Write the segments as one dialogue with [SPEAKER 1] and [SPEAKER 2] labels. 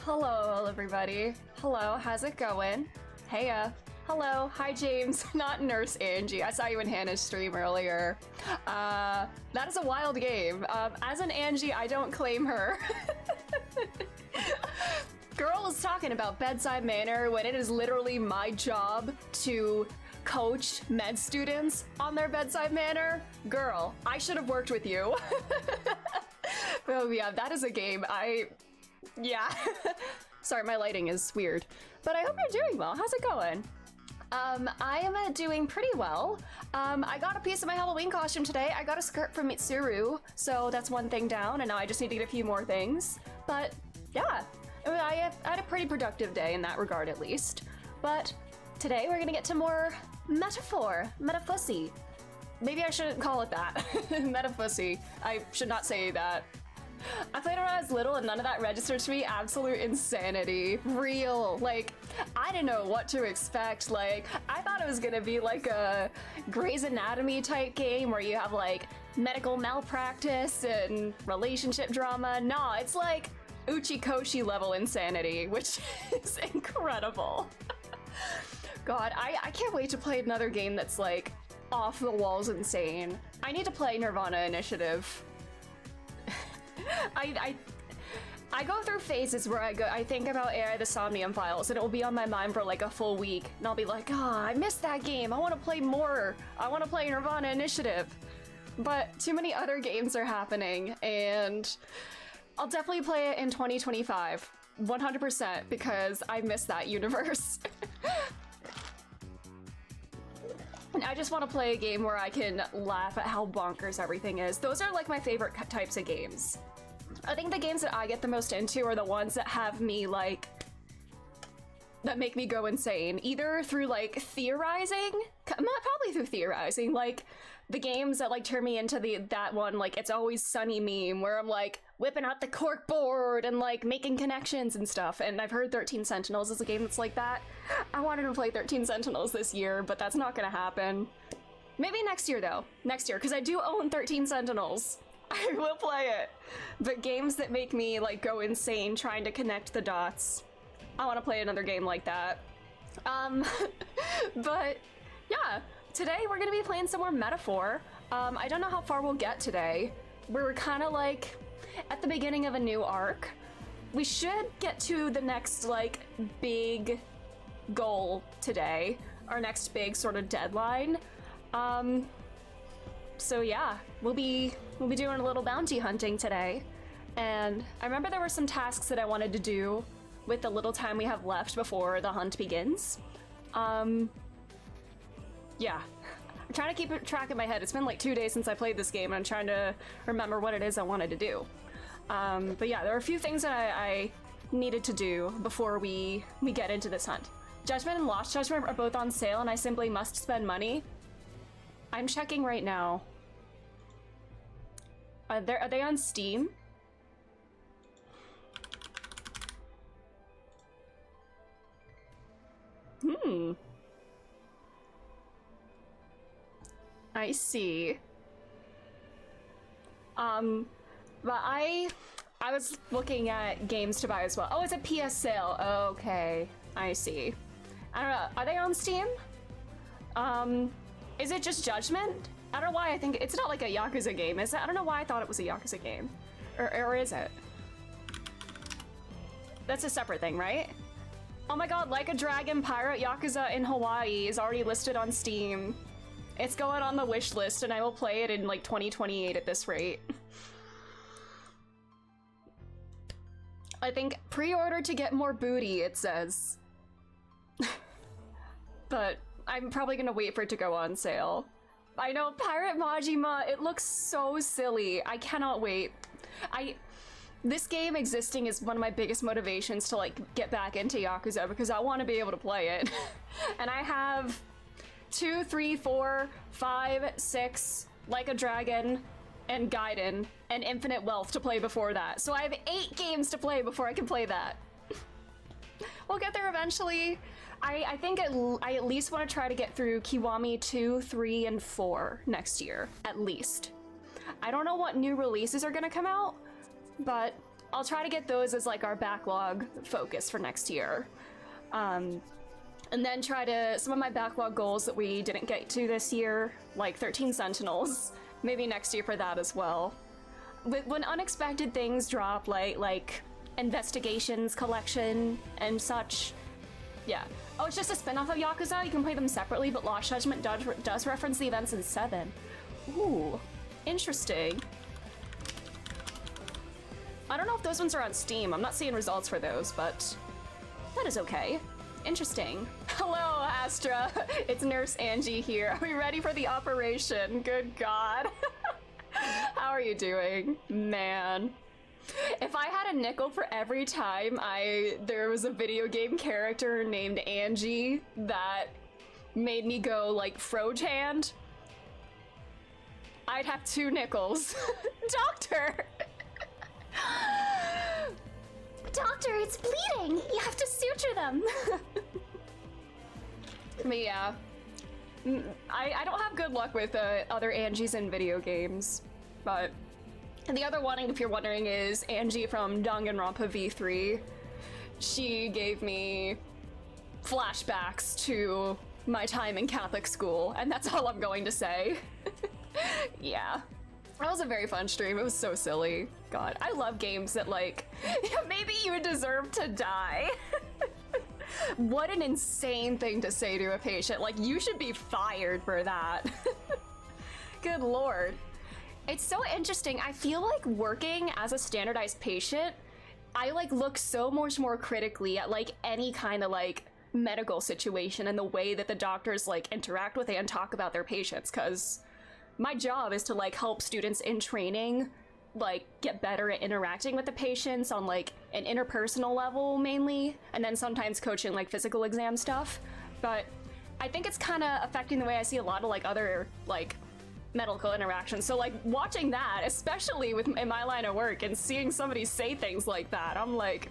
[SPEAKER 1] Hello, everybody. Hello, how's it going? Heya. Hello, hi James, not Nurse Angie. I saw you in Hannah's stream earlier. That is a wild game. As an Angie, I don't claim her. Girl is talking about bedside manner when it is literally my job to coach med students on their bedside manner. Girl, I should have worked with you. Oh yeah, that is a game. Yeah. Sorry, my lighting is weird. But I hope you're doing well. How's it going? I am doing pretty well. I got a piece of my Halloween costume today. I got a skirt from Mitsuru, so that's one thing down, and now I just need to get a few more things. But yeah, I had a pretty productive day in that regard, at least. But today we're gonna get to more metafussy. Maybe I shouldn't call it that. Metafussy. I should not say that. I played when I was little and none of that registered to me. Absolute insanity. Real. Like, I didn't know what to expect. Like, I thought it was gonna be like a Grey's Anatomy type game where you have like medical malpractice and relationship drama. Nah, it's like Uchikoshi level insanity, which is incredible. God, I can't wait to play another game that's like off the walls insane. I need to play Nirvana Initiative. I go through phases where I think about AI the Somnium Files and it will be on my mind for like a full week and I'll be like, I missed that game. I want to play more. I want to play Nirvana Initiative. But too many other games are happening and I'll definitely play it in 2025. 100% because I miss that universe. And I just want to play a game where I can laugh at how bonkers everything is. Those are like my favorite types of games. I think the games that I get the most into are the ones that have me like, that make me go insane. Either through like theorizing, probably through theorizing, like the games that like turn me into that one, like It's Always Sunny meme where I'm like whipping out the cork board and like making connections and stuff. And I've heard 13 Sentinels is a game that's like that. I wanted to play 13 Sentinels this year, but that's not gonna happen. Maybe next year though. Next year, because I do own 13 Sentinels. I will play it. But games that make me like go insane trying to connect the dots, I want to play another game like that. But yeah, today we're gonna be playing some more Metaphor. I don't know how far we'll get today. We're kind of like at the beginning of a new arc. We should get to the next like big goal today, our next big sort of deadline. So yeah, we'll be doing a little bounty hunting today. And I remember there were some tasks that I wanted to do with the little time we have left before the hunt begins. Yeah. I'm trying to keep track in my head. It's been like 2 days since I played this game and I'm trying to remember what it is I wanted to do. But yeah, there are a few things that I needed to do before we get into this hunt. Judgment and Lost Judgment are both on sale and I simply must spend money. I'm checking right now. Are they on Steam? I see. But I was looking at games to buy as well. Oh, it's a PS sale. Okay, I see. I don't know. Are they on Steam? Is it just Judgment? I don't know why I think it's not like a Yakuza game, is it? I don't know why I thought it was a Yakuza game. Or is it? That's a separate thing, right? Oh my god, Like a Dragon Pirate Yakuza in Hawaii is already listed on Steam. It's going on the wish list and I will play it in like 2028 at this rate. I think pre-order to get more booty, it says. But I'm probably gonna wait for it to go on sale. I know, Pirate Majima, it looks so silly. I cannot wait. This game existing is one of my biggest motivations to like get back into Yakuza because I want to be able to play it. And I have 2, 3, 4, 5, 6, Like a Dragon, and Gaiden, and Infinite Wealth to play before that. So I have 8 games to play before I can play that. We'll get there eventually. I think I at least want to try to get through Kiwami 2, 3, and 4 next year, at least. I don't know what new releases are gonna come out, but I'll try to get those as like our backlog focus for next year. And then try to, some of my backlog goals that we didn't get to this year, like 13 Sentinels, maybe next year for that as well. When unexpected things drop, like Investigations collection and such, yeah. Oh, it's just a spin-off of Yakuza? You can play them separately, but Lost Judgment does reference the events in 7. Ooh, interesting. I don't know if those ones are on Steam. I'm not seeing results for those, but that is okay. Interesting. Hello, Astra. It's Nurse Angie here. Are we ready for the operation? Good God. How are you doing? Man. If I had a nickel for every time there was a video game character named Angie that made me go like Froge hand, I'd have 2 nickels. Doctor!
[SPEAKER 2] Doctor, it's bleeding! You have to suture them!
[SPEAKER 1] But yeah. I don't have good luck with other Angies in video games, but... And the other one, if you're wondering, is Angie from Danganronpa V3. She gave me flashbacks to my time in Catholic school, and that's all I'm going to say. Yeah. That was a very fun stream. It was so silly. God, I love games that, like, maybe you deserve to die. What an insane thing to say to a patient. Like, you should be fired for that. Good lord. It's so interesting. I feel like working as a standardized patient, I like look so much more critically at like any kind of like medical situation and the way that the doctors like interact with and talk about their patients, because my job is to like help students in training like get better at interacting with the patients on like an interpersonal level mainly, and then sometimes coaching like physical exam stuff. But I think it's kind of affecting the way I see a lot of like other like medical interactions. So like watching that, especially in my line of work, and seeing somebody say things like that, I'm like,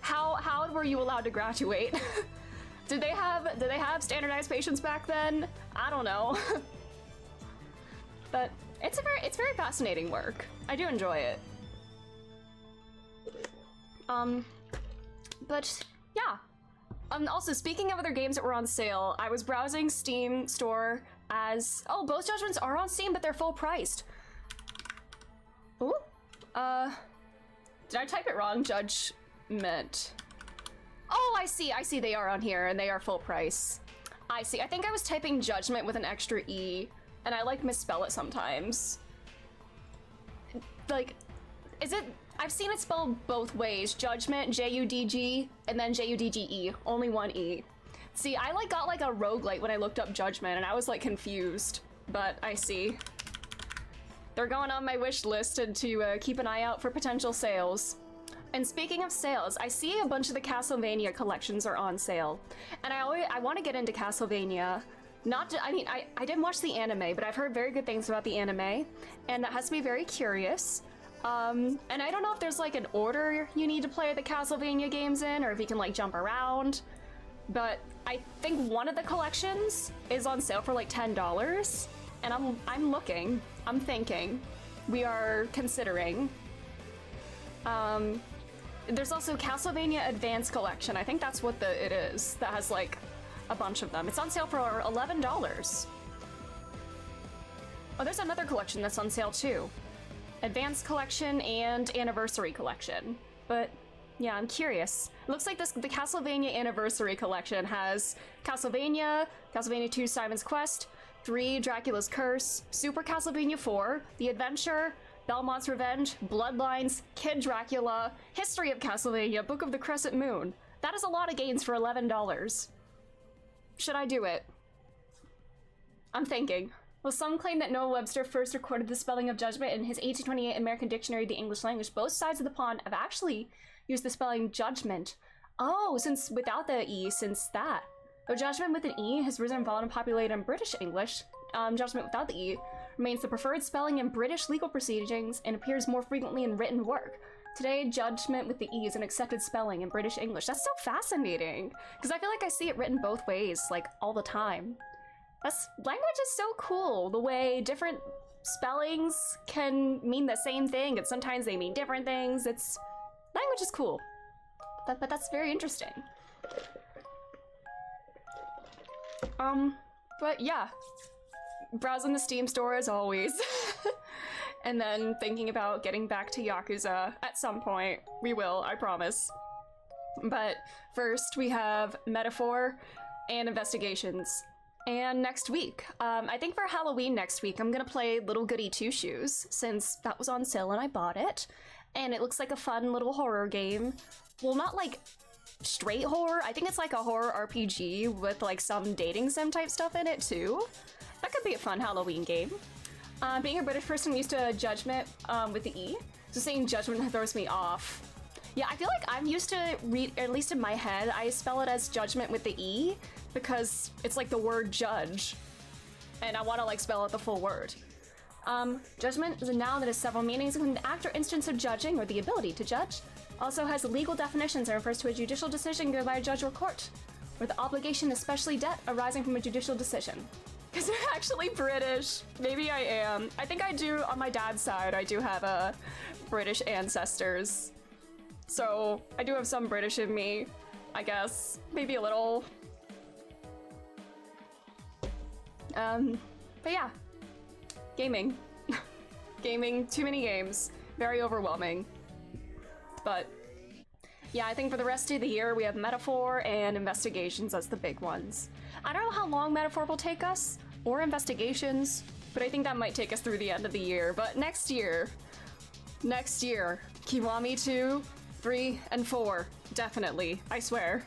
[SPEAKER 1] how were you allowed to graduate? Did they have standardized patients back then? I don't know. But it's very fascinating work. I do enjoy it. But yeah. Also, speaking of other games that were on sale, I was browsing Steam store as... Oh, both Judgments are on Steam, but they're full priced. Ooh. Did I type it wrong? Judgment. Oh, I see they are on here, and they are full price. I see. I think I was typing Judgment with an extra E, and I like misspell it sometimes. Like, is it... I've seen it spelled both ways. Judgment, J-U-D-G, and then J-U-D-G-E. Only one E. See, I like got like a roguelite when I looked up Judgment, and I was like confused. But I see. They're going on my wish list to keep an eye out for potential sales. And speaking of sales, I see a bunch of the Castlevania collections are on sale. And I want to get into Castlevania. I didn't watch the anime, but I've heard very good things about the anime, and that has to be very curious. And I don't know if there's like an order you need to play the Castlevania games in, or if you can like jump around, but I think one of the collections is on sale for like $10, and I'm looking, I'm thinking, we are considering. There's also Castlevania Advanced Collection. I think that's what it is, that has like a bunch of them. It's on sale for $11. Oh, there's another collection that's on sale too. Advanced Collection and Anniversary Collection. But yeah, I'm curious. It looks like the Castlevania Anniversary Collection has Castlevania, Castlevania 2 Simon's Quest, 3 Dracula's Curse, Super Castlevania 4, The Adventure, Belmont's Revenge, Bloodlines, Kid Dracula, History of Castlevania, Book of the Crescent Moon. That is a lot of games for $11. Should I do it? I'm thinking. Well, some claim that Noah Webster first recorded the spelling of judgment in his 1828 American Dictionary of the English Language. Both sides of the pond have actually used the spelling judgment. Oh, since without the E, since that. Though judgment with an E has risen and fallen and populated in British English, judgment without the E remains the preferred spelling in British legal proceedings and appears more frequently in written work. Today, judgment with the E is an accepted spelling in British English. That's so fascinating, because I feel like I see it written both ways, like, all the time. Language is so cool, the way different spellings can mean the same thing, and sometimes they mean different things. Language is cool. But that's very interesting. But yeah. Browsing the Steam store as always. And then thinking about getting back to Yakuza at some point. We will, I promise. But first we have Metaphor and Investigations. And next week, I think for Halloween next week, I'm gonna play Little Goody Two Shoes, since that was on sale and I bought it. And it looks like a fun little horror game. Well, not like straight horror. I think it's like a horror RPG with like some dating sim type stuff in it too. That could be a fun Halloween game. Being a British person, I'm used to Judgment with the E. So saying Judgment throws me off. Yeah, I feel like I'm used to read, at least in my head, I spell it as Judgment with the E because it's like the word judge. And I want to like spell it the full word. Judgment is a noun that has several meanings, including the act or instance of judging or the ability to judge. Also has legal definitions and refers to a judicial decision given by a judge or court, or the obligation, especially debt, arising from a judicial decision. Because they're actually British. Maybe I am. I think I do, on my dad's side, I do have British ancestors. So I do have some British in me, I guess. Maybe a little. But yeah. Gaming. Gaming, too many games. Very overwhelming. But yeah, I think for the rest of the year we have Metaphor and Investigations as the big ones. I don't know how long Metaphor will take us, or Investigations, but I think that might take us through the end of the year. But next year, Kiwami 2, 3, and 4, definitely, I swear.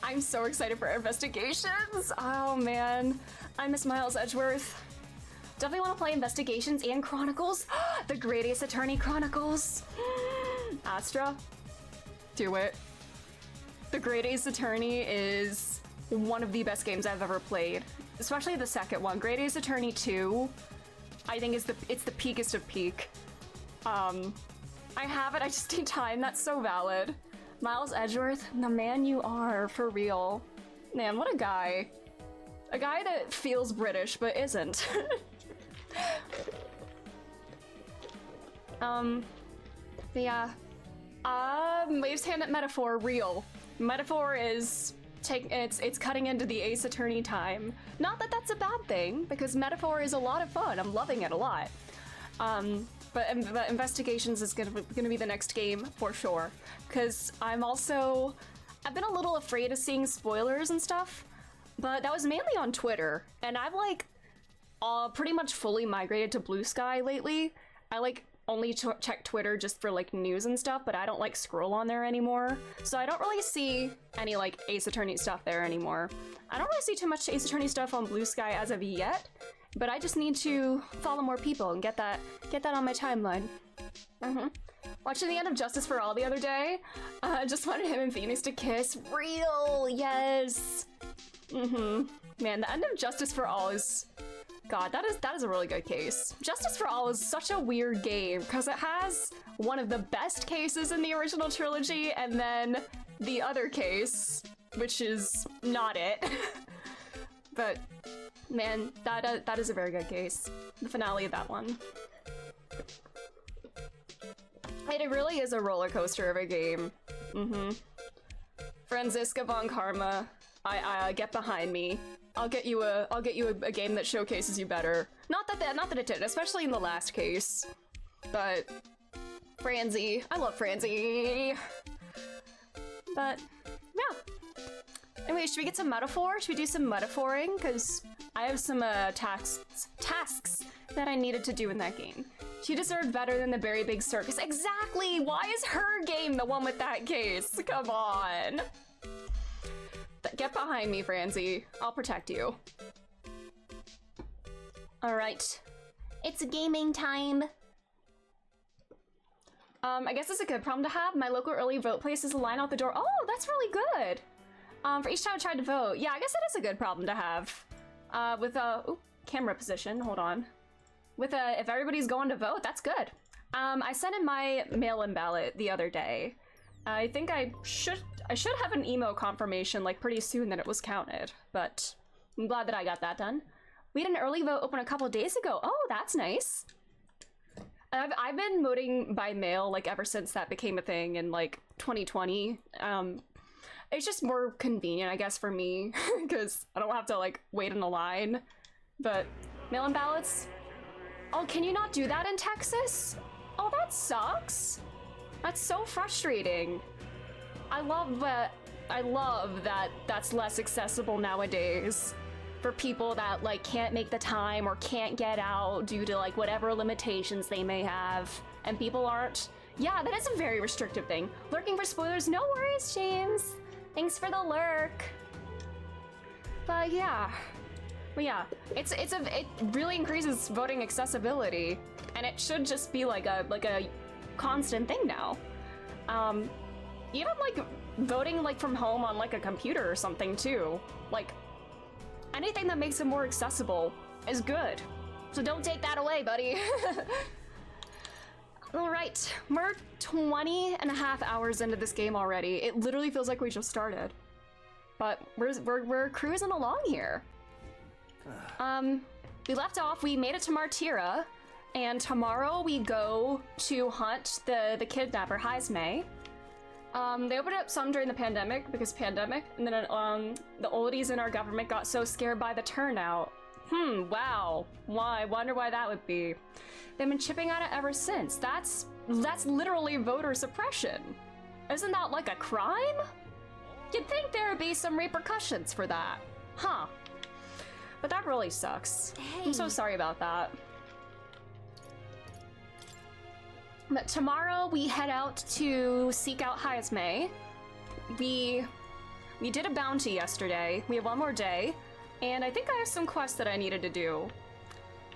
[SPEAKER 1] I'm so excited for Investigations! Oh man, I miss Miles Edgeworth. Definitely want to play Investigations and Chronicles. The Great Ace Attorney Chronicles. Astra, do it. The Great Ace Attorney is one of the best games I've ever played, especially the second one. Great Ace Attorney 2, I think it's the peakest of peak. I have it, I just need time. That's so valid. Miles Edgeworth, the man you are, for real. Man, what a guy. A guy that feels British but isn't. But yeah. Waves Hand at Metaphor, real. Metaphor is it's cutting into the Ace Attorney time. Not that that's a bad thing, because Metaphor is a lot of fun. I'm loving it a lot. But Investigations is gonna be the next game for sure. Because I've been a little afraid of seeing spoilers and stuff, but that was mainly on Twitter, and I've like pretty much fully migrated to Blue Sky lately. I like only check Twitter just for like news and stuff, but I don't like scroll on there anymore. So I don't really see any like Ace Attorney stuff there anymore. I don't really see too much Ace Attorney stuff on Blue Sky as of yet, but I just need to follow more people and get that on my timeline. Watching the end of Justice for All the other day, just wanted him and Phoenix to kiss. Real, yes. Man, the end of Justice for All is, God, that is a really good case. Justice for All is such a weird game because it has one of the best cases in the original trilogy, and then the other case, which is not it. But man, that is a very good case. The finale of that one. It really is a roller coaster of a game. Franziska von Karma, I get behind me. I'll get you a game that showcases you better. Not that it did, especially in the last case. But Franzi, I love Franzi. But yeah. Anyway, should we get some Metaphor? Should we do some Metaphoring? Because I have some tasks that I needed to do in that game. She deserved better than the Very Big Circus. Exactly! Why is her game the one with that case? Come on. Get behind me, Franzi. I'll protect you. Alright. It's gaming time. I guess it's a good problem to have. My local early vote place is a line out the door. Oh, that's really good. For each time I tried to vote. Yeah, I guess that is a good problem to have. With camera position, hold on. If everybody's going to vote, that's good. I sent in my mail-in ballot the other day. I think I should have an emo confirmation like pretty soon that it was counted, but I'm glad that I got that done. We had an early vote open a couple days ago. Oh, that's nice. I've been voting by mail like ever since that became a thing in like 2020. It's just more convenient, I guess, for me because I don't have to like wait in a line. But mail-in ballots. Oh, can you not do that in Texas? Oh, that sucks. That's so frustrating. I love that that's less accessible nowadays for people that like can't make the time or can't get out due to like whatever limitations they may have, and people aren't. Yeah, that is a very restrictive thing. Lurking for spoilers, no worries, James. Thanks for the lurk. But yeah, it really increases voting accessibility, and it should just be like a constant thing now. Even like voting like from home on like a computer or something too. Like anything that makes it more accessible is good. So don't take that away, buddy. All right, we're 20 and a half hours into this game already. It literally feels like we just started, but we're cruising along here. We left off, we made it to Martira, and tomorrow we go to hunt the kidnapper, Heismay. They opened up some during the pandemic because pandemic, and then the oldies in our government got so scared by the turnout. Wow. Why? Wonder why that would be. They've been chipping at it ever since. That's literally voter suppression. Isn't that like a crime? You'd think there would be some repercussions for that. Huh. But that really sucks. Hey. I'm so sorry about that. But tomorrow we head out to seek out Heismay. We did a bounty yesterday. We have one more day. And I think I have some quests that I needed to do.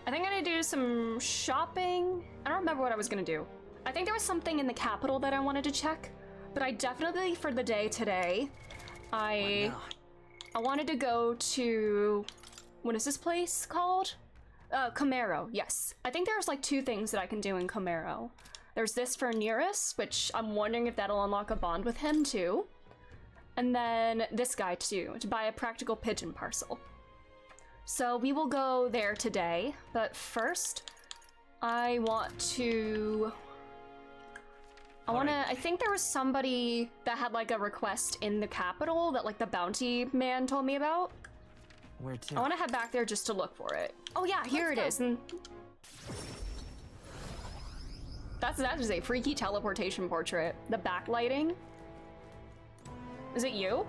[SPEAKER 1] I think I need to do some shopping. I don't remember what I was gonna do. I think there was something in the capital that I wanted to check. But I definitely, for the day today, I wanted to go to... What is this place called? Camaro, yes. I think there's like 2 things that I can do in Camaro. There's this for Nearest, which I'm wondering if that'll unlock a bond with him too. And then this guy too, to buy a practical pigeon parcel. So we will go there today, but first I think there was somebody that had like a request in the capital that like the bounty man told me about.
[SPEAKER 3] Where to?
[SPEAKER 1] I want to head back there just to look for it. Oh yeah, here it is. And that is a freaky teleportation portrait. The backlighting. Is it you?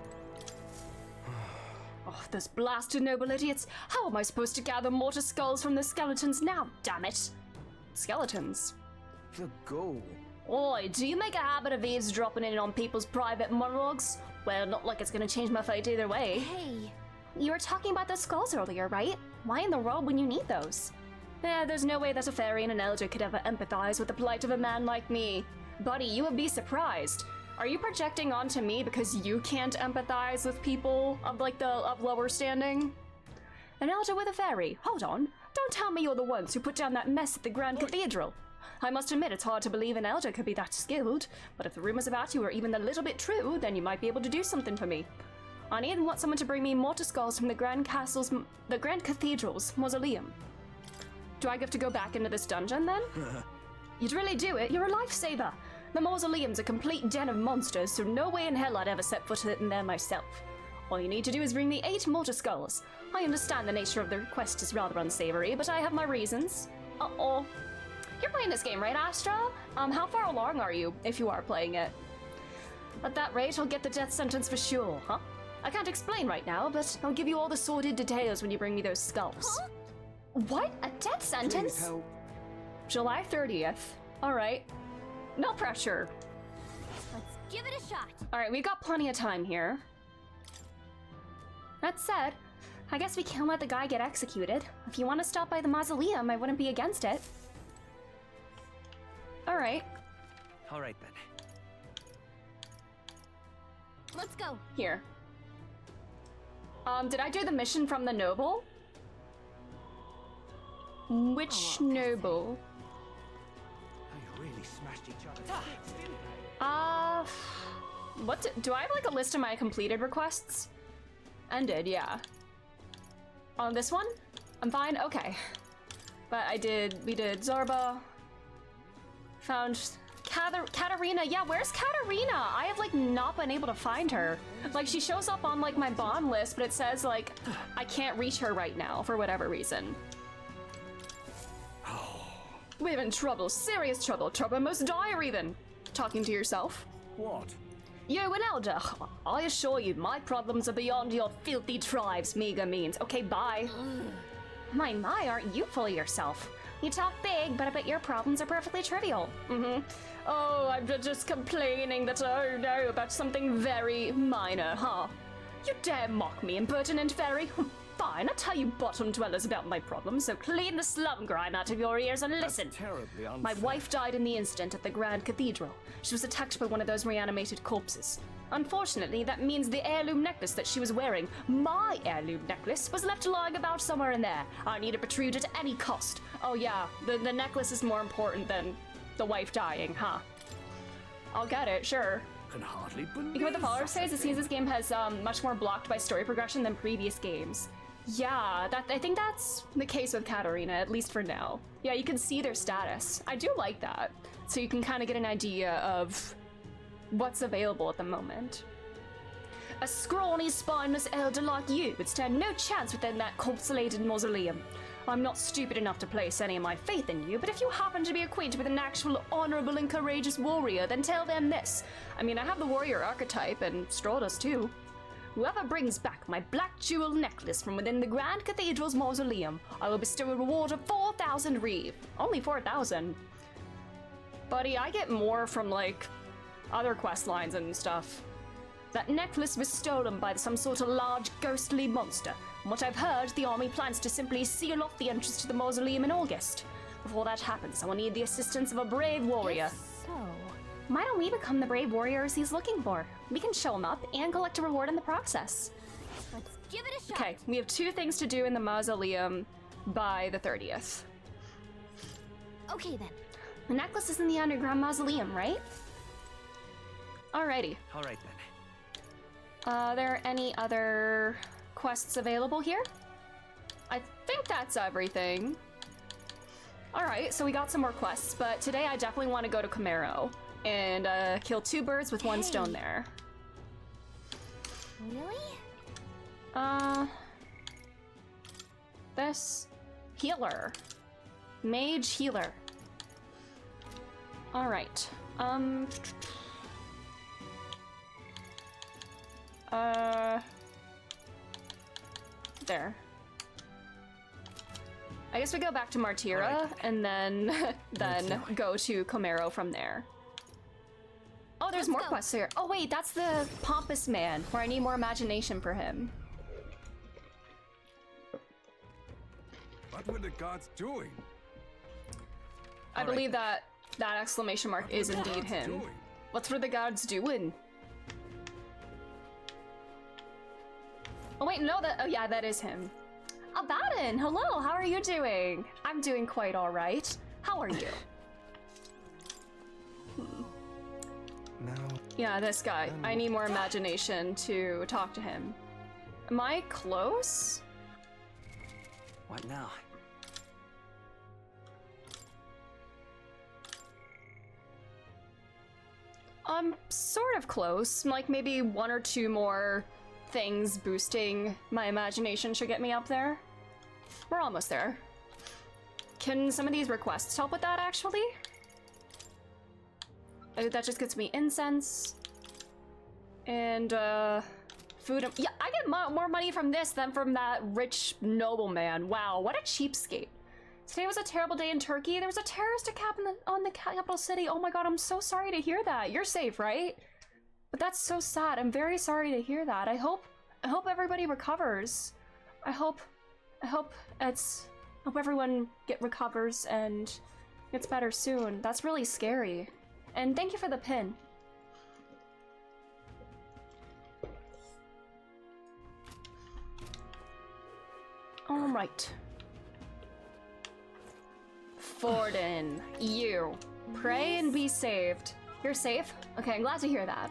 [SPEAKER 1] Oh, those blasted noble idiots. How am I supposed to gather mortar skulls from the skeletons now, damn it? Skeletons.
[SPEAKER 3] The goal.
[SPEAKER 1] Oi, do you make a habit of eavesdropping in on people's private monologues? Well, not like it's gonna change my fate either way.
[SPEAKER 2] Hey.
[SPEAKER 1] You were talking about the skulls earlier, right? Why in the world when you need those? There's no way that a fairy and an elder could ever empathize with the plight of a man like me. Buddy, you would be surprised. Are you projecting onto me because you can't empathize with people of lower standing? An elder with a fairy? Hold on. Don't tell me you're the ones who put down that mess at the Grand Cathedral. I must admit it's hard to believe an elder could be that skilled, but if the rumors about you are even a little bit true, then you might be able to do something for me. I need and want someone to bring me mortar skulls from the Grand Cathedral's mausoleum. Do I have to go back into this dungeon then? You'd really do it. You're a lifesaver. The mausoleum's a complete den of monsters, so no way in hell I'd ever set foot in there myself. All you need to do is bring me 8 mortar skulls. I understand the nature of the request is rather unsavory, but I have my reasons. Uh-oh. You're playing this game, right, Astra? How far along are you, if you are playing it? At that rate, I'll get the death sentence for sure, huh? I can't explain right now, but I'll give you all the sordid details when you bring me those skulls.
[SPEAKER 2] Huh?
[SPEAKER 1] What? A death sentence?
[SPEAKER 3] Please help.
[SPEAKER 1] July 30th. Alright. No pressure.
[SPEAKER 2] Let's give it a shot.
[SPEAKER 1] Alright, we've got plenty of time here. That said, I guess we can't let the guy get executed. If you want to stop by the mausoleum, I wouldn't be against it. Alright.
[SPEAKER 3] Alright then.
[SPEAKER 2] Let's go.
[SPEAKER 1] Here. Did I do the mission from the noble? Which noble?
[SPEAKER 3] They really smashed each other. Didn't they?
[SPEAKER 1] What do I have like a list of my completed requests? Ended, yeah. On this one? I'm fine? Okay. But we did Zorba. Found Katarina. Yeah, where's Katarina? I have like not been able to find her. Like she shows up on like my bond list, but it says like I can't reach her right now for whatever reason. We're in trouble, serious trouble, trouble most dire even. Talking to yourself.
[SPEAKER 3] What?
[SPEAKER 1] You an elder. I assure you, my problems are beyond your filthy tribes, meager means. Okay, bye. My, aren't you full of yourself? You talk big, but I bet your problems are perfectly trivial. Oh, I'm just complaining that, oh no, about something very minor, huh? You dare mock me, impertinent fairy? Fine, I'll tell you bottom dwellers about my problems, so clean the slum grime out of your ears and listen.
[SPEAKER 3] That's terribly unfair.
[SPEAKER 1] My wife died in the incident at the Grand Cathedral. She was attacked by one of those reanimated corpses. Unfortunately, that means the heirloom necklace that she was wearing, my heirloom necklace, was left lying about somewhere in there. I need it retrieved at any cost. Oh yeah, the necklace is more important than the wife dying, huh? I'll get it, sure.
[SPEAKER 3] Can hardly believe.
[SPEAKER 1] You know what the follower says? It seems this game has much more blocked by story progression than previous games. Yeah, I think that's the case with Katarina, at least for now. Yeah, you can see their status. I do like that. So you can kind of get an idea of what's available at the moment. A scrawny, spineless elder like you would stand no chance within that corpsulated mausoleum. I'm not stupid enough to place any of my faith in you, but if you happen to be acquainted with an actual honorable and courageous warrior, then tell them this. I mean, I have the warrior archetype, and Straw does too. Whoever brings back my black jewel necklace from within the Grand Cathedral's mausoleum, I will bestow a reward of 4,000 reeve. Only 4,000. Buddy, I get more from, like, other quest lines and stuff. That necklace was stolen by some sort of large ghostly monster. From what I've heard, the army plans to simply seal off the entrance to the mausoleum in August. Before that happens, I will need the assistance of a brave warrior.
[SPEAKER 2] So,
[SPEAKER 1] Why don't we become the brave warriors he's looking for? We can show him up and collect a reward in the process.
[SPEAKER 2] let's give it a shot.
[SPEAKER 1] Okay, we have 2 things to do in the mausoleum by the 30th.
[SPEAKER 2] Okay then.
[SPEAKER 1] The necklace is in the underground mausoleum, right? Alrighty.
[SPEAKER 3] All right then.
[SPEAKER 1] Are there any other quests available here? I think that's everything. Alright, so we got some more quests, but today I definitely want to go to Camaro and kill 2 birds with 1 stone there.
[SPEAKER 2] Really?
[SPEAKER 1] This healer. Mage healer. Alright. There. I guess we go back to Martira
[SPEAKER 3] Alright.
[SPEAKER 1] and then go to Camaro from there. Oh, there's
[SPEAKER 2] Let's
[SPEAKER 1] more
[SPEAKER 2] go.
[SPEAKER 1] quests here. Oh wait, that's the pompous man, where I need more imagination for him.
[SPEAKER 4] What were the gods doing?
[SPEAKER 1] I believe that exclamation mark is
[SPEAKER 4] What were the
[SPEAKER 1] indeed
[SPEAKER 4] gods
[SPEAKER 1] him.
[SPEAKER 4] doing?
[SPEAKER 1] What's were the gods doing? Oh wait, no, oh yeah, that is him. Abaddon, hello, how are you doing? I'm doing quite alright. How are you?
[SPEAKER 4] Now,
[SPEAKER 1] Yeah, this guy. I need more imagination to talk to him. Am I close?
[SPEAKER 3] What now?
[SPEAKER 1] I'm sort of close. Like maybe 1 or 2 more things boosting my imagination should get me up there. We're almost there. Can some of these requests help with that, actually? That just gets me incense. And, food. Yeah, I get more money from this than from that rich nobleman. Wow, what a cheapskate. Today was a terrible day in Turkey. There was a terrorist attack on the capital city. Oh my god, I'm so sorry to hear that. You're safe, right? But that's so sad. I'm very sorry to hear that. I hope everybody recovers. I hope everyone recovers and gets better soon. That's really scary. And thank you for the pin. All right. Forden, you pray and be saved. You're safe? Okay, I'm glad to hear that.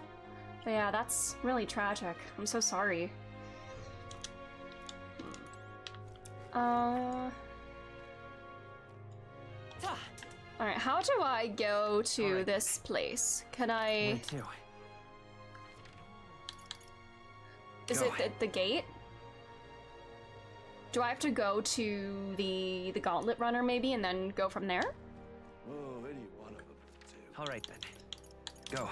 [SPEAKER 1] But yeah, that's really tragic. I'm so sorry. Alright, how do I go to this place? Can I...
[SPEAKER 3] Where to?
[SPEAKER 1] Is it the gate? Do I have to go to the gauntlet runner maybe and then go from there?
[SPEAKER 4] Oh, any one of them will do.
[SPEAKER 3] All right then. Go.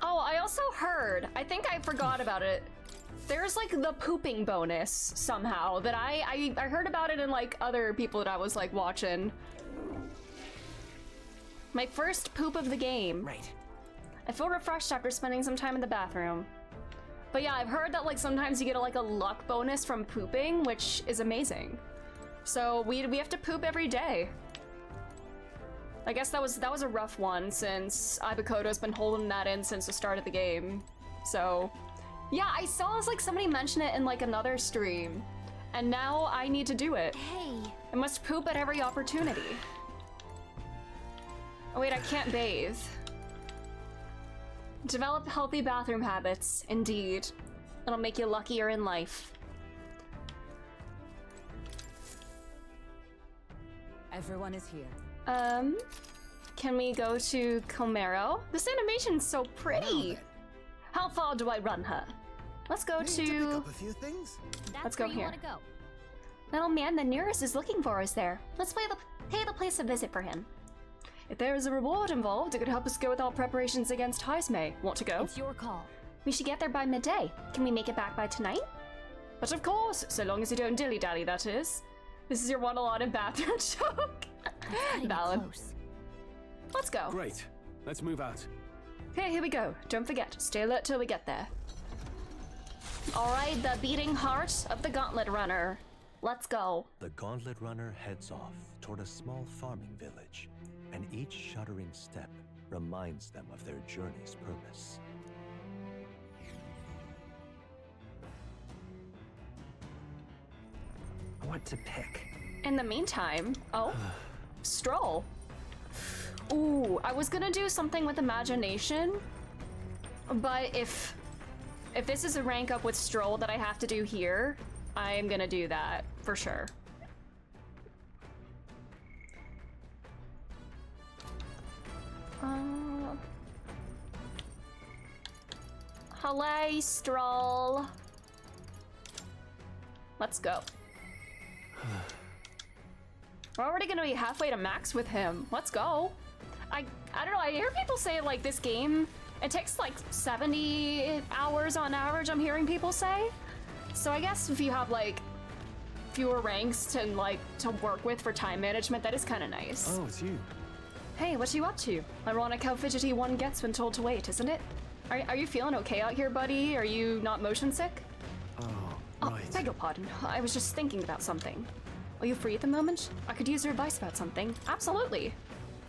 [SPEAKER 1] Oh, I also heard, I think I forgot about it. There's like the pooping bonus somehow that I heard about it in like other people that I was like watching. My first poop of the game.
[SPEAKER 3] Right.
[SPEAKER 1] I feel refreshed after spending some time in the bathroom. But yeah, I've heard that like sometimes you get like a luck bonus from pooping, which is amazing. So we have to poop every day. I guess that was a rough one since Ibakoto's been holding that in since the start of the game. So yeah, I saw like somebody mention it in like another stream, and now I need to do it.
[SPEAKER 2] Hey.
[SPEAKER 1] I must poop at every opportunity. Oh wait, I can't bathe. Develop healthy bathroom habits, indeed. It'll make you luckier in life.
[SPEAKER 5] Everyone is here.
[SPEAKER 1] Can we go to Comero? This animation's so pretty. How far do I run her? Let's go
[SPEAKER 6] Need to pick
[SPEAKER 1] to...
[SPEAKER 6] up a few things.
[SPEAKER 1] Let's go here.
[SPEAKER 2] Go.
[SPEAKER 7] Little man the nearest is looking for us there. Let's pay the place a visit for him.
[SPEAKER 1] If there is a reward involved, it could help us go with our preparations against Heisme. Want to go?
[SPEAKER 2] It's your call.
[SPEAKER 7] We should get there by midday. Can we make it back by tonight?
[SPEAKER 1] But of course, so long as you don't dilly-dally, that is. This is your one-allotted bathroom joke. Valid.
[SPEAKER 2] Close.
[SPEAKER 1] Let's go.
[SPEAKER 4] Great. Let's move out.
[SPEAKER 1] Okay, here we go. Don't forget, stay alert till we get there.
[SPEAKER 7] Alright, the beating heart of the gauntlet runner. Let's go.
[SPEAKER 8] The gauntlet runner heads off toward a small farming village, and each shuddering step reminds them of their journey's purpose.
[SPEAKER 3] What to pick?
[SPEAKER 1] In the meantime, oh, stroll. Ooh, I was gonna do something with imagination, but if this is a rank up with stroll that I have to do here, I am gonna do that for sure. Hello, stroll. Let's go. We're already gonna be halfway to max with him. Let's go. I don't know, I hear people say like this game, it takes like 70 hours on average, I'm hearing people say. So I guess if you have like fewer ranks to work with for time management, that is kind of nice.
[SPEAKER 4] Oh, it's you.
[SPEAKER 1] Hey, what are you up to? Ironic how fidgety one gets when told to wait, isn't it? Are you feeling okay out here, buddy? Are you not motion sick?
[SPEAKER 4] Oh,
[SPEAKER 1] Oh,
[SPEAKER 4] right.
[SPEAKER 1] beg your pardon. I was just thinking about something. Are you free at the moment? I could use your advice about something. Absolutely.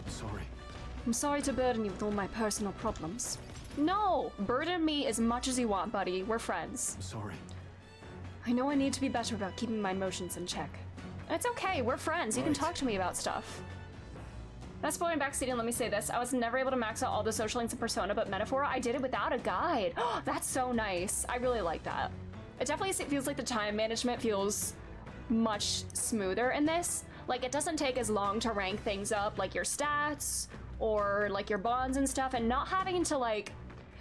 [SPEAKER 4] Sorry.
[SPEAKER 1] I'm sorry to burden you with all my personal problems. No! Burden me as much as you want, buddy. We're friends.
[SPEAKER 4] I'm sorry.
[SPEAKER 1] I know I need to be better about keeping my emotions in check. It's okay, we're friends. You can
[SPEAKER 4] Right.
[SPEAKER 1] talk to me about stuff. That's going backseating, let me say this. I was never able to max out all the social links in Persona, but Metaphora, I did it without a guide. Oh, that's so nice. I really like that. It definitely feels like the time management feels much smoother in this. Like, it doesn't take as long to rank things up, like your stats or like your bonds and stuff, and not having to like...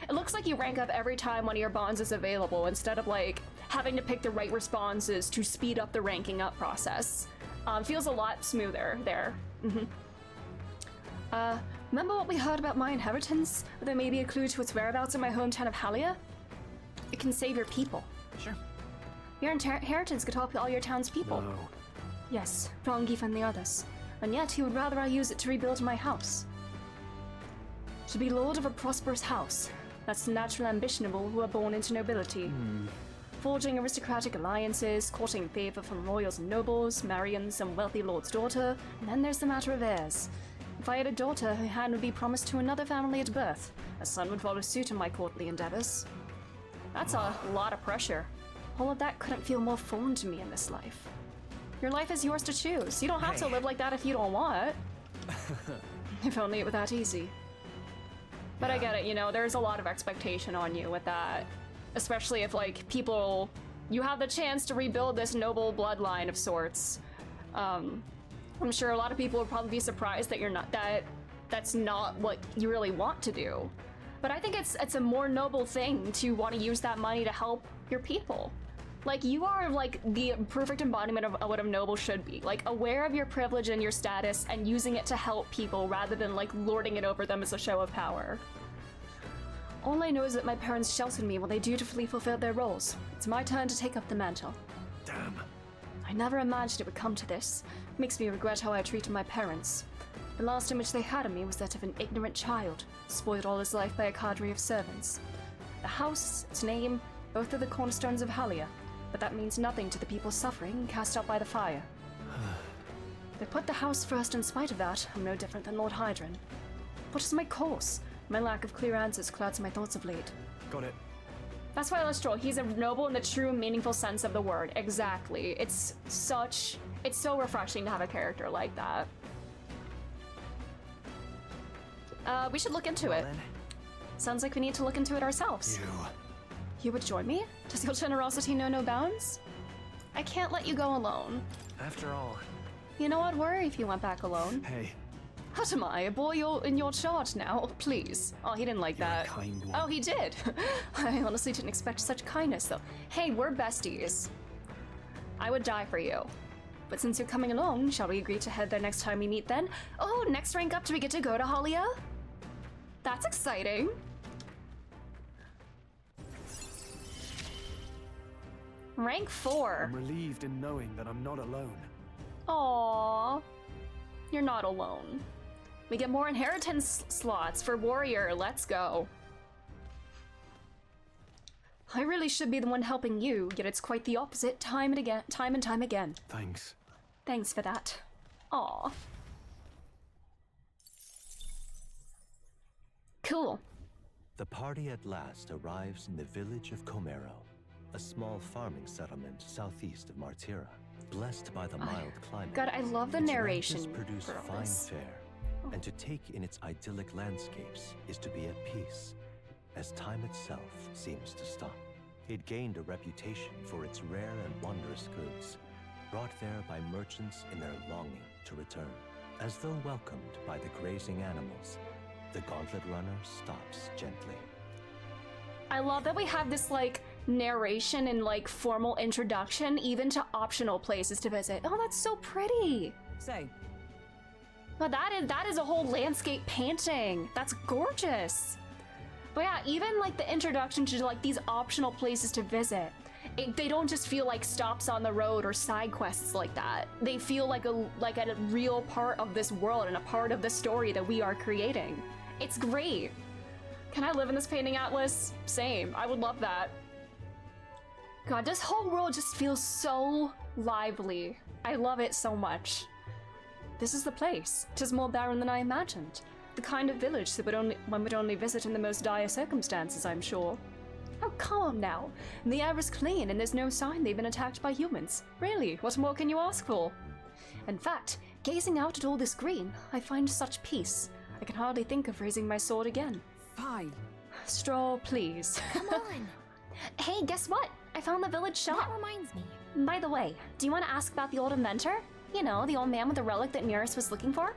[SPEAKER 1] It looks like you rank up every time one of your bonds is available instead of like having to pick the right responses to speed up the ranking up process. Feels a lot smoother there. Remember what we heard about my inheritance? There may be a clue to its whereabouts in my hometown of Halia? It can save your people.
[SPEAKER 3] Sure.
[SPEAKER 1] Your inheritance could help all your townspeople.
[SPEAKER 4] No.
[SPEAKER 1] Yes, Rongif and the others. And yet he would rather I use it to rebuild my house. To be lord of a prosperous house. That's the natural ambition of all who are born into nobility. Forging aristocratic alliances, courting favor from royals and nobles, marrying some wealthy lord's daughter, and then there's the matter of heirs. If I had a daughter, her hand would be promised to another family at birth. A son would follow suit in my courtly endeavors. That's a lot of pressure. All of that couldn't feel more foreign to me in this life. Your life is yours to choose. You don't have to
[SPEAKER 3] Hey.
[SPEAKER 1] live like that if you don't want. If only it were that easy. But I get it, you know, there's a lot of expectation on you with that. Especially if, like, people... You have the chance to rebuild this noble bloodline of sorts. I'm sure a lot of people would probably be surprised that you're not... That's not what you really want to do. But I think it's a more noble thing to want to use that money to help your people. Like, you are, like, the perfect embodiment of what a noble should be. Like, aware of your privilege and your status and using it to help people rather than, like, lording it over them as a show of power. All I know is that my parents sheltered me while they dutifully fulfilled their roles. It's my turn to take up the mantle.
[SPEAKER 4] Damn.
[SPEAKER 1] I never imagined it would come to this. Makes me regret how I treated my parents. The last image they had of me was that of an ignorant child, spoiled all his life by a cadre of servants. The house, its name, both are the cornerstones of Halia, but that means nothing to the people suffering cast out by the fire. They put the house first in spite of that. I'm no different than Lord Hydron. What is my course? My lack of clear answers clouds my thoughts of late.
[SPEAKER 4] Got it.
[SPEAKER 1] That's why Lestral, he's a noble in the true meaningful sense of the word. Exactly. It's so refreshing to have a character like that. We should look into it.
[SPEAKER 3] Then,
[SPEAKER 1] Sounds like we need to look into it ourselves. You would join me? Does your generosity know no bounds? I can't let you go alone.
[SPEAKER 3] after all,
[SPEAKER 1] You know, I'd worry if you went back alone.
[SPEAKER 3] hey,
[SPEAKER 1] What am I, a boy in your charge now? Please. Oh, he didn't like
[SPEAKER 3] you're a
[SPEAKER 1] that.
[SPEAKER 3] kind one.
[SPEAKER 1] Oh, he did. I honestly didn't expect such kindness, though. Hey, we're besties. I would die for you. But since you're coming along, shall we agree to head there next time we meet then? Oh, next rank up, do we get to go to Halia? That's exciting. Rank 4.
[SPEAKER 3] I'm relieved in knowing that I'm not alone.
[SPEAKER 1] Aww. You're not alone. We get more inheritance slots for warrior. Let's go. I really should be the one helping you, yet it's quite the opposite time and time again.
[SPEAKER 3] Thanks.
[SPEAKER 1] Thanks for that. Aw. Cool.
[SPEAKER 8] The party at last arrives in the village of Comero, a small farming settlement southeast of Martira. Blessed by the mild climate,
[SPEAKER 1] God, I love the
[SPEAKER 8] its
[SPEAKER 1] narration
[SPEAKER 8] ranches produce
[SPEAKER 1] for all
[SPEAKER 8] fine
[SPEAKER 1] this.
[SPEAKER 8] fare, and to take in its idyllic landscapes is to be at peace, as time itself seems to stop. It gained a reputation for its rare and wondrous goods, brought there by merchants in their longing to return. As though welcomed by the grazing animals, the gauntlet runner stops gently.
[SPEAKER 1] I love that we have this, like, narration and, like, formal introduction, even to optional places to visit. Oh, that's so pretty.
[SPEAKER 5] Say,
[SPEAKER 1] Well, that is a whole landscape painting. That's gorgeous. But yeah, even, like, the introduction to, like, these optional places to visit, they don't just feel like stops on the road or side quests like that. They feel like a real part of this world and a part of the story that we are creating. It's great. Can I live in this painting, Atlas? Same. I would love that. God, this whole world just feels so lively. I love it so much. This is the place. 'Tis more barren than I imagined. The kind of village that one would only visit in the most dire circumstances, I'm sure. Oh, calm now. The air is clean and there's no sign they've been attacked by humans. Really, what more can you ask for? In fact, gazing out at all this green, I find such peace. I can hardly think of raising my sword again.
[SPEAKER 5] fine.
[SPEAKER 1] Straw, please.
[SPEAKER 2] Come on.
[SPEAKER 1] Hey, guess what? I found the village shop.
[SPEAKER 2] That reminds me.
[SPEAKER 1] By the way, do you want to ask about the old inventor? You know, the old man with the relic that Nearest was looking for?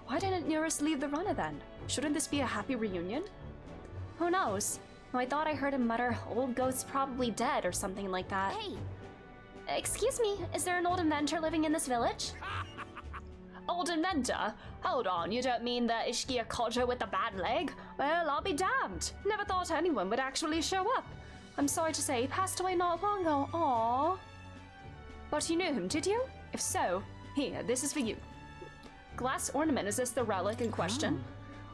[SPEAKER 1] Why didn't Nearest leave the runner then? Shouldn't this be a happy reunion? Who knows? I thought I heard him mutter, old ghost's probably dead or something like that.
[SPEAKER 2] Hey,
[SPEAKER 1] Excuse me, is there an old inventor living in this village? Old inventor? Hold on, you don't mean the Ishkia codger with the bad leg? Well, I'll be damned. Never thought anyone would actually show up. I'm sorry to say he passed away not long ago. Aww. But you knew him, did you? If so, here, this is for you. Glass ornament, is this the relic in question?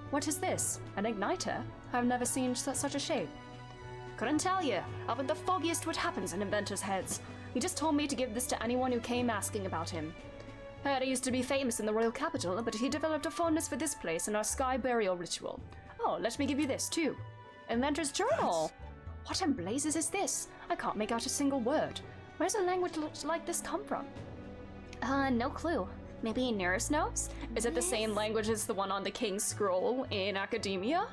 [SPEAKER 1] What is this? An igniter? I've never seen such a shape. Couldn't tell you. Haven't the foggiest what happens in inventors' heads. He just told me to give this to anyone who came asking about him. Heard he used to be famous in the royal capital, but he developed a fondness for this place and our sky burial ritual. Oh, let me give you this, too. Inventor's journal! What in blazes is this? I can't make out a single word. Where's a language like this come from? No clue. Maybe Nearest knows? Is it the same language as the one on the King's Scroll in academia?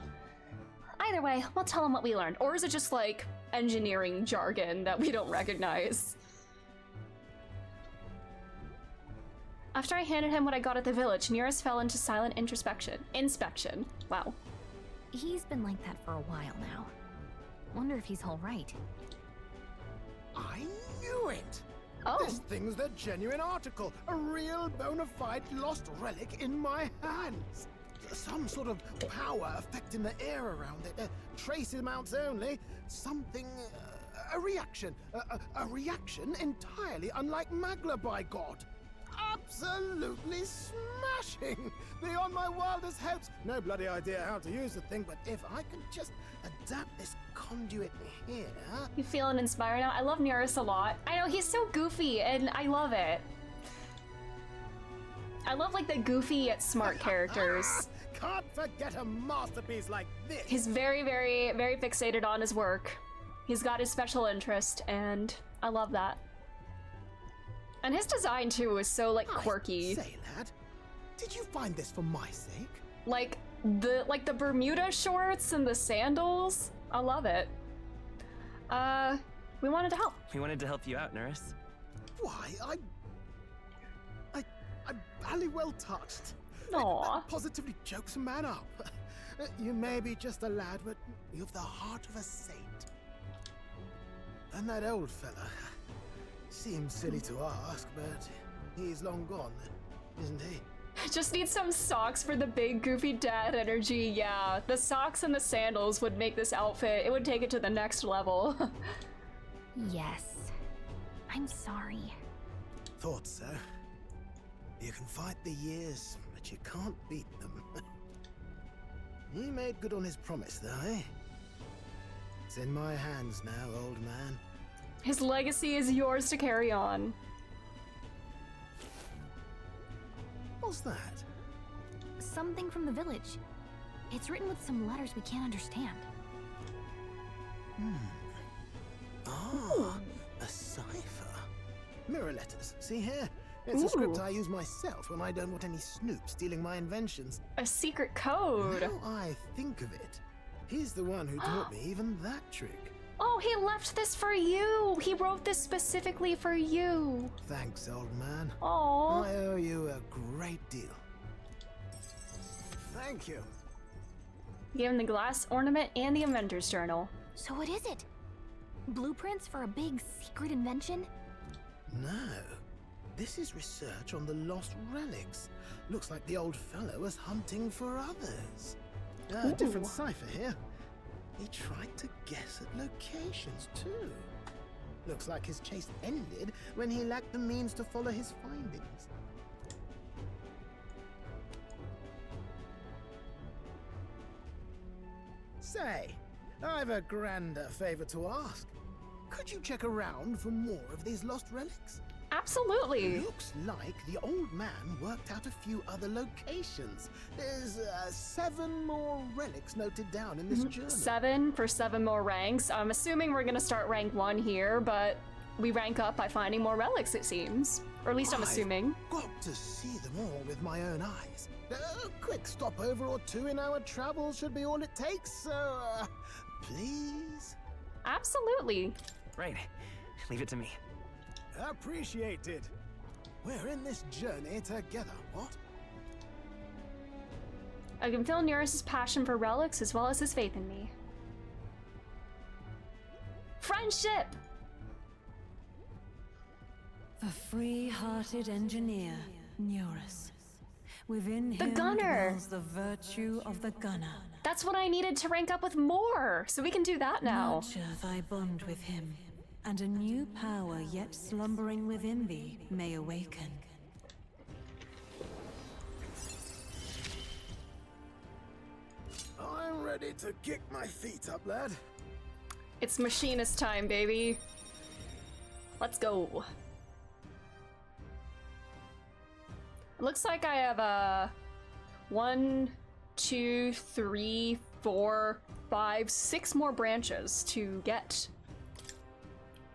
[SPEAKER 1] Either way, we'll tell him what we learned. Or is it just like engineering jargon that we don't recognize? After I handed him what I got at the village, Nearest fell into silent inspection. Wow.
[SPEAKER 2] He's been like that for a while now. Wonder if he's all right.
[SPEAKER 3] I knew it!
[SPEAKER 1] Oh.
[SPEAKER 3] This thing's the genuine article. A real bona fide lost relic in my hands. Some sort of power affecting the air around it. Trace amounts only. Something... a reaction. A reaction entirely unlike Magla, by God. Absolutely smashing! Beyond my wildest hopes. No bloody idea how to use the thing, but if I can just adapt this conduit here...
[SPEAKER 1] You feeling inspired now? I love Nearest a lot. I know, he's so goofy, and I love it. I love, like, the goofy yet smart characters.
[SPEAKER 3] Can't forget a masterpiece like this!
[SPEAKER 1] He's very, very, very fixated on his work. He's got his special interest, and I love that. And his design, too, is so, like, quirky.
[SPEAKER 3] I say, lad, did you find this for my sake?
[SPEAKER 1] Like the Bermuda shorts and the sandals. I love it. We wanted to help.
[SPEAKER 6] We wanted to help you out, Nurse.
[SPEAKER 3] Why, I'm barely well touched.
[SPEAKER 1] Aw.
[SPEAKER 3] That positively jokes a man up. You may be just a lad, but you've the heart of a saint. And that old fella, seems silly to ask, but he's long gone, isn't he?
[SPEAKER 1] Just need some socks for the big goofy dad energy. Yeah, the socks and the sandals would make this outfit. It would take it to the next level.
[SPEAKER 2] Yes. I'm sorry.
[SPEAKER 3] Thought so. You can fight the years, but you can't beat them. He made good on his promise, though, eh? It's in my hands now, old man.
[SPEAKER 1] His legacy is yours to carry on.
[SPEAKER 3] What's that?
[SPEAKER 2] Something from the village. It's written with some letters we can't understand.
[SPEAKER 3] Ah, a cipher. Mirror letters. See here? It's a script I use myself when I don't want any snoop stealing my inventions.
[SPEAKER 1] A secret code.
[SPEAKER 3] Now I think of it, he's the one who taught me even that trick.
[SPEAKER 1] Oh, he left this for you. He wrote this specifically for you.
[SPEAKER 3] Thanks, old man.
[SPEAKER 1] Aww.
[SPEAKER 3] I owe you a great deal. Thank you.
[SPEAKER 1] Gave him the glass ornament and the inventor's journal.
[SPEAKER 2] So what is it? Blueprints for a big secret invention?
[SPEAKER 3] No. This is research on the lost relics. Looks like the old fellow was hunting for others. Different cipher here. He tried to guess at locations, too. Looks like his chase ended when he lacked the means to follow his findings. Say, I've a grander favor to ask. Could you check around for more of these lost relics?
[SPEAKER 1] Absolutely.
[SPEAKER 3] Looks like the old man worked out a few other locations. There's 7 more relics noted down in this journal.
[SPEAKER 1] 7 for 7 more ranks. I'm assuming we're gonna start rank 1 here, but we rank up by finding more relics, it seems. Or at least I'm assuming.
[SPEAKER 3] Got to see them all with my own eyes. A quick stopover or 2 in our travels should be all it takes, so please?
[SPEAKER 1] Absolutely.
[SPEAKER 6] Right. Leave it to me.
[SPEAKER 3] Appreciated. We're in this journey together, what?
[SPEAKER 1] I can feel Nearest's passion for relics as well as his faith in me. Friendship!
[SPEAKER 5] The free-hearted engineer, Neurus. Within
[SPEAKER 1] The
[SPEAKER 5] him
[SPEAKER 1] gunner.
[SPEAKER 5] dwells the virtue of the gunner.
[SPEAKER 1] That's what I needed to rank up with more, so we can do that now.
[SPEAKER 5] Nurture thy bond with him, and a new power yet slumbering within thee may awaken.
[SPEAKER 3] I'm ready to kick my feet up, lad.
[SPEAKER 1] It's machinist time, baby. Let's go. It looks like I have 1, 2, 3, 4, 5, 6 more branches to get.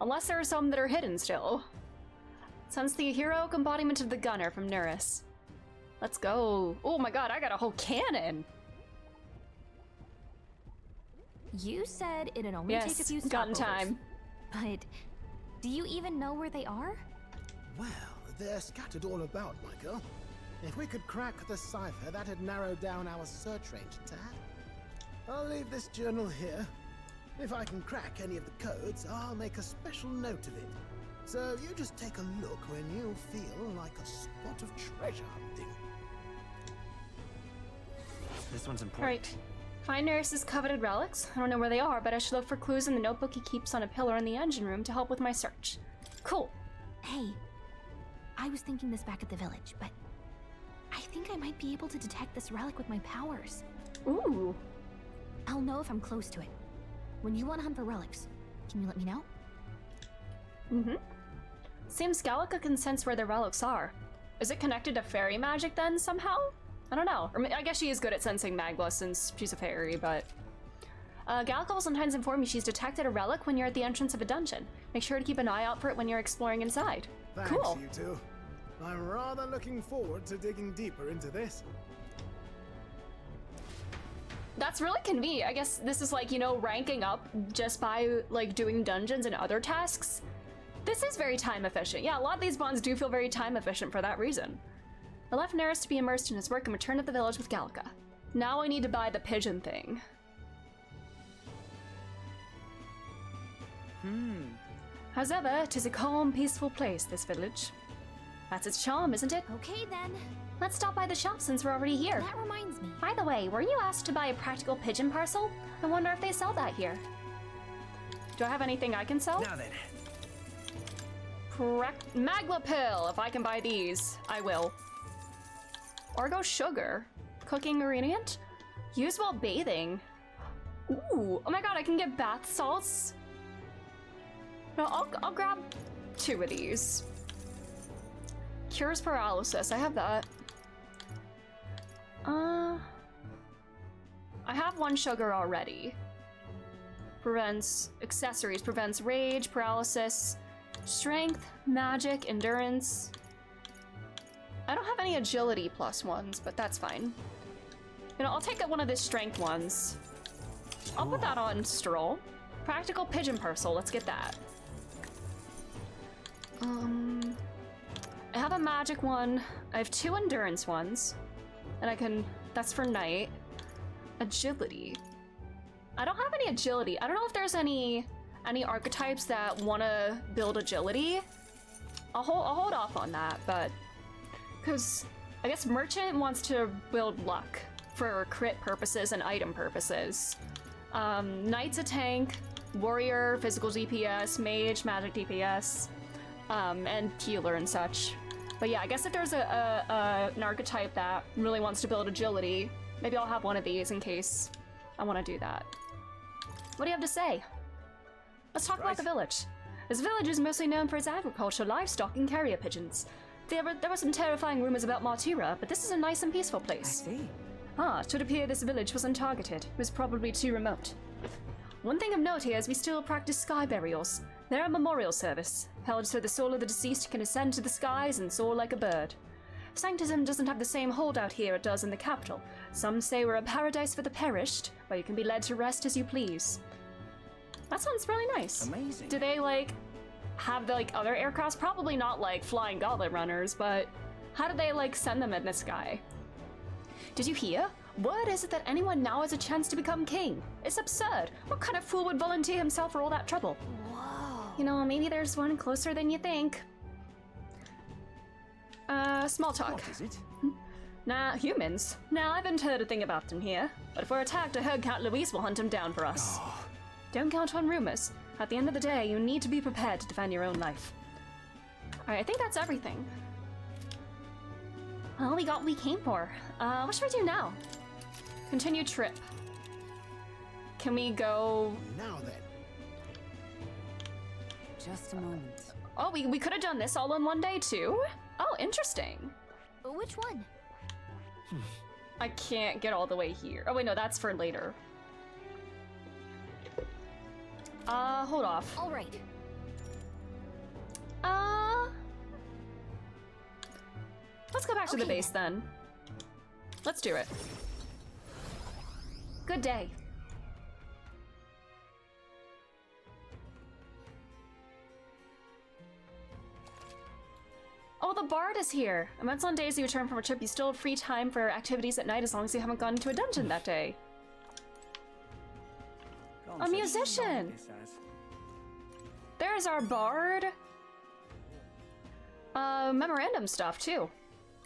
[SPEAKER 1] Unless there are some that are hidden still. Sounds the heroic embodiment of the gunner from Nuris. Let's go. Oh my god, I got a whole cannon.
[SPEAKER 2] You said it'd only
[SPEAKER 1] Yes,
[SPEAKER 2] take a few
[SPEAKER 1] gun
[SPEAKER 2] stopovers.
[SPEAKER 1] time.
[SPEAKER 2] But do you even know where they are?
[SPEAKER 3] Well, they're scattered all about, my girl. If we could crack the cipher, that'd narrow down our search range a tad. I'll leave this journal here. If I can crack any of the codes, I'll make a special note of it. So you just take a look when you feel like a spot of treasure hunting.
[SPEAKER 6] This one's important.
[SPEAKER 1] Alright. Find Nuris's coveted relics. I don't know where they are, but I should look for clues in the notebook he keeps on a pillar in the engine room to help with my search. Cool.
[SPEAKER 2] Hey, I was thinking this back at the village, but I think I might be able to detect this relic with my powers.
[SPEAKER 1] Ooh.
[SPEAKER 2] I'll know if I'm close to it. When you want to hunt for relics, can you let me know?
[SPEAKER 1] Mm-hmm. Seems Gallica can sense where the relics are. Is it connected to fairy magic then, somehow? I don't know. Or I guess she is good at sensing magma since she's a fairy, but... Gallica will sometimes inform you she's detected a relic when you're at the entrance of a dungeon. Make sure to keep an eye out for it when you're exploring inside.
[SPEAKER 3] Thanks,
[SPEAKER 1] Cool.
[SPEAKER 3] you two. I'm rather looking forward to digging deeper into this.
[SPEAKER 1] That's really convenient. I guess this is like, you know, ranking up just by, like, doing dungeons and other tasks. This is very time efficient. Yeah, a lot of these bonds do feel very time efficient for that reason. I left Neris to be immersed in his work and returned to the village with Gallica. Now I need to buy the pigeon thing. As ever, 'tis a calm, peaceful place, this village. That's its charm, isn't it?
[SPEAKER 2] Okay then.
[SPEAKER 1] Let's stop by the shop since we're already here.
[SPEAKER 2] That reminds me.
[SPEAKER 1] By the way, were you asked to buy a practical pigeon parcel? I wonder if they sell that here. Do I have anything I can sell?
[SPEAKER 6] Now then.
[SPEAKER 1] Magla pill! If I can buy these, I will. Orgo sugar. Cooking ingredient? Use while bathing. Ooh, oh my god, I can get bath salts? No, I'll grab 2 of these. Cures paralysis, I have that. I have 1 sugar already. Prevents accessories, prevents rage, paralysis, strength, magic, endurance. I don't have any agility plus ones, but that's fine. You know, I'll take one of the strength ones. I'll put that on Stroll. Practical pigeon parcel, let's get that. I have a magic one. I have 2 endurance ones. And I can, that's for night. Agility. I don't have any agility. I don't know if there's any archetypes that want to build agility. I'll hold off on that, but because I guess merchant wants to build luck for crit purposes and item purposes. Knight's a tank, warrior, physical DPS, mage, magic DPS, and healer and such. But yeah, I guess if there's an archetype that really wants to build agility, maybe I'll have one of these in case I want to do that. What do you have to say? Let's talk about the village. This village is mostly known for its agriculture, livestock, and carrier pigeons. There were some terrifying rumors about Martira, but this is a nice and peaceful
[SPEAKER 5] I
[SPEAKER 1] place.
[SPEAKER 5] see.
[SPEAKER 1] Ah, it should appear this village was untargeted. It was probably too remote. One thing of note here is we still practice sky burials. They're a memorial service, held so the soul of the deceased can ascend to the skies and soar like a bird. Sanctism doesn't have the same hold out here it does in the capital. Some say we're a paradise for the perished, where you can be led to rest as you please. That sounds really nice.
[SPEAKER 6] Amazing.
[SPEAKER 1] Do they, like, have, like, other aircrafts? Probably not, like, flying gauntlet runners, but how do they, like, send them in the sky? Did you hear? Word is it that anyone now has a chance to become king. It's absurd. What kind of fool would volunteer himself for all that trouble?
[SPEAKER 2] Whoa.
[SPEAKER 1] You know, maybe there's one closer than you think. Small talk.
[SPEAKER 6] What is it?
[SPEAKER 1] Nah, humans. Now, I haven't heard a thing about them here, but if we're attacked, I heard Count Louise will hunt him down for us. Don't count on rumors. At the end of the day, you need to be prepared to defend your own life. Alright, I think that's everything. Well, we got what we came for. What should we do now? Continue trip. Can we go...
[SPEAKER 3] Now then.
[SPEAKER 5] Just a moment.
[SPEAKER 1] Oh, we could have done this all in one day, too? Oh, interesting.
[SPEAKER 2] Which one?
[SPEAKER 1] I can't get all the way here. Oh, wait, no, that's for later. Hold off.
[SPEAKER 2] All right.
[SPEAKER 1] Let's go back to the base then. Let's do it.
[SPEAKER 7] Good day.
[SPEAKER 1] Oh, the bard is here. And once on days you return from a trip, you still have free time for activities at night as long as you haven't gone into a dungeon that day. A musician! There's our bard. Memorandum stuff, too.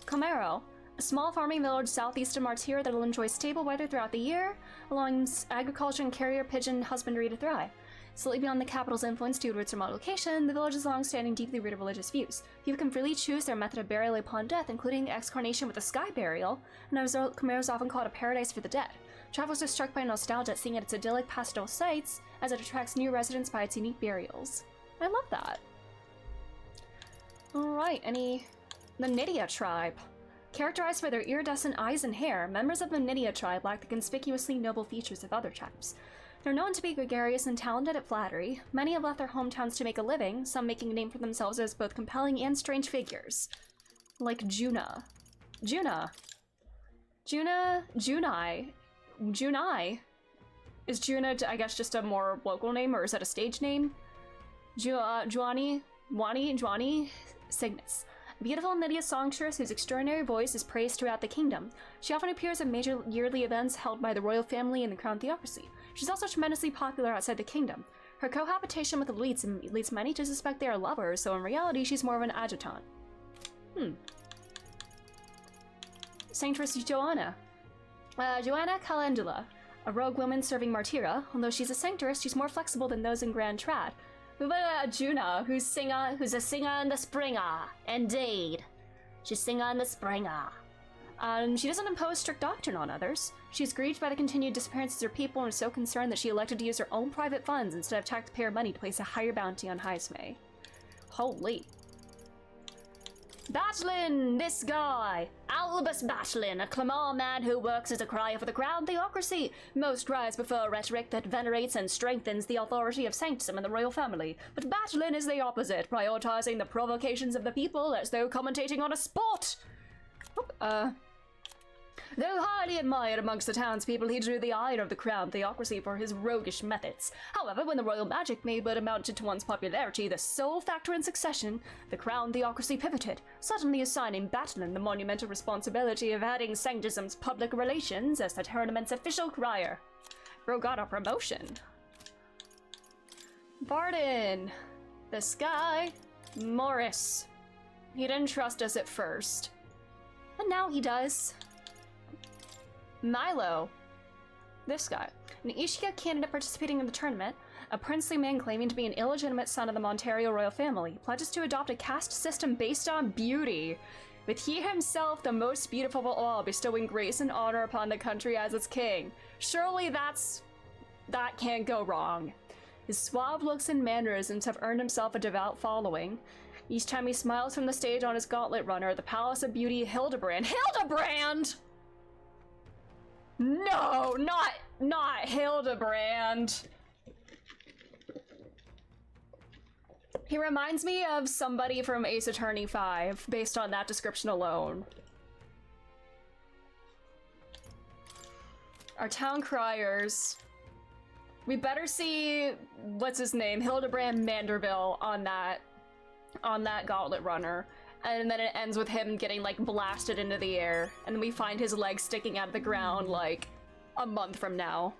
[SPEAKER 1] Comero, a small farming village southeast of Martyr that will enjoy stable weather throughout the year, allowing agriculture and carrier pigeon husbandry to thrive. Slightly beyond the capital's influence due to its remote location, the village's long-standing, deeply rooted religious views. People can freely choose their method of burial upon death, including the excarnation with a sky burial, and as a result, Comero is often called a paradise for the dead. Travelers are struck by nostalgia at seeing its idyllic pastoral sites, as it attracts new residents by its unique burials. I love that. Alright, the Nydia tribe. Characterized by their iridescent eyes and hair, members of the Nydia tribe lack the conspicuously noble features of other tribes. They're known to be gregarious and talented at flattery. Many have left their hometowns to make a living, some making a name for themselves as both compelling and strange figures. Like Juna. Junai. Is Juna, I guess, just a more local name, or is that a stage name? Juani Cygnus. A beautiful Nydia songstress whose extraordinary voice is praised throughout the kingdom. She often appears at major yearly events held by the royal family and the crown theocracy. She's also tremendously popular outside the kingdom. Her cohabitation with elites leads many to suspect they are lovers, so in reality she's more of an adjutant. Sanctress Joanna. Joanna Calendula, a rogue woman serving Martyra. Although she's a sanctress, she's more flexible than those in Grand Trad. Juna, who's a singer in the Springer. Indeed. She's singer in the Springer. She doesn't impose strict doctrine on others. She's grieved by the continued disappearances of her people and is so concerned that she elected to use her own private funds instead of taxpayer money to place a higher bounty on Heismay. Holy. Bachelin, this guy! Albus Bachelin, a Clamar man who works as a crier for the crown theocracy. Most criers prefer rhetoric that venerates and strengthens the authority of sanctism in the royal family. But Bachelin is the opposite, prioritizing the provocations of the people as though commentating on a sport. Though highly admired amongst the townspeople, he drew the ire of the crown theocracy for his roguish methods. However, when the royal magic may but amounted to one's popularity, the sole factor in succession, the crown theocracy pivoted, suddenly assigning Bachelin the monumental responsibility of heading sanctism's public relations as the tournament's official crier. Bro got a promotion. Barden. This guy. Morris. He didn't trust us at first. But now he does. Milo. This guy. An Ishika candidate participating in the tournament, a princely man claiming to be an illegitimate son of the Montario royal family, pledges to adopt a caste system based on beauty, with he himself the most beautiful of all, bestowing grace and honor upon the country as its king. Surely that can't go wrong. His suave looks and mannerisms have earned himself a devout following. Each time he smiles from the stage on his gauntlet runner, the Palace of Beauty Hildebrand. Hildebrand! No, not Hildebrand. He reminds me of somebody from Ace Attorney 5, based on that description alone. Our town criers. We better see, what's his name, Hildebrand Manderville on that gauntlet runner. And then it ends with him getting, like, blasted into the air. And then we find his legs sticking out of the ground, like, a month from now.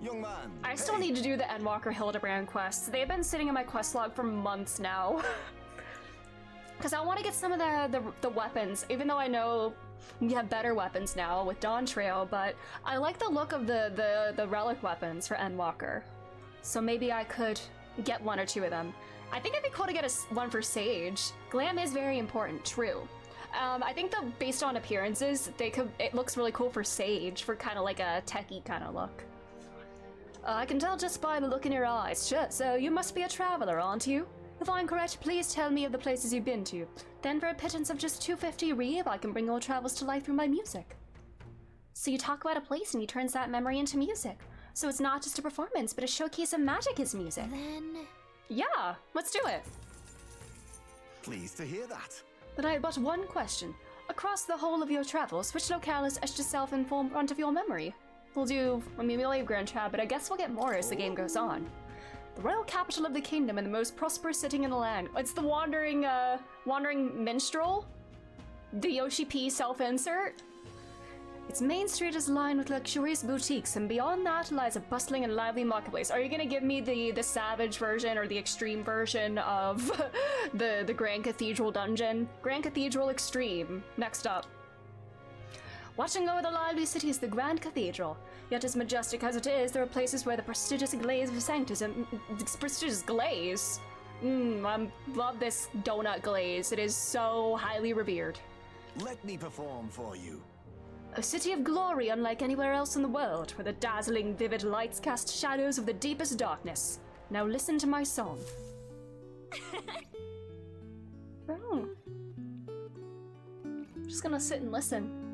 [SPEAKER 9] Young man,
[SPEAKER 1] I still need to do the Endwalker Hildebrand quests. They've been sitting in my quest log for months now. Because I want to get some of the weapons, even though I know we have better weapons now with Dawn Trail, but I like the look of the relic weapons for Endwalker. So maybe I could get one or two of them. I think it'd be cool to get one for Sage. Glam is very important, true. I think that based on appearances, it looks really cool for Sage, for kind of like a techie kind of look. I can tell just by the look in your eyes. Sure, so you must be a traveler, aren't you? If I'm correct, please tell me of the places you've been to. Then for a pittance of just 250 Reeve, I can bring your travels to life through my music. So you talk about a place and he turns that memory into music. So it's not just a performance, but a showcase of magic is music.
[SPEAKER 2] Then...
[SPEAKER 1] Yeah, let's do it.
[SPEAKER 9] pleased to hear that.
[SPEAKER 1] But I had but one question. Across the whole of your travels, which locale has etched itself in front of your memory? We'll do, I mean, we'll leave Grand Chat, but I guess we'll get more as the game goes on. The royal capital of the kingdom and the most prosperous city in the land. It's the wandering minstrel? The Yoshi P self-insert? Its main street is lined with luxurious boutiques, and beyond that lies a bustling and lively marketplace. Are you gonna give me the savage version or the extreme version of the Grand Cathedral dungeon? Grand Cathedral Extreme. Next up. Watching over the lively city is the Grand Cathedral. Yet as majestic as it is, there are places where the prestigious glaze of sanctism... Prestigious glaze? I love this donut glaze. It is so highly revered.
[SPEAKER 9] Let me perform for you.
[SPEAKER 1] A city of glory unlike anywhere else in the world, where the dazzling, vivid lights cast shadows of the deepest darkness. Now listen to my song. Oh. I'm just gonna sit and listen.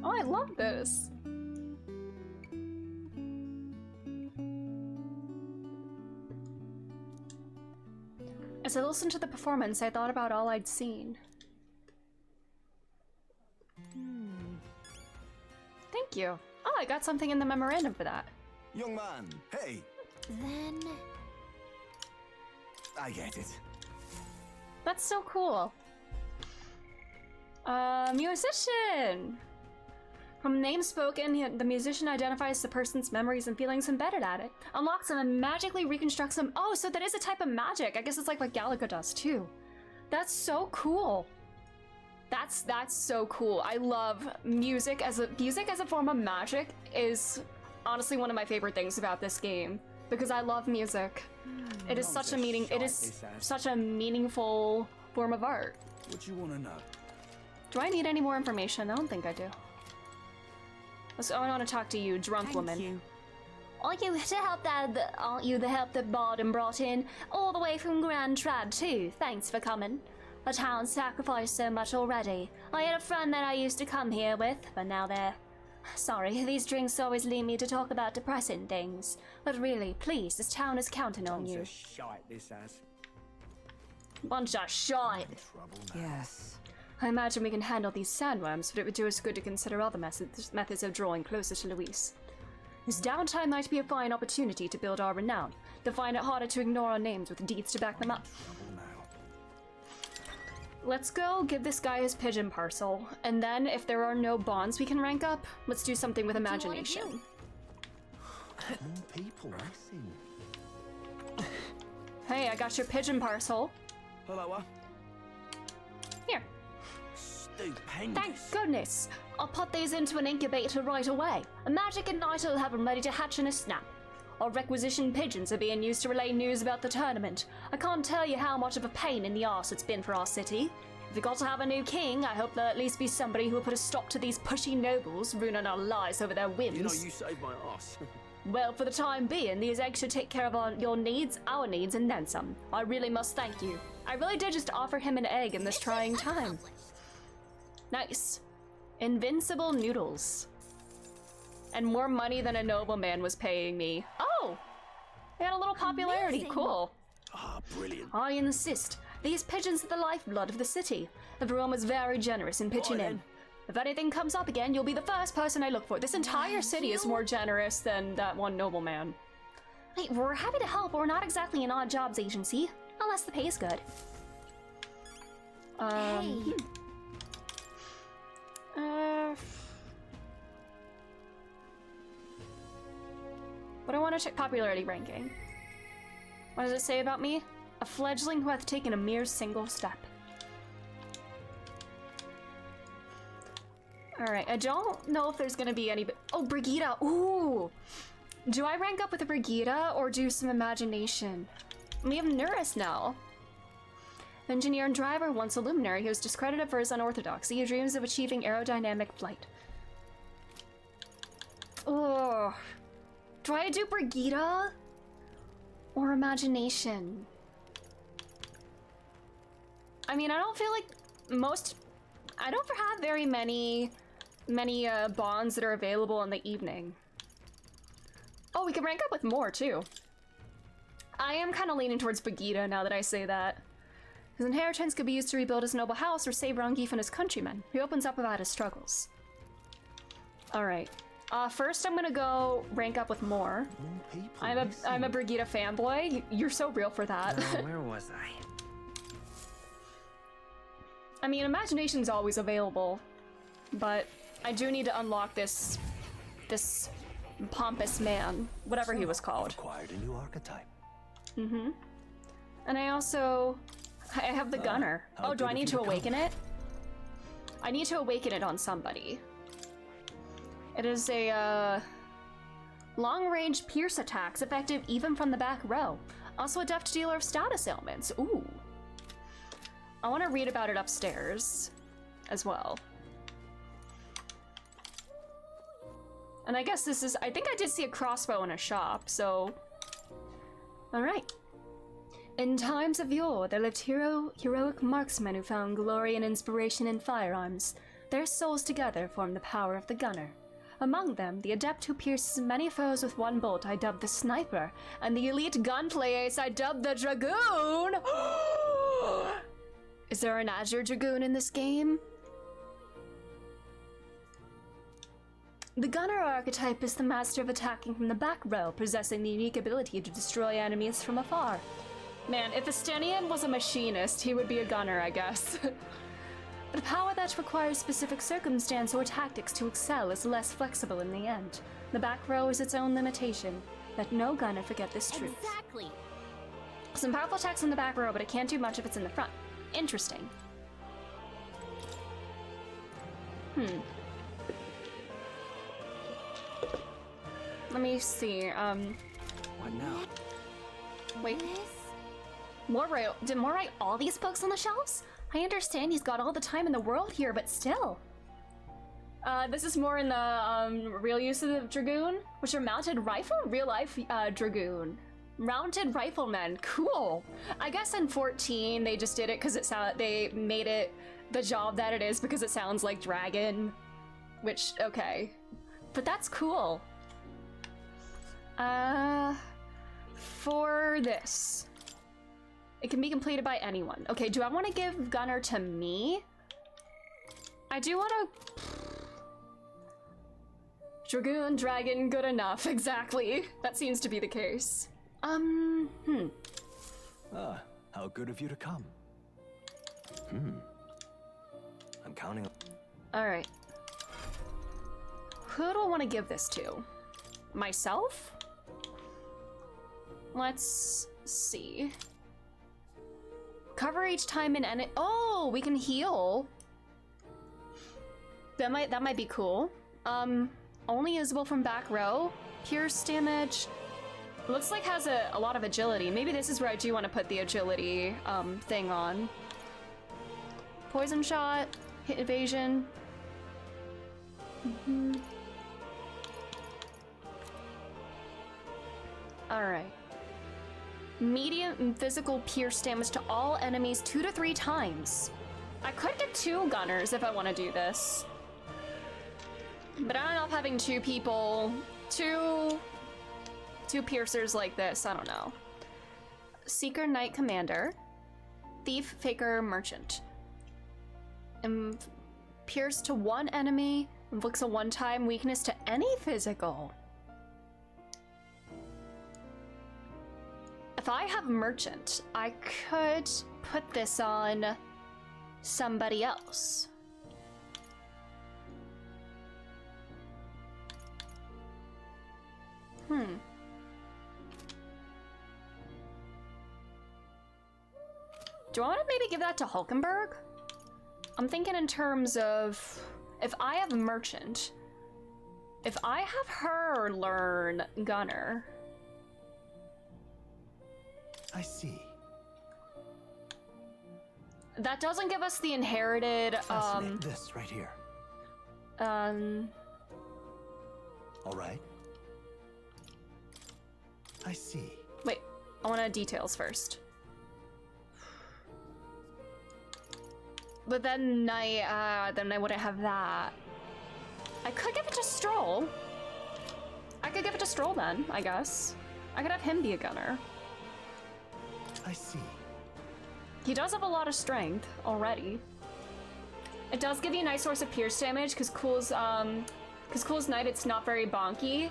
[SPEAKER 1] Oh, I love this. As I listened to the performance, I thought about all I'd seen. Thank you. Oh, I got something in the memorandum for that.
[SPEAKER 9] Young man, hey!
[SPEAKER 2] Then...
[SPEAKER 9] I get it.
[SPEAKER 1] That's so cool. Musician! From name spoken, the musician identifies the person's memories and feelings embedded at it, unlocks them and magically reconstructs them. Oh, so that is a type of magic. I guess it's like what Galaga does too. That's so cool. That's so cool. I love music as a form of magic is honestly one of my favorite things about this game because I love music. It is such a meaningful form of art.
[SPEAKER 4] What you want to know?
[SPEAKER 1] Do I need any more information? I don't think I do. So I want to talk to you, drunk woman.
[SPEAKER 5] You.
[SPEAKER 7] Aren't you the help that Barden brought in? All the way from Grand Trad too. Thanks for coming. The town sacrificed so much already. I had a friend that I used to come here with, but now they're... Sorry, these drinks always lead me to talk about depressing things. But really, please, this town is counting on you.
[SPEAKER 6] Shite, this ass.
[SPEAKER 1] Bunch of shite.
[SPEAKER 5] Yes.
[SPEAKER 1] I imagine we can handle these sandworms, but it would do us good to consider other methods of drawing closer to Luis. This downtime might be a fine opportunity to build our renown, to find it harder to ignore our names with deeds to back them up. Let's go give this guy his pigeon parcel, and then if there are no bonds we can rank up, let's do something with imagination.
[SPEAKER 8] More people, I see.
[SPEAKER 1] Hey, I got your pigeon parcel.
[SPEAKER 6] Hello,
[SPEAKER 1] Here.
[SPEAKER 6] Stupendous.
[SPEAKER 1] Thank goodness! I'll put these into an incubator right away. A magic igniter will have them ready to hatch in a snap. Our requisition pigeons are being used to relay news about the tournament. I can't tell you how much of a pain in the arse it's been for our city. If we got to have a new king, I hope there'll at least be somebody who will put a stop to these pushy nobles ruining our lives over their whims.
[SPEAKER 6] You know, you saved my ass.
[SPEAKER 1] Well, for the time being, these eggs should take care of your needs, our needs, and then some. I really must thank you. I really did just offer him an egg in this trying time. Nice. Invincible noodles. And more money than a nobleman was paying me. Oh! They had a little popularity.
[SPEAKER 2] Amazing.
[SPEAKER 1] Cool.
[SPEAKER 6] Ah, brilliant.
[SPEAKER 1] I insist. These pigeons are the lifeblood of the city. Everyone was very generous in pitching in. If anything comes up again, you'll be the first person I look for. This entire city is more generous than that one nobleman.
[SPEAKER 7] Hey, we're happy to help, but we're not exactly an odd jobs agency. Unless the pay is good.
[SPEAKER 2] Hey.
[SPEAKER 1] But I want to check popularity ranking. What does it say about me? A fledgling who hath taken a mere single step. Alright, I don't know if there's gonna be any... Oh, Brigida! Ooh! Do I rank up with a Brigida or do some imagination? We have Nuris now. Engineer and driver, once a luminary, he was discredited for his unorthodoxy. He dreams of achieving aerodynamic flight. Oh, do I do Brigida or imagination? I mean, I don't feel like most I don't have very many bonds that are available in the evening. Oh, we can rank up with more too. I am kind of leaning towards Bagheera now that I say that. His inheritance could be used to rebuild his noble house or save Rangif and his countrymen. He opens up about his struggles. Alright. First I'm gonna go rank up with more. I'm a Brigitte fanboy. You're so real for that.
[SPEAKER 10] Where was I?
[SPEAKER 1] I mean, imagination's always available, but I do need to unlock this pompous man, whatever he was called.
[SPEAKER 8] Acquired a new archetype.
[SPEAKER 1] Mm-hmm. And I have the gunner. Oh, do I need to awaken it? I need to awaken it on somebody. It is a long-range pierce attacks, effective even from the back row. Also a deft dealer of status ailments. Ooh. I want to read about it upstairs as well. And I guess this is, I think I did see a crossbow in a shop, so. All right. In times of yore, there lived heroic marksmen who found glory and inspiration in firearms. Their souls together formed the power of the gunner. Among them, the adept who pierces many foes with one bolt I dubbed the sniper, and the elite gunplay ace I dubbed the dragoon! Is there an Azure Dragoon in this game? The gunner archetype is the master of attacking from the back row, possessing the unique ability to destroy enemies from afar. Man, if Estenian was a machinist, he would be a gunner, I guess. But a power that requires specific circumstance or tactics to excel is less flexible in the end. The back row is its own limitation. Let no gunner forget this truth.
[SPEAKER 2] Exactly.
[SPEAKER 1] Some powerful attacks in the back row, but it can't do much if it's in the front. Interesting. Let me see,
[SPEAKER 10] What now?
[SPEAKER 1] wait. Did Moore write all these books on the shelves? I understand he's got all the time in the world here, but still. This is more in the real use of the Dragoon, which are mounted rifle, real life Dragoon. Mounted riflemen, cool. I guess in 14 they just did it because they made it the job that it is because it sounds like dragon, which, okay. But that's cool. For this. It can be completed by anyone. Okay, do I want to give Gunner to me? I do want to... Dragoon, dragon, good enough, exactly. That seems to be the case.
[SPEAKER 8] How good of you to come. I'm counting on...
[SPEAKER 1] Alright. Who do I want to give this to? Myself? Let's see. Cover each time in any— oh, we can heal. That might be cool. Only usable from back row. Pierce damage. Looks like has a lot of agility. Maybe this is where I do want to put the agility thing on. Poison shot, hit evasion. Alright. Medium physical pierce damage to all enemies 2 to 3 times. I could get 2 gunners if I want to do this. But I don't know if having 2 people, two piercers like this, I don't know. Seeker, Knight, Commander. Thief, Faker, Merchant. Pierce to 1 enemy. Inflicts a 1-time weakness to any physical. If I have Merchant, I could put this on somebody else. Do I want to maybe give that to Hulkenberg? I'm thinking in terms of, if I have Merchant, if I have her learn Gunner.
[SPEAKER 8] I see.
[SPEAKER 1] That doesn't give us the inherited,
[SPEAKER 8] this right here.
[SPEAKER 1] Um...
[SPEAKER 8] All right. I see.
[SPEAKER 1] Wait, I want to details first. But then I wouldn't have that. I could give it to Stroll. I could give it to Stroll then, I guess. I could have him be a gunner.
[SPEAKER 8] I see.
[SPEAKER 1] He does have a lot of strength already. It does give you a nice source of pierce damage because Cool's Knight, it's not very bonky.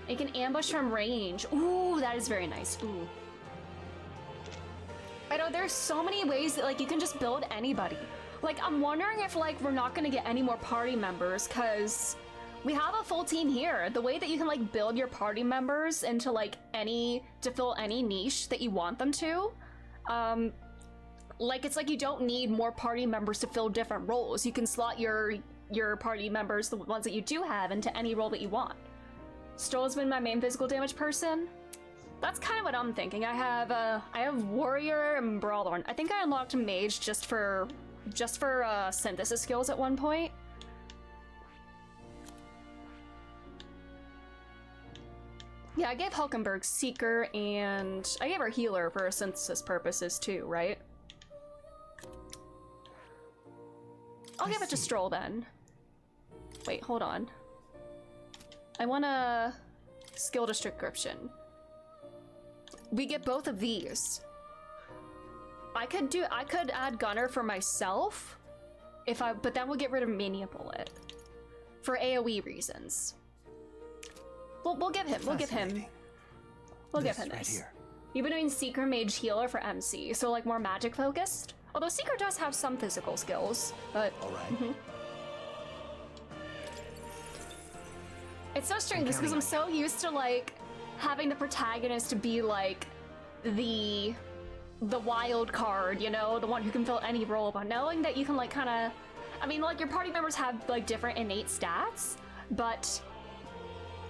[SPEAKER 1] It can ambush from range. Ooh, that is very nice. Ooh. I know there's so many ways that like you can just build anybody. Like I'm wondering if like we're not gonna get any more party members because we have a full team here. The way that you can like build your party members into like to fill any niche that you want them to. Like it's like you don't need more party members to fill different roles. You can slot your party members, the ones that you do have, into any role that you want. Stroll's been my main physical damage person. That's kind of what I'm thinking. I have warrior and brawler. I think I unlocked mage just for synthesis skills at one point. Yeah, I gave Hulkenberg Seeker and I gave her healer for synthesis purposes too, right? I'll give it to Stroll then. Wait, hold on. I want a skill description. We get both of these. I could add Gunner for myself, but then we'll get rid of Mania Bullet for AoE reasons. We'll give him this.
[SPEAKER 8] Right here.
[SPEAKER 1] You've been doing Seeker, Mage, Healer for MC, so like more magic focused. Although Seeker does have some physical skills, but
[SPEAKER 8] all right.
[SPEAKER 1] It's so strange because I'm so used to like having the protagonist to be like the wild card, you know, the one who can fill any role, but knowing that you can like kind of, I mean, like your party members have like different innate stats, but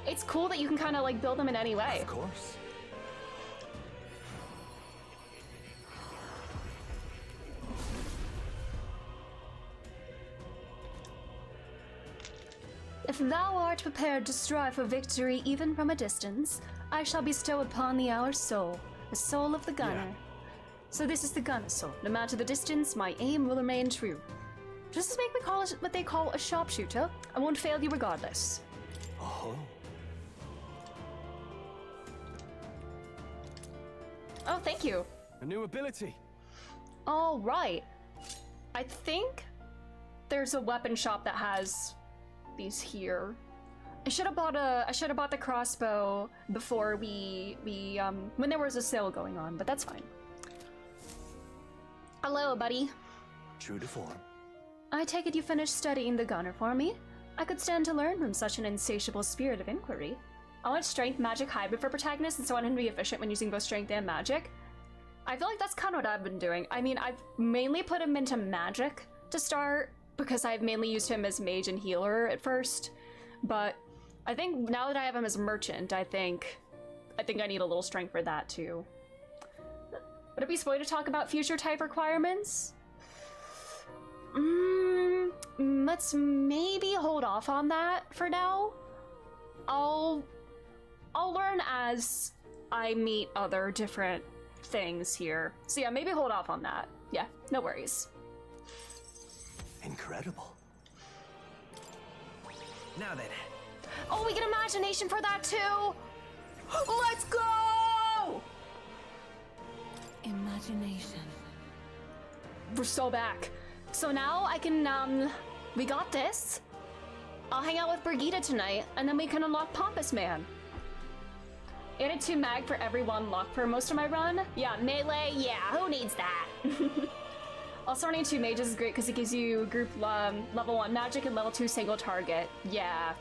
[SPEAKER 1] it's cool that you can kind of like build them in any way.
[SPEAKER 8] Of course.
[SPEAKER 7] If thou art prepared to strive for victory even from a distance, I shall bestow upon thee our soul, the soul of the gunner.
[SPEAKER 8] Yeah.
[SPEAKER 7] So this is the gunner soul. No matter the distance, my aim will remain true. Just make me call it what they call a sharpshooter. I won't fail you regardless.
[SPEAKER 8] Oh.
[SPEAKER 1] Oh, thank you.
[SPEAKER 4] A new ability.
[SPEAKER 1] All right. I think there's a weapon shop that has these here. I should have bought the crossbow before when there was a sale going on, but that's fine. Hello, buddy.
[SPEAKER 8] True to form.
[SPEAKER 7] I take it you finished studying the gunner for me? I could stand to learn from such an insatiable spirit of inquiry.
[SPEAKER 1] I want strength magic hybrid for protagonists, and so I want him to be efficient when using both strength and magic. I feel like that's kind of what I've been doing. I mean, I've mainly put him into magic to start because I've mainly used him as mage and healer at first, but I think now that I have him as merchant, I think I need a little strength for that too. Would it be spoiled to talk about future type requirements? Let's maybe hold off on that for now. I'll learn as I meet other different things here. So yeah, maybe hold off on that. Yeah, no worries.
[SPEAKER 8] Incredible.
[SPEAKER 10] Now then.
[SPEAKER 1] Oh, we get imagination for that too! Let's go!
[SPEAKER 5] Imagination.
[SPEAKER 1] We're so back. So now I can, we got this. I'll hang out with Brigitte tonight, and then we can unlock Pompous Man. Added 2 mag for every 1 luck for most of my run. Yeah, melee, yeah, who needs that? Also running 2 mages is great because it gives you group level 1 magic and level 2 single target. Yeah.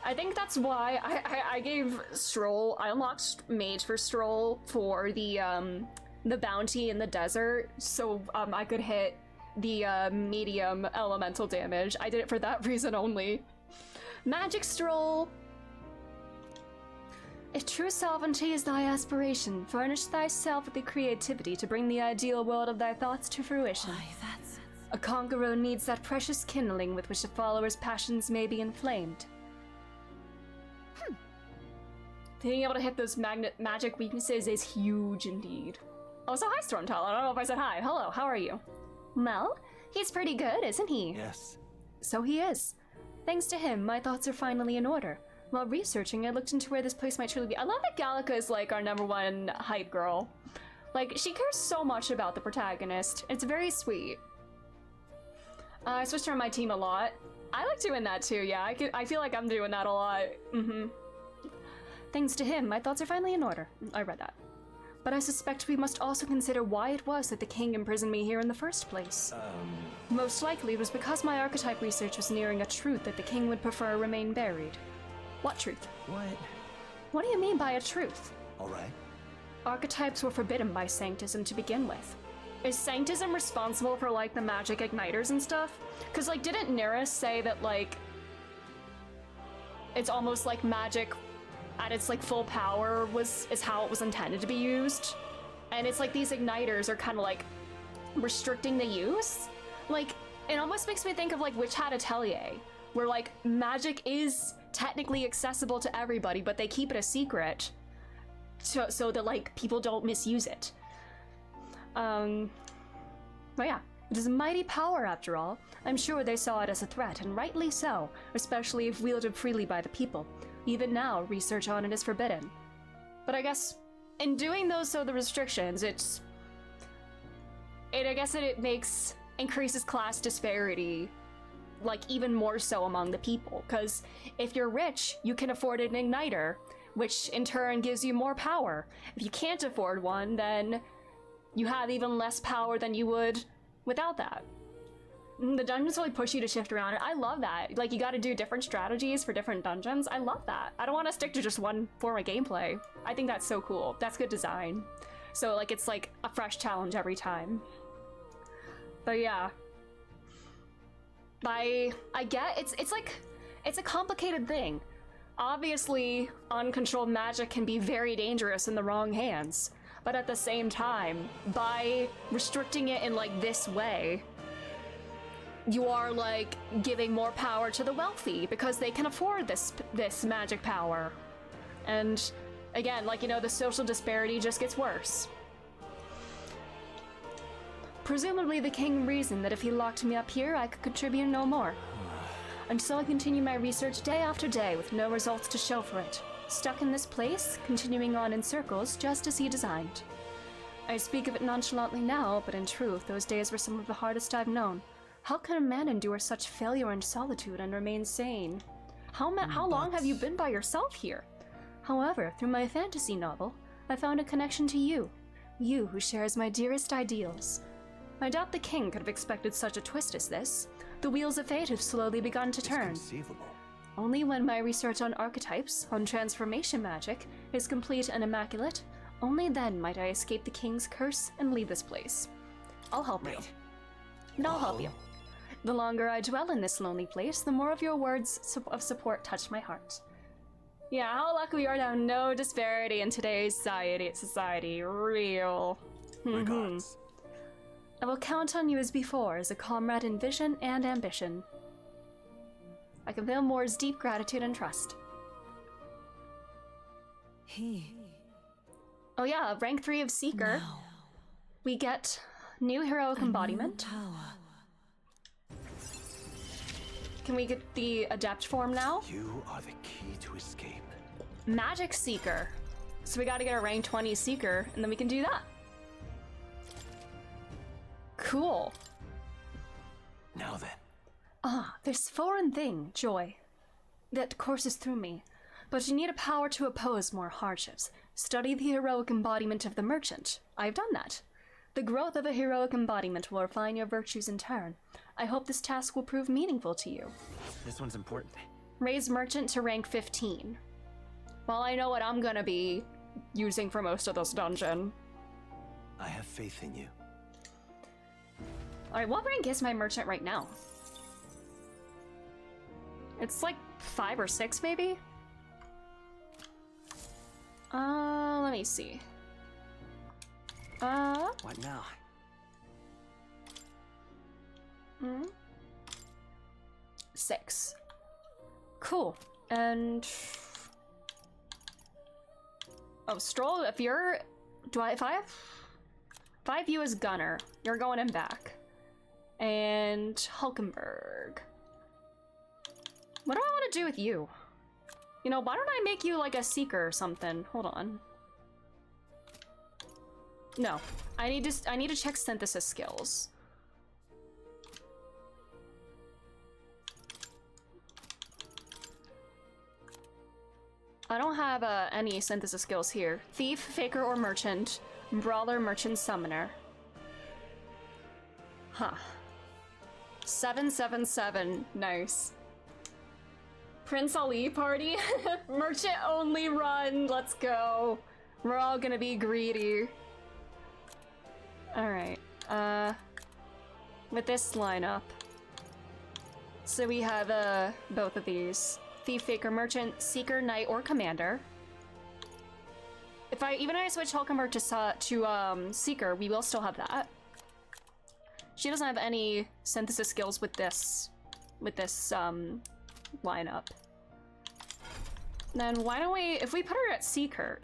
[SPEAKER 1] I think that's why I gave Stroll, I unlocked mage for Stroll for the bounty in the desert, so I could hit the medium elemental damage. I did it for that reason only. Magic Stroll!
[SPEAKER 7] If true sovereignty is thy aspiration, furnish thyself with the creativity to bring the ideal world of thy thoughts to fruition.
[SPEAKER 5] Why, that's...
[SPEAKER 7] A conqueror needs that precious kindling with which the follower's passions may be inflamed.
[SPEAKER 1] Being able to hit those magic weaknesses is huge indeed. Oh, so hi, Stormtall. I don't know if I said hi. Hello, how are you?
[SPEAKER 7] Well,
[SPEAKER 1] He's pretty good, isn't he?
[SPEAKER 9] Yes.
[SPEAKER 1] So he is. Thanks to him, my thoughts are finally in order. While researching, I looked into where this place might truly be. I love that Gallica is like our #1 hype girl. Like, she cares so much about the protagonist. It's very sweet. I switched around my team a lot. I like doing that too, yeah. I feel like I'm doing that a lot. Thanks to him, my thoughts are finally in order. I read that. But I suspect we must also consider why it was that the king imprisoned me here in the first place. Most likely it was because my archetype research was nearing a truth that the king would prefer remain buried. What truth? What do you mean by a truth?
[SPEAKER 9] Alright.
[SPEAKER 1] Archetypes were forbidden by Sanctism to begin with. Is Sanctism responsible for, like, the magic igniters and stuff? Because, like, didn't Neris say that, like, it's almost like magic at its, like, full power is how it was intended to be used? And it's like these igniters are kind of, like, restricting the use? Like, it almost makes me think of, like, Witch Hat Atelier, where, like, magic is technically accessible to everybody, but they keep it a secret so that, like, people don't misuse it. But yeah, it is a mighty power after all. I'm sure they saw it as a threat, and rightly so, especially if wielded freely by the people. Even now, research on it is forbidden. But I guess, in doing the restrictions, I guess it increases class disparity, like, even more so among the people, because if you're rich, you can afford an igniter, which in turn gives you more power. If you can't afford one, then you have even less power than you would without that. The dungeons really push you to shift around, and I love that. Like, you gotta do different strategies for different dungeons. I love that. I don't want to stick to just one form of gameplay. I think that's so cool. That's good design. So, like, it's like a fresh challenge every time. But yeah. I get, it's a complicated thing. Obviously, uncontrolled magic can be very dangerous in the wrong hands. But at the same time, by restricting it in, like, this way, you are, like, giving more power to the wealthy because they can afford this magic power. And again, like, you know, the social disparity just gets worse. Presumably the king reasoned that if he locked me up here, I could contribute no more. And so I continue my research day after day with no results to show for it. Stuck in this place, continuing on in circles, just as he designed. I speak of it nonchalantly now, but in truth, those days were some of the hardest I've known. How can a man endure such failure and solitude and remain sane? How long have you been by yourself here? However, through my fantasy novel, I found a connection to you. You who shares my dearest ideals. I doubt the king could have expected such a twist as this. The wheels of fate have slowly begun to turn.
[SPEAKER 9] It's conceivable.
[SPEAKER 1] Only when my research on archetypes, on transformation magic, is complete and immaculate, only then might I escape the king's curse and leave this place. I'll help you. And I'll help you. The longer I dwell in this lonely place, the more of your words of support touch my heart. Yeah, how lucky we are to have no disparity in today's society. Real.
[SPEAKER 9] Regards.
[SPEAKER 1] I will count on you as before, as a comrade in vision and ambition. I can feel Moore's deep gratitude and trust. Oh yeah, rank 3 of Seeker.
[SPEAKER 5] Now,
[SPEAKER 1] we get new heroic embodiment.
[SPEAKER 5] power.
[SPEAKER 1] Can we get the adept form now?
[SPEAKER 8] You are the key to escape.
[SPEAKER 1] Magic Seeker. So we gotta get a rank 20 Seeker, and then we can do that. Cool.
[SPEAKER 8] Now then.
[SPEAKER 1] This foreign thing, joy, that courses through me. But you need a power to oppose more hardships. Study the heroic embodiment of the merchant. I've done that. The growth of a heroic embodiment will refine your virtues in turn. I hope this task will prove meaningful to you.
[SPEAKER 10] This one's important.
[SPEAKER 1] Raise merchant to rank 15. Well, I know what I'm gonna be using for most of this dungeon.
[SPEAKER 8] I have faith in you.
[SPEAKER 1] Alright, what rank is my merchant right now? It's like 5 or 6, maybe? Let me see.
[SPEAKER 10] What now?
[SPEAKER 1] 6. Cool. And oh, Stroll, if you're if I have you as gunner, you're going in back. And Hulkenberg. What do I want to do with you? You know, why don't I make you like a seeker or something? Hold on. No, I need to check synthesis skills. I don't have any synthesis skills here. Thief, faker, or merchant. Brawler, merchant, summoner. Huh. 777. Nice. Prince Ali party? Merchant only run. Let's go. We're all gonna be greedy. Alright. With this lineup. So we have both of these. Thief, Faker, Merchant, Seeker, Knight, or Commander. If I switch Hulkenberg to Seeker, we will still have that. She doesn't have any synthesis skills with this lineup. Then why don't we, if we put her at Seeker,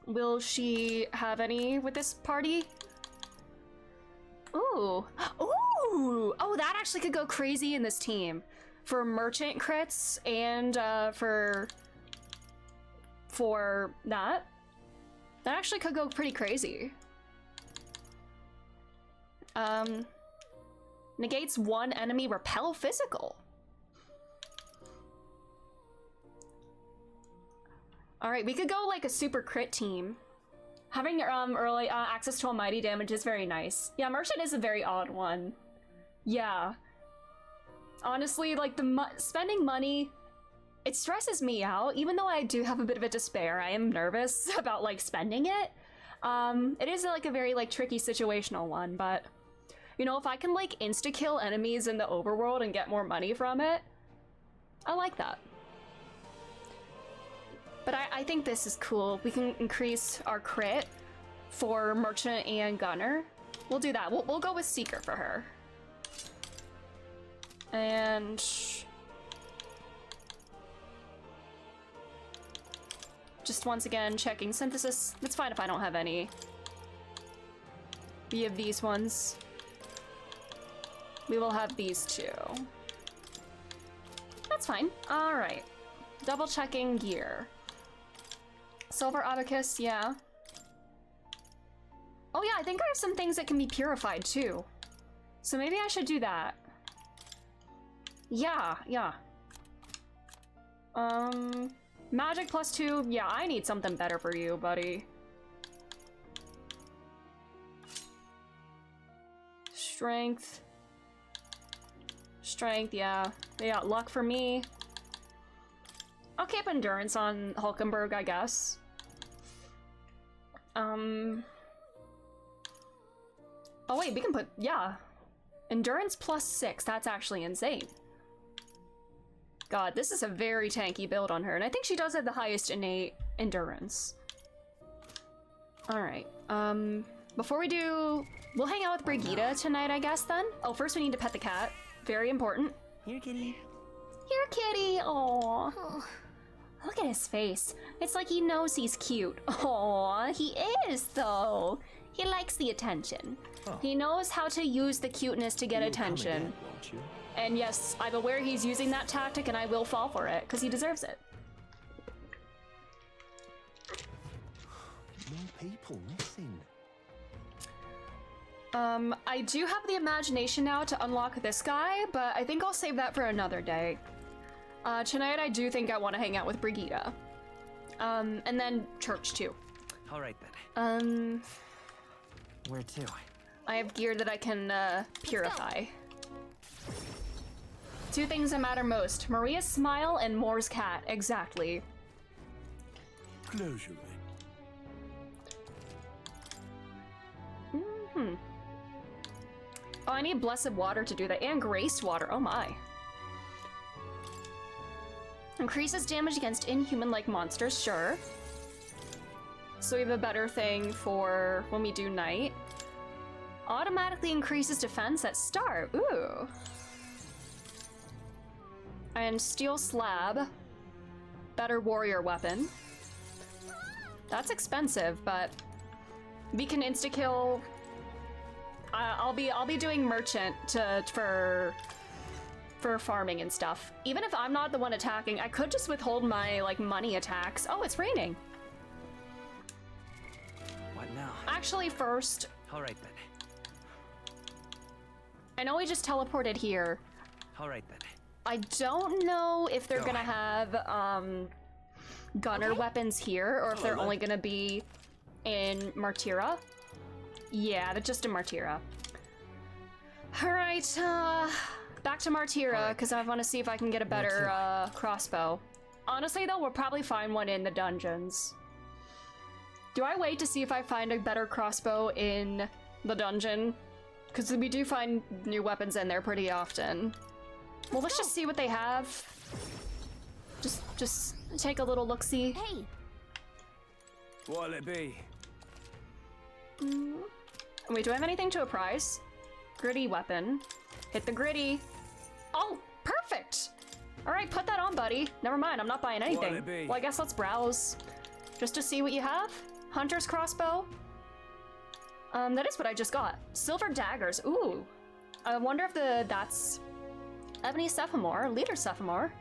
[SPEAKER 1] will she have any with this party? Ooh, ooh, oh, that actually could go crazy in this team. For merchant crits and for that actually could go pretty crazy. Negates one enemy repel physical. All right, we could go like a super crit team. Having early access to almighty damage is very nice. Yeah, merchant is a very odd one. Yeah. Honestly, like spending money, it stresses me out. Even though I do have a bit of a despair, I am nervous about like spending it. It is like a very like tricky situational one, but you know, if I can like insta-kill enemies in the overworld and get more money from it, I like that. But I think this is cool. We can increase our crit for merchant and gunner. We'll do that. We'll go with Seeker for her. And just once again checking synthesis. It's fine if I don't have any. We have these ones. We will have these two. That's fine. All right. Double checking gear. Silver abacus, yeah. Oh yeah, I think I have some things that can be purified too. So maybe I should do that. Yeah. Magic +2. Yeah, I need something better for you, buddy. Strength, yeah. Yeah, luck for me. I'll keep endurance on Hulkenberg, I guess. Oh wait, we can put, yeah. Endurance +6, that's actually insane. God, this is a very tanky build on her, and I think she does have the highest innate endurance. Alright, before we do, we'll hang out with Brigitte tonight, I guess, then. Oh, first we need to pet the cat. Very important.
[SPEAKER 10] Here, kitty.
[SPEAKER 7] Here, kitty. Aww. Look at his face. It's like he knows he's cute. Aww, he is, though. He likes the attention. Oh. He knows how to use the cuteness to get attention.
[SPEAKER 8] Again, won't you?
[SPEAKER 7] And yes, I'm aware he's using that tactic, and I will fall for it, because he deserves it.
[SPEAKER 8] More people missing.
[SPEAKER 1] I do have the imagination now to unlock this guy, but I think I'll save that for another day. Tonight I do think I want to hang out with Brigitte. And then church too.
[SPEAKER 10] All right then. Where to?
[SPEAKER 1] I have gear that I can purify. Two things that matter most: Maria's smile and Moore's cat. Exactly.
[SPEAKER 4] Close your eyes.
[SPEAKER 1] Oh, I need blessed water to do that, and graced water. Oh my. Increases damage against inhuman-like monsters, sure. So we have a better thing for when we do night. Automatically increases defense at start. Ooh. And steel slab. Better warrior weapon. That's expensive, but we can insta-kill I'll be doing merchant for farming and stuff. Even if I'm not the one attacking, I could just withhold my like money attacks. Oh, it's raining.
[SPEAKER 10] What now?
[SPEAKER 1] Actually, first.
[SPEAKER 10] All right then.
[SPEAKER 1] I know we just teleported here.
[SPEAKER 10] All right then.
[SPEAKER 1] I don't know if they're gonna have gunner weapons here, or if they're only gonna be in Martira. Yeah, they're just in Martira. Alright, back to Martira, because I want to see if I can get a better crossbow. Honestly though, we'll probably find one in the dungeons. Do I wait to see if I find a better crossbow in the dungeon? Because we do find new weapons in there pretty often. Well, let's just see what they have. Just take a little look-see.
[SPEAKER 2] Hey!
[SPEAKER 4] What'll it be?
[SPEAKER 1] Wait, do I have anything to apprise? Gritty weapon. Hit the gritty. Oh, perfect! Alright, put that on, buddy. Never mind, I'm not buying anything.
[SPEAKER 4] What'll it be?
[SPEAKER 1] Well, I guess let's browse. Just to see what you have. Hunter's crossbow. That is what I just got. Silver daggers. Ooh. I wonder if that's Ebony Sephimore, Leader Sephimore.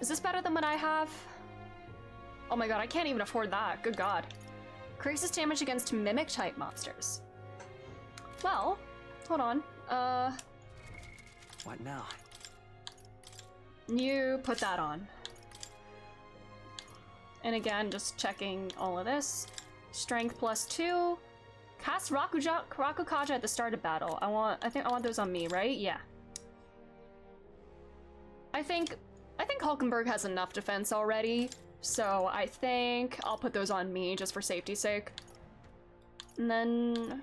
[SPEAKER 1] Is this better than what I have? Oh my god, I can't even afford that. Good god. Increases damage against mimic type monsters. Well, hold on.
[SPEAKER 10] What now?
[SPEAKER 1] You put that on. And again, just checking all of this. Strength +2. Cast Rakukaja at the start of battle. I think I want those on me, right? Yeah. I think Hulkenberg has enough defense already, so I think I'll put those on me just for safety's sake. And then...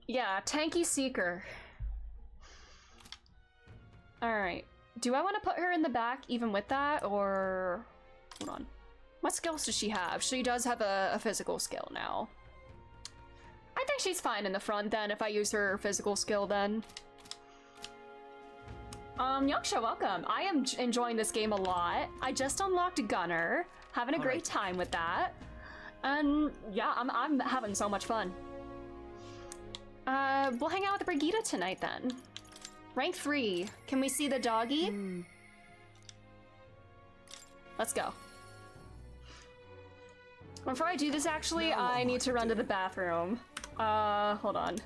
[SPEAKER 1] yeah, Tanky Seeker. Alright. Do I want to put her in the back even with that, or... hold on. What skills does she have? She does have a physical skill now. I think she's fine in the front then, if I use her physical skill then. Youngsha, welcome. I am enjoying this game a lot. I just unlocked Gunner, having a great time with that. And yeah, I'm having so much fun. We'll hang out with Brigitte tonight then. Rank 3. Can we see the doggy? Let's go. Before I do this, actually, I need to run to the bathroom. Hold on.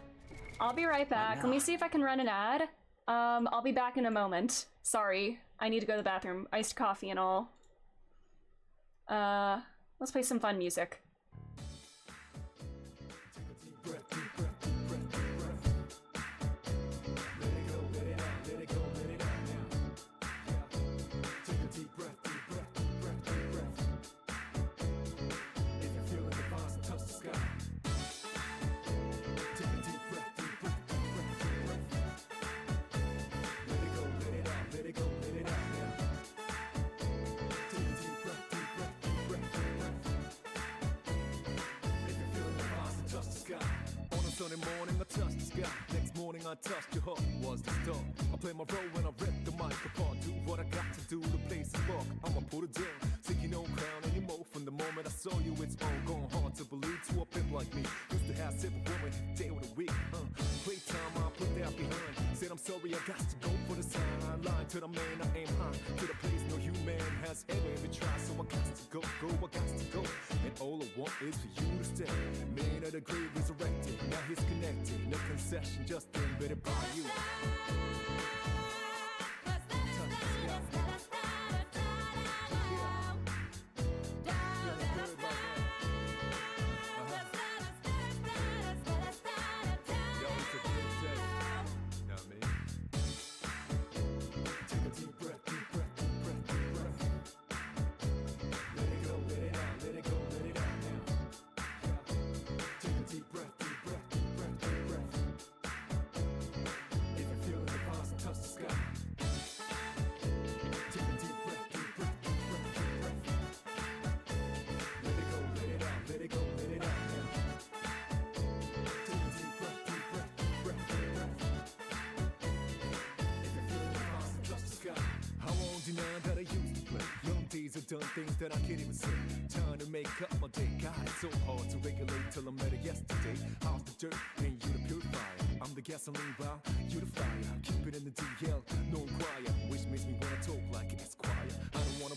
[SPEAKER 1] I'll be right back. Let me see if I can run an ad. I'll be back in a moment. Sorry, I need to go to the bathroom. Iced coffee and all. Let's play some fun music.
[SPEAKER 11] Sunday morning, I touched the sky. Next morning, I touched your heart. Was the start. I play my role when I rip the mic apart. Do what I got to do to place a spark. I'ma put it down. Taking no crown anymore. From the moment I saw you, it's all gone hard to believe to a pimp like me. Used to have simple women day with a week. Playtime, I put that behind. Said I'm sorry, I got to go for the sign. I lied to the man, I aim high. To the place no human has ever even tried. So I got to go, I got to go. And all I want is for you to stay. Man of the grave resurrected. Now he's connected. No concession, just embedded by you. That I used to play. Young days have done things that I can't even say. Trying to make up my day. God, it's so hard to regulate till I met her yesterday.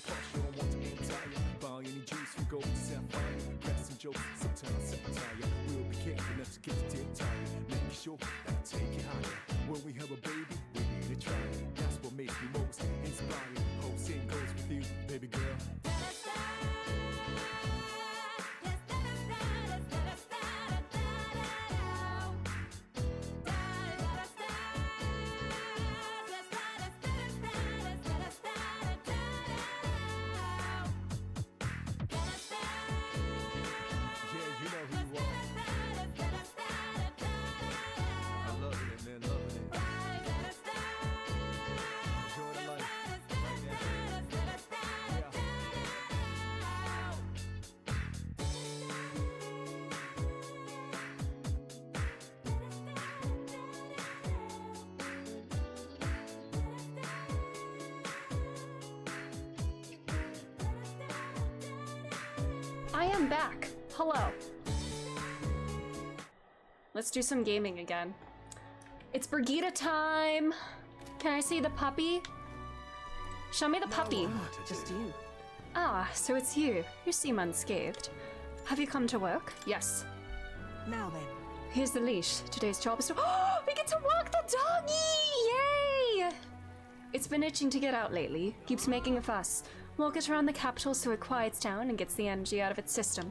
[SPEAKER 11] a posh, you don't want to entire. Buy any juice from gold to sapphire. Cracks and jokes, sometimes set tire. We'll be careful not to get too tired. Make sure that I take it higher. When we have a baby, we need to try it. That's what makes me most inspired. Whole same goes with you, baby girl.
[SPEAKER 1] I am back. Hello. Let's do some gaming again. It's Brigida time. Can I see the puppy? Show me the puppy.
[SPEAKER 5] Just you.
[SPEAKER 1] Ah, so it's you. You seem unscathed. Have you come to work? Yes.
[SPEAKER 5] Now then.
[SPEAKER 1] Here's the leash. Today's job is to— Oh, we get to walk the doggy! Yay! It's been itching to get out lately. Keeps making a fuss. Walk it around the capital so it quiets down and gets the energy out of its system.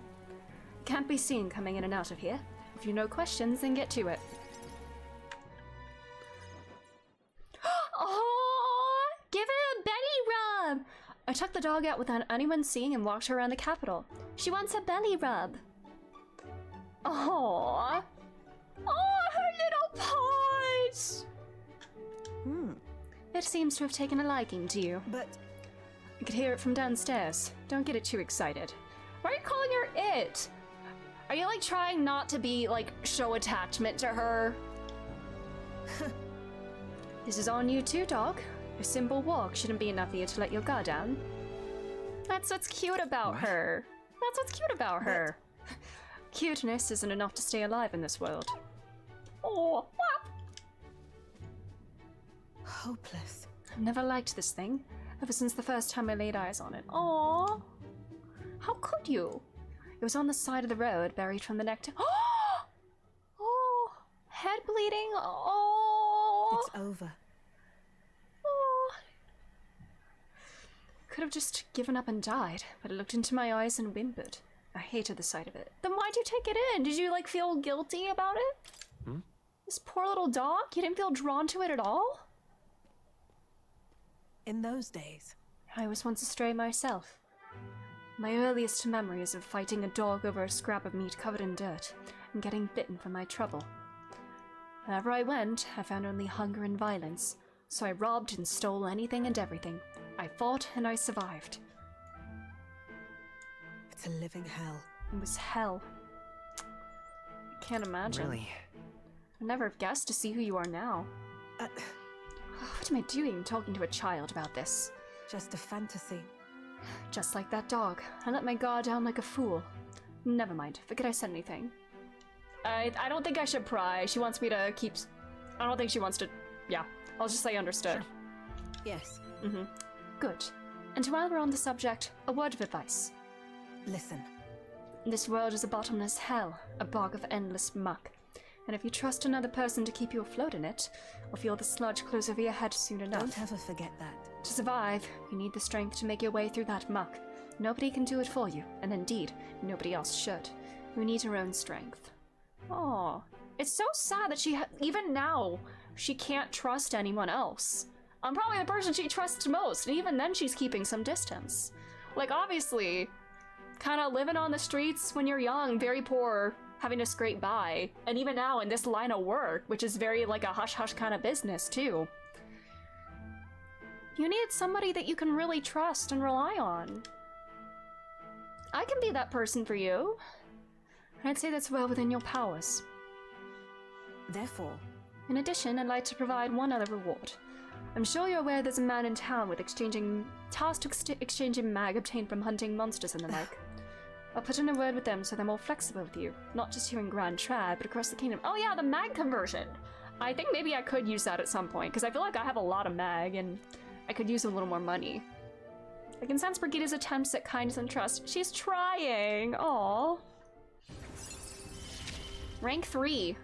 [SPEAKER 1] Can't be seen coming in and out of here. If you know questions, then get to it. Oh, give it a belly rub! I took the dog out without anyone seeing and walked her around the capital. She wants a belly rub. Oh, her little paws! It seems to have taken a liking to you.
[SPEAKER 5] But
[SPEAKER 1] I could hear it from downstairs. Don't get it too excited. Why are you calling her it? Are you like trying not to be like show attachment to her? This is on you too, dog. A simple walk shouldn't be enough for you to let your guard down. That's what's cute about her. That's what's cute about her. Cuteness isn't enough to stay alive in this world. Oh,
[SPEAKER 5] hopeless.
[SPEAKER 1] I've never liked this thing. Ever since the first time I laid eyes on it. Aww. How could you? It was on the side of the road, buried from the neck to— Oh! Head bleeding. Oh!
[SPEAKER 5] It's over.
[SPEAKER 1] Oh. Could have just given up and died, but it looked into my eyes and whimpered. I hated the sight of it. Then why'd you take it in? Did you, like, feel guilty about it? This poor little dog? You didn't feel drawn to it at all?
[SPEAKER 5] In those days,
[SPEAKER 1] I was once a stray myself. My earliest memories of fighting a dog over a scrap of meat covered in dirt and getting bitten for my trouble. Wherever I went, I found only hunger and violence, so I robbed and stole anything and everything. I fought and I survived.
[SPEAKER 5] it's a living hell.
[SPEAKER 1] It was hell. I can't imagine.
[SPEAKER 10] Really?
[SPEAKER 1] I'd never have guessed to see who you are now. What am I doing talking to a child about this?
[SPEAKER 5] Just a fantasy.
[SPEAKER 1] Just like that dog. I let my guard down like a fool. Never mind. Forget I said anything. I don't think I should pry. She wants me to keep... I don't think she wants to... Yeah. I'll just say understood.
[SPEAKER 5] Sure. Yes.
[SPEAKER 1] Good. And while we're on the subject, a word of advice.
[SPEAKER 5] Listen.
[SPEAKER 1] This world is a bottomless hell, a bog of endless muck. And if you trust another person to keep you afloat in it, or feel the sludge close over your head soon enough...
[SPEAKER 5] Don't ever forget that.
[SPEAKER 1] To survive, you need the strength to make your way through that muck. Nobody can do it for you, and indeed, nobody else should. You need your own strength. Oh, it's so sad that she even now, she can't trust anyone else. I'm probably the person she trusts most, and even then she's keeping some distance. Like, obviously, kind of living on the streets when you're young, very poor, having to scrape by. And even now in this line of work, which is very like a hush-hush kind of business, too. You need somebody that you can really trust and rely on. I can be that person for you. I'd say that's well within your powers.
[SPEAKER 5] Therefore,
[SPEAKER 1] in addition, I'd like to provide one other reward. I'm sure you're aware there's a man in town with tasked to exchanging mag obtained from hunting monsters and the like. I'll put in a word with them so they're more flexible with you, not just here in Grand Trad, but across the kingdom. Oh yeah, the mag conversion! I think maybe I could use that at some point, because I feel like I have a lot of mag, and I could use a little more money. I can sense Brigida's attempts at kindness and trust. She's trying. Aww. Rank 3.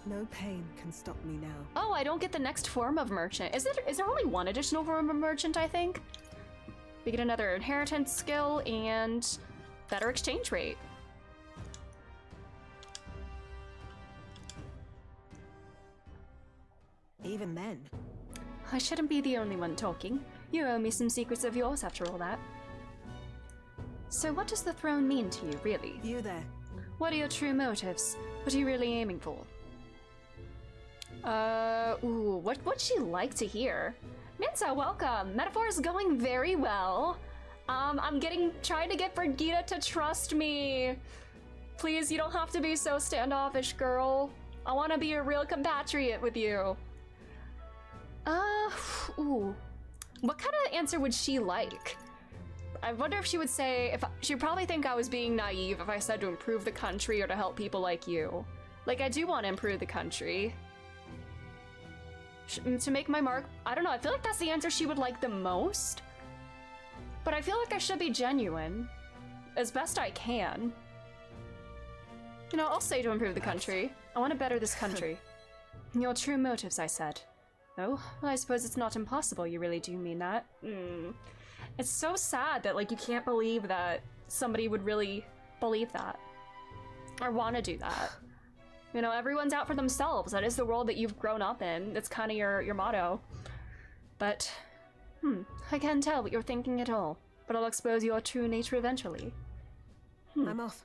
[SPEAKER 5] No pain can stop me now.
[SPEAKER 1] Oh, I don't get the next form of merchant. Is there only one additional form of merchant, I think? We get another inheritance skill and better exchange rate.
[SPEAKER 5] Even then.
[SPEAKER 1] I shouldn't be the only one talking. You owe me some secrets of yours after all that. So what does the throne mean to you, really?
[SPEAKER 5] You there.
[SPEAKER 1] What are your true motives? What are you really aiming for? What'd she like to hear? Minza, welcome! Metaphor is going very well. I'm trying to get Brigida to trust me. Please, you don't have to be so standoffish, girl. I want to be a real compatriot with you. What kind of answer would she like? I wonder if she would say, she'd probably think I was being naive if I said to improve the country or to help people like you. Like, I do want to improve the country. To make my mark, I don't know, I feel like that's the answer she would like the most. But I feel like I should be genuine. As best I can. You know, I'll say to improve the country. I want to better this country. Your true motives, I said. Oh, well, I suppose it's not impossible you really do mean that. It's so sad that, like, you can't believe that somebody would really believe that. Or want to do that. You know, everyone's out for themselves. That is the world that you've grown up in. That's kind of your motto. But, I can't tell what you're thinking at all. But I'll expose your true nature eventually.
[SPEAKER 5] I'm off.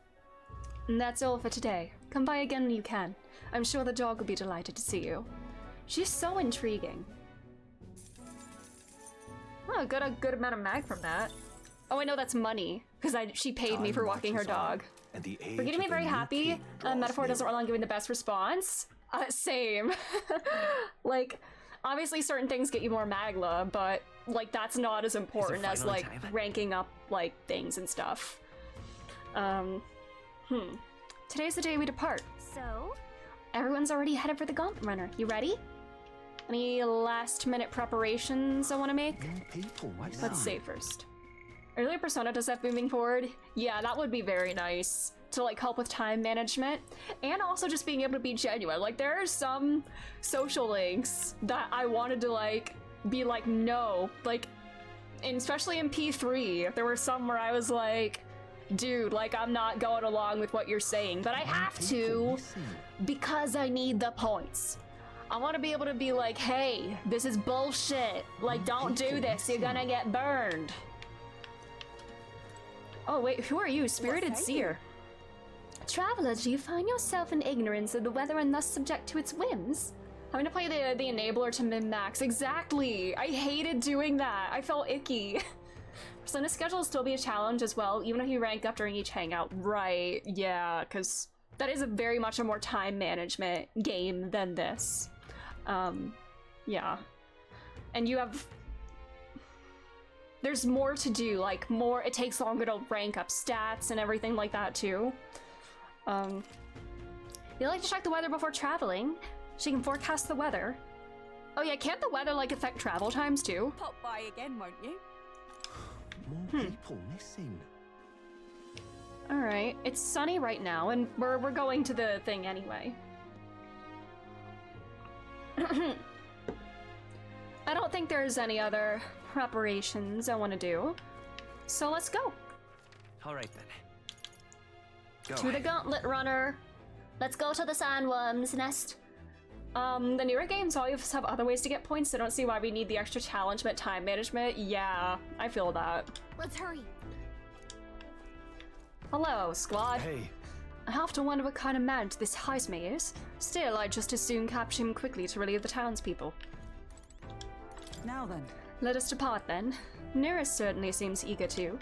[SPEAKER 1] And that's all for today. Come by again when you can. I'm sure the dog will be delighted to see you. She's so intriguing. Oh, got a good amount of mag from that. Oh, I know that's money, because she paid me for walking her dog. We're getting me very happy. Metaphor doesn't rely on giving the best response. Same. Like, obviously certain things get you more magla, but like that's not as important as like ranking up like things and stuff. Today's the day we depart.
[SPEAKER 7] So?
[SPEAKER 1] Everyone's already headed for the Gauntlet Runner. You ready? Any last minute preparations I want to make? Let's save first. Earlier Persona does that moving forward. Yeah, that would be very nice to like help with time management and also just being able to be genuine. Like there are some social links that I wanted to like be like no, like especially in P3 there were some where I was like, dude, like I'm not going along with what you're saying, but I have to because I need the points. I want to be able to be like, hey, this is bullshit. Like don't do this, you're gonna get burned. Oh wait, who are you? Spirited Seer. Traveler, do you find yourself in ignorance of the weather and thus subject to its whims? Having to play the enabler to min-max. Exactly! I hated doing that. I felt icky. Persona schedule will still be a challenge as well, even if you rank up during each hangout. Right, yeah, because that is very much a more time management game than this. Yeah. And you have... There's more to do, like more, it takes longer to rank up stats and everything like that too. You like to check the weather before traveling? She can forecast the weather. Oh yeah, can't the weather like affect travel times too?
[SPEAKER 12] Pop by again, won't you?
[SPEAKER 8] More people missing.
[SPEAKER 1] Alright, it's sunny right now and we're going to the thing anyway. I don't think there's any other preparations I want to do. So let's go.
[SPEAKER 10] All right then. Go
[SPEAKER 7] to the Gauntlet Runner. Let's go to the Sandworm's Nest.
[SPEAKER 1] The newer games always have other ways to get points, so I don't see why we need the extra challenge but time management. Yeah, I feel that.
[SPEAKER 2] Let's hurry.
[SPEAKER 1] Hello, squad.
[SPEAKER 8] Hey.
[SPEAKER 1] I have to wonder what kind of man this Heisme is. Still, I'd just as soon capture him quickly to relieve the townspeople.
[SPEAKER 5] Now then.
[SPEAKER 1] Let us depart then. Nearest certainly seems eager too.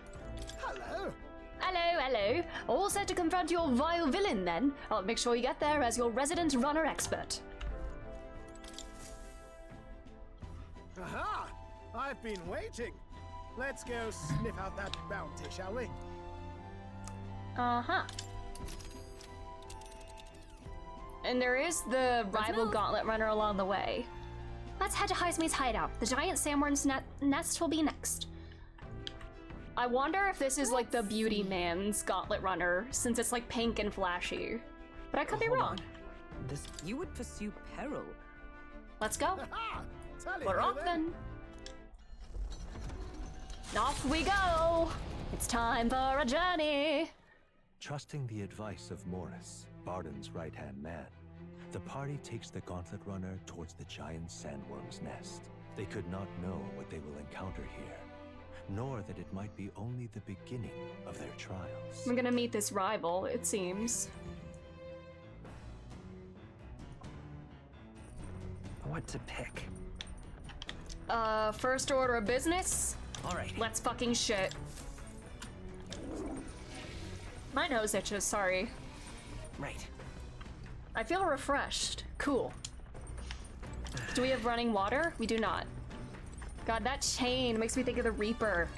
[SPEAKER 3] Hello.
[SPEAKER 1] Hello, hello. All set to confront your vile villain then. I'll make sure you get there as your resident runner expert.
[SPEAKER 3] Aha! I've been waiting. Let's go sniff out that bounty, shall we?
[SPEAKER 1] Uh-huh. And there is the rival Gauntlet Runner along the way. Let's head to Heisme's hideout. The giant sandworm's nest will be next. I wonder if this is like the beauty man's gauntlet runner, since it's like pink and flashy. But I could be
[SPEAKER 10] Hold
[SPEAKER 1] wrong.
[SPEAKER 10] on. This you would pursue peril.
[SPEAKER 1] Let's go.
[SPEAKER 3] Tally
[SPEAKER 1] We're
[SPEAKER 3] ho
[SPEAKER 1] off then. Off we go. It's time for a journey.
[SPEAKER 8] Trusting the advice of Morris, Barden's right-hand man, the party takes the gauntlet runner towards the giant sandworm's nest. They could not know what they will encounter here, nor that it might be only the beginning of their trials.
[SPEAKER 1] I'm gonna meet this rival, it seems.
[SPEAKER 10] What to pick?
[SPEAKER 1] First order of business.
[SPEAKER 10] All right.
[SPEAKER 1] Let's fucking shit. My nose itches, sorry.
[SPEAKER 10] Right.
[SPEAKER 1] I feel refreshed. Cool. Do we have running water? We do not. God, that chain makes me think of the Reaper.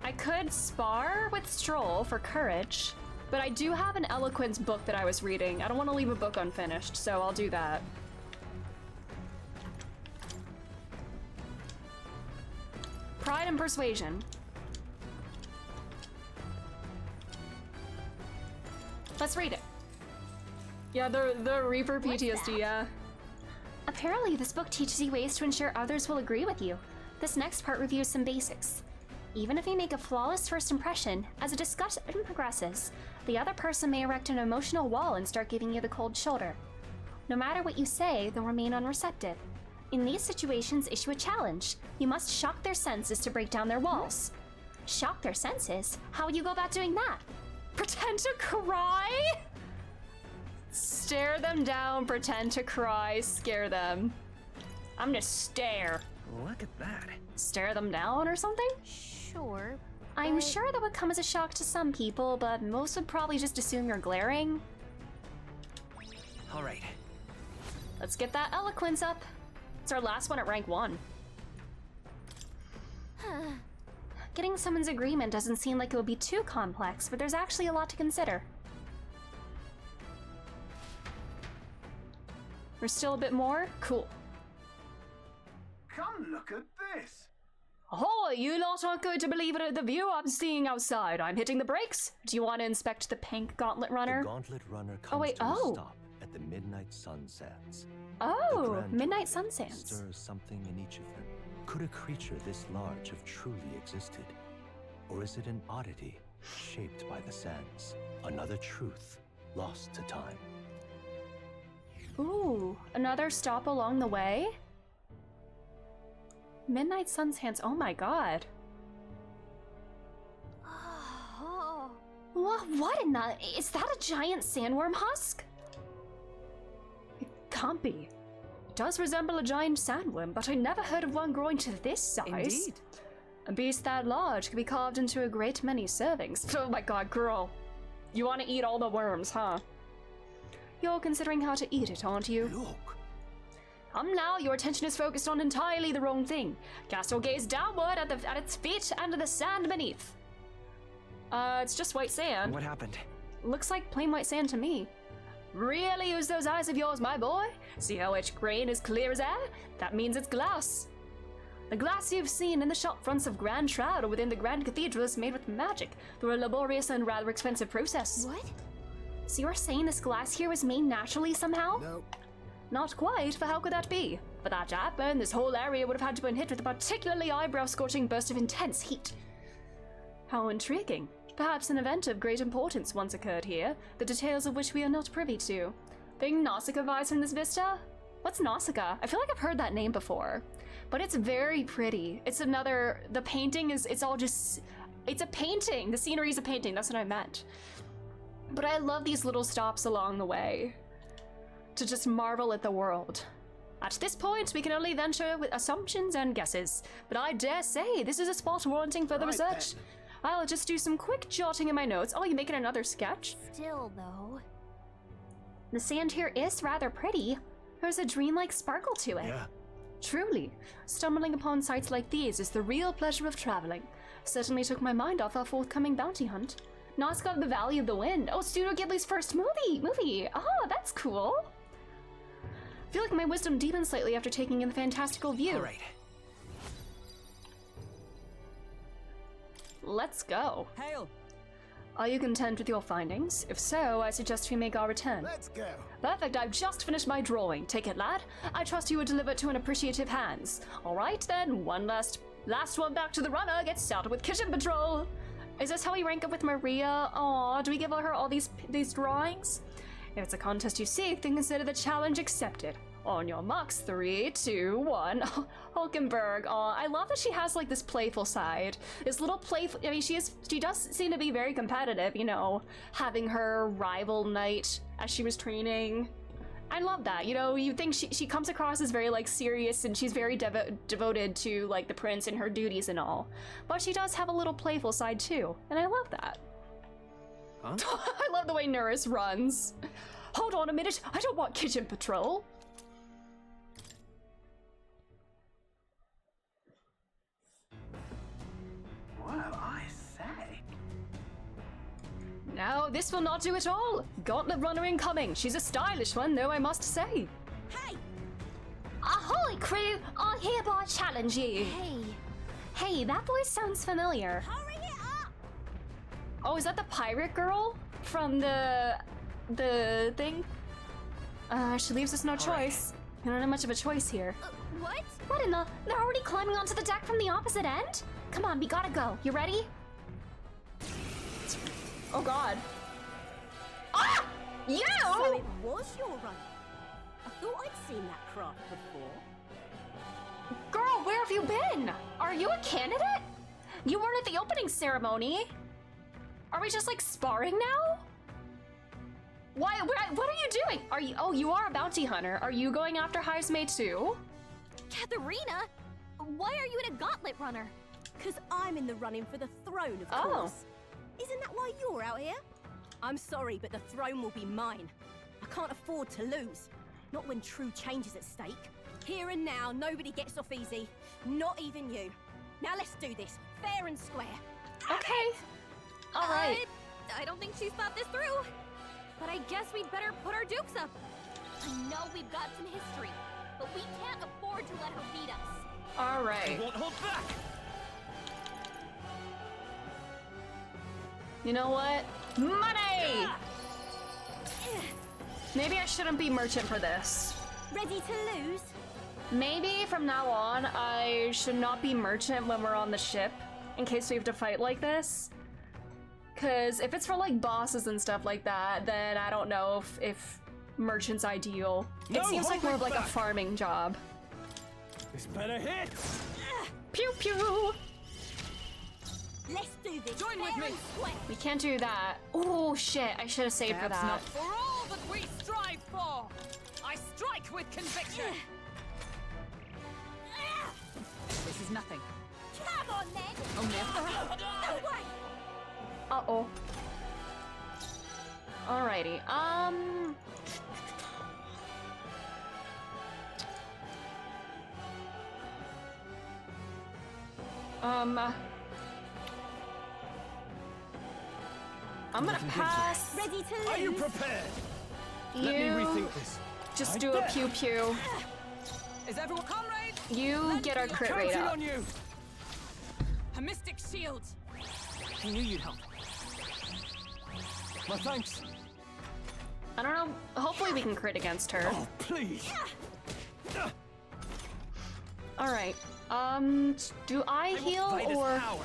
[SPEAKER 1] I could spar with Stroll for courage, but I do have an eloquence book that I was reading. I don't want to leave a book unfinished, so I'll do that. Pride and persuasion. Let's read it. Yeah, the Reaper PTSD, yeah.
[SPEAKER 7] Apparently, this book teaches you ways to ensure others will agree with you. This next part reviews some basics. Even if you make a flawless first impression, as a discussion progresses, the other person may erect an emotional wall and start giving you the cold shoulder. No matter what you say, they'll remain unreceptive. In these situations, issue a challenge. You must shock their senses to break down their walls. Shock their senses? How would you go about doing that?
[SPEAKER 1] Pretend to cry? Stare them down, pretend to cry, scare them. I'm gonna stare.
[SPEAKER 10] Look at that.
[SPEAKER 1] Stare them down or something?
[SPEAKER 2] Sure.
[SPEAKER 7] I'm sure that would come as a shock to some people, but most would probably just assume you're glaring.
[SPEAKER 10] All right.
[SPEAKER 1] Let's get that eloquence up. It's our last one at rank 1.
[SPEAKER 7] Getting someone's agreement doesn't seem like it would be too complex, but there's actually a lot to consider.
[SPEAKER 1] There's still a bit more? Cool.
[SPEAKER 9] Come look at this.
[SPEAKER 1] Ahoy, you lot aren't going to believe it at the view I'm seeing outside. I'm hitting the brakes. Do you want to inspect the pink gauntlet runner?
[SPEAKER 8] The gauntlet runner comes
[SPEAKER 1] wait,
[SPEAKER 8] to a
[SPEAKER 1] oh.
[SPEAKER 8] stop at the Midnight Sun Sands.
[SPEAKER 1] Oh,
[SPEAKER 8] The grandeur
[SPEAKER 1] Midnight Sun Sands.
[SPEAKER 8] stirs something in each of them. Could a creature this large have truly existed? Or is it an oddity shaped by the sands? Another truth lost to time.
[SPEAKER 1] Ooh, another stop along the way? Midnight Sun Sands, oh my god.
[SPEAKER 7] What in the... Is that a giant sandworm husk?
[SPEAKER 1] It can't be. It does resemble a giant sandworm, but I never heard of one growing to this size.
[SPEAKER 10] Indeed.
[SPEAKER 1] A beast that large could be carved into a great many servings. Oh my god, girl. You want to eat all the worms, huh? You're considering how to eat it, aren't you?
[SPEAKER 3] Look.
[SPEAKER 1] Now your attention is focused on entirely the wrong thing. Cast your gaze downward at its feet and the sand beneath. It's just white sand.
[SPEAKER 10] What happened?
[SPEAKER 1] Looks like plain white sand to me. Really use those eyes of yours, my boy. See how each grain is clear as air? That means it's glass. The glass you've seen in the shop fronts of Grand Shroud or within the Grand Cathedral is made with magic through a laborious and rather expensive process.
[SPEAKER 7] What? So you're saying this glass here was made naturally somehow?
[SPEAKER 3] No.
[SPEAKER 1] Not quite, for how could that be? For that to happen, this whole area would have had to been hit with a particularly eyebrow-scorching burst of intense heat. How intriguing. Perhaps an event of great importance once occurred here, the details of which we are not privy to. Being Nausicaa vibes from this vista? What's Nausicaa? I feel like I've heard that name before. But it's very pretty. It's another... The painting is... It's all just... It's a painting! The scenery is a painting, that's what I meant. But I love these little stops along the way. To just marvel at the world. At this point, we can only venture with assumptions and guesses. But I dare say this is a spot warranting further
[SPEAKER 3] Right
[SPEAKER 1] research.
[SPEAKER 3] then.
[SPEAKER 1] I'll just do some quick jotting in my notes. Oh, you making another sketch?
[SPEAKER 2] Still, though.
[SPEAKER 7] The sand here is rather pretty. There's a dreamlike sparkle to it.
[SPEAKER 3] Yeah.
[SPEAKER 1] Truly, stumbling upon sights like these is the real pleasure of traveling. Certainly took my mind off our forthcoming bounty hunt. Nazca of the Valley of the Wind. Oh, Studio Ghibli's first movie. Oh, that's cool. Feel like my wisdom deepened slightly after taking in the fantastical view.
[SPEAKER 10] All right.
[SPEAKER 1] let's go.
[SPEAKER 5] Hail!
[SPEAKER 1] Are you content with your findings? If so, I suggest we make our return.
[SPEAKER 3] Let's go.
[SPEAKER 1] Perfect, I've just finished my drawing. Take it, lad. I trust you will deliver it to an appreciative hands. Alright then, one last one back to the runner. Get started with kitchen patrol. Is this how we rank up with Maria? Aw, do we give her all these drawings? If it's a contest you seek, then consider the challenge accepted. On your marks, 3, 2, 1. Hulkenberg. Aw, I love that she has like this playful side. This little playful. I mean, she does seem to be very competitive. You know, having her rival knight as she was training. I love that. You know, you think she comes across as very like serious and she's very devoted to like the prince and her duties and all. But she does have a little playful side too, and I love that.
[SPEAKER 6] Huh?
[SPEAKER 1] I love the way Nuris runs. Hold on a minute. I don't want kitchen patrol.
[SPEAKER 10] Well, I say.
[SPEAKER 1] No, this will not do at all. Gauntlet runner incoming. She's a stylish one, though, I must say.
[SPEAKER 7] Hey! Ahoy, crew! I hereby challenge you. Hey, that voice sounds familiar. Hurry it up!
[SPEAKER 1] Oh, is that the pirate girl from the thing? She leaves us no choice. We don't have much of a choice here.
[SPEAKER 7] What? What in the? They're already climbing onto the deck from the opposite end? Come on, we gotta go. You ready?
[SPEAKER 1] Oh God. Ah! You!
[SPEAKER 12] So it was your run. I thought I'd seen that craft before.
[SPEAKER 1] Girl, where have you been? Are you a candidate? You weren't at the opening ceremony. Are we just like sparring now? What are you doing? Are you? Oh, you are a bounty hunter. Are you going after Heismay too?
[SPEAKER 12] Katharina, why are you in a gauntlet runner? Because I'm in the running for the throne, of
[SPEAKER 1] Oh.
[SPEAKER 12] course. Isn't that why you're out here? I'm sorry, but the throne will be mine. I can't afford to lose. Not when true change is at stake. Here and now, nobody gets off easy. Not even you. Now let's do this, fair and square.
[SPEAKER 1] Okay. All right.
[SPEAKER 12] I don't think she's thought this through. But I guess we'd better put our dukes up. I know we've got some history, but we can't afford to let her beat us.
[SPEAKER 1] All right.
[SPEAKER 11] Won't hold back.
[SPEAKER 1] You know what? Money! Maybe I shouldn't be merchant for this.
[SPEAKER 12] Ready to lose?
[SPEAKER 1] Maybe from now on, I should not be merchant when we're on the ship, in case we have to fight like this. Because if it's for like bosses and stuff like that, then I don't know if merchant's ideal. It seems like more of like a farming job.
[SPEAKER 11] This better hit.
[SPEAKER 1] Pew pew!
[SPEAKER 12] Let's do this.
[SPEAKER 11] Join with me.
[SPEAKER 1] We can't do that. Oh shit, I should have saved for that.
[SPEAKER 13] Not for all that we strive for. I strike with conviction. This is nothing.
[SPEAKER 12] Come on, then.
[SPEAKER 13] Oh no.
[SPEAKER 12] No way.
[SPEAKER 1] Uh-oh. Alrighty, I'm gonna pass.
[SPEAKER 12] Ready to lose?
[SPEAKER 11] Are you prepared?
[SPEAKER 1] You
[SPEAKER 11] Let me rethink this.
[SPEAKER 1] just
[SPEAKER 11] I
[SPEAKER 1] do a
[SPEAKER 11] bet.
[SPEAKER 1] pew pew.
[SPEAKER 13] Is everyone comrade?
[SPEAKER 1] You get our crit rate
[SPEAKER 11] Counting
[SPEAKER 1] up.
[SPEAKER 11] on you.
[SPEAKER 13] A mystic shield.
[SPEAKER 11] I knew you'd help. My thanks.
[SPEAKER 1] I don't know. Hopefully we can crit against her.
[SPEAKER 11] Oh, please.
[SPEAKER 1] Alright. Do I heal
[SPEAKER 11] Fight his
[SPEAKER 1] or
[SPEAKER 11] power.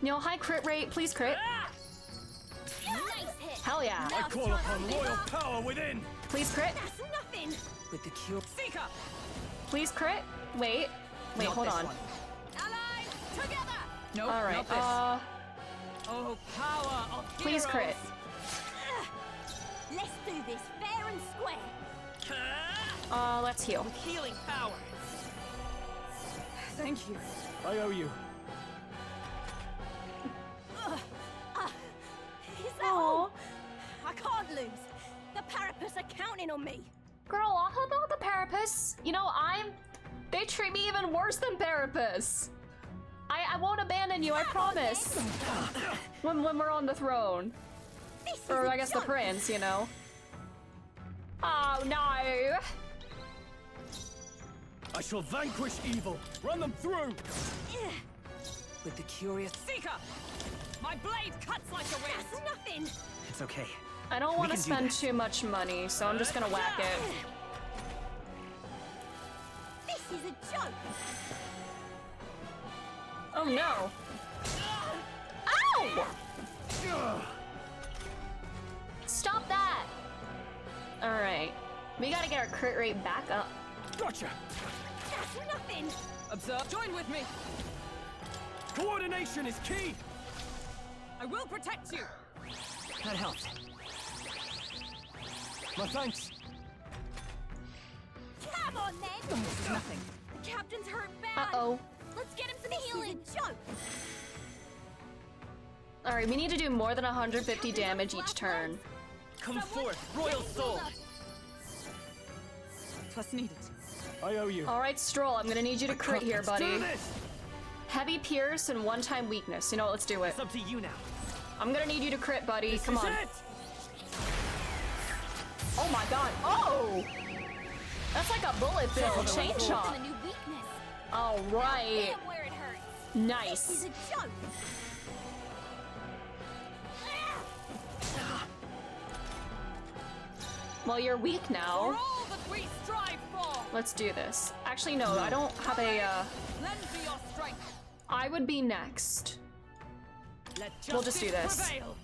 [SPEAKER 1] no high crit rate? Please crit.
[SPEAKER 12] Nice hit.
[SPEAKER 1] Hell yeah.
[SPEAKER 11] I call upon royal power within.
[SPEAKER 1] Please crit.
[SPEAKER 12] That's nothing.
[SPEAKER 10] With the cure.
[SPEAKER 13] Seeker.
[SPEAKER 1] Please crit. Wait,
[SPEAKER 10] Not
[SPEAKER 1] hold
[SPEAKER 10] this
[SPEAKER 1] on.
[SPEAKER 10] one.
[SPEAKER 13] Allies together. No.
[SPEAKER 1] Alright,
[SPEAKER 13] Not this. Oh, power of
[SPEAKER 1] please
[SPEAKER 13] heroes.
[SPEAKER 1] crit.
[SPEAKER 12] Let's do this fair and square.
[SPEAKER 1] Let's heal.
[SPEAKER 13] With healing power. Thank you.
[SPEAKER 11] I owe you.
[SPEAKER 12] Is that all? I can't lose. The Parapus are counting on me.
[SPEAKER 1] Girl, I'll help out the Parapus. You know, they treat me even worse than Parapus. I won't abandon you, I promise. When we're on the throne. Or I guess the prince, you know. Oh no.
[SPEAKER 11] I shall vanquish evil. Run them through.
[SPEAKER 10] With the curious...
[SPEAKER 13] Seeker! My blade cuts like a wind!
[SPEAKER 12] That's nothing!
[SPEAKER 10] It's okay.
[SPEAKER 1] I don't want to spend too much money, so I'm just gonna whack it.
[SPEAKER 12] This is a joke!
[SPEAKER 1] Oh no! Ow! Stop that! Alright. We gotta get our crit rate back up.
[SPEAKER 11] Gotcha!
[SPEAKER 12] That's nothing!
[SPEAKER 13] Observe, join with me!
[SPEAKER 11] Coordination is key!
[SPEAKER 13] I will protect you!
[SPEAKER 10] That helps.
[SPEAKER 11] My thanks.
[SPEAKER 12] Come on then!
[SPEAKER 10] This is nothing.
[SPEAKER 12] The captain's hurt bad!
[SPEAKER 1] Uh-oh.
[SPEAKER 12] Let's get him some healing! This is a joke!
[SPEAKER 1] Alright, we need to do more than 150 damage each turn.
[SPEAKER 10] Come forth, royal soul!
[SPEAKER 13] Plus needed.
[SPEAKER 11] I owe you.
[SPEAKER 1] Alright, Stroll, I'm gonna need you to crit here,
[SPEAKER 11] Let's
[SPEAKER 1] buddy.
[SPEAKER 11] do this.
[SPEAKER 1] Heavy Pierce and one-time weakness. You know what, let's do it.
[SPEAKER 10] It's up to you now.
[SPEAKER 1] I'm gonna need you to crit, buddy.
[SPEAKER 11] This
[SPEAKER 1] Come
[SPEAKER 11] is
[SPEAKER 1] on.
[SPEAKER 11] it.
[SPEAKER 1] Oh my god. Oh! That's like a bullet bill chain shot.
[SPEAKER 12] A new weakness.
[SPEAKER 1] Alright.
[SPEAKER 12] Damn where it hurts!
[SPEAKER 1] Nice.
[SPEAKER 12] This is a joke!
[SPEAKER 1] Well, you're weak
[SPEAKER 13] For
[SPEAKER 1] now.
[SPEAKER 13] all that we strive for!
[SPEAKER 1] Let's do this. Actually, no, I don't have a,
[SPEAKER 13] Lend me your strength!
[SPEAKER 1] I would be next.
[SPEAKER 13] Let
[SPEAKER 1] We'll just do
[SPEAKER 13] justice
[SPEAKER 1] this.
[SPEAKER 13] prevail.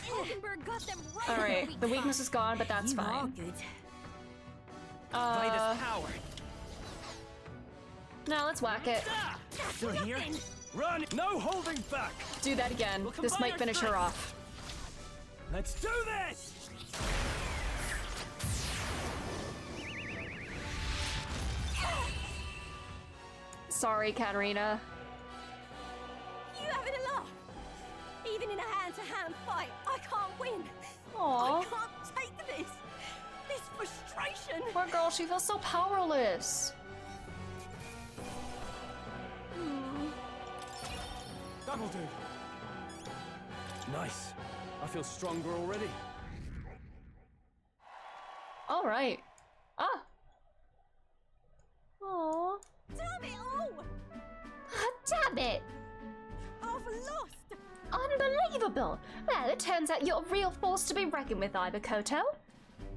[SPEAKER 12] Hulkenberg got them right!
[SPEAKER 1] Alright, the weakness is gone, but that's
[SPEAKER 12] You are
[SPEAKER 1] fine.
[SPEAKER 12] good.
[SPEAKER 10] By this power.
[SPEAKER 1] No, let's whack it.
[SPEAKER 10] Still here?
[SPEAKER 11] Run! No holding back!
[SPEAKER 1] Do that again. This might finish her off.
[SPEAKER 11] Let's do this!
[SPEAKER 1] Sorry, Katarina.
[SPEAKER 12] You having a laugh? Even in a hand-to-hand fight, I can't win.
[SPEAKER 1] Aw.
[SPEAKER 12] I can't take this. This frustration.
[SPEAKER 1] Poor girl, she feels so powerless.
[SPEAKER 11] That'll do. Nice. I feel stronger already.
[SPEAKER 1] Alright. Ah! Aww.
[SPEAKER 12] Damn it all!
[SPEAKER 7] Damn it!
[SPEAKER 12] I've lost.
[SPEAKER 7] Unbelievable! Well, it turns out you're a real force to be reckoned with, Ibakoto.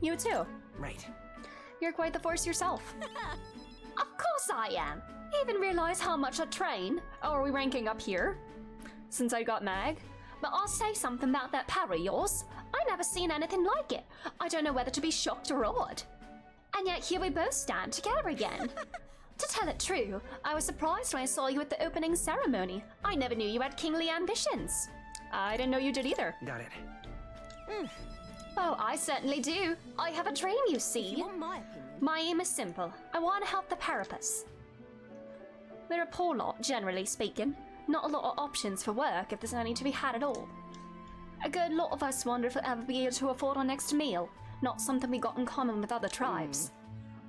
[SPEAKER 1] You too.
[SPEAKER 10] Right.
[SPEAKER 1] You're quite the force yourself.
[SPEAKER 7] Of course I am!
[SPEAKER 1] Even realize how much I train. Oh, are we ranking up here? Since I got Mag?
[SPEAKER 7] But I'll say something about that power of yours. I never seen anything like it. I don't know whether to be shocked or awed. And yet here we both stand together again. To tell it true, I was surprised when I saw you at the opening ceremony. I never knew you had kingly ambitions.
[SPEAKER 1] I didn't know you did either.
[SPEAKER 10] Got it.
[SPEAKER 7] Oh, I certainly do. I have a dream, you see.
[SPEAKER 12] You want my opinion?
[SPEAKER 7] My aim is simple. I want to help the Parapus. We're a poor lot, generally speaking. Not a lot of options for work if there's any to be had at all. A good lot of us wonder if we'll ever be able to afford our next meal. Not something we got in common with other tribes.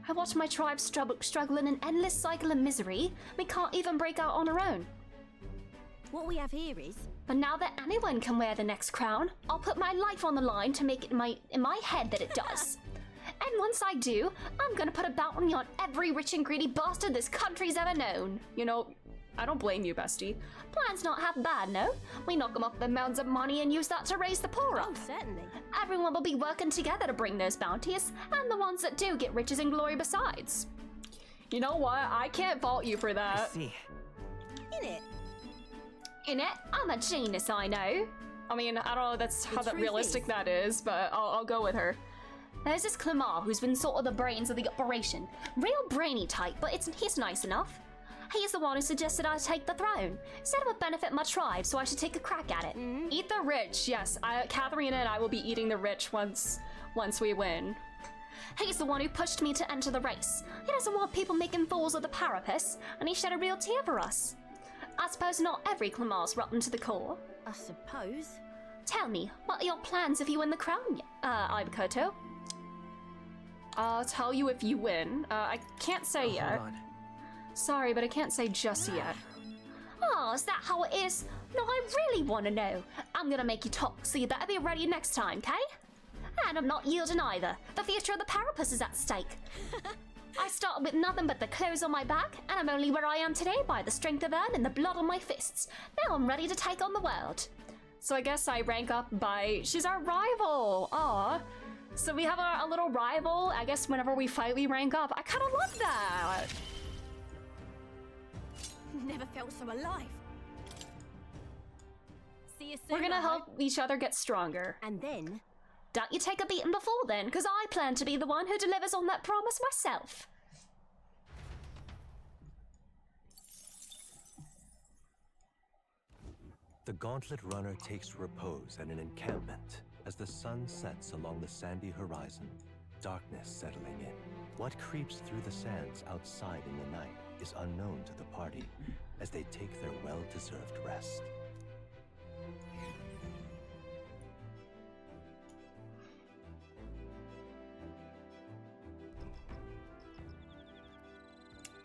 [SPEAKER 7] I watch my tribe struggle in an endless cycle of misery. We can't even break out on our own.
[SPEAKER 12] What we have here is...
[SPEAKER 7] But now that anyone can wear the next crown, I'll put my life on the line to make it in my head that it does. And once I do, I'm gonna put a bounty on every rich and greedy bastard this country's ever known.
[SPEAKER 1] You know, I don't blame you, bestie.
[SPEAKER 7] Plan's not half bad, no? We knock them off their mounds of money and use that to raise the poor up.
[SPEAKER 12] Oh, certainly.
[SPEAKER 7] Everyone will be working together to bring those bounties, and the ones that do get riches and glory besides.
[SPEAKER 1] You know what? I can't fault you for
[SPEAKER 10] I
[SPEAKER 1] that.
[SPEAKER 10] see.
[SPEAKER 12] In it.
[SPEAKER 7] In it, I'm a genius, I know.
[SPEAKER 1] I mean, I don't know that's how that
[SPEAKER 12] truth
[SPEAKER 1] realistic
[SPEAKER 12] is-
[SPEAKER 1] that is, but I'll go with her.
[SPEAKER 7] There's this Clemar who's been sort of the brains of the operation. Real brainy type, but he's nice enough. He's the one who suggested I take the throne. Said it would benefit my tribe, so I should take a crack at it.
[SPEAKER 1] Eat the rich, yes. Katharina and I will be eating the rich once we win.
[SPEAKER 7] He's the one who pushed me to enter the race. He doesn't want people making fools of the Parapus, and he shed a real tear for us. I suppose not every Clemar's rotten to the core.
[SPEAKER 12] I suppose.
[SPEAKER 7] Tell me, what are your plans if you win the crown, Ibakoto?
[SPEAKER 1] I'll tell you if you win. I can't say yet.
[SPEAKER 10] Hold on.
[SPEAKER 1] Sorry, but I can't say just yet.
[SPEAKER 7] Oh, is that how it is? No, I really want to know. I'm gonna make you talk, so you better be ready next time, okay? And I'm not yielding either. The future of the Parapus is at stake. I started with nothing but the clothes on my back, and I'm only where I am today by the strength of Ern and the blood on my fists. Now I'm ready to take on the world. So I guess I rank up by... She's our rival! Aw. So we have a little rival. I guess whenever we fight, we rank up. I kind of love that.
[SPEAKER 12] Never felt so alive. See you soon.
[SPEAKER 7] We're gonna help each other get stronger.
[SPEAKER 12] And then...
[SPEAKER 7] Don't you take a beating before then, because I plan to be the one who delivers on that promise myself.
[SPEAKER 8] The gauntlet runner takes repose at an encampment as the sun sets along the sandy horizon, darkness settling in. What creeps through the sands outside in the night is unknown to the party as they take their well-deserved rest.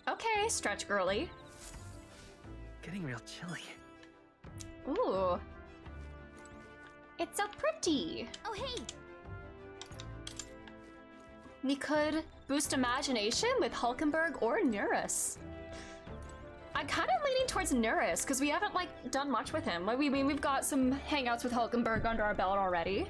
[SPEAKER 1] Okay, stretch girly.
[SPEAKER 10] Getting real chilly.
[SPEAKER 1] Ooh. It's so pretty.
[SPEAKER 12] Oh, hey!
[SPEAKER 1] We could boost imagination with Hulkenberg or Neurus. I'm kind of leaning towards Neurus because we haven't like done much with him. Like we've got some hangouts with Hulkenberg under our belt already.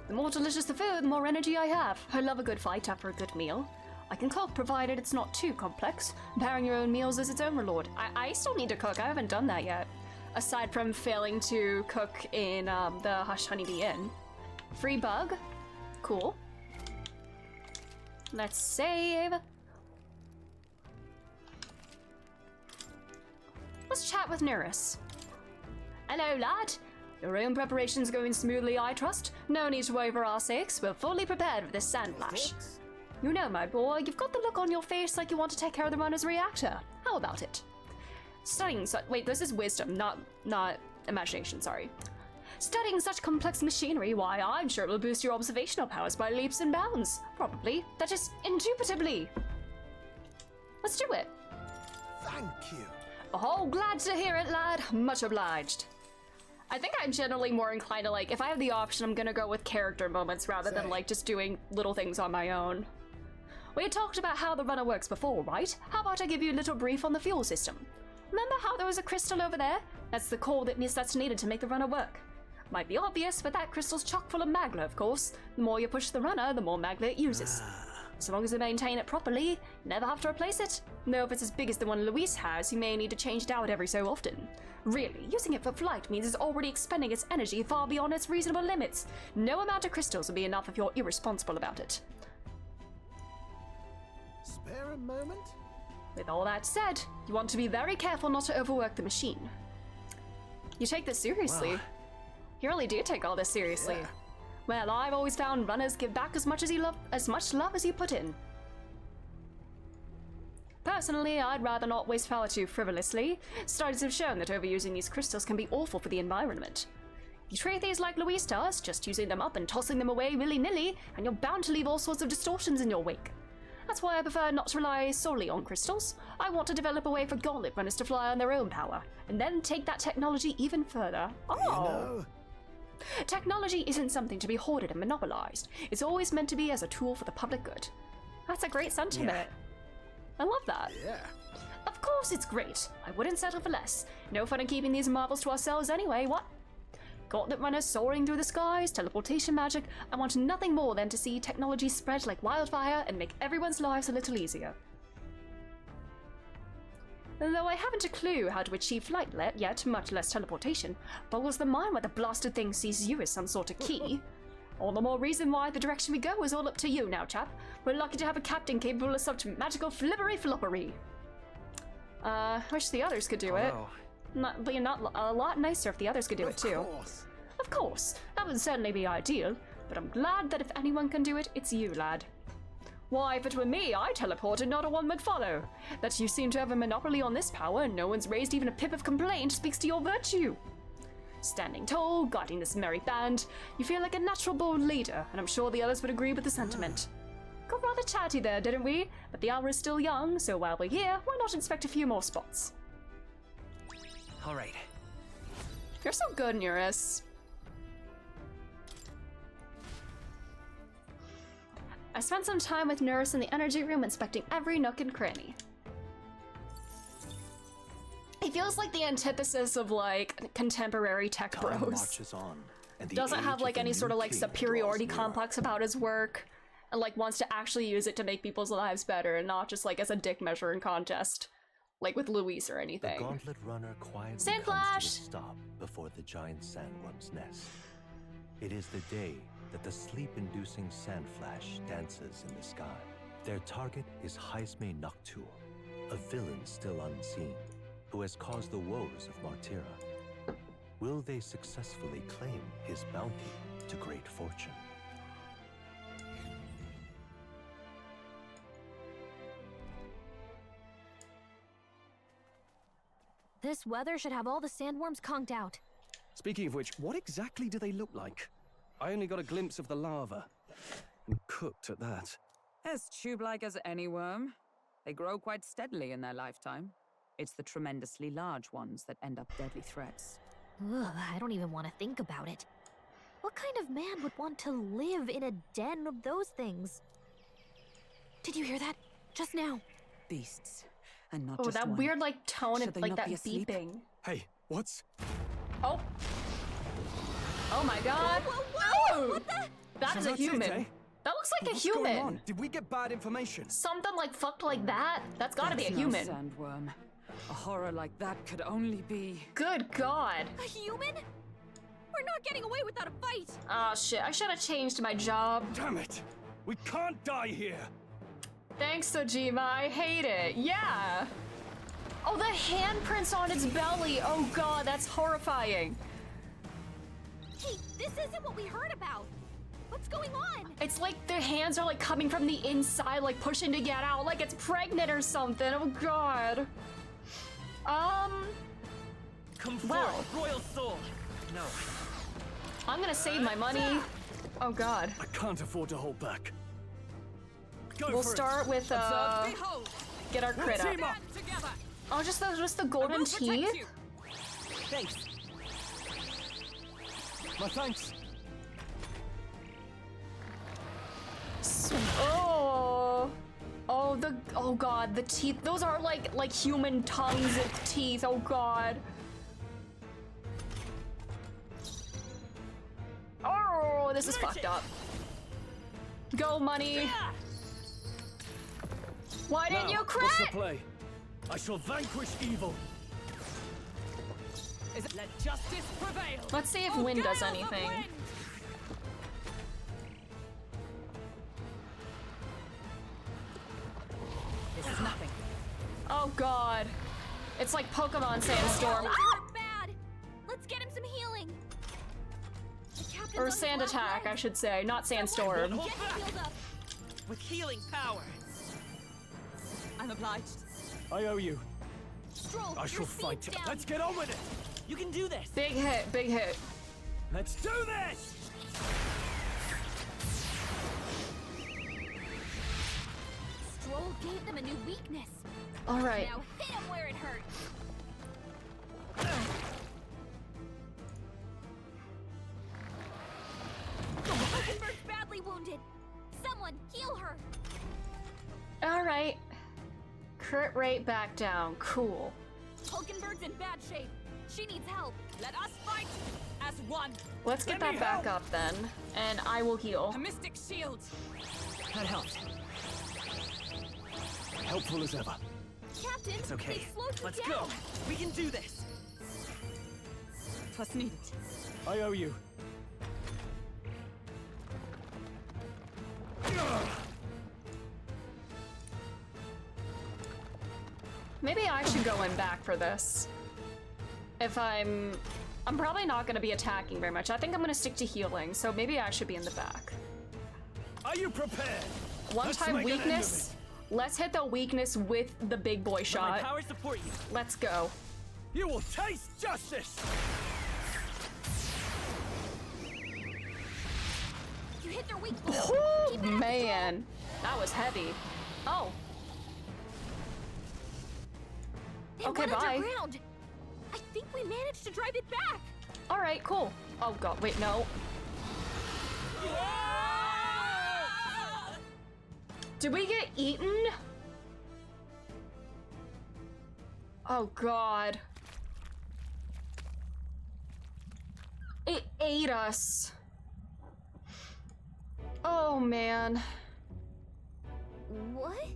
[SPEAKER 1] The more delicious the food, the more energy I have. I love a good fight after a good meal. I can cook provided it's not too complex. Preparing your own meals is its own reward. I still need to cook. I haven't done that yet. Aside from failing to cook in the Hush Honeybee Inn. Free bug. Cool. Let's save. Let's chat with Neurus. Hello, lad. Your own preparations going smoothly, I trust. No need to worry for our sakes. We're fully prepared for this sandflash. You know, my boy, you've got the look on your face like you want to take care of the runner's reactor. How about it? Studying wait, this is wisdom, not imagination, sorry. Studying such complex machinery, why, I'm sure it will boost your observational powers by leaps and bounds. Probably. That is, indubitably. Let's do it.
[SPEAKER 3] Thank you.
[SPEAKER 1] Oh, glad to hear it, lad. Much obliged. I think I'm generally more inclined to, like, if I have the option, I'm gonna go with character moments rather than, like, just doing little things on my own. We had talked about how the runner works before, right? How about I give you a little brief on the fuel system? Remember how there was a crystal over there? That's the core that's needed to make the runner work. Might be obvious, but that crystal's chock full of magla, of course. The more you push the runner, the more magla it uses. So long as you maintain it properly, you never have to replace it. Though if it's as big as the one Luis has, you may need to change it out every so often. Really, using it for flight means it's already expending its energy far beyond its reasonable limits. No amount of crystals will be enough if you're irresponsible about it.
[SPEAKER 3] Spare a moment?
[SPEAKER 1] With all that said, you want to be very careful not to overwork the machine. You take this seriously.
[SPEAKER 10] Wow.
[SPEAKER 1] You really do take all this seriously.
[SPEAKER 3] Yeah.
[SPEAKER 1] Well, I've always found runners give back as much love as you put in. Personally, I'd rather not waste power too frivolously. Studies have shown that overusing these crystals can be awful for the environment. You treat these like Luis does, just using them up and tossing them away willy-nilly, and you're bound to leave all sorts of distortions in your wake. That's why I prefer not to rely solely on crystals. I want to develop a way for gauntlet runners to fly on their own power, and then take that technology even further. Oh!
[SPEAKER 3] You know.
[SPEAKER 1] Technology isn't something to be hoarded and monopolized. It's always meant to be as a tool for the public good. That's a great sentiment.
[SPEAKER 10] Yeah.
[SPEAKER 1] I love that.
[SPEAKER 3] Yeah.
[SPEAKER 1] Of course it's great. I wouldn't settle for less. No fun in keeping these marvels to ourselves anyway, what? Gauntlet runners soaring through the skies, teleportation magic. I want nothing more than to see technology spread like wildfire and make everyone's lives a little easier. Though I haven't a clue how to achieve flight yet, much less teleportation, boggles the mind why the blasted thing sees you as some sort of key. All the more reason why the direction we go is all up to you now, chap. We're lucky to have a captain capable of such magical flippery-floppery. Wish the others could do it. But you're not a lot nicer if the others could do it too. Of course, that would certainly be ideal, but I'm glad that if anyone can do it, it's you, lad. Why, if it were me, I teleported, not a one would follow. That you seem to have a monopoly on this power and no one's raised even a pip of complaint speaks to your virtue. Standing tall, guiding this merry band, you feel like a natural-born leader, and I'm sure the others would agree with the sentiment. Got rather chatty there, didn't we? But the hour is still young, so while we're here, why not inspect a few more spots?
[SPEAKER 10] All right.
[SPEAKER 1] You're so good, Neurus. spent some time with Nurse in the energy room inspecting every nook and cranny. He feels like the antithesis of like contemporary tech
[SPEAKER 8] Time
[SPEAKER 1] bros.
[SPEAKER 8] marches on, and the
[SPEAKER 1] Doesn't
[SPEAKER 8] age
[SPEAKER 1] have like
[SPEAKER 8] of the
[SPEAKER 1] any sort
[SPEAKER 8] new
[SPEAKER 1] of like
[SPEAKER 8] king
[SPEAKER 1] superiority
[SPEAKER 8] draws nearer.
[SPEAKER 1] complex about his work, and like wants to actually use it to make people's lives better and not just like as a dick measuring contest, like with Luis or
[SPEAKER 8] The
[SPEAKER 1] anything.
[SPEAKER 8] gauntlet runner quietly
[SPEAKER 1] Sand
[SPEAKER 8] comes
[SPEAKER 1] flash!
[SPEAKER 8] to a stop before the giant sandworm's nest. It is the day that the sleep-inducing sand flash dances in the sky. Their target is Jaime Noctul, a villain still unseen, who has caused the woes of Martira. Will they successfully claim his bounty to great fortune?
[SPEAKER 2] This weather should have all the sandworms conked out.
[SPEAKER 6] Speaking of which, what exactly do they look like? I only got a glimpse of the lava. And cooked at that.
[SPEAKER 13] As tube-like as any worm. They grow quite steadily in their lifetime. It's the tremendously large ones that end up deadly threats.
[SPEAKER 2] Ugh, I don't even want to think about it. What kind of man would want to live in a den of those things? Did you hear that? Just now.
[SPEAKER 13] Beasts. And not
[SPEAKER 1] Oh,
[SPEAKER 13] just
[SPEAKER 1] that
[SPEAKER 13] one.
[SPEAKER 1] weird like tone
[SPEAKER 13] Should
[SPEAKER 1] of
[SPEAKER 13] they
[SPEAKER 1] like
[SPEAKER 13] not
[SPEAKER 1] that
[SPEAKER 13] be asleep?
[SPEAKER 1] beeping.
[SPEAKER 6] Hey, what's...
[SPEAKER 1] Oh. Oh my god.
[SPEAKER 12] Whoa, whoa,
[SPEAKER 1] Oh!
[SPEAKER 12] what the?
[SPEAKER 1] That is a
[SPEAKER 6] That's it,
[SPEAKER 1] human.
[SPEAKER 6] eh?
[SPEAKER 1] That looks like
[SPEAKER 6] What's
[SPEAKER 1] a
[SPEAKER 6] going
[SPEAKER 1] human.
[SPEAKER 6] on? Did we get bad information?
[SPEAKER 1] Something like fucked like that? That's gotta be a
[SPEAKER 13] That's
[SPEAKER 1] human.
[SPEAKER 13] No sandworm. A horror like that could only be...
[SPEAKER 1] Good god.
[SPEAKER 12] A human? We're not getting away without a fight.
[SPEAKER 1] Oh shit, I should have changed my job.
[SPEAKER 6] Damn it! We can't die here!
[SPEAKER 1] Thanks, Sojima, I hate it. Yeah. Oh, the handprints on its belly. Oh god, that's horrifying.
[SPEAKER 12] Hey, this isn't what we heard about. What's going on?
[SPEAKER 1] It's like their hands are like coming from the inside, like pushing to get out, like it's pregnant or something. Oh god.
[SPEAKER 10] Come
[SPEAKER 1] Well.
[SPEAKER 10] forth, royal soul. No.
[SPEAKER 1] I'm gonna save my money. Oh god.
[SPEAKER 6] I can't afford to hold back. Go
[SPEAKER 1] We'll
[SPEAKER 6] for it.
[SPEAKER 1] start with
[SPEAKER 13] Behold!
[SPEAKER 1] get our crit up.
[SPEAKER 6] Team up.
[SPEAKER 13] Stand together!
[SPEAKER 1] Oh, just the golden
[SPEAKER 13] I will protect
[SPEAKER 1] teeth.
[SPEAKER 13] you.
[SPEAKER 10] Thanks.
[SPEAKER 6] My thanks.
[SPEAKER 1] Oh. Oh god, the teeth. Those are like human tongues of teeth. Oh god. Oh, this is fucked up. Go money. Why didn't you crit?
[SPEAKER 6] What's the play? I shall vanquish evil.
[SPEAKER 13] Is it let justice prevail?
[SPEAKER 1] Let's see if
[SPEAKER 13] Oh,
[SPEAKER 1] wind does
[SPEAKER 13] gales of
[SPEAKER 1] anything.
[SPEAKER 13] wind! This is nothing.
[SPEAKER 1] Oh god. It's like Pokemon Sandstorm.
[SPEAKER 12] Oh, hurt bad. Let's get him some healing. The captain's
[SPEAKER 1] Or
[SPEAKER 12] on his
[SPEAKER 1] Sand
[SPEAKER 12] last
[SPEAKER 1] Attack, I
[SPEAKER 12] legs.
[SPEAKER 1] should say, not Sandstorm.
[SPEAKER 12] Get healed up.
[SPEAKER 10] With healing power.
[SPEAKER 13] I'm obliged.
[SPEAKER 6] I owe you.
[SPEAKER 12] Stroll,
[SPEAKER 6] I
[SPEAKER 12] your
[SPEAKER 6] shall
[SPEAKER 12] speed's
[SPEAKER 6] fight.
[SPEAKER 12] down.
[SPEAKER 6] Let's get on with it.
[SPEAKER 10] You can do this.
[SPEAKER 1] Big hit, big hit.
[SPEAKER 6] Let's do this.
[SPEAKER 12] Stroll gave them a new weakness.
[SPEAKER 1] Alright.
[SPEAKER 12] Now hit him where it hurts. Hulkenberg's badly wounded. Someone heal her.
[SPEAKER 1] Alright. Crit rate back down. Cool.
[SPEAKER 12] Hulkenberg's in bad shape. She needs help.
[SPEAKER 13] Let us fight as one.
[SPEAKER 1] Let's get
[SPEAKER 6] Let me
[SPEAKER 1] that back
[SPEAKER 6] help.
[SPEAKER 1] up then. And I will heal.
[SPEAKER 13] A mystic shield.
[SPEAKER 10] That helps.
[SPEAKER 6] Helpful as ever.
[SPEAKER 12] Captain,
[SPEAKER 10] It's okay.
[SPEAKER 12] they slowed you
[SPEAKER 10] Let's
[SPEAKER 12] down.
[SPEAKER 10] go. We can do this.
[SPEAKER 13] Twas needed.
[SPEAKER 6] I owe you.
[SPEAKER 1] Maybe I should go in back for this. If I'm probably not going to be attacking very much. I think I'm going to stick to healing, so maybe I should be in the back.
[SPEAKER 6] Are you prepared?
[SPEAKER 1] One
[SPEAKER 6] Let's
[SPEAKER 1] time
[SPEAKER 6] make an end of
[SPEAKER 1] weakness. Let's hit the weakness with the big boy
[SPEAKER 10] Let my
[SPEAKER 1] shot.
[SPEAKER 10] power support you.
[SPEAKER 1] Let's go.
[SPEAKER 6] You will taste justice.
[SPEAKER 12] You hit their weak point.
[SPEAKER 1] Oh
[SPEAKER 12] Keep it up,
[SPEAKER 1] man, that was heavy. Oh.
[SPEAKER 12] It
[SPEAKER 1] Okay,
[SPEAKER 12] went
[SPEAKER 1] bye.
[SPEAKER 12] underground. I think we managed to drive it back.
[SPEAKER 1] All right, cool. Oh god, wait, no. Did we get eaten? Oh god. It ate us. Oh man.
[SPEAKER 7] What?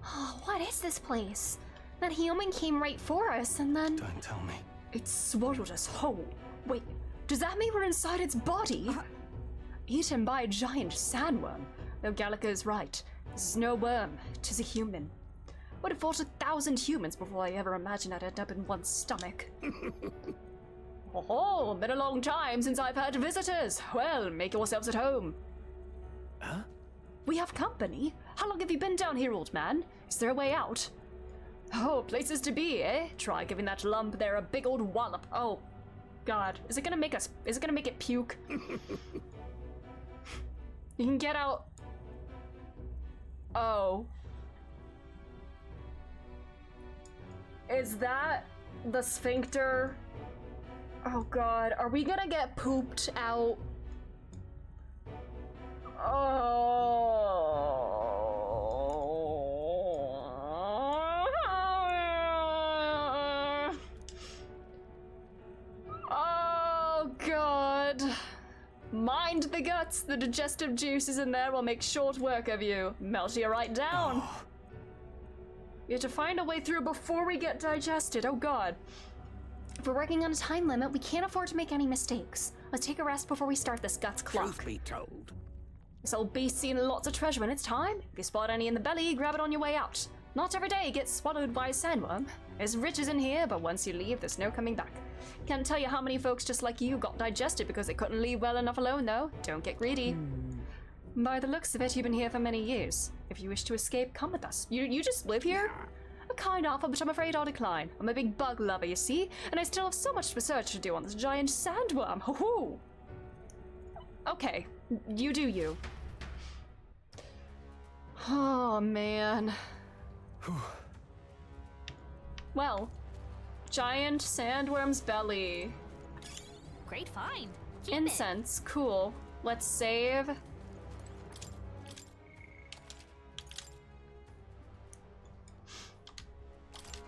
[SPEAKER 7] Oh, what is this place? That human came right for us and then...
[SPEAKER 6] Don't tell me.
[SPEAKER 1] It swallowed us whole. Wait, does that mean we're inside its body? Eaten by a giant sandworm. Though Gallica is right. This is no worm, 'tis a human. Would have fought 1,000 humans before I ever imagined I'd end up in one's stomach. Oh, been a long time since I've had visitors. Well, make yourselves at home.
[SPEAKER 6] Huh?
[SPEAKER 1] We have company. How long have you been down here, old man? Is there a way out? Oh, places to be, eh? Try giving that lump there a big old wallop. Oh, God. Is it gonna make it puke? You can get out. Oh. Is that the sphincter? Oh God, are we gonna get pooped out? Oh God. Mind the guts, the digestive juices in there will make short work of you. Melt you right down. We have to find a way through before we get digested, oh God.
[SPEAKER 7] If we're working on a time limit, we can't afford to make any mistakes. Let's take a rest before we start this guts clock.
[SPEAKER 10] Truth be told.
[SPEAKER 1] This old beast's seen lots of treasure when it's time. If you spot any in the belly, grab it on your way out. Not every day it gets swallowed by a sandworm. There's riches in here, but once you leave, there's no coming back. Can't tell you how many folks just like you got digested because they couldn't leave well enough alone, though. Don't get greedy. By the looks of it, you've been here for many years. If you wish to escape, come with us. You just live here? A kind offer, but I'm afraid I'll decline. I'm a big bug lover, you see, and I still have so much research to do on this giant sandworm. Hoo-hoo! Okay, you do you. Oh, man. Well, giant sandworm's belly.
[SPEAKER 2] Great find. Keep
[SPEAKER 1] Incense, cool. Let's save.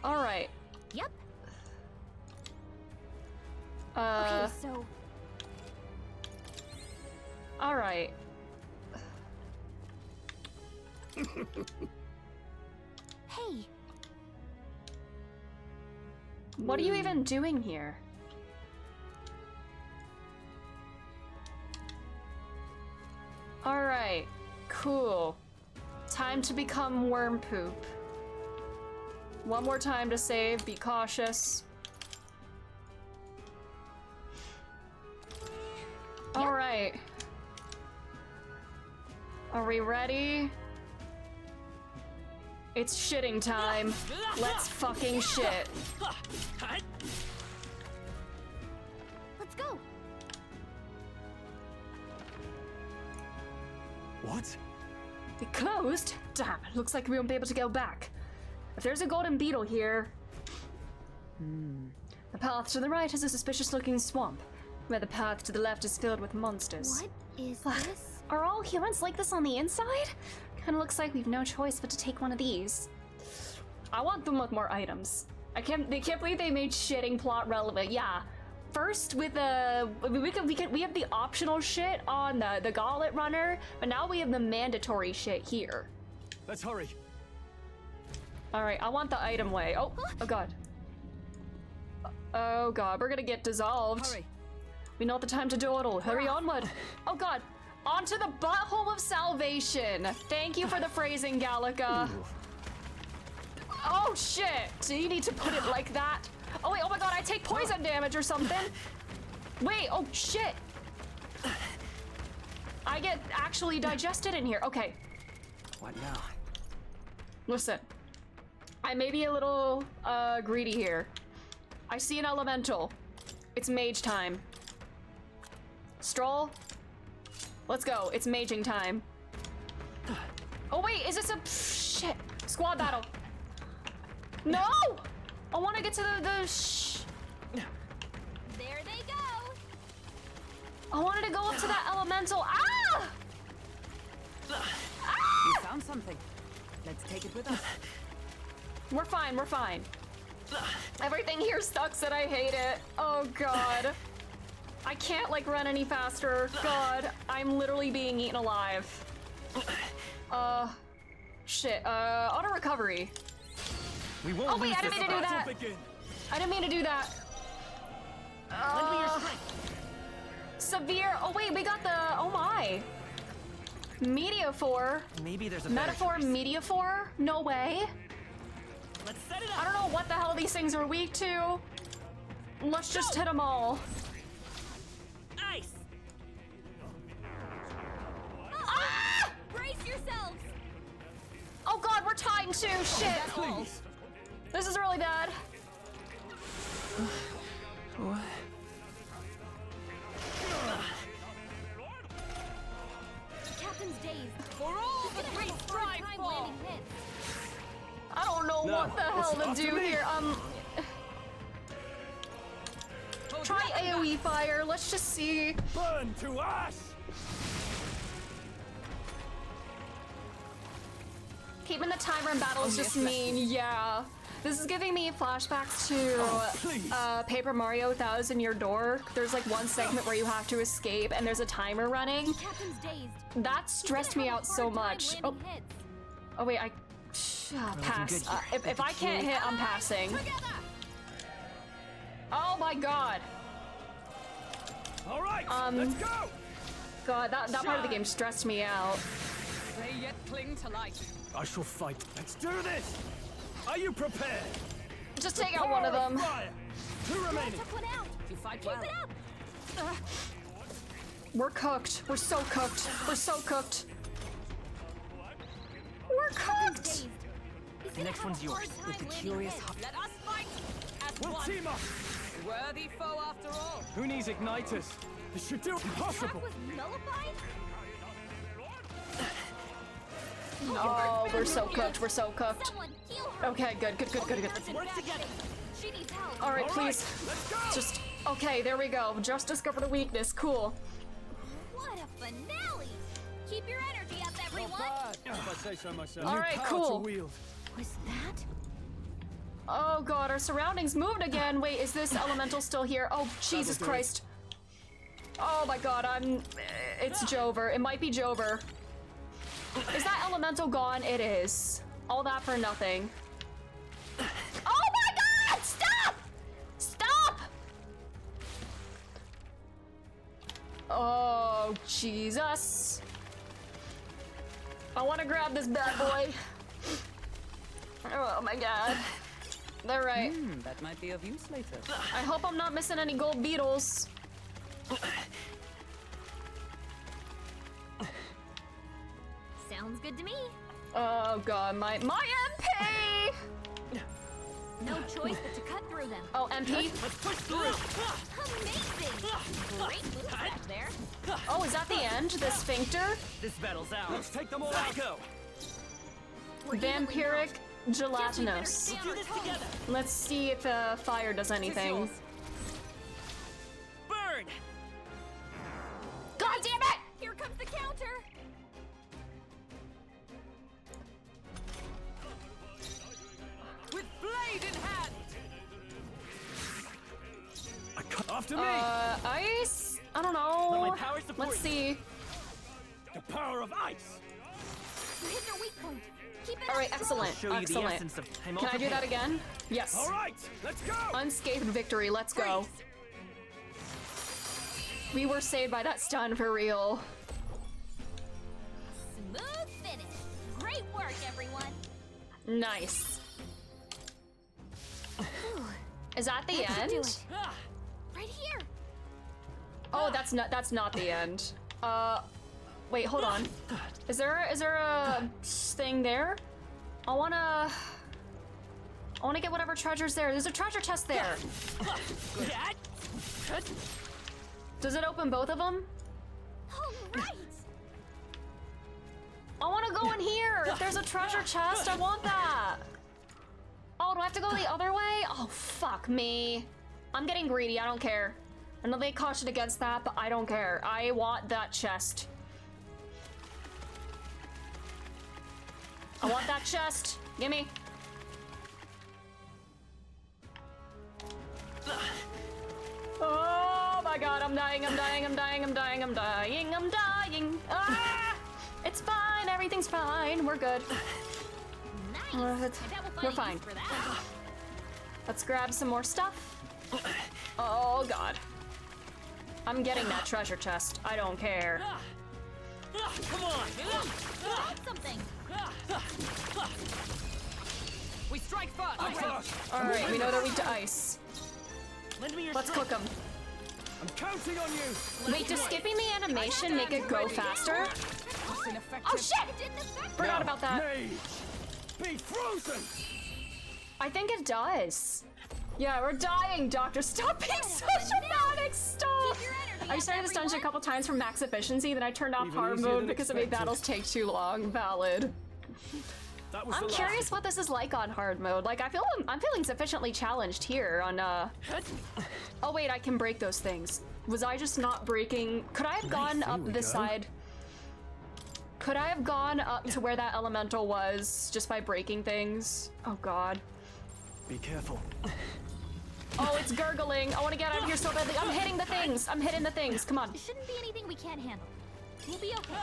[SPEAKER 1] All right.
[SPEAKER 2] Yep.
[SPEAKER 7] Okay, so...
[SPEAKER 1] All right.
[SPEAKER 2] Hey.
[SPEAKER 1] What are you even doing here? All right. Cool. Time to become worm poop. One more time to save. Be cautious. All right. Are we ready? It's shitting time. Let's fucking shit.
[SPEAKER 2] Let's go.
[SPEAKER 6] What?
[SPEAKER 1] It closed? Damn, looks like we won't be able to go back. If there's a golden beetle here... The path to the right is a suspicious-looking swamp, where the path to the left is filled with monsters.
[SPEAKER 7] What is this?
[SPEAKER 1] Are all humans like this on the inside? Kinda looks like we've no choice but to take one of these. I want them with more items. They can't believe they made shitting plot relevant. Yeah. First with the we have the optional shit on the gauntlet runner, but now we have the mandatory shit here.
[SPEAKER 6] Let's hurry.
[SPEAKER 1] All right, I want the item way. Oh god. Oh god, we're gonna get dissolved.
[SPEAKER 10] Hurry.
[SPEAKER 1] We know the time to dawdle. Hurry onward. Oh god. Onto the butthole of salvation. Thank you for the phrasing, Gallica. Oh shit. Do you need to put it like that? Oh wait, oh my god, I take poison damage or something. Wait, oh shit. I get actually digested in here. Okay.
[SPEAKER 10] What now?
[SPEAKER 1] Listen. I may be a little greedy here. I see an elemental. It's mage time. Stroll. Let's go. It's maging time. Oh wait, is this a shit squad battle? No! I want to get to the
[SPEAKER 2] There they go.
[SPEAKER 1] I wanted to go up to that elemental. Ah!
[SPEAKER 10] You
[SPEAKER 13] found something. Let's take it with us.
[SPEAKER 1] We're fine, we're fine. Everything here sucks and I hate it. Oh god. I can't like run any faster. God, I'm literally being eaten alive. Shit. Auto recovery.
[SPEAKER 6] We won't
[SPEAKER 1] Oh wait,
[SPEAKER 6] lose
[SPEAKER 1] I didn't mean to do that. I didn't mean to do that.
[SPEAKER 10] Lend me your strength.
[SPEAKER 1] Severe. Oh wait, we got the. Oh my. Mediophore.
[SPEAKER 10] Maybe there's a better
[SPEAKER 1] Metaphor
[SPEAKER 10] choice.
[SPEAKER 1] Mediophore? No way.
[SPEAKER 10] Let's set it
[SPEAKER 1] I
[SPEAKER 10] up.
[SPEAKER 1] don't know what the hell these things are weak to. Let's just hit them all.
[SPEAKER 10] Ice.
[SPEAKER 1] Ah!
[SPEAKER 12] Brace yourselves!
[SPEAKER 1] Oh god, we're tied too. Shit.
[SPEAKER 6] Please.
[SPEAKER 1] This is really bad.
[SPEAKER 10] What?
[SPEAKER 12] The captain's dazed.
[SPEAKER 13] For all the
[SPEAKER 12] He's
[SPEAKER 13] three
[SPEAKER 12] gonna have a hard
[SPEAKER 13] strive
[SPEAKER 12] time
[SPEAKER 13] for!
[SPEAKER 12] landing hits.
[SPEAKER 1] I don't know
[SPEAKER 6] No,
[SPEAKER 1] what the hell
[SPEAKER 6] it's
[SPEAKER 1] to
[SPEAKER 6] up to
[SPEAKER 1] do
[SPEAKER 6] me.
[SPEAKER 1] here. Try AoE fire. Let's just see.
[SPEAKER 6] Burn to ash!
[SPEAKER 1] Keeping the timer in battle is just mean. Yeah. This is giving me flashbacks to Paper Mario 1000 Year Door. There's like one segment where you have to escape and there's a timer running.
[SPEAKER 12] The captain's dazed.
[SPEAKER 1] That stressed me out so much. Oh, oh wait, pass. If I can't hit, I'm passing. Oh my god.
[SPEAKER 6] All right, let's go.
[SPEAKER 1] God, that part of the game stressed me out.
[SPEAKER 13] They yet cling to life.
[SPEAKER 6] I shall fight. Let's do this. Are you prepared?
[SPEAKER 1] Just take out one of them.
[SPEAKER 6] Fire. Two remaining.
[SPEAKER 12] Took one out.
[SPEAKER 13] You fight
[SPEAKER 12] Keep
[SPEAKER 13] well.
[SPEAKER 12] it up.
[SPEAKER 1] We're cooked. We're so cooked. We're so cooked. We're cooked.
[SPEAKER 12] Dazed. He's
[SPEAKER 10] The
[SPEAKER 12] gonna
[SPEAKER 10] next
[SPEAKER 12] have
[SPEAKER 10] one's
[SPEAKER 12] a
[SPEAKER 10] yours.
[SPEAKER 12] hard
[SPEAKER 10] With the
[SPEAKER 12] time
[SPEAKER 10] curious
[SPEAKER 12] landing hits.
[SPEAKER 13] Let us fight as
[SPEAKER 6] We'll
[SPEAKER 13] one.
[SPEAKER 6] team up.
[SPEAKER 13] Worthy foe after all.
[SPEAKER 6] Who needs igniters? This should do.
[SPEAKER 12] That
[SPEAKER 6] Impossible.
[SPEAKER 12] was nullified?
[SPEAKER 1] Oh, we're so cooked. We're so cooked.
[SPEAKER 12] Someone heal her.
[SPEAKER 1] Okay, good.
[SPEAKER 10] Work together.
[SPEAKER 12] She needs help.
[SPEAKER 1] All right,
[SPEAKER 6] All
[SPEAKER 1] please.
[SPEAKER 6] right, let's go.
[SPEAKER 1] Just okay. There we go. Just discovered a weakness. Cool.
[SPEAKER 12] What a finale! Keep your energy up, everyone.
[SPEAKER 6] If I say so myself.
[SPEAKER 1] All
[SPEAKER 6] New
[SPEAKER 1] right,
[SPEAKER 6] power
[SPEAKER 1] cool.
[SPEAKER 6] To wield.
[SPEAKER 12] Was that?
[SPEAKER 1] Oh god, our surroundings moved again. Wait, is this elemental still here? Oh, Jesus
[SPEAKER 6] do it.
[SPEAKER 1] Christ. Oh my god, it's Jover. It might be Jover. Is that elemental gone? It is. All that for nothing. Oh my god! Stop! Stop! Oh, Jesus. I want to grab this bad boy. Oh my god. They're right.
[SPEAKER 13] That might be of use later.
[SPEAKER 1] I hope I'm not missing any gold beetles.
[SPEAKER 12] Sounds good to me.
[SPEAKER 1] Oh god, my MP!
[SPEAKER 12] No choice but to cut through them.
[SPEAKER 1] Oh, MP?
[SPEAKER 10] Let's push through.
[SPEAKER 12] Amazing! Great move back there.
[SPEAKER 1] Oh, is that the end? The sphincter?
[SPEAKER 10] This battle's ours.
[SPEAKER 6] Let's take them all out.
[SPEAKER 10] Go.
[SPEAKER 1] Vampiric gelatinous.
[SPEAKER 10] We'll do this together.
[SPEAKER 1] Let's see if fire does anything.
[SPEAKER 10] Burn.
[SPEAKER 1] God damn it!
[SPEAKER 12] Here comes the counter.
[SPEAKER 13] With blade in hand.
[SPEAKER 6] After me.
[SPEAKER 1] Ice? I don't
[SPEAKER 10] Let
[SPEAKER 1] know.
[SPEAKER 10] my power support
[SPEAKER 1] Let's
[SPEAKER 10] you.
[SPEAKER 1] see.
[SPEAKER 6] The power of ice.
[SPEAKER 12] You hit their weak point. Keep it
[SPEAKER 1] All right,
[SPEAKER 12] up.
[SPEAKER 1] excellent.
[SPEAKER 10] Show you the
[SPEAKER 1] Excellent.
[SPEAKER 10] essence of time.
[SPEAKER 1] Can I do that again? Yes.
[SPEAKER 6] All right, let's go.
[SPEAKER 1] Unscathed victory. Let's go. We were saved by that stun for real.
[SPEAKER 12] Smooth finish. Great work, everyone.
[SPEAKER 1] Nice. Is that the
[SPEAKER 12] I can do
[SPEAKER 1] end?
[SPEAKER 12] it. Right here.
[SPEAKER 1] Oh, that's not the end. Wait, hold on. Is there a thing there? I wanna get whatever treasure's there. There's a treasure chest there. Does it open both of them?
[SPEAKER 12] All right.
[SPEAKER 1] I want to go in here. If there's a treasure chest, I want that. Oh, do I have to go the other way? Oh, fuck me. I'm getting greedy. I don't care. I know they cautioned against that, but I don't care. I want that chest. I want that chest. Gimme. Oh my god, I'm dying, I'm dying, I'm dying, I'm dying, I'm dying, I'm dying. Ah! It's fine, everything's fine. We're good. We're fine. Let's grab some more stuff. Oh god. I'm getting that treasure chest. I don't care.
[SPEAKER 10] Come on!
[SPEAKER 2] Something.
[SPEAKER 10] We strike first!
[SPEAKER 1] Alright, we know they're weak to ice.
[SPEAKER 10] Lend me your
[SPEAKER 1] Let's cook them.
[SPEAKER 6] I'm counting on you!
[SPEAKER 1] Wait, does skipping the animation make it go faster? Oh shit! Forgot about that.
[SPEAKER 6] Be frozen!
[SPEAKER 1] I think it does. Yeah, we're dying, Doctor. Stop being so dramatic. Stop. I started this dungeon a couple times for max efficiency, then I turned off hard mode because it made battles take too long. Valid. I'm curious what this is like on hard mode. Like, I'm feeling sufficiently challenged here on Oh wait, I can break those things. Was I just not breaking? Could I have gone up this side? Could I have gone up to where that elemental was just by breaking things? Oh god.
[SPEAKER 6] Be careful.
[SPEAKER 1] Oh, it's gurgling. I want to get out of here so badly. I'm hitting the things. I'm hitting the things. Come on.
[SPEAKER 2] It shouldn't be anything we can't handle. We'll be okay.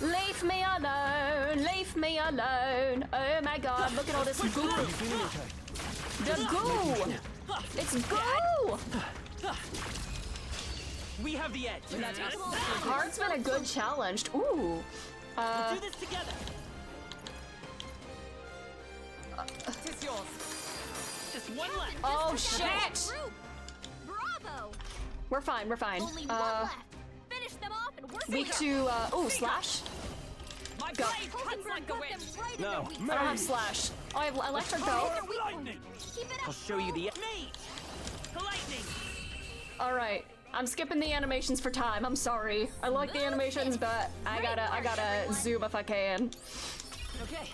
[SPEAKER 1] Leave me alone. Leave me alone. Oh my god, look at all this goo. The goo. It's goo.
[SPEAKER 10] We have the edge.
[SPEAKER 1] Hard's been a good challenge. Ooh.
[SPEAKER 10] We'll do this together. It's yours. Just one left.
[SPEAKER 1] Oh shit!
[SPEAKER 2] Bravo!
[SPEAKER 1] We're fine, we're fine.
[SPEAKER 2] Only one left. Finish them off and we're
[SPEAKER 1] Weak to oh, slash.
[SPEAKER 10] My
[SPEAKER 1] Go.
[SPEAKER 10] blade cuts like the wind.
[SPEAKER 6] No,
[SPEAKER 1] I don't have slash. Oh, I have electric bow.
[SPEAKER 10] Lightning. I'll show you the lightning.
[SPEAKER 1] Alright. I'm skipping the animations for time. I'm sorry. I like the animations, but I gotta zoom if I can.
[SPEAKER 10] Okay.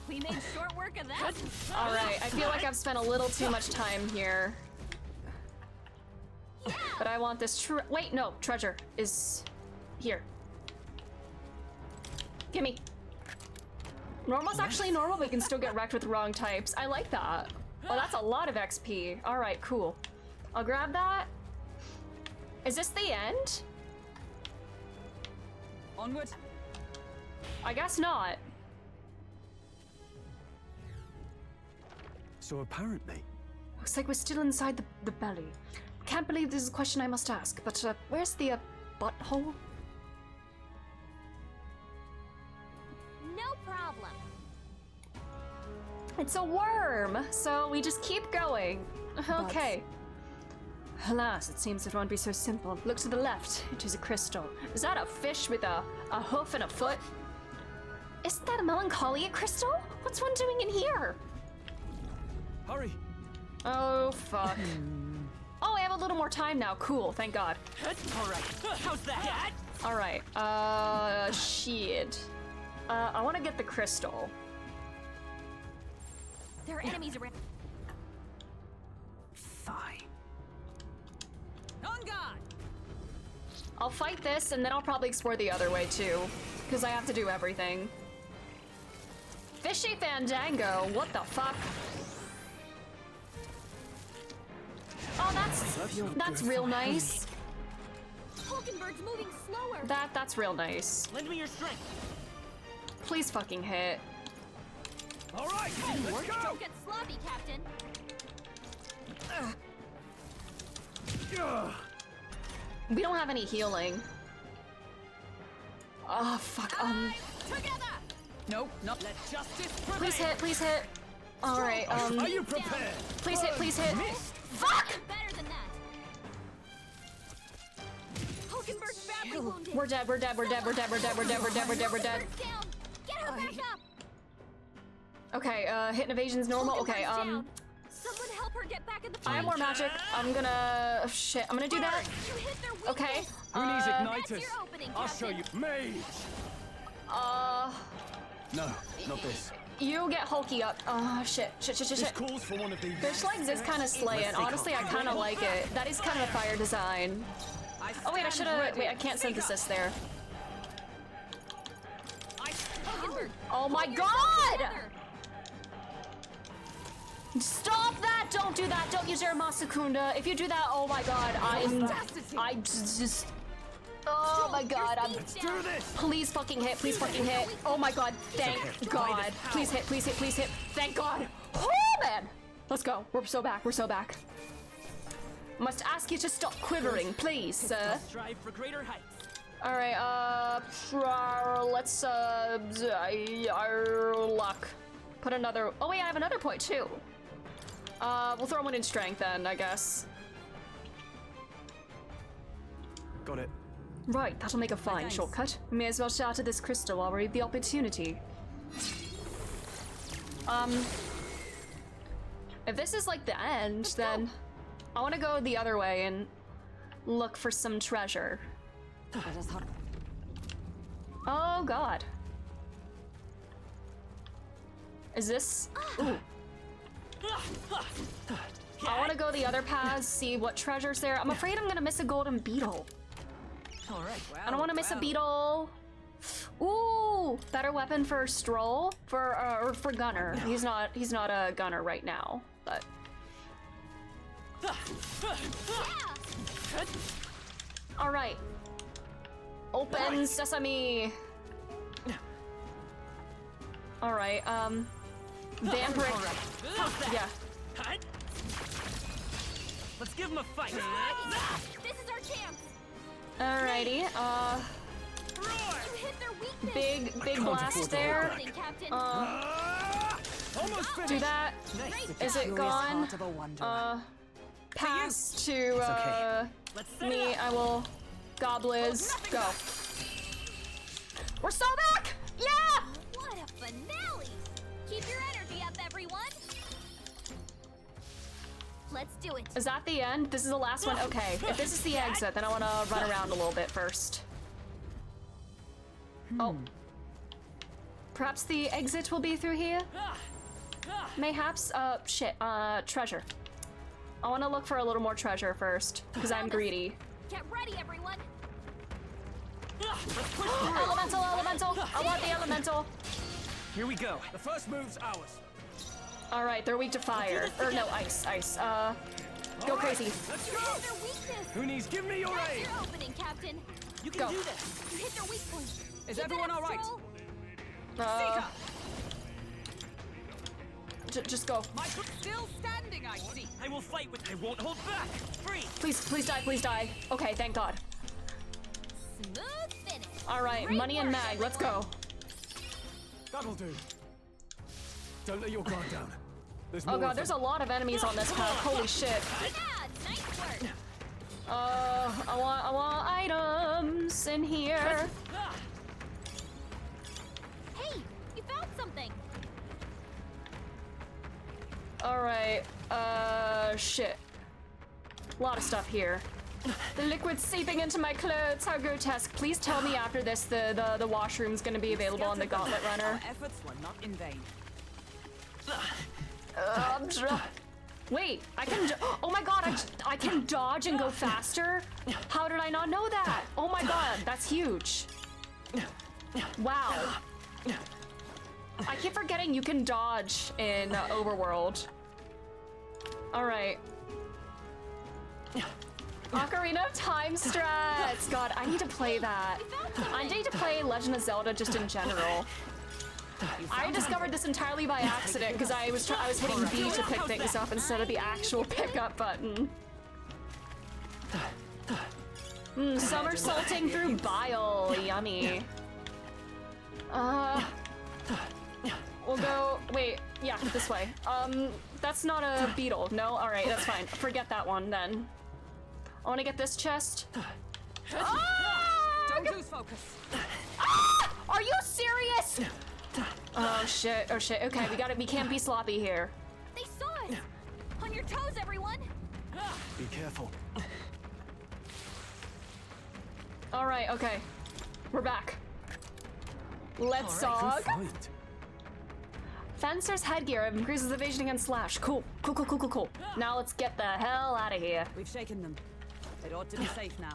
[SPEAKER 2] We made short work of that.
[SPEAKER 1] Alright, I feel like I've spent a little too much time here. But I want this wait, no, treasure is here. Gimme. Normal's actually normal, but we can still get wrecked with the wrong types. I like that. Oh, that's a lot of XP. Alright, cool. I'll grab that. Is this the end?
[SPEAKER 13] Onward.
[SPEAKER 1] I guess not.
[SPEAKER 6] So apparently...
[SPEAKER 1] Looks like we're still inside the belly. Can't believe this is a question I must ask, but where's the butthole?
[SPEAKER 2] No problem.
[SPEAKER 1] It's a worm, so we just keep going. Okay. Alas, it seems it won't be so simple. Look to the left. It is a crystal. Is that a fish with a hoof and a foot? Isn't that a melancholia crystal? What's one doing in here?
[SPEAKER 6] Hurry!
[SPEAKER 1] Oh, fuck. Oh, I have a little more time now. Cool, thank God.
[SPEAKER 10] Alright, how's that?
[SPEAKER 1] Alright, shit. I want to get the crystal.
[SPEAKER 2] There are enemies around.
[SPEAKER 13] Fine.
[SPEAKER 10] On guard.
[SPEAKER 1] I'll fight this, and then I'll probably explore the other way, too. Because I have to do everything. Fishy Fandango, what the fuck? Oh, that's real nice.
[SPEAKER 2] Hulkenberg's moving slower.
[SPEAKER 1] That's real nice.
[SPEAKER 10] Lend me your strength.
[SPEAKER 1] Please fucking hit.
[SPEAKER 6] All right, let's go!
[SPEAKER 2] Don't get sloppy, Captain.
[SPEAKER 1] We don't have any healing. Oh, fuck,
[SPEAKER 10] Together. Nope, not let justice prevail.
[SPEAKER 1] Please hit, please hit. Alright,
[SPEAKER 6] Are you prepared?
[SPEAKER 1] Please hit, please hit. Fuck!
[SPEAKER 2] Better than that. Hulkenberg's badly wounded.
[SPEAKER 1] We're dead, we're dead, we're dead, we're dead, we're dead, we're dead, we're dead, we're dead, we're dead.
[SPEAKER 2] Hulkenberg's down. Get her back up.
[SPEAKER 1] Okay, hit and evasion's normal. Okay,
[SPEAKER 2] Hulkenberg's down. Someone help her get back in the fight.
[SPEAKER 1] I have more magic. I'm gonna shit. I'm gonna do that.
[SPEAKER 2] You hit their weakness.
[SPEAKER 1] Okay.
[SPEAKER 6] Who needs
[SPEAKER 2] That's
[SPEAKER 6] igniters?
[SPEAKER 2] your opening,
[SPEAKER 6] I'll show you. Mage! No, not this.
[SPEAKER 1] You get Hulky up. Oh shit, shit.
[SPEAKER 6] This calls for one of these.
[SPEAKER 1] Fish legs is kind of slaying. Honestly, I kind of like it. That is kind of a fire design. Oh wait, I should have. Wait, I can't synthesis there. Oh my god! Stop that! Don't do that! Don't use your Masakunda. If you do that, oh my god, I just... Oh my god,
[SPEAKER 6] Let's do this!
[SPEAKER 1] Please fucking hit, please fucking hit. Oh my god, thank god. Please hit, please hit, please hit. Thank god. Oh man! Let's go. We're so back, we're so back. Must ask you to stop quivering, please, sir.
[SPEAKER 10] Strive for greater heights.
[SPEAKER 1] Alright, let's, luck. Put another, oh wait, I have another point too. We'll throw one in strength then, I guess.
[SPEAKER 6] Got it.
[SPEAKER 1] Right, that'll make a fine shortcut. We may as well shatter this crystal while we have the opportunity. If this is like the end, then I want to go the other way and look for some treasure. Oh god. Is this? Ooh. I want to go the other paths, see what treasure's there. I'm afraid I'm gonna miss a golden beetle.
[SPEAKER 10] All right.
[SPEAKER 1] I don't want to miss a beetle. Ooh, better weapon for Stroll or for Gunner. He's not a gunner right now, but. All right. Open sesame. All right. Vampiric. Yeah.
[SPEAKER 10] Let's give him a fight.
[SPEAKER 12] This is our chance.
[SPEAKER 1] Alrighty.
[SPEAKER 12] You hit their weakness.
[SPEAKER 1] Big blast there. Do that. Is it gone? Pass to me. I will. Goblins, go. We're so back! Yeah!
[SPEAKER 12] What a finale! Keep your energy up, everyone. Let's do it.
[SPEAKER 1] Is that the end? This is the last one? Okay. If this is the exit, then I want to run around a little bit first. Oh. Perhaps the exit will be through here? Mayhaps? Treasure. I want to look for a little more treasure first, because I'm greedy.
[SPEAKER 12] Get ready, everyone.
[SPEAKER 1] Elemental! I want the elemental.
[SPEAKER 10] Here we go. The first move's ours.
[SPEAKER 1] Alright, they're weak to fire. Or no, ice. Go crazy.
[SPEAKER 10] Let's go. Who needs? Give me your aid.
[SPEAKER 12] Your opening, Captain.
[SPEAKER 10] You can do this.
[SPEAKER 12] You hit their weak point.
[SPEAKER 10] Is everyone all right?
[SPEAKER 1] Just go.
[SPEAKER 10] My foot's still standing, I see. I will fight with. I won't hold back. Free.
[SPEAKER 1] Please die. Okay, thank God.
[SPEAKER 12] Smooth finish.
[SPEAKER 1] Alright, money and mag, let's go.
[SPEAKER 6] That'll do. Don't let your guard down.
[SPEAKER 1] Oh god, there's a lot of enemies on this path. Holy shit.
[SPEAKER 12] Yeah, nice work.
[SPEAKER 1] I want items in here.
[SPEAKER 12] Hey, you found something.
[SPEAKER 1] Alright, shit. A lot of stuff here. The liquid's seeping into my clothes, how grotesque. Please tell me after this the washroom's gonna be available on the Gauntlet Runner.
[SPEAKER 13] Our efforts were not in vain.
[SPEAKER 1] Wait, I can, oh my god, I can dodge and go faster? How did I not know that? Oh my god, that's huge. Wow. I keep forgetting you can dodge in Overworld. Alright. Ocarina of Time strats! God, I need to play that. I need to play Legend of Zelda just in general. I discovered this entirely by accident because I was hitting B to pick things up instead of the actual pickup button. Somersaulting through bile, yummy. We'll go, wait, yeah, this way. That's not a beetle, no? Alright, that's fine. Forget that one then. I wanna get this chest.
[SPEAKER 13] Don't lose focus.
[SPEAKER 1] Ah! Are you serious? Oh shit, okay, we can't be sloppy here.
[SPEAKER 12] They saw us! On your toes, everyone!
[SPEAKER 6] Be careful.
[SPEAKER 1] Alright, okay. We're back. Let's
[SPEAKER 6] Good fight.
[SPEAKER 1] Fencer's headgear increases evasion against slash. Cool. Now let's get the hell out of here.
[SPEAKER 13] We've shaken them. It ought to be safe now.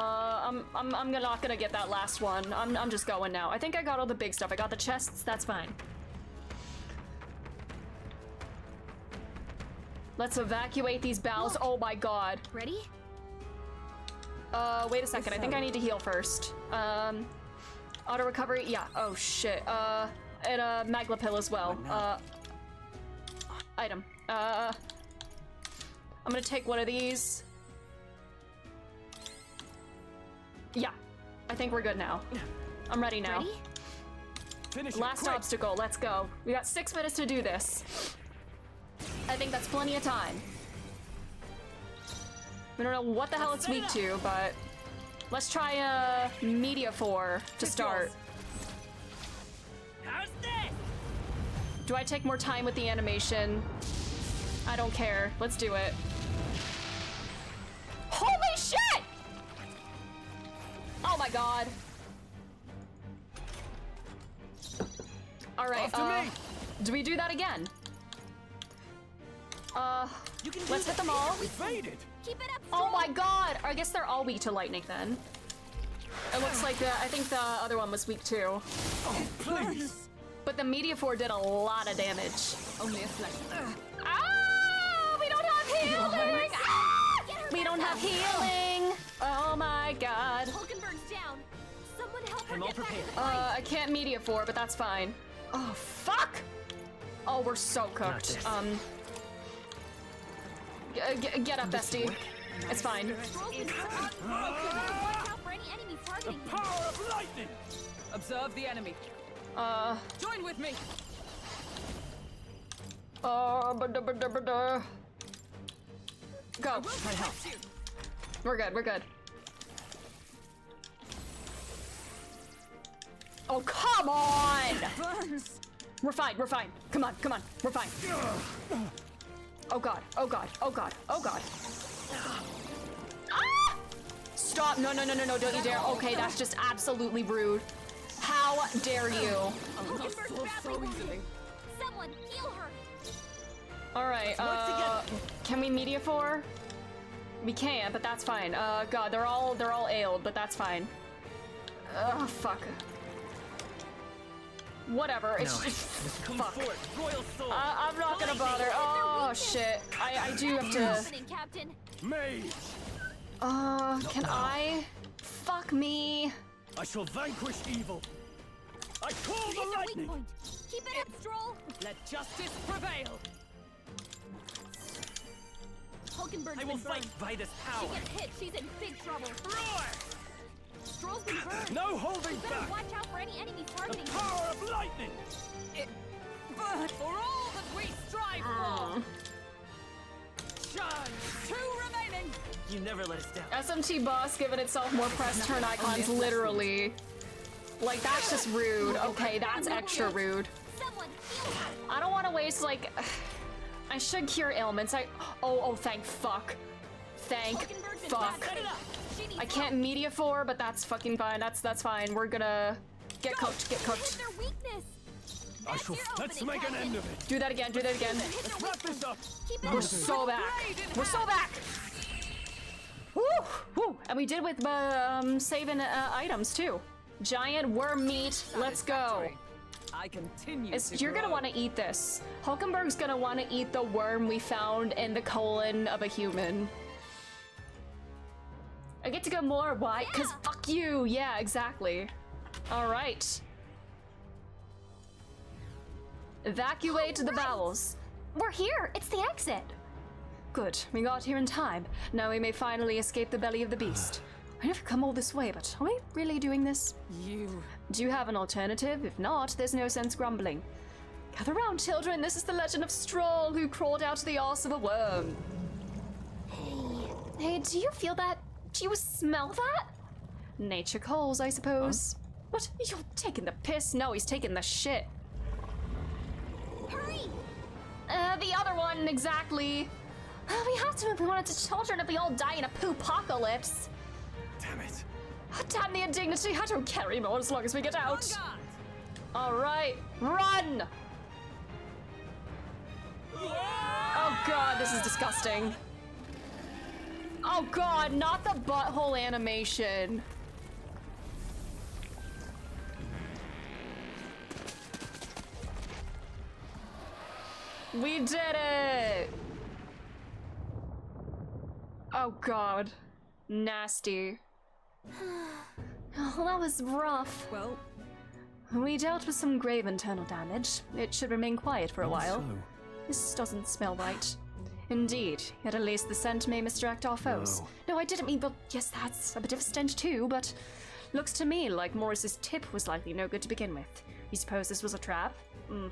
[SPEAKER 1] I'm not gonna get that last one. I'm just going now. I think I got all the big stuff. I got the chests, that's fine. Let's evacuate these bowels.
[SPEAKER 2] Look.
[SPEAKER 1] Oh my god.
[SPEAKER 2] Ready?
[SPEAKER 1] Wait a second. I think I need to heal first. Auto recovery. Yeah. Oh shit. And a magla pill as well. Item. I'm gonna take one of these. Yeah. I think we're good now. I'm ready now.
[SPEAKER 2] Ready?
[SPEAKER 6] Finish it,
[SPEAKER 1] Last
[SPEAKER 6] quick.
[SPEAKER 1] obstacle. Let's go. We got 6 minutes to do this. I think that's plenty of time. We don't know what the hell it's weak to, but let's try a Media 4 to start.
[SPEAKER 10] How's this?
[SPEAKER 1] Do I take more time with the animation? I don't care. Let's do it. Holy shit! Oh my god. All right,
[SPEAKER 6] After me.
[SPEAKER 1] do we do that again? Let's hit them all.
[SPEAKER 6] Evaded.
[SPEAKER 12] Keep it up,
[SPEAKER 1] Oh my god! I guess they're all weak to lightning then. It looks like I think the other one was weak too.
[SPEAKER 6] Oh, please.
[SPEAKER 1] But the Media 4 did a lot of damage.
[SPEAKER 13] Only a flesh.
[SPEAKER 1] Ah! We don't have healing! Ah! We don't have healing! Oh my god.
[SPEAKER 12] Hulkenberg's down. Someone help her
[SPEAKER 10] I'm all
[SPEAKER 12] get back to
[SPEAKER 10] prepared.
[SPEAKER 12] the fight.
[SPEAKER 1] I can't Media 4, but that's fine. Oh, fuck! Oh, we're so cooked. Get up, bestie. It's fine.
[SPEAKER 12] Scroll's been unbroken. Watch out for any enemies targeting him.
[SPEAKER 6] Power of lightning.
[SPEAKER 13] Observe the enemy. Join with me.
[SPEAKER 1] Go. We're good, we're good. Oh, come on! We're fine, we're fine. Come on, come on, we're fine. Oh god, oh god, oh god, oh god. Ah! Stop, no, don't you dare. Okay, that's just absolutely rude. How dare you?
[SPEAKER 12] Hulkenberg's badly wounded. Someone heal her.
[SPEAKER 1] Alright, can we Media 4? We can't, but that's fine. God, they're all ailed, but that's fine. Ugh, fuck. Whatever, it's just fuck.
[SPEAKER 10] Royal soul.
[SPEAKER 1] I'm not gonna bother. Oh shit, I do have to.
[SPEAKER 12] Happening, Captain.
[SPEAKER 6] Mage.
[SPEAKER 1] Can I? Fuck me.
[SPEAKER 6] I shall vanquish evil. I call
[SPEAKER 12] It's
[SPEAKER 6] the
[SPEAKER 12] a weak
[SPEAKER 6] lightning.
[SPEAKER 12] point. Keep it up, Stroll.
[SPEAKER 13] Let justice prevail.
[SPEAKER 12] Hulkenberg's
[SPEAKER 10] I will
[SPEAKER 12] been
[SPEAKER 10] fight
[SPEAKER 12] burned.
[SPEAKER 10] by this
[SPEAKER 12] She
[SPEAKER 10] power.
[SPEAKER 12] gets hit. She's in big trouble.
[SPEAKER 10] Roar!
[SPEAKER 12] Stroll's been burned.
[SPEAKER 6] No holding
[SPEAKER 12] You better
[SPEAKER 6] back.
[SPEAKER 12] watch out for any enemies targeting him.
[SPEAKER 6] Power of lightning.
[SPEAKER 13] But for all that we strive for. Shine. 2 remaining.
[SPEAKER 10] You never let us down.
[SPEAKER 1] SMT boss giving itself more press turn icons, literally. Like, that's just rude. Okay, that's extra rude.
[SPEAKER 12] Someone heal her.
[SPEAKER 1] I don't want to waste, like... I should cure ailments. Oh, thank fuck. Thank
[SPEAKER 12] Hulkenberg's been
[SPEAKER 1] fuck.
[SPEAKER 12] blasted. She needs
[SPEAKER 1] I can't
[SPEAKER 12] help.
[SPEAKER 1] Media 4, but that's fucking fine. That's fine. We're gonna get cooked, get
[SPEAKER 12] Hit
[SPEAKER 1] cooked.
[SPEAKER 12] their weakness.
[SPEAKER 6] I
[SPEAKER 12] That's
[SPEAKER 6] shall.
[SPEAKER 12] your
[SPEAKER 6] Let's
[SPEAKER 12] opening,
[SPEAKER 6] make an end
[SPEAKER 12] Captain.
[SPEAKER 6] of it.
[SPEAKER 1] Do that again, do that again.
[SPEAKER 12] Hit their
[SPEAKER 6] Let's wrap
[SPEAKER 12] weakness.
[SPEAKER 6] this up.
[SPEAKER 12] Keep it
[SPEAKER 1] We're
[SPEAKER 12] up.
[SPEAKER 1] so back. We're so back. Woo, woo. And we did with saving items too. Giant worm meat. Let's go.
[SPEAKER 13] I continue
[SPEAKER 1] You're gonna want to eat this. Hulkenberg's gonna want to eat the worm we found in the colon of a human. I get to go more. Why? Because fuck you. Yeah, exactly. All right. Evacuate the bowels.
[SPEAKER 7] We're here. It's the exit.
[SPEAKER 1] Good. We got here in time. Now we may finally escape the belly of the beast. I never come all this way, but are we really doing this? Do you have an alternative? If not, there's no sense grumbling. Gather round, children. This is the legend of Stroll, who crawled out of the arse of a worm. Hey, do you feel that? Do you smell that? Nature calls, I suppose. What? You're taking the piss? No, he's taking the shit.
[SPEAKER 12] Hurry!
[SPEAKER 1] The other one, exactly. We have to if we wanted to children if we all die in a poo-pocalypse.
[SPEAKER 6] Damn it.
[SPEAKER 1] Oh, damn the indignity. I don't care anymore as long as we get out. All right, run! Oh god, this is disgusting. Oh god, not the butthole animation. We did it! Oh god. Nasty. Oh, that was rough.
[SPEAKER 5] Well,
[SPEAKER 1] we dealt with some grave internal damage. It should remain quiet for a while.
[SPEAKER 6] So,
[SPEAKER 1] This doesn't smell right. Indeed, yet at least the scent may misdirect our foes. No, I didn't mean, but yes, that's a bit of a stench too, but looks to me like Morris's tip was likely no good to begin with. You suppose this was a trap?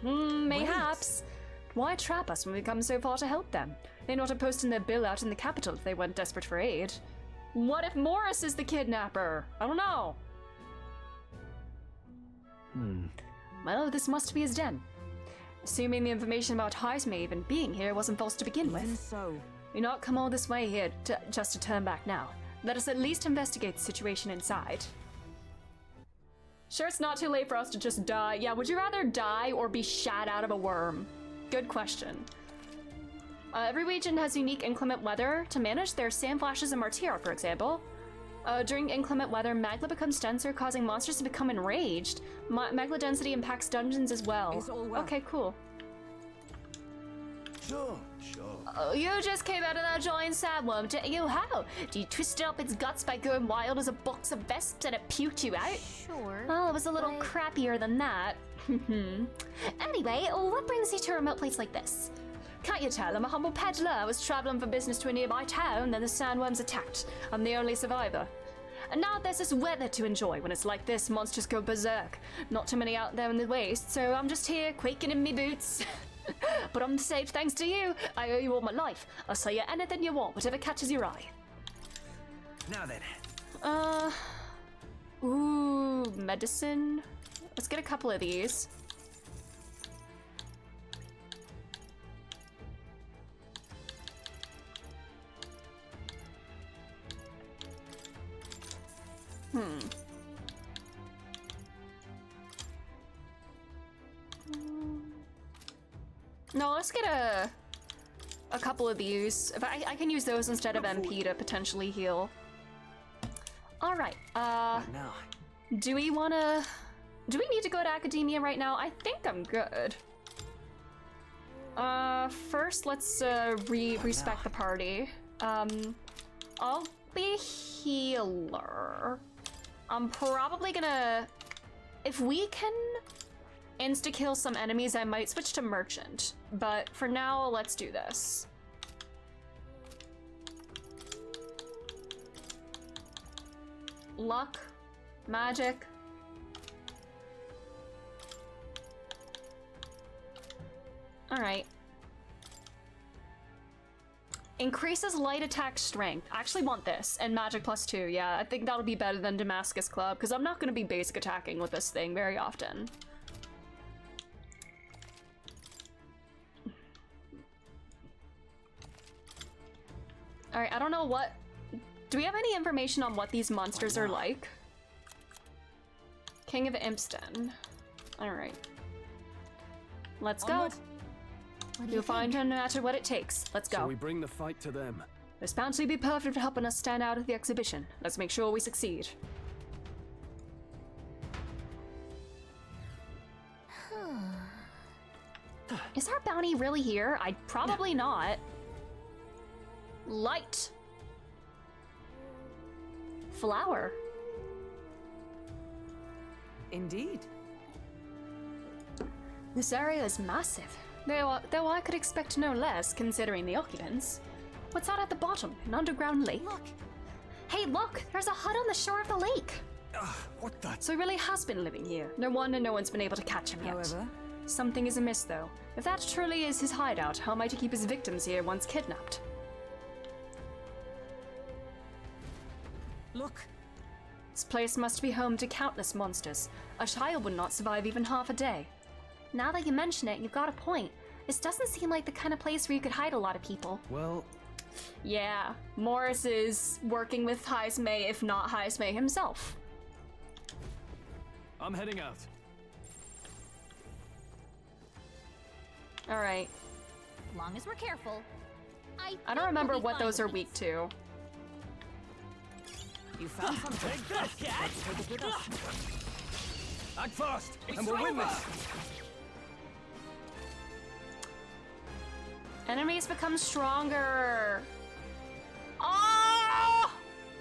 [SPEAKER 1] Mayhaps. Why trap us when we come so far to help them? They're not posting their bill out in the capital if they weren't desperate for aid. What if Morris is the kidnapper? I don't know. Well, this must be his den. Assuming the information about Heisme even being here wasn't false to begin with.
[SPEAKER 5] so.
[SPEAKER 1] You're not come all this way here just to turn back now. Let us at least investigate the situation inside. Sure, it's not too late for us to just die. Yeah, would you rather die or be shat out of a worm? Good question. Every region has unique inclement weather to manage. There's sand flashes in Martira, for example. During inclement weather, magma becomes denser, causing monsters to become enraged. Magma density impacts dungeons as well. Okay, cool.
[SPEAKER 9] Sure.
[SPEAKER 1] Oh, you just came out of that giant sandworm, didn't you? How? Do you twist up its guts by going wild as a box of vesps and it puked you out?
[SPEAKER 2] Sure.
[SPEAKER 1] Well, it was a little crappier than that. Anyway, what brings you to a remote place like this? Can't you tell? I'm a humble peddler. I was traveling for business to a nearby town, then the sandworms attacked. I'm the only survivor. And now there's this weather to enjoy. When it's like this, monsters go berserk. Not too many out there in the waste, so I'm just here quaking in me boots. But I'm safe thanks to you. I owe you all my life. I'll sell you anything you want, whatever catches your eye.
[SPEAKER 10] Now then.
[SPEAKER 1] Ooh, medicine. Let's get a couple of these. No, let's get a couple of these. If I can use those instead of MP to potentially heal. All right.
[SPEAKER 10] Now.
[SPEAKER 1] Do we need to go to academia right now? I think I'm good. First let's respec the party. I'll be healer. I'm probably gonna, if we can insta-kill some enemies, I might switch to merchant. But for now, let's do this. Luck, magic. All right. Increases light attack strength. I actually want this. And magic +2. Yeah, I think that'll be better than Damascus Club, because I'm not going to be basic attacking with this thing very often. Alright, I don't know what... Do we have any information on what these monsters are like? King of Impston. Alright. Let's go. You'll find her no matter what it takes. Let's go.
[SPEAKER 6] So we bring the fight to them.
[SPEAKER 1] This bounty will be perfect for helping us stand out at the exhibition. Let's make sure we succeed. Is our bounty really here? Probably not. Light. Flower.
[SPEAKER 13] Indeed.
[SPEAKER 1] This area is massive. Though I could expect no less, considering the occupants. What's that at the bottom? An underground lake? Look! Hey, look! There's a hut on the shore of the lake!
[SPEAKER 10] What the?
[SPEAKER 1] So he really has been living here. No wonder no one's been able to catch him yet.
[SPEAKER 13] However?
[SPEAKER 1] Something is amiss, though. If that truly is his hideout, how might he keep his victims here once kidnapped?
[SPEAKER 5] Look!
[SPEAKER 1] This place must be home to countless monsters. A child would not survive even half a day. Now that you mention it, you've got a point. This doesn't seem like the kind of place where you could hide a lot of people.
[SPEAKER 6] Well...
[SPEAKER 1] Yeah, Morris is working with Heisme, if not Heisme himself.
[SPEAKER 6] I'm heading out.
[SPEAKER 1] Alright.
[SPEAKER 2] Long as we're careful.
[SPEAKER 1] I don't remember what those are weak to.
[SPEAKER 13] You found something.
[SPEAKER 10] Take this, cat!
[SPEAKER 13] Let's take it with us.
[SPEAKER 6] Act fast,
[SPEAKER 10] It's
[SPEAKER 6] and we'll win
[SPEAKER 10] over.
[SPEAKER 6] this.
[SPEAKER 1] Enemies become stronger. Oh!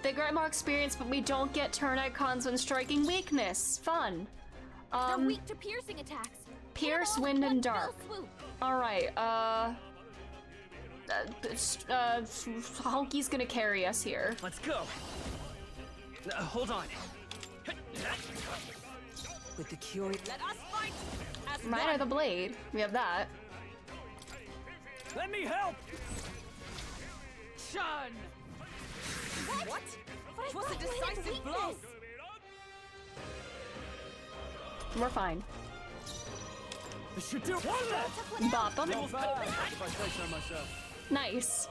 [SPEAKER 1] They grant more experience, but we don't get turn icons when striking weakness. Fun.
[SPEAKER 2] They're weak to piercing attacks.
[SPEAKER 1] Pierce,
[SPEAKER 2] Hit 'em all
[SPEAKER 1] wind,
[SPEAKER 2] in
[SPEAKER 1] and
[SPEAKER 2] one
[SPEAKER 1] dark.
[SPEAKER 2] fell swoop.
[SPEAKER 1] Alright, Hulky's gonna carry us here.
[SPEAKER 10] Let's go. Hold on.
[SPEAKER 13] With the curious.
[SPEAKER 10] Let us fight. As
[SPEAKER 1] Mine are the blade. We have that.
[SPEAKER 10] Let me help. Shun. What?
[SPEAKER 2] But
[SPEAKER 10] It was a
[SPEAKER 2] I thought you had
[SPEAKER 10] decisive blow.
[SPEAKER 2] weakness.
[SPEAKER 1] We're fine.
[SPEAKER 10] This should do one left.
[SPEAKER 1] Bop them.
[SPEAKER 10] Not bad,
[SPEAKER 6] if I say so myself.
[SPEAKER 1] Nice.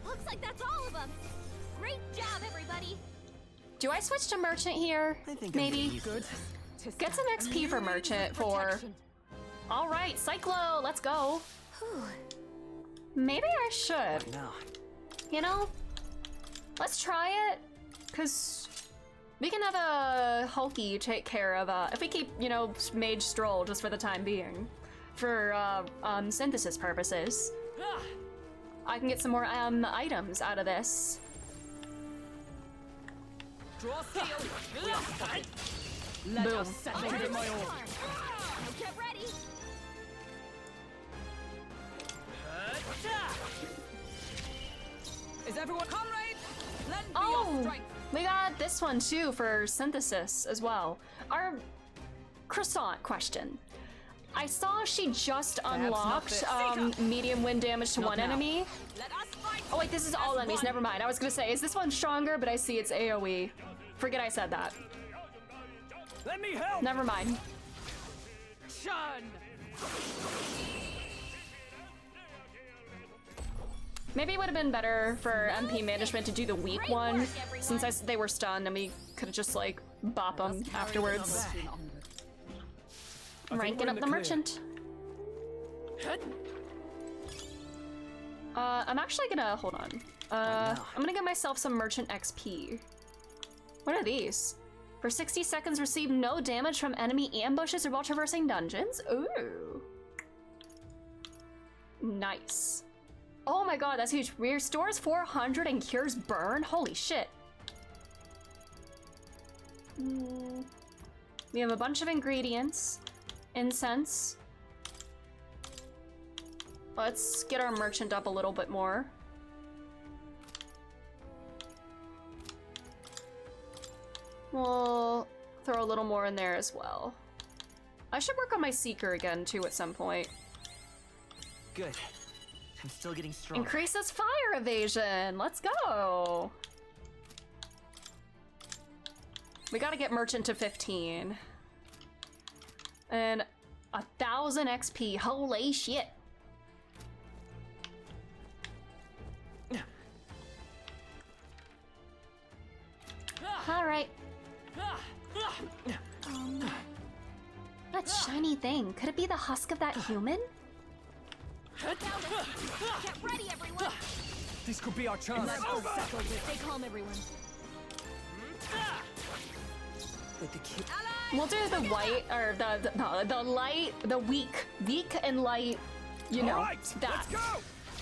[SPEAKER 2] Looks like that's all of them. Great job, everybody.
[SPEAKER 1] Do I switch to merchant here?
[SPEAKER 8] I think
[SPEAKER 1] Maybe.
[SPEAKER 8] good.
[SPEAKER 1] Get some XP for merchant for. Alright, Cyclo, let's go. Maybe I should.
[SPEAKER 8] Now,
[SPEAKER 1] You know? Let's try it. Cause we can have a Hulky take care of if we keep, you know, Mage Stroll just for the time being. For synthesis purposes. I can get some more items out of this.
[SPEAKER 10] Draw steel. Let
[SPEAKER 1] Boom.
[SPEAKER 10] us settle it. My own.
[SPEAKER 2] Get ready.
[SPEAKER 10] Is everyone comrade? Lend me your
[SPEAKER 1] Oh,
[SPEAKER 10] strength.
[SPEAKER 1] we got this one too for synthesis as well. Our croissant question. I saw she just unlocked medium wind damage to one enemy.
[SPEAKER 10] Let us fight.
[SPEAKER 1] Oh wait, this is all enemies. Never mind. I was gonna say, is this one stronger? But I see it's AOE. Forget I said that.
[SPEAKER 10] Let me help.
[SPEAKER 1] Never mind.
[SPEAKER 10] Shun.
[SPEAKER 1] Maybe it would have been better for MP management to do the weak one, since they were stunned and we could have just like bop them afterwards. Ranking up the merchant. I'm actually gonna hold on. I'm gonna get myself some merchant XP. What are these? For 60 seconds, receive no damage from enemy ambushes or while traversing dungeons. Ooh. Nice. Oh my god, that's huge. Restores 400 and cures burn? Holy shit. We have a bunch of ingredients. Incense. Let's get our merchant up a little bit more. We'll throw a little more in there as well. I should work on my seeker again too at some point.
[SPEAKER 10] Good. I'm still getting strong.
[SPEAKER 1] Increases fire evasion. Let's go. We gotta get merchant to 15. And 1,000 XP. Holy shit. Alright. That shiny thing. Could it be the husk of that human?
[SPEAKER 2] Get ready, everyone.
[SPEAKER 10] This could be our chance.
[SPEAKER 2] Stay calm, everyone.
[SPEAKER 13] With the cute.
[SPEAKER 1] We'll do the white, or the light, the weak and light, you know, that.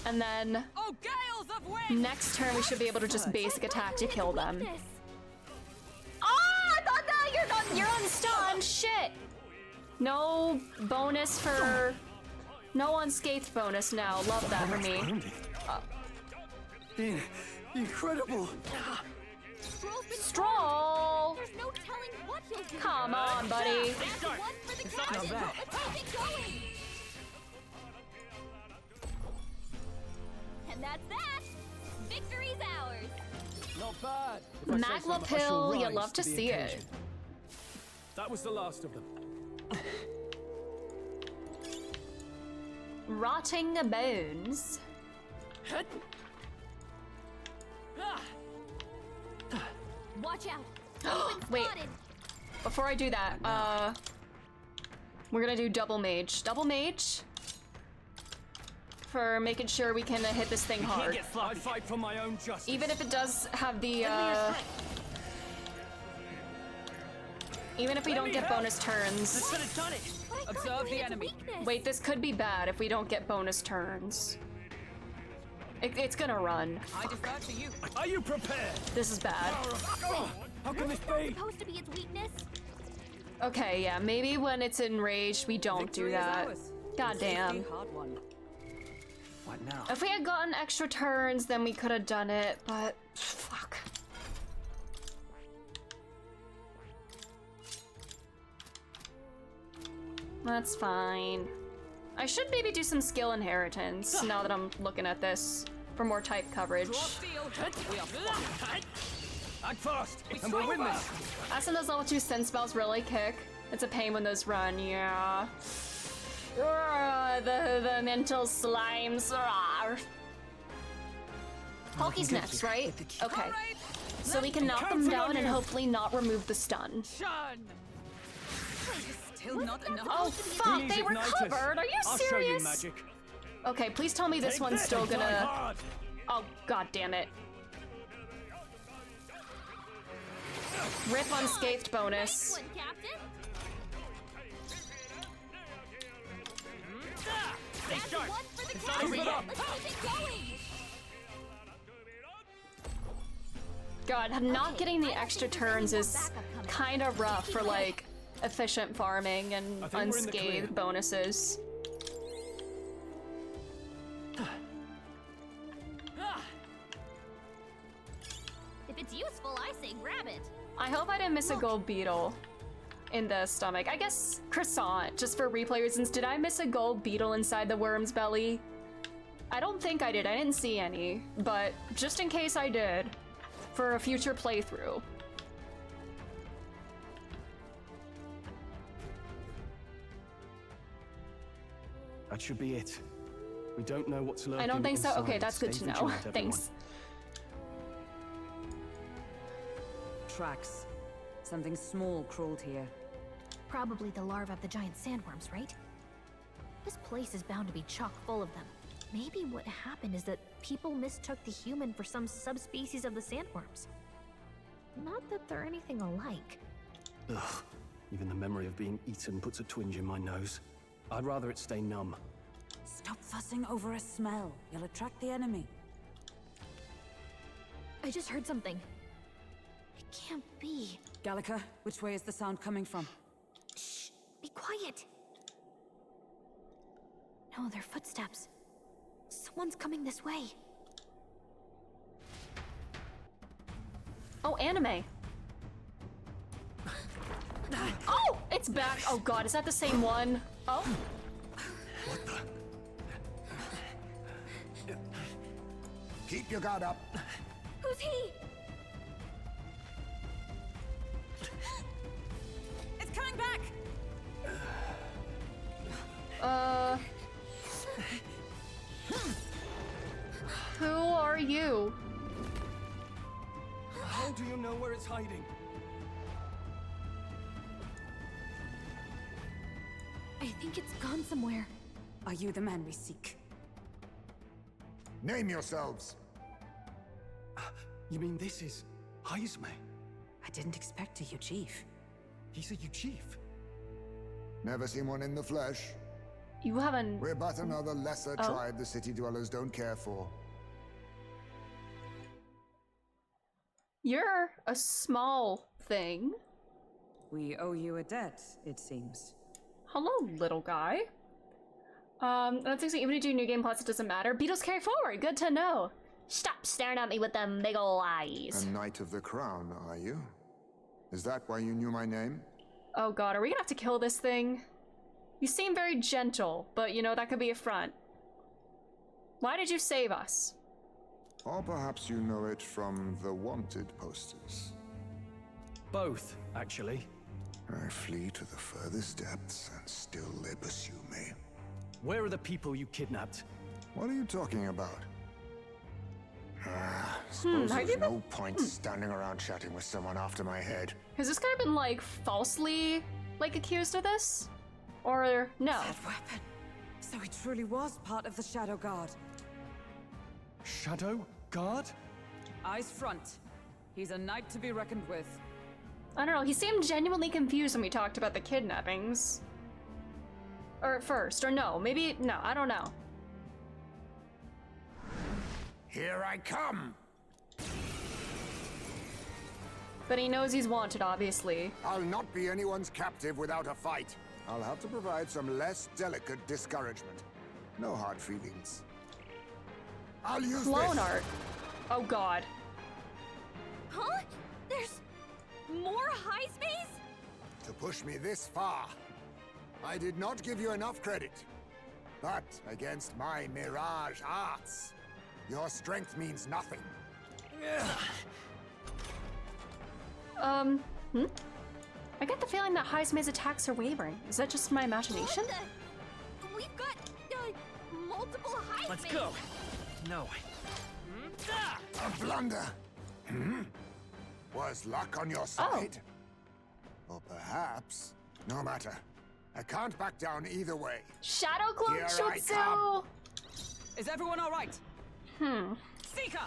[SPEAKER 1] And then
[SPEAKER 10] Oh, gales of wind.
[SPEAKER 1] next turn we should be able to just basic attack to kill them.
[SPEAKER 2] Weakness.
[SPEAKER 1] Ah, I thought that you're unstunned. Shit. No bonus for, no unscathed bonus now. Love that for me.
[SPEAKER 8] Incredible.
[SPEAKER 1] Stroll.
[SPEAKER 2] There's no telling what he'll do.
[SPEAKER 1] Come on, buddy.
[SPEAKER 2] One for the
[SPEAKER 10] not
[SPEAKER 2] captain.
[SPEAKER 10] bad.
[SPEAKER 2] Let's keep it going. And that's that. Victory's ours.
[SPEAKER 10] Not bad.
[SPEAKER 1] Magla pill. You love to see it.
[SPEAKER 6] That was the last of them.
[SPEAKER 1] Rotting bones.
[SPEAKER 2] Watch out.
[SPEAKER 1] Wait. Before I do that, we're gonna do double mage. Double mage. for making sure we can hit this thing hard.
[SPEAKER 6] I fight for my own justice.
[SPEAKER 1] Even if it does have the, even if we don't get bonus turns.
[SPEAKER 13] Observe the enemy.
[SPEAKER 1] Wait, this could be bad if we don't get bonus turns. It's gonna run.
[SPEAKER 13] I defer to you.
[SPEAKER 6] Are you prepared?
[SPEAKER 1] This is bad.
[SPEAKER 6] How can this be?
[SPEAKER 2] Supposed to be its weakness.
[SPEAKER 1] Okay, yeah, maybe when it's enraged, we don't do that. God damn.
[SPEAKER 6] What now?
[SPEAKER 1] If we had gotten extra turns, then we could have done it, but fuck. That's fine. I should maybe do some skill inheritance now that I'm looking at this for more type coverage.
[SPEAKER 6] Act fast, and we'll win this.
[SPEAKER 1] Asking those level 2 sense spells really kick. It's a pain when those run, yeah. The mental slimes. Hulky's next, right? Okay. So we can knock them down and hopefully not remove the stun.
[SPEAKER 13] Still not enough.
[SPEAKER 1] Oh fuck, they recovered! Are you
[SPEAKER 6] I'll show you
[SPEAKER 1] serious?
[SPEAKER 6] magic.
[SPEAKER 1] Okay, please tell me this one's still gonna... Oh, god damn it. Rip unscathed bonus. God, not getting the extra turns is kind of rough for like efficient farming and unscathed bonuses.
[SPEAKER 2] If it's useful, I say grab it.
[SPEAKER 1] I hope I didn't miss a gold beetle in the stomach. I guess croissant, just for replay reasons. Did I miss a gold beetle inside the worm's belly? I don't think I did. I didn't see any, but just in case I did, for a future playthrough.
[SPEAKER 6] That should be it. We don't know what's lurking.
[SPEAKER 1] I don't think so.
[SPEAKER 6] inside.
[SPEAKER 1] Okay, that's good
[SPEAKER 6] Stay
[SPEAKER 1] to know.
[SPEAKER 6] vigilant, everyone.
[SPEAKER 1] Thanks.
[SPEAKER 13] Tracks. Something small crawled here.
[SPEAKER 2] Probably the larvae of the giant sandworms, right? This place is bound to be chock full of them. Maybe what happened is that people mistook the human for some subspecies of the sandworms. Not that they're anything alike.
[SPEAKER 6] Ugh. Even the memory of being eaten puts a twinge in my nose. I'd rather it stay numb.
[SPEAKER 13] Stop fussing over a smell. You'll attract the enemy.
[SPEAKER 2] I just heard something. It can't be.
[SPEAKER 13] Gallica, which way is the sound coming from?
[SPEAKER 2] Shh! Be quiet! No, they're footsteps. Someone's coming this way.
[SPEAKER 1] Oh, anime. Oh, it's back. Oh god, is that the same one? Oh.
[SPEAKER 9] What the? Keep your guard up.
[SPEAKER 2] Who's he?
[SPEAKER 13] It's coming back!
[SPEAKER 1] Who are you?
[SPEAKER 6] How do you know where it's hiding?
[SPEAKER 2] I think it's gone somewhere.
[SPEAKER 13] Are you the man we seek?
[SPEAKER 9] Name yourselves.
[SPEAKER 6] You mean this is Heisme?
[SPEAKER 13] I didn't expect you, Chief.
[SPEAKER 6] He's a chief.
[SPEAKER 9] Never seen one in the flesh.
[SPEAKER 1] You haven't...
[SPEAKER 9] We're but another lesser tribe the city dwellers don't care for.
[SPEAKER 1] You're a small thing.
[SPEAKER 13] We owe you a debt, it seems.
[SPEAKER 1] Hello, little guy. That's actually, even if you do new game plots, it doesn't matter. Beetles carry forward, good to know. Stop staring at me with them big ol' eyes.
[SPEAKER 9] A Knight of the Crown, are you? Is that why you knew my name?
[SPEAKER 1] Oh god, are we gonna have to kill this thing? You seem very gentle, but you know, that could be a front. Why did you save us?
[SPEAKER 9] Or perhaps you know it from the wanted posters.
[SPEAKER 6] Both, actually.
[SPEAKER 9] I flee to the furthest depths, and still they pursue me.
[SPEAKER 6] Where are the people you kidnapped?
[SPEAKER 9] What are you talking about? Suppose there's no point standing around chatting with someone after my head.
[SPEAKER 1] Has this guy been, like, falsely, like, accused of this? Or no?
[SPEAKER 13] That weapon. So he truly was part of the Shadow Guard.
[SPEAKER 6] Shadow Guard?
[SPEAKER 13] Eyes front. He's a knight to be reckoned with.
[SPEAKER 1] I don't know, he seemed genuinely confused when we talked about the kidnappings. Or at first, or no, maybe, no, I don't know.
[SPEAKER 9] Here I come!
[SPEAKER 1] But he knows he's wanted, obviously.
[SPEAKER 9] I'll not be anyone's captive without a fight. I'll have to provide some less delicate discouragement. No hard feelings. I'll use
[SPEAKER 1] Clone
[SPEAKER 9] this.
[SPEAKER 1] art. Oh god.
[SPEAKER 12] Huh? There's more Heismays?
[SPEAKER 9] To push me this far. I did not give you enough credit. But against my mirage arts, your strength means nothing.
[SPEAKER 1] I get the feeling that Heismay's attacks are wavering. Is that just my imagination?
[SPEAKER 12] We've got multiple Heismays.
[SPEAKER 10] Let's go. No.
[SPEAKER 9] A blunder. Was luck on your side? Or perhaps, no matter. I can't back down either way.
[SPEAKER 1] Shadow Clone
[SPEAKER 9] Here I
[SPEAKER 1] Jutsu!
[SPEAKER 9] come.
[SPEAKER 13] Is everyone all right? Seeker!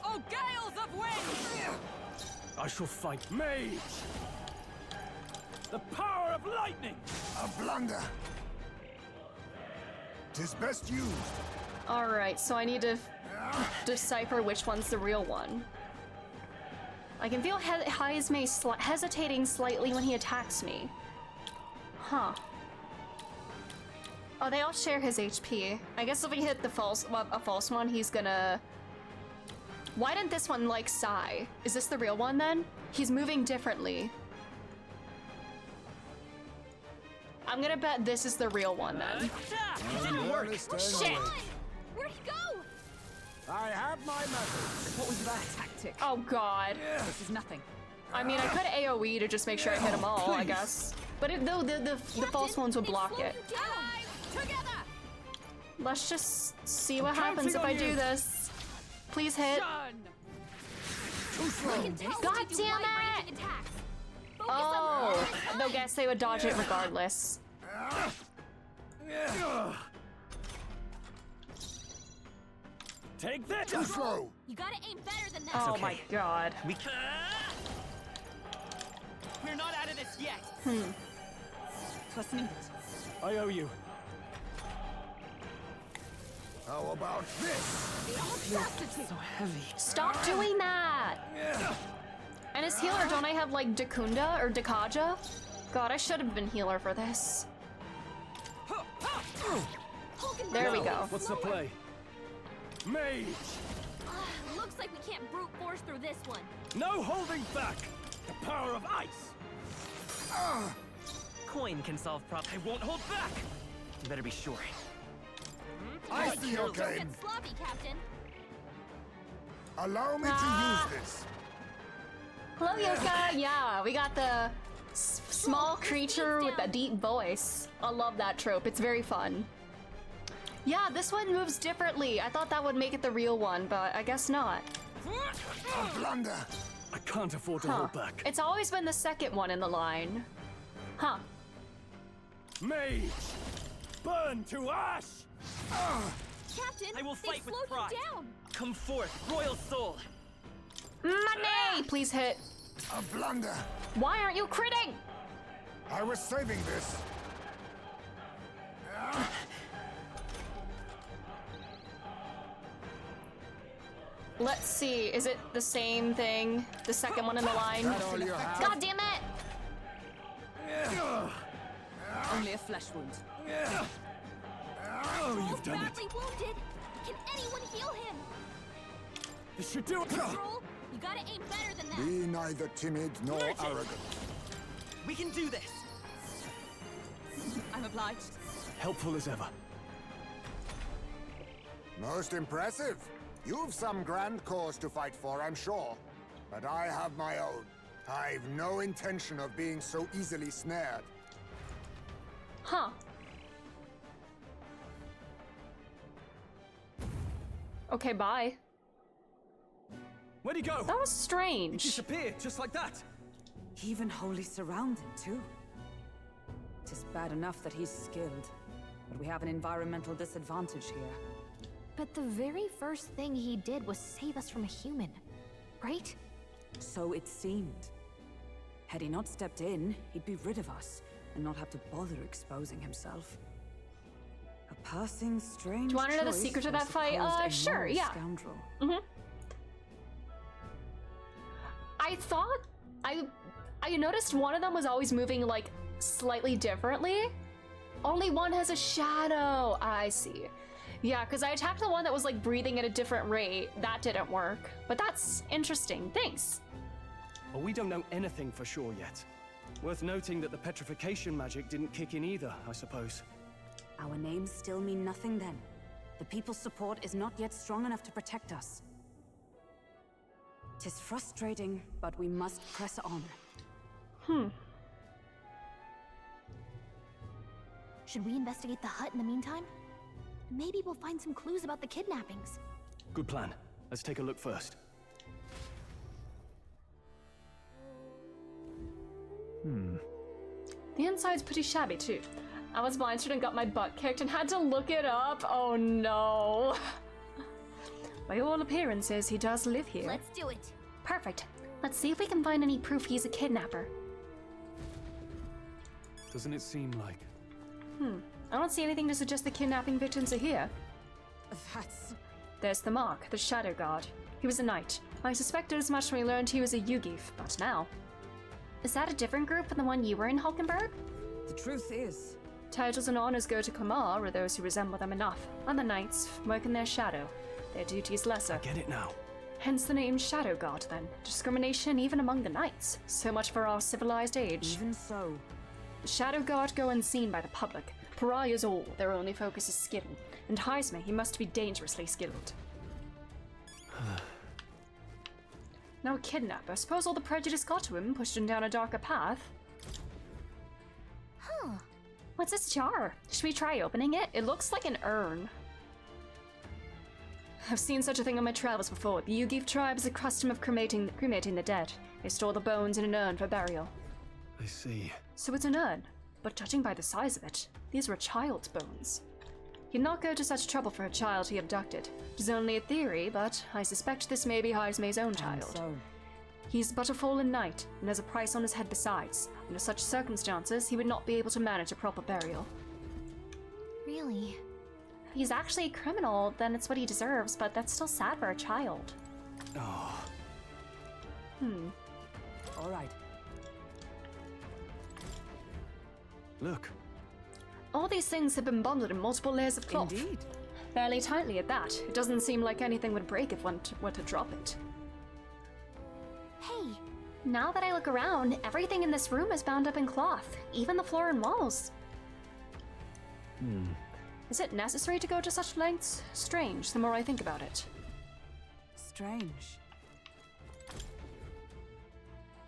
[SPEAKER 13] Oh, gales of wind!
[SPEAKER 6] I shall fight Mage! The power of lightning!
[SPEAKER 9] A blunder. 'Tis best used.
[SPEAKER 1] Alright, so I need to decipher which one's the real one. I can feel Heismay hesitating slightly when he attacks me. Huh. Oh, they all share his HP. I guess if we hit the a false one, he's gonna... Why didn't this one like Sai? Is this the real one then? He's moving differently. I'm gonna bet this is the real one then.
[SPEAKER 10] It didn't work.
[SPEAKER 1] Shit!
[SPEAKER 12] Where'd he go?
[SPEAKER 3] I have my methods.
[SPEAKER 13] What was that tactic?
[SPEAKER 1] Oh god.
[SPEAKER 13] This is nothing.
[SPEAKER 1] I mean, I could AoE to just make sure I hit them all, I guess. But the false ones would block it.
[SPEAKER 12] Together.
[SPEAKER 1] Let's just see what happens if I do this. Please hit. God damn it! Oh, I guess they would dodge it regardless.
[SPEAKER 6] Take that!
[SPEAKER 9] Too slow.
[SPEAKER 12] You gotta aim better than that.
[SPEAKER 1] Oh
[SPEAKER 10] okay.
[SPEAKER 1] my god.
[SPEAKER 10] We're not out of this yet.
[SPEAKER 13] Plus needed.
[SPEAKER 6] I owe you.
[SPEAKER 9] How about this?
[SPEAKER 13] So heavy.
[SPEAKER 1] Stop doing that! And as healer, don't I have like Dakunda or Dakaja? God, I should have been healer for this. There we go.
[SPEAKER 6] What's the play? Mage!
[SPEAKER 12] Looks like we can't brute force through this one.
[SPEAKER 6] No holding back! The power of ice!
[SPEAKER 10] Coin can solve problems. I won't hold back. You better be sure.
[SPEAKER 9] I see your
[SPEAKER 12] Don't
[SPEAKER 9] game.
[SPEAKER 12] get sloppy, Captain.
[SPEAKER 9] Allow me to use this.
[SPEAKER 1] Hello, Yoka! Yeah, we got the small creature with a deep voice. I love that trope. It's very fun. Yeah, this one moves differently. I thought that would make it the real one, but I guess not.
[SPEAKER 9] A blunder.
[SPEAKER 6] I can't afford to hold back.
[SPEAKER 1] It's always been the second one in the line. Huh.
[SPEAKER 6] Mage! Burn to ash!
[SPEAKER 12] Captain,
[SPEAKER 10] I will
[SPEAKER 12] they
[SPEAKER 10] fight with
[SPEAKER 12] slowed
[SPEAKER 10] pride.
[SPEAKER 12] you down.
[SPEAKER 10] Come forth, royal soul.
[SPEAKER 1] Money! Please hit.
[SPEAKER 9] A blunder.
[SPEAKER 1] Why aren't you critting?
[SPEAKER 9] I was saving this.
[SPEAKER 1] Let's see. Is it the same thing? The second one in the line?
[SPEAKER 9] That all you have?
[SPEAKER 1] God damn it!
[SPEAKER 13] Only a flesh wound.
[SPEAKER 6] Oh, you've done it.
[SPEAKER 12] Badly wounded. Can anyone heal him?
[SPEAKER 6] This should do it.
[SPEAKER 12] Troll, you gotta aim better than that.
[SPEAKER 9] Be neither timid nor arrogant.
[SPEAKER 10] We can do this.
[SPEAKER 13] I'm obliged.
[SPEAKER 6] Helpful as ever.
[SPEAKER 9] Most impressive. You've some grand cause to fight for, I'm sure. But I have my own. I've no intention of being so easily snared.
[SPEAKER 1] Huh. Okay, bye.
[SPEAKER 6] Where'd he go?
[SPEAKER 1] That was
[SPEAKER 6] He
[SPEAKER 1] strange.
[SPEAKER 6] disappeared just like that.
[SPEAKER 13] Even wholly surrounded, too. 'Tis bad enough that he's skilled, but we have an environmental disadvantage here.
[SPEAKER 2] But the very first thing he did was save us from a human, right?
[SPEAKER 13] So it seemed. Had he not stepped in, he'd be rid of us, and not have to bother exposing himself. A passing strange
[SPEAKER 1] Do you want to know the
[SPEAKER 13] choice
[SPEAKER 1] secret to
[SPEAKER 13] from
[SPEAKER 1] that fight?
[SPEAKER 13] supposed
[SPEAKER 1] Sure,
[SPEAKER 13] immoral
[SPEAKER 1] yeah.
[SPEAKER 13] Scoundrel.
[SPEAKER 1] I thought I noticed one of them was always moving like slightly differently. Only one has a shadow. I see. Yeah, because I attacked the one that was like breathing at a different rate. That didn't work. But that's interesting. Thanks.
[SPEAKER 6] Well, we don't know anything for sure yet. Worth noting that the petrification magic didn't kick in either, I suppose.
[SPEAKER 13] Our names still mean nothing then. The people's support is not yet strong enough to protect us. 'Tis frustrating, but we must press on.
[SPEAKER 2] Should we investigate the hut in the meantime? Maybe we'll find some clues about the kidnappings.
[SPEAKER 6] Good plan. Let's take a look first.
[SPEAKER 1] The inside's pretty shabby too. I was blinded and got my butt kicked and had to look it up. Oh no. By all appearances, he does live here.
[SPEAKER 2] Let's do it.
[SPEAKER 7] Perfect. Let's see if we can find any proof he's a kidnapper.
[SPEAKER 6] Doesn't it seem like...
[SPEAKER 1] I don't see anything to suggest the kidnapping victims are here. There's the mark, the Shadow Guard. He was a knight. I suspected as much when we learned he was a Yugif, but now...
[SPEAKER 7] Is that a different group from the one you were in, Hulkenberg?
[SPEAKER 13] The truth is...
[SPEAKER 1] Titles and honors go to Kamar, or those who resemble them enough. Other knights work in their shadow. Their duty is lesser.
[SPEAKER 6] Get it now.
[SPEAKER 1] Hence the name Shadow Guard, then. Discrimination even among the knights. So much for our civilized age.
[SPEAKER 13] Even so.
[SPEAKER 1] The Shadow Guard go unseen by the public. Pariahs all, their only focus is skill. And Heisme, he must be dangerously skilled. Now a kidnapper. Suppose all the prejudice got to him, pushed him down a darker path.
[SPEAKER 7] What's this jar? Should we try opening it?
[SPEAKER 1] It looks like an urn. I've seen such a thing on my travels before. The Yugif tribe has a custom of cremating the dead. They store the bones in an urn for burial.
[SPEAKER 6] I see.
[SPEAKER 1] So it's an urn, but judging by the size of it, these were a child's bones. He'd not go to such trouble for a child he abducted. It is only a theory, but I suspect this may be Heisme's own child.
[SPEAKER 13] So.
[SPEAKER 1] He's but a fallen knight, and has a price on his head besides. Under such circumstances, he would not be able to manage a proper burial.
[SPEAKER 2] Really?
[SPEAKER 7] If he's actually a criminal, then it's what he deserves, but that's still sad for a child.
[SPEAKER 6] Oh.
[SPEAKER 13] All right.
[SPEAKER 6] Look.
[SPEAKER 1] All these things have been bundled in multiple layers of cloth.
[SPEAKER 13] Indeed.
[SPEAKER 1] Fairly tightly at that. It doesn't seem like anything would break if one were to drop it.
[SPEAKER 7] Hey, now that I look around, everything in this room is bound up in cloth, even the floor and walls.
[SPEAKER 1] Is it necessary to go to such lengths? Strange, the more I think about it.
[SPEAKER 13] Strange.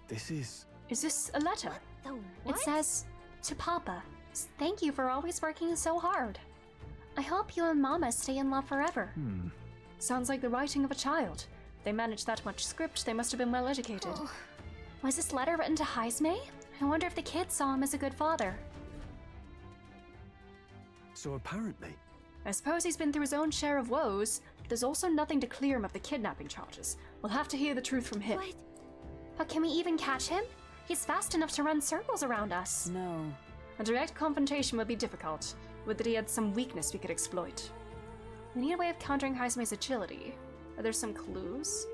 [SPEAKER 6] This is...
[SPEAKER 1] Is this a letter?
[SPEAKER 2] The what?
[SPEAKER 7] It says, to Papa, thank you for always working so hard. I hope you and Mama stay in love forever.
[SPEAKER 1] Sounds like the writing of a child. If they managed that much script, they must have been well educated.
[SPEAKER 7] Was this letter written to Heisme? I wonder if the kids saw him as a good father.
[SPEAKER 6] So apparently...
[SPEAKER 1] I suppose he's been through his own share of woes, but there's also nothing to clear him of the kidnapping charges. We'll have to hear the truth from him.
[SPEAKER 2] What?
[SPEAKER 7] But can we even catch him? He's fast enough to run circles around us.
[SPEAKER 13] No.
[SPEAKER 1] A direct confrontation would be difficult. Would that he had some weakness we could exploit. We need a way of countering Heisme's agility. Are there some clues?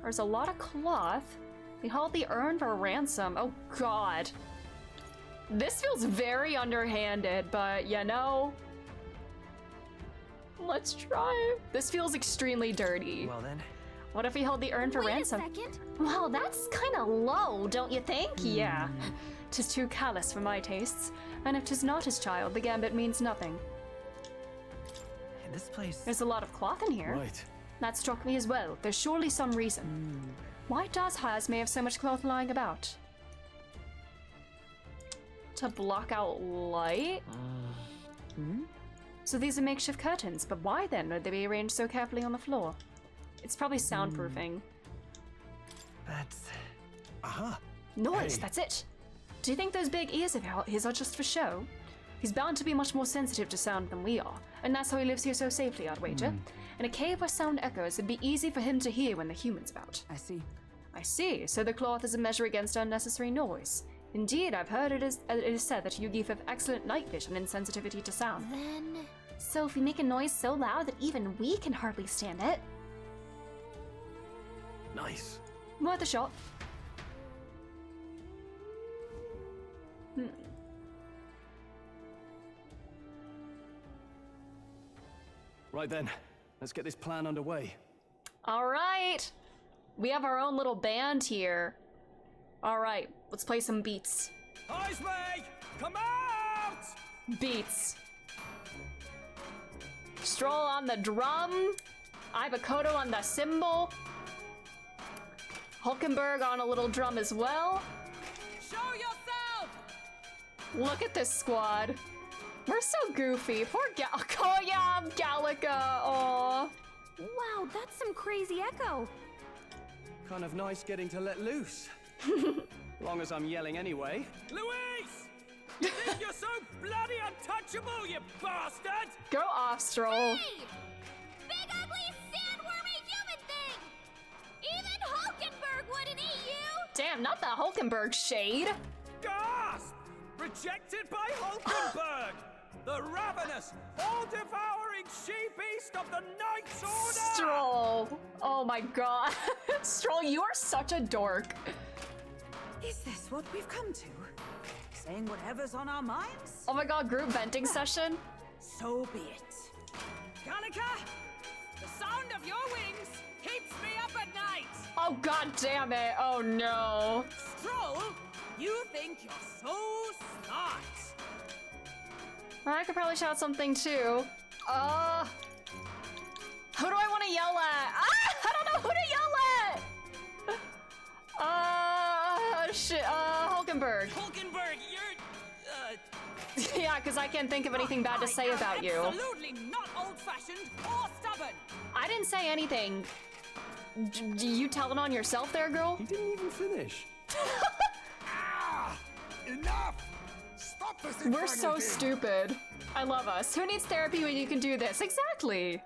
[SPEAKER 1] There's a lot of cloth. We hold the urn for ransom. Oh god. This feels very underhanded, but you know. Let's try. This feels extremely dirty.
[SPEAKER 10] Well then.
[SPEAKER 1] What if we hold the urn for ransom?
[SPEAKER 2] Wait a second.
[SPEAKER 7] Well, that's kind of low, don't you think?
[SPEAKER 1] Yeah. 'Tis too callous for my tastes. And if 'tis not his child, the gambit means nothing.
[SPEAKER 10] In this place.
[SPEAKER 1] There's a lot of cloth in here.
[SPEAKER 6] Right.
[SPEAKER 1] That struck me as well. There's surely some reason. Why does Heisme have so much cloth lying about? To block out light? So these are makeshift curtains, but why then would they be arranged so carefully on the floor? It's probably soundproofing.
[SPEAKER 10] That's...
[SPEAKER 6] Aha!
[SPEAKER 1] Noise,
[SPEAKER 6] Hey.
[SPEAKER 1] that's it! Do you think those big ears of his are just for show? He's bound to be much more sensitive to sound than we are, and that's how he lives here so safely, I'd wager. In a cave where sound echoes, it'd be easy for him to hear when the human's about.
[SPEAKER 13] I see.
[SPEAKER 1] I see, so the cloth is a measure against unnecessary noise. Indeed, I've heard it is said that Yugi have excellent night vision and sensitivity to sound.
[SPEAKER 7] Then... So if we make a noise so loud that even we can hardly stand it...
[SPEAKER 6] Nice.
[SPEAKER 1] Worth a shot.
[SPEAKER 6] Right then, let's get this plan underway.
[SPEAKER 1] All right. We have our own little band here. All right, let's play some beats.
[SPEAKER 10] Eyes, mate! Come out!
[SPEAKER 1] Beats. Stroll on the drum. Ibakoto on the cymbal. Hulkenberg on a little drum as well.
[SPEAKER 12] Show yourself!
[SPEAKER 1] Look at this squad. We're so goofy. Poor Koya, Gallica, aw.
[SPEAKER 2] Wow, that's some crazy echo.
[SPEAKER 6] Kind of nice getting to let loose. Long as I'm yelling anyway.
[SPEAKER 10] Louise! You think you're so bloody untouchable, you bastard!
[SPEAKER 1] Go off, Stroll.
[SPEAKER 7] Hey! Big ugly sandwormy human thing! Even Hulkenberg wouldn't eat you!
[SPEAKER 1] Damn, not the Hulkenberg shade.
[SPEAKER 10] Gasp! Rejected by Hulkenberg! The ravenous, all-devouring she-beast of the Knight's Order!
[SPEAKER 1] Stroll. Oh my god. Stroll, you are such a dork.
[SPEAKER 13] Is this what we've come to? Saying whatever's on our minds?
[SPEAKER 1] Oh my god, group venting session?
[SPEAKER 13] So be it.
[SPEAKER 12] Gallica, the sound of your wings keeps me up at night.
[SPEAKER 1] Oh god damn it. Oh no.
[SPEAKER 12] Stroll, you think you're so smart.
[SPEAKER 1] I could probably shout something too. Who do I want to yell at? I don't know who to yell at! Shit, Hulkenberg.
[SPEAKER 10] Hulkenberg, you're,
[SPEAKER 1] Yeah, because I can't think of anything bad to say about you.
[SPEAKER 12] Absolutely not old-fashioned or stubborn.
[SPEAKER 1] I didn't say anything. You telling on yourself there, girl?
[SPEAKER 6] He didn't even finish.
[SPEAKER 9] Enough! Stop this!
[SPEAKER 1] We're so stupid. I love us. Who needs therapy when you can do this? Exactly.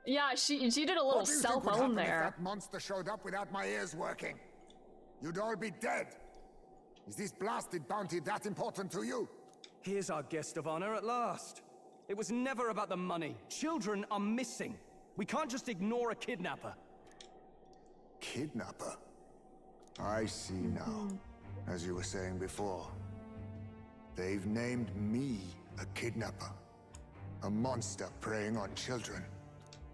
[SPEAKER 1] Yeah, she did a little cell phone there.
[SPEAKER 9] If that monster showed up without my ears working, you'd all be dead. Is this blasted bounty that important to you?
[SPEAKER 6] Here's our guest of honor at last. It was never about the money. Children are missing. We can't just ignore a kidnapper.
[SPEAKER 9] Kidnapper? I see now. As you were saying before, they've named me a kidnapper. A monster preying on children.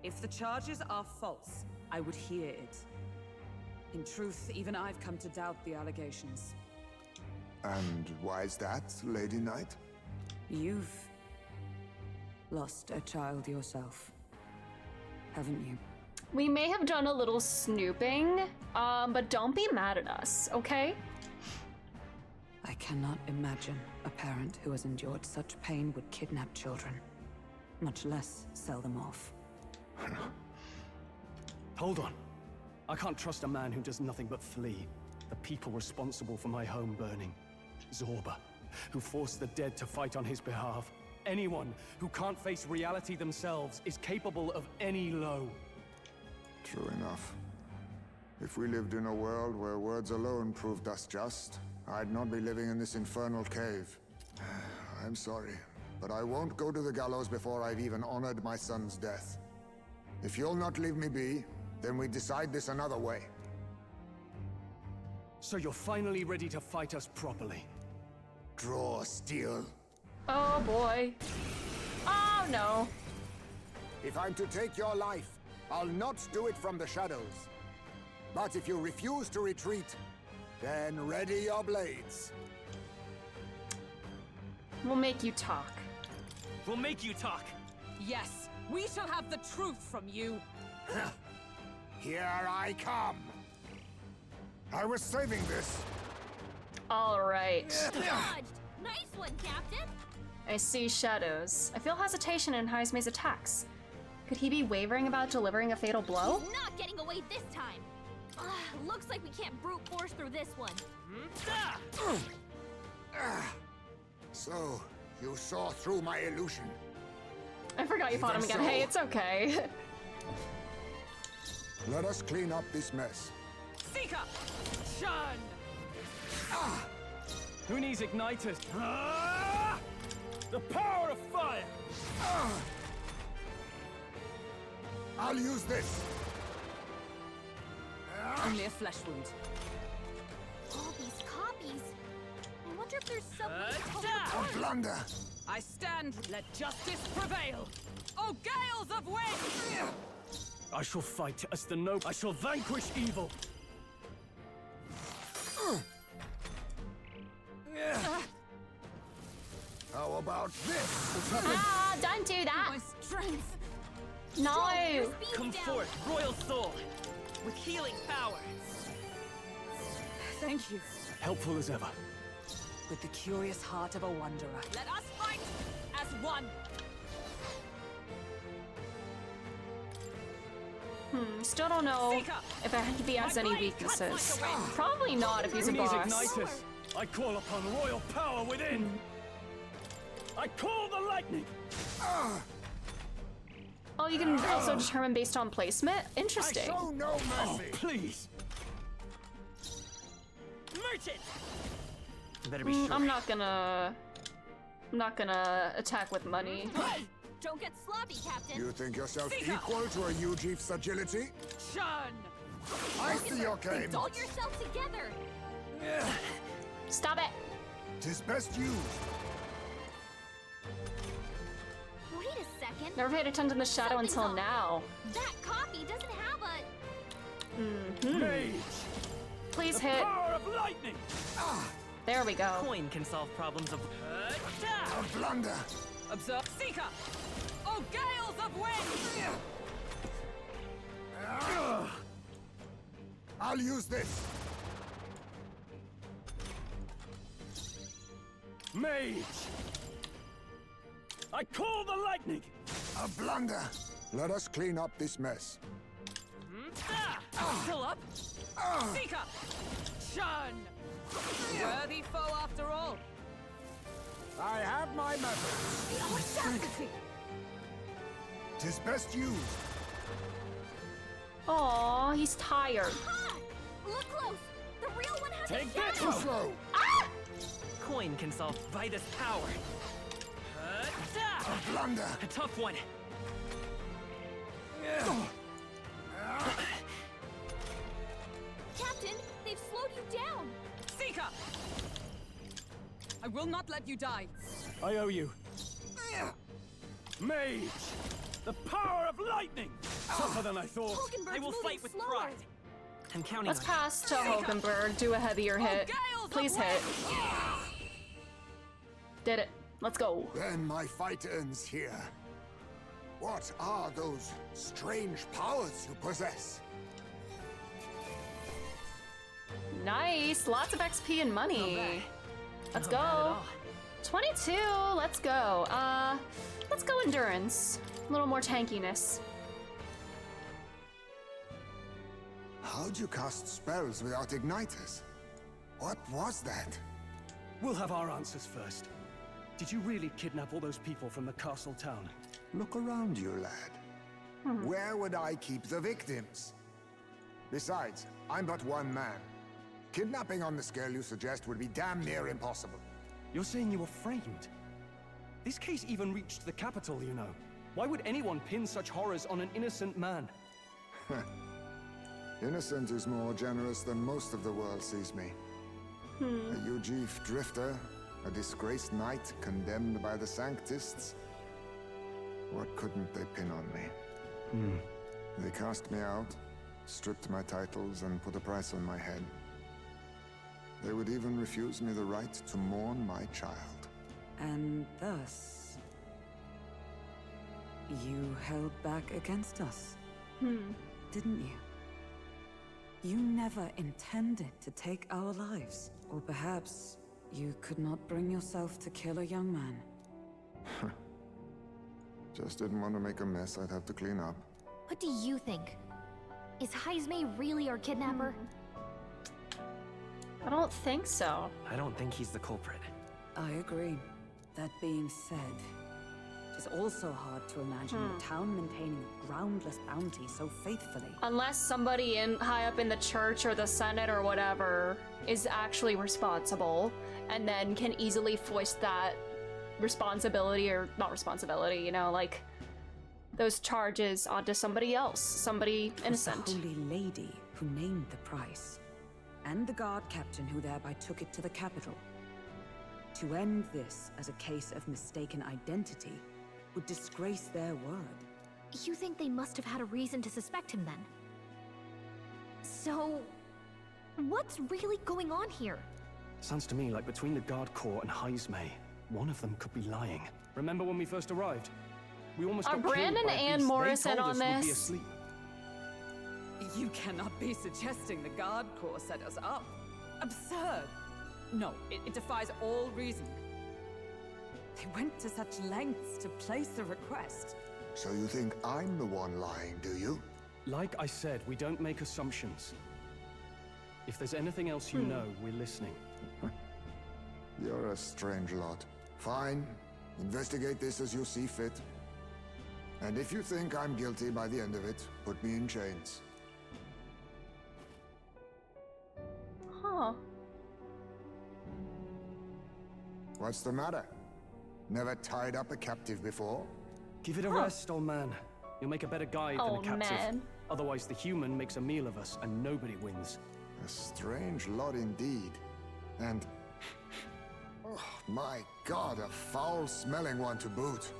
[SPEAKER 13] If the charges are false, I would hear it. In truth, even I've come to doubt the allegations.
[SPEAKER 9] And why is that, Lady Knight?
[SPEAKER 13] You've lost a child yourself, haven't you?
[SPEAKER 1] We may have done a little snooping, but don't be mad at us, okay?
[SPEAKER 13] I cannot imagine a parent who has endured such pain would kidnap children, much less sell them off.
[SPEAKER 6] Hold on. I can't trust a man who does nothing but flee. The people responsible for my home burning. Zorba, who forced the dead to fight on his behalf. Anyone who can't face reality themselves is capable of any low.
[SPEAKER 9] True enough. If we lived in a world where words alone proved us just, I'd not be living in this infernal cave. I'm sorry, but I won't go to the gallows before I've even honored my son's death. If you'll not leave me be, then we decide this another way.
[SPEAKER 6] So you're finally ready to fight us properly?
[SPEAKER 9] Draw steel.
[SPEAKER 1] Oh boy. Oh no.
[SPEAKER 9] If I'm to take your life, I'll not do it from the shadows. But if you refuse to retreat, then ready your blades.
[SPEAKER 1] We'll make you talk.
[SPEAKER 10] We'll make you talk.
[SPEAKER 12] Yes, we shall have the truth from you.
[SPEAKER 9] Here I come. I was saving this.
[SPEAKER 1] All right.
[SPEAKER 7] Dodged. Nice one, Captain.
[SPEAKER 1] I see shadows. I feel hesitation in Heisme's attacks. Could he be wavering about delivering a fatal blow?
[SPEAKER 12] He's not getting away this time. Looks like we can't brute force through this one.
[SPEAKER 9] So, you saw through my illusion.
[SPEAKER 1] I forgot you fought him again.
[SPEAKER 9] So,
[SPEAKER 1] Hey, it's okay.
[SPEAKER 9] let us clean up this mess.
[SPEAKER 10] Seeker! Shun!
[SPEAKER 6] Who needs igniters? The power of fire!
[SPEAKER 9] I'll use this.
[SPEAKER 13] Only a flesh wound.
[SPEAKER 12] All these copies. I wonder if there's some way to tell them
[SPEAKER 9] A
[SPEAKER 12] apart.
[SPEAKER 9] blunder.
[SPEAKER 13] I stand. Let justice prevail. Oh, gales of wind!
[SPEAKER 6] I shall fight as the noble. I shall vanquish evil.
[SPEAKER 9] How about this?
[SPEAKER 1] Ah, don't do that.
[SPEAKER 13] My strength.
[SPEAKER 1] No.
[SPEAKER 10] Come forth, royal soul, with healing power.
[SPEAKER 13] Thank you.
[SPEAKER 6] Helpful as ever.
[SPEAKER 13] With the curious heart of a wanderer. Let us fight as one.
[SPEAKER 1] Still don't know if he has any weaknesses. Probably not if he's a
[SPEAKER 6] Who needs
[SPEAKER 1] boss.
[SPEAKER 6] igniters? I call upon royal power within. I call the lightning.
[SPEAKER 1] Oh, you can also determine based on placement? Interesting.
[SPEAKER 9] I show no mercy.
[SPEAKER 6] Please.
[SPEAKER 10] Merchant! Better be sure.
[SPEAKER 1] I'm not gonna attack with money.
[SPEAKER 12] Hey! Don't get sloppy, Captain.
[SPEAKER 9] You think yourself equal to a Ujief's agility?
[SPEAKER 10] Shun!
[SPEAKER 9] I see your game.
[SPEAKER 12] Doll yourself together.
[SPEAKER 1] Stop it.
[SPEAKER 9] 'Tis best used.
[SPEAKER 12] Wait a second.
[SPEAKER 1] Never paid attention to the shadow
[SPEAKER 12] Something's
[SPEAKER 1] until
[SPEAKER 12] off.
[SPEAKER 1] now.
[SPEAKER 12] That copy doesn't have a...
[SPEAKER 6] Mage.
[SPEAKER 1] Please
[SPEAKER 6] The
[SPEAKER 1] hit.
[SPEAKER 6] power of lightning.
[SPEAKER 1] There we go.
[SPEAKER 10] Coin can solve problems of...
[SPEAKER 9] A blunder.
[SPEAKER 13] Observe. Seeker! Oh, gales of wind!
[SPEAKER 9] I'll use this.
[SPEAKER 6] Mage. I call the lightning.
[SPEAKER 9] A blunder. Let us clean up this mess.
[SPEAKER 13] Still up? Seeker! Shun! Worthy foe after all.
[SPEAKER 9] I have my method.
[SPEAKER 12] The audacity!
[SPEAKER 9] 'Tis best used.
[SPEAKER 1] Aw, he's tired.
[SPEAKER 12] Ha! Look close. The real one has
[SPEAKER 6] Take
[SPEAKER 12] a
[SPEAKER 6] that.
[SPEAKER 12] shadow.
[SPEAKER 9] Too slow.
[SPEAKER 10] Coin can solve Vitus power.
[SPEAKER 9] A blunder.
[SPEAKER 10] A tough one.
[SPEAKER 12] Captain, they've slowed you down.
[SPEAKER 13] Seeker! I will not let you die.
[SPEAKER 6] I owe you. Mage. The power of lightning. Tougher than I thought.
[SPEAKER 12] Hulkenberg's
[SPEAKER 10] I will
[SPEAKER 12] moving
[SPEAKER 10] fight with
[SPEAKER 12] slower.
[SPEAKER 10] pride. I'm counting
[SPEAKER 1] Let's
[SPEAKER 10] on
[SPEAKER 1] pass to Hulkenberg. Do a heavier hit.
[SPEAKER 13] gales of
[SPEAKER 1] Please hit. Did it. Let's go.
[SPEAKER 9] Then my fight ends here. What are those strange powers you possess?
[SPEAKER 1] Nice. Lots of XP and money. Let's
[SPEAKER 10] Not bad at
[SPEAKER 1] go.
[SPEAKER 10] all.
[SPEAKER 1] 22. Let's go. Let's go endurance. A little more tankiness.
[SPEAKER 9] How'd you cast spells without igniters? What was that?
[SPEAKER 6] We'll have our answers first. Did you really kidnap all those people from the castle town?
[SPEAKER 9] Look around you, lad. Where would I keep the victims? Besides, I'm but one man. Kidnapping on the scale you suggest would be damn near impossible.
[SPEAKER 6] You're saying you were framed? This case even reached the capital, you know. Why would anyone pin such horrors on an innocent man?
[SPEAKER 9] Innocent is more generous than most of the world sees me. A Ujief drifter, a disgraced knight condemned by the Sanctists. What couldn't they pin on me? They cast me out, stripped my titles, and put a price on my head. They would even refuse me the right to mourn my child.
[SPEAKER 13] And thus, you held back against us, didn't you? You never intended to take our lives. Or perhaps you could not bring yourself to kill a young man.
[SPEAKER 9] Just didn't want to make a mess I'd have to clean up.
[SPEAKER 2] What do you think? Is Heismay really our kidnapper?
[SPEAKER 1] I don't think so.
[SPEAKER 10] I don't think he's the culprit.
[SPEAKER 13] I agree. That being said, it is also hard to imagine the town maintaining a groundless bounty so faithfully.
[SPEAKER 1] Unless somebody high up in the church or the Senate or whatever is actually responsible and then can easily foist that responsibility, or not responsibility, you know, like those charges onto somebody else, somebody innocent.
[SPEAKER 13] The Holy Lady who named the price, and the guard captain who thereby took it to the capital. To end this as a case of mistaken identity would disgrace their word.
[SPEAKER 2] You think they must have had a reason to suspect him then? So, what's really going on here?
[SPEAKER 6] Sounds to me like between the Guard Corps and Heismay, one of them could be lying. Remember when we first arrived? We almost got
[SPEAKER 1] Brandon
[SPEAKER 6] killed by a
[SPEAKER 1] and
[SPEAKER 6] beast.
[SPEAKER 1] Morrison
[SPEAKER 6] They told
[SPEAKER 1] on
[SPEAKER 6] us we'd be
[SPEAKER 1] this?
[SPEAKER 6] asleep.
[SPEAKER 13] You cannot be suggesting the Guard Corps set us up. Absurd. No, it defies all reason. They went to such lengths to place the request.
[SPEAKER 9] So you think I'm the one lying, do you?
[SPEAKER 6] Like I said, we don't make assumptions. If there's anything else you know, we're listening.
[SPEAKER 9] You're a strange lot. Fine. Investigate this as you see fit. And if you think I'm guilty by the end of it, put me in chains.
[SPEAKER 1] Huh.
[SPEAKER 9] What's the matter? Never tied up a captive before?
[SPEAKER 6] Give it a rest, old man. You'll make a better guide than a
[SPEAKER 1] Old
[SPEAKER 6] captive.
[SPEAKER 1] man.
[SPEAKER 6] Otherwise, the human makes a meal of us, and nobody wins.
[SPEAKER 9] A strange lot indeed. And... oh, my God, a foul-smelling one to boot.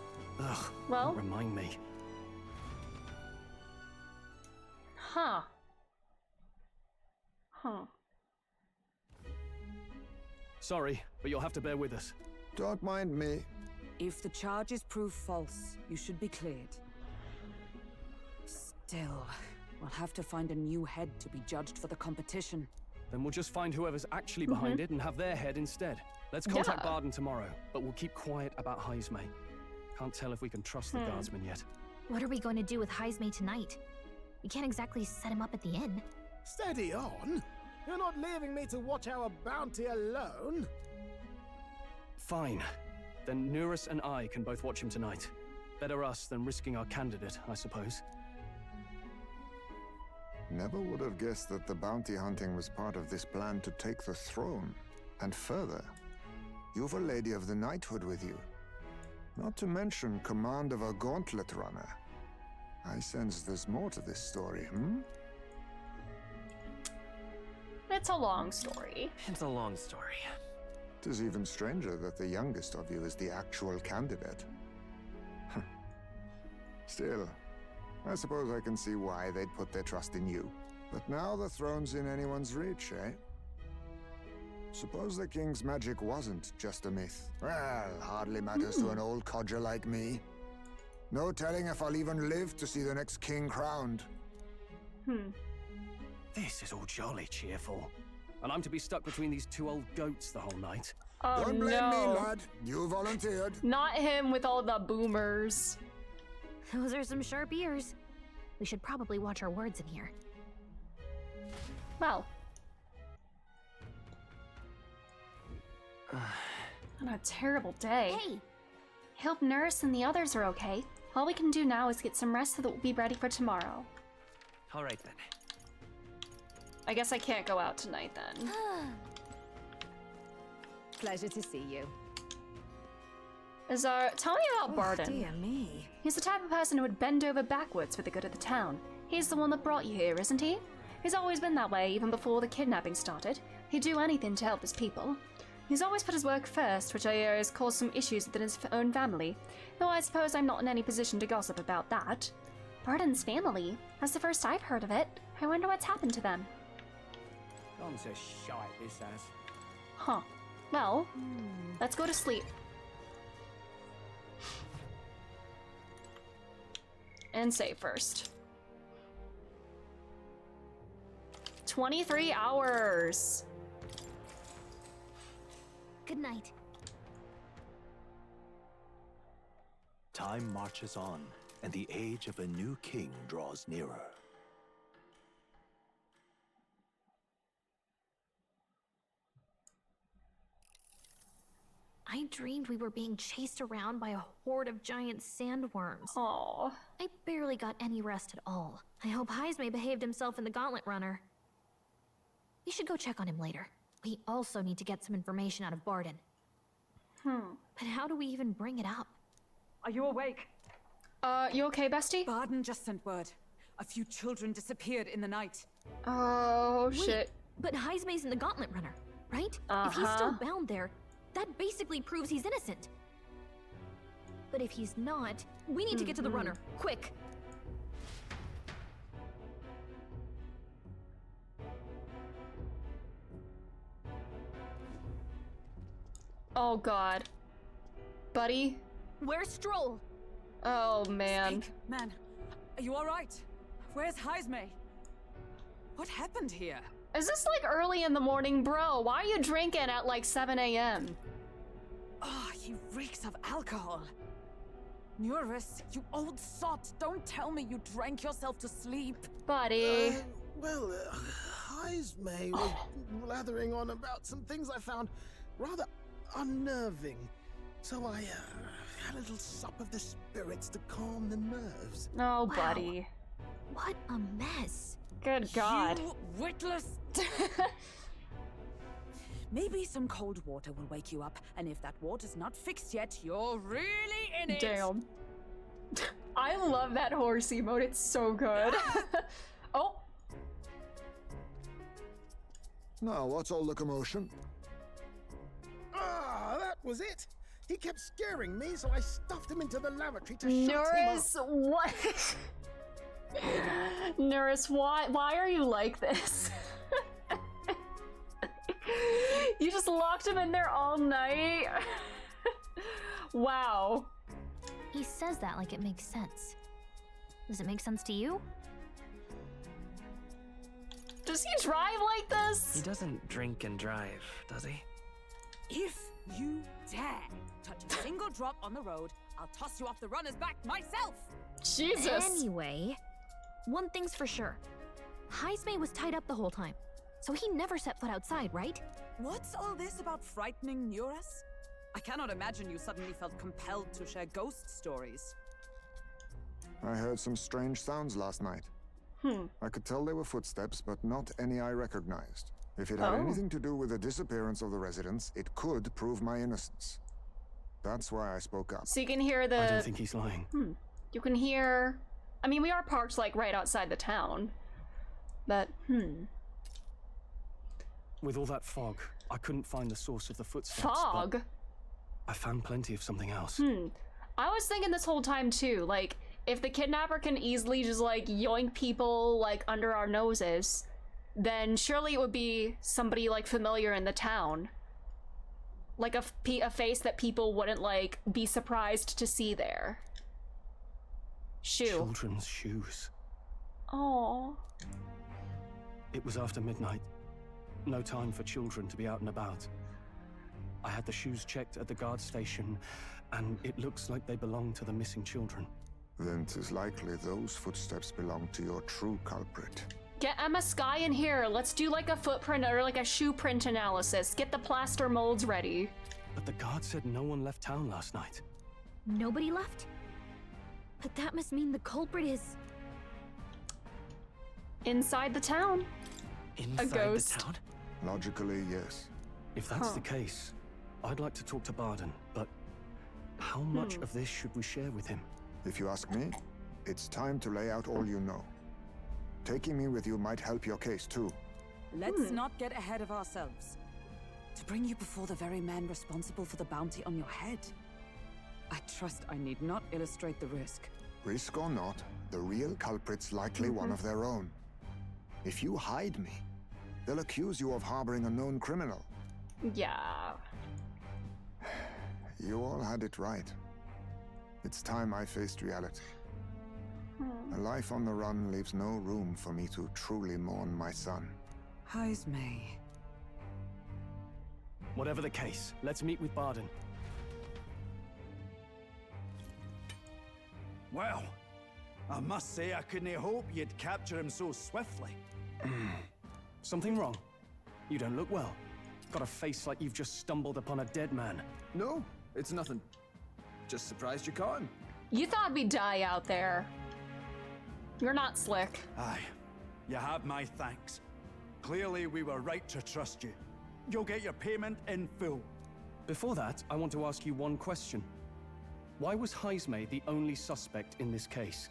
[SPEAKER 6] Ugh,
[SPEAKER 1] Well?
[SPEAKER 6] don't remind me.
[SPEAKER 1] Huh. Huh.
[SPEAKER 6] Sorry, but you'll have to bear with us.
[SPEAKER 9] Don't mind me.
[SPEAKER 13] If the charges prove false, you should be cleared. Still, we'll have to find a new head to be judged for the competition.
[SPEAKER 6] Then we'll just find whoever's actually behind it and have their head instead. Let's contact Barden tomorrow, but we'll keep quiet about Heismay. Can't tell if we can trust the guardsmen yet.
[SPEAKER 2] What are we going to do with Heismay tonight? We can't exactly set him up at the inn.
[SPEAKER 3] Steady on. You're not leaving me to watch our bounty alone.
[SPEAKER 6] Fine. Then Nurus and I can both watch him tonight. Better us than risking our candidate, I suppose.
[SPEAKER 9] Never would have guessed that the bounty hunting was part of this plan to take the throne. And further, you've a Lady of the Knighthood with you. Not to mention command of a gauntlet runner. I sense there's more to this story,
[SPEAKER 1] It's a long story.
[SPEAKER 10] It's a long story.
[SPEAKER 9] It is even stranger that the youngest of you is the actual candidate. Still, I suppose I can see why they'd put their trust in you. But now the throne's in anyone's reach, eh? Suppose the king's magic wasn't just a myth. Well, hardly matters to an old codger like me. No telling if I'll even live to see the next king crowned.
[SPEAKER 6] This is all jolly cheerful. And I'm to be stuck between these two old goats the whole night.
[SPEAKER 1] Oh,
[SPEAKER 9] Don't blame me,
[SPEAKER 1] no.
[SPEAKER 9] lad. You volunteered.
[SPEAKER 1] Not him with all the boomers.
[SPEAKER 2] Those are some sharp ears. We should probably watch our words in here.
[SPEAKER 1] Well. On a terrible day.
[SPEAKER 2] Hey!
[SPEAKER 7] Hope Nurse and the others are okay. All we can do now is get some rest so that we'll be ready for tomorrow.
[SPEAKER 10] All right then.
[SPEAKER 1] I guess I can't go out tonight then.
[SPEAKER 12] Pleasure to see you.
[SPEAKER 1] Tell me about Barden.
[SPEAKER 12] Dear me.
[SPEAKER 7] He's the type of person who would bend over backwards for the good of the town. He's the one that brought you here, isn't he? He's always been that way, even before the kidnapping started. He'd do anything to help his people. He's always put his work first, which I hear has caused some issues within his own family, though I suppose I'm not in any position to gossip about that. Barden's family? That's the first I've heard of it. I wonder what's happened to them.
[SPEAKER 10] I'm so shite, this ass.
[SPEAKER 1] Huh. Well, let's go to sleep. And save first. 23 hours.
[SPEAKER 2] Good night.
[SPEAKER 8] Time marches on, and the age of a new king draws nearer.
[SPEAKER 2] I dreamed we were being chased around by a horde of giant sandworms.
[SPEAKER 1] Aww.
[SPEAKER 2] I barely got any rest at all. I hope Heisme behaved himself in the Gauntlet Runner. We should go check on him later. We also need to get some information out of Barden. But how do we even bring it up?
[SPEAKER 13] Are you awake?
[SPEAKER 1] You okay, bestie?
[SPEAKER 13] Barden just sent word. A few children disappeared in the night.
[SPEAKER 1] Oh,
[SPEAKER 2] Wait,
[SPEAKER 1] shit.
[SPEAKER 2] but Heisme's in the Gauntlet Runner, right? If he's still bound there, that basically proves he's innocent. But if he's not, we need to get to the runner, quick.
[SPEAKER 1] Oh god. Buddy?
[SPEAKER 2] Where's Stroll?
[SPEAKER 1] Oh man.
[SPEAKER 13] Speak, man. Are you alright? Where's Heisme? What happened here?
[SPEAKER 1] Is this like early in the morning, bro? Why are you drinking at like 7 a.m.?
[SPEAKER 13] Oh, he reeks of alcohol. Eurus, you old sot, don't tell me you drank yourself to sleep.
[SPEAKER 1] Buddy.
[SPEAKER 3] Heisme was blathering on about some things I found rather unnerving. So I had a little sup of the spirits to calm the nerves.
[SPEAKER 1] Oh, buddy.
[SPEAKER 2] What a mess.
[SPEAKER 1] Good God.
[SPEAKER 13] You witless. Maybe some cold water will wake you up, and if that water's not fixed yet, you're really in it.
[SPEAKER 1] Damn. I love that horse emote. It's so good. Oh.
[SPEAKER 9] Now, what's all the commotion?
[SPEAKER 3] Ah, that was it. He kept scaring me, so I stuffed him into the lavatory to shut him up.
[SPEAKER 1] Norris, what? Norris, why are you like this? You just locked him in there all night? Wow.
[SPEAKER 2] He says that like it makes sense. Does it make sense to you?
[SPEAKER 1] Does he drive like this?
[SPEAKER 10] He doesn't drink and drive, does he?
[SPEAKER 13] If you dare touch a single drop on the road, I'll toss you off the runner's back myself.
[SPEAKER 1] Jesus.
[SPEAKER 2] Anyway, one thing's for sure. Heisme was tied up the whole time, so he never set foot outside, right?
[SPEAKER 13] What's all this about frightening Eurus? I cannot imagine you suddenly felt compelled to share ghost stories.
[SPEAKER 9] I heard some strange sounds last night. I could tell they were footsteps, but not any I recognized. If it had anything to do with the disappearance of the residents, it could prove my innocence. That's why I spoke up.
[SPEAKER 1] So you can hear the...
[SPEAKER 6] I don't think he's lying.
[SPEAKER 1] You can hear... I mean, we are parked, like, right outside the town. But,
[SPEAKER 6] With all that fog, I couldn't find the source of the footsteps.
[SPEAKER 1] Fog?
[SPEAKER 6] I found plenty of something else.
[SPEAKER 1] I was thinking this whole time, too, like, if the kidnapper can easily just, like, yoink people, like, under our noses, then surely it would be somebody, like, familiar in the town. Like, a face that people wouldn't, like, be surprised to see there. Shoe.
[SPEAKER 6] Children's shoes.
[SPEAKER 1] Oh.
[SPEAKER 6] It was after midnight. No time for children to be out and about. I had the shoes checked at the guard station, and it looks like they belong to the missing children.
[SPEAKER 9] Then 'tis likely those footsteps belong to your true culprit.
[SPEAKER 1] Get Emma Skye in here. Let's do like a footprint or like a shoe print analysis. Get the plaster molds ready.
[SPEAKER 6] But the guard said no one left town last night.
[SPEAKER 2] Nobody left? But that must mean the culprit is...
[SPEAKER 1] inside the town.
[SPEAKER 10] Inside
[SPEAKER 1] a ghost.
[SPEAKER 10] the town?
[SPEAKER 9] Logically, yes.
[SPEAKER 6] If that's the case, I'd like to talk to Barden, but how much of this should we share with him?
[SPEAKER 9] If you ask me, it's time to lay out all you know. Taking me with you might help your case, too.
[SPEAKER 13] Let's not get ahead of ourselves. To bring you before the very man responsible for the bounty on your head. I trust I need not illustrate the risk.
[SPEAKER 9] Risk or not, the real culprit's likely one of their own. If you hide me, they'll accuse you of harboring a known criminal.
[SPEAKER 1] Yeah.
[SPEAKER 9] You all had it right. It's time I faced reality. A life on the run leaves no room for me to truly mourn my son.
[SPEAKER 13] Heisme.
[SPEAKER 6] Whatever the case, let's meet with Barden.
[SPEAKER 14] Well, I must say I couldn't hope you'd capture him so swiftly.
[SPEAKER 6] Something wrong? You don't look well. Got a face like you've just stumbled upon a dead man.
[SPEAKER 15] No, it's nothing. Just surprised you caught him.
[SPEAKER 1] You thought we'd die out there. You're not slick.
[SPEAKER 14] Aye, you have my thanks. Clearly we were right to trust you. You'll get your payment in full.
[SPEAKER 6] Before that, I want to ask you one question. Why was Heismay the only suspect in this case?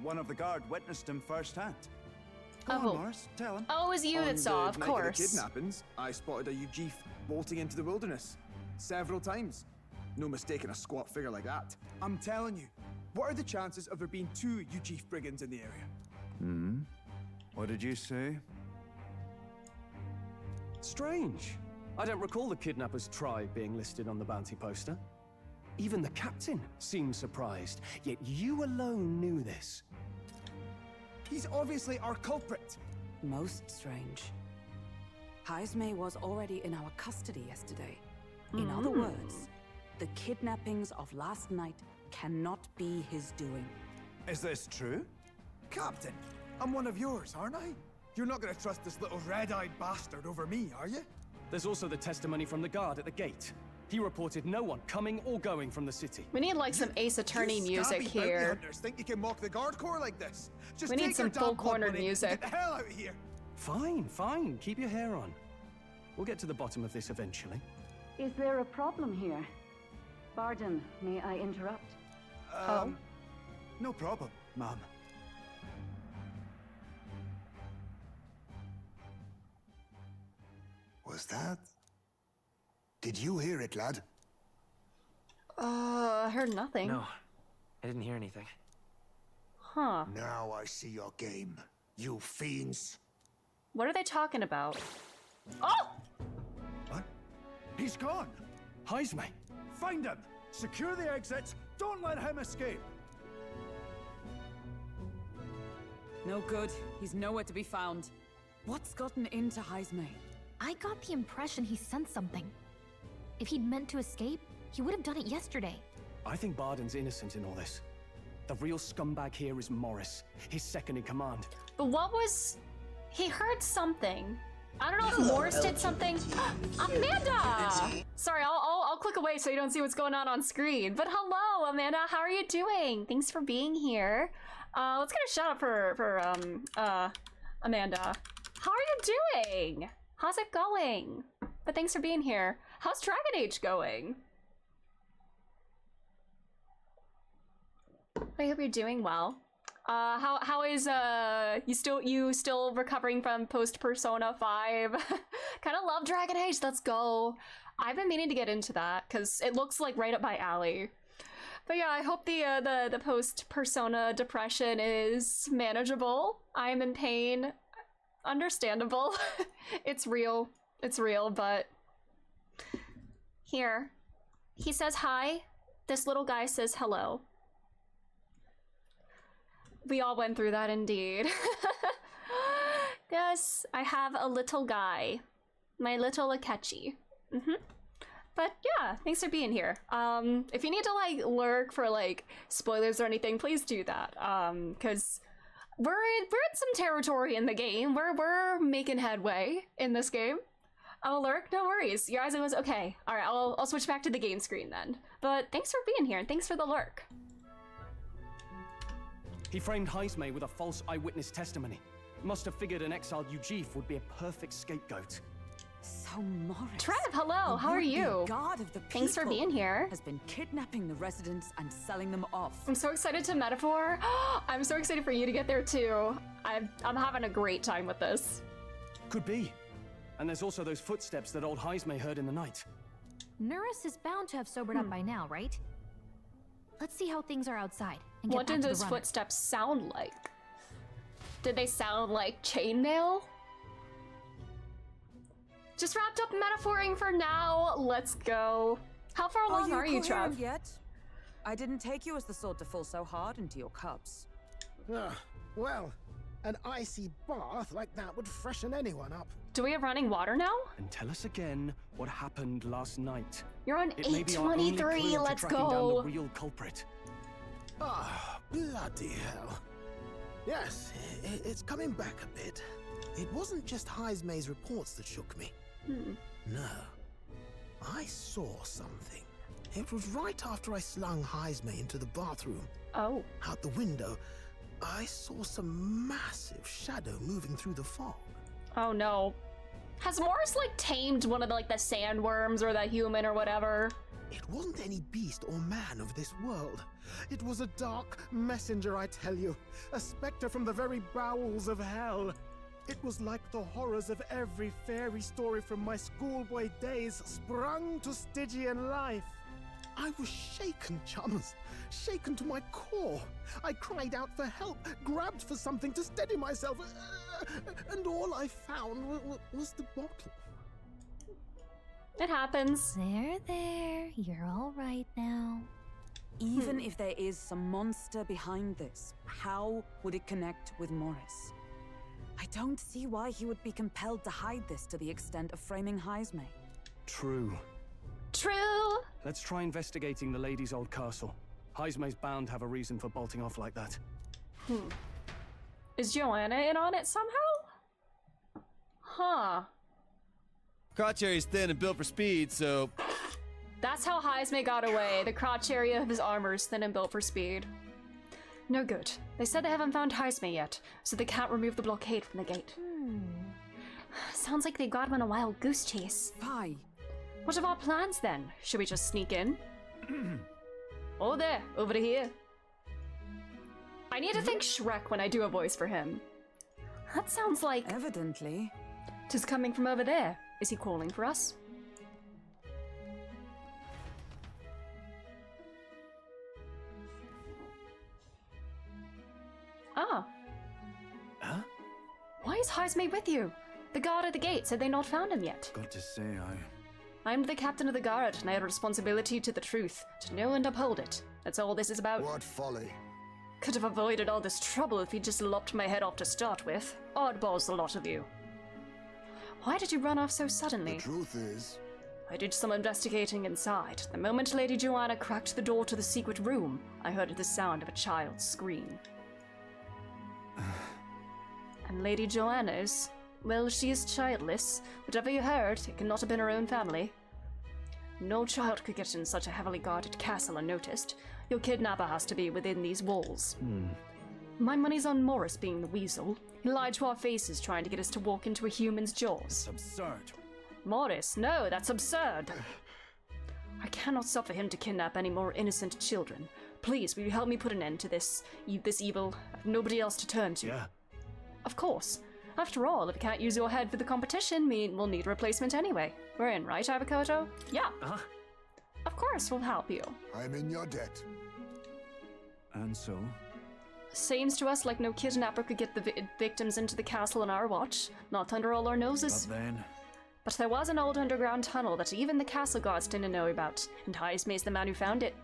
[SPEAKER 14] One of the guard witnessed him firsthand. Go on, Morris, tell him.
[SPEAKER 1] Oh, it was you that saw, of
[SPEAKER 15] On the night
[SPEAKER 1] course.
[SPEAKER 15] of the kidnappings, I spotted a Ujif bolting into the wilderness. Several times. No mistaking a squat figure like that. I'm telling you, what are the chances of there being 2 Ujif brigands in the area?
[SPEAKER 14] What did you say?
[SPEAKER 6] Strange. I don't recall the kidnapper's tribe being listed on the bounty poster. Even the captain seemed surprised, yet you alone knew this.
[SPEAKER 15] He's obviously our culprit.
[SPEAKER 13] Most strange. Heismay was already in our custody yesterday. In other words, the kidnappings of last night cannot be his doing.
[SPEAKER 14] Is this true?
[SPEAKER 15] Captain, I'm one of yours, aren't I? You're not gonna trust this little red-eyed bastard over me, are you?
[SPEAKER 6] There's also the testimony from the guard at the gate. He reported no one coming or going from the city.
[SPEAKER 1] We need like some Ace Attorney music
[SPEAKER 15] scabby bounty
[SPEAKER 1] here.
[SPEAKER 15] hunters think you can mock the guard corps like this? Just
[SPEAKER 1] We need
[SPEAKER 15] take
[SPEAKER 1] some
[SPEAKER 15] your damn
[SPEAKER 1] full
[SPEAKER 15] blood
[SPEAKER 1] corner
[SPEAKER 15] money and
[SPEAKER 1] music.
[SPEAKER 15] Get the hell out of here.
[SPEAKER 6] Fine. Keep your hair on. We'll get to the bottom of this eventually.
[SPEAKER 16] Is there a problem here? Pardon, may I interrupt?
[SPEAKER 14] No problem, ma'am.
[SPEAKER 9] Was that? Did you hear it, lad?
[SPEAKER 1] I heard nothing.
[SPEAKER 10] No, I didn't hear anything.
[SPEAKER 1] Huh.
[SPEAKER 9] Now I see your game, you fiends.
[SPEAKER 1] What are they talking about? Oh!
[SPEAKER 14] What? He's gone!
[SPEAKER 6] Heismay!
[SPEAKER 14] Find him! Secure the exits! Don't let him escape!
[SPEAKER 13] No good. He's nowhere to be found. What's gotten into Heismay?
[SPEAKER 2] I got the impression he sensed something. If he'd meant to escape, he would have done it yesterday.
[SPEAKER 6] I think Barden's innocent in all this. The real scumbag here is Morris, his second in command.
[SPEAKER 1] But what was... He heard something. I don't know if Morris did something. Amanda! Sorry, I'll click away so you don't see what's going on screen. But hello, Amanda. How are you doing? Thanks for being here. Let's get a shout out for Amanda. How are you doing? How's it going? But thanks for being here. How's Dragon Age going? I hope you're doing well. How is you still recovering from post Persona 5? Kind of love Dragon Age. Let's go. I've been meaning to get into that because it looks like right up my alley. But yeah, I hope the post Persona depression is manageable. I am in pain. Understandable. It's real. It's real, but here. He says hi. This little guy says hello. We all went through that indeed. Yes, I have a little guy. My little Akechi. But yeah, thanks for being here. If you need to like lurk for like spoilers or anything, please do that. Cause we're in some territory in the game. We're making headway in this game. I'll lurk, no worries. Your eyes was okay. All right, I'll switch back to the game screen then. But thanks for being here and thanks for the lurk.
[SPEAKER 6] He framed Heismay with a false eyewitness testimony. Must have figured an exiled Ujif would be a perfect scapegoat.
[SPEAKER 13] So Morris,
[SPEAKER 1] Trev, hello, how are you?
[SPEAKER 13] God of the
[SPEAKER 1] Thanks for being here.
[SPEAKER 13] Has been kidnapping the residents and selling them off.
[SPEAKER 1] I'm so excited to metaphor. I'm so excited for you to get there too. I'm having a great time with this.
[SPEAKER 6] Could be. And there's also those footsteps that old Heismay heard in the night.
[SPEAKER 2] Nurse is bound to have sobered up by now, right? Let's see how things are outside. And
[SPEAKER 1] What did those footsteps sound like? Did they sound like chainmail? Just wrapped up metaphoring for now. Let's go. How far along are you, Trev?
[SPEAKER 13] Yet? I didn't take you as the sort to fall so hard into your cups.
[SPEAKER 3] Well, an icy bath like that would freshen anyone up.
[SPEAKER 1] Do we have running water now?
[SPEAKER 6] And tell us again what happened last night.
[SPEAKER 1] You're on
[SPEAKER 6] It may be our only
[SPEAKER 1] 823.
[SPEAKER 6] clue to
[SPEAKER 1] Let's
[SPEAKER 6] tracking down
[SPEAKER 1] go.
[SPEAKER 6] the real culprit.
[SPEAKER 3] Ah, bloody hell. Yes, it's coming back a bit. It wasn't just Heismay's reports that shook me. No. I saw something. It was right after I slung Heismay into the bathroom.
[SPEAKER 1] Oh.
[SPEAKER 3] Out the window, I saw some massive shadow moving through the fog.
[SPEAKER 1] Oh no. Has Morris like tamed one of the sandworms or the human or whatever?
[SPEAKER 3] It wasn't any beast or man of this world. It was a dark messenger, I tell you. A specter from the very bowels of hell. It was like the horrors of every fairy story from my schoolboy days sprung to Stygian life. I was shaken, chums. Shaken to my core. I cried out for help, grabbed for something to steady myself, and all I found was the bottle.
[SPEAKER 1] It happens.
[SPEAKER 2] There. You're all right now.
[SPEAKER 13] Even if there is some monster behind this, how would it connect with Morris? I don't see why he would be compelled to hide this to the extent of framing Heismay.
[SPEAKER 6] True.
[SPEAKER 1] True.
[SPEAKER 6] Let's try investigating the lady's old castle. Heismay's bound to have a reason for bolting off like that.
[SPEAKER 1] Is Joanna in on it somehow? Huh.
[SPEAKER 17] Crotch area's thin and built for speed, so...
[SPEAKER 1] That's how Heismay got away. The crotch area of his armor is thin and built for speed. No good. They said they haven't found Heismay yet, so they can't remove the blockade from the gate. Sounds like they got him on a wild goose chase.
[SPEAKER 13] Why?
[SPEAKER 1] What of our plans then? Should we just sneak in? Oh there, over here. I need to think Shrek when I do a voice for him. That sounds like...
[SPEAKER 13] Evidently.
[SPEAKER 1] 'Tis coming from over there. Is he calling for us? Ah.
[SPEAKER 6] Huh?
[SPEAKER 1] Why is Heismay with you? The guard at the gate said they not found him yet.
[SPEAKER 14] Got to say,
[SPEAKER 1] I'm the captain of the guard, and I have a responsibility to the truth, to know and uphold it. That's all this is about.
[SPEAKER 9] What folly.
[SPEAKER 1] Could have avoided all this trouble if he'd just lopped my head off to start with. Oddballs, the lot of you. Why did you run off so suddenly?
[SPEAKER 9] The truth is...
[SPEAKER 1] I did some investigating inside. The moment Lady Joanna cracked the door to the secret room, I heard the sound of a child's scream. And Lady Joanna's... Well, she is childless. Whatever you heard, it cannot have been her own family. No child could get in such a heavily guarded castle unnoticed. Your kidnapper has to be within these walls. My money's on Morris being the weasel. He lied to our faces trying to get us to walk into a human's jaws.
[SPEAKER 14] it's absurd.
[SPEAKER 1] Morris, no, that's absurd. I cannot suffer him to kidnap any more innocent children. Please, will you help me put an end to this evil? I have nobody else to turn to.
[SPEAKER 6] Yeah.
[SPEAKER 1] Of course. After all, if you can't use your head for the competition, we'll need a replacement anyway. We're in, right, Avokoto? Yeah. Of course, we'll help you.
[SPEAKER 9] I'm in your debt.
[SPEAKER 14] And so?
[SPEAKER 1] Seems to us like no kidnapper could get the victims into the castle on our watch. Not under all our noses.
[SPEAKER 14] But then...
[SPEAKER 1] But there was an old underground tunnel that even the castle guards didn't know about, and Heismay's the man who found it.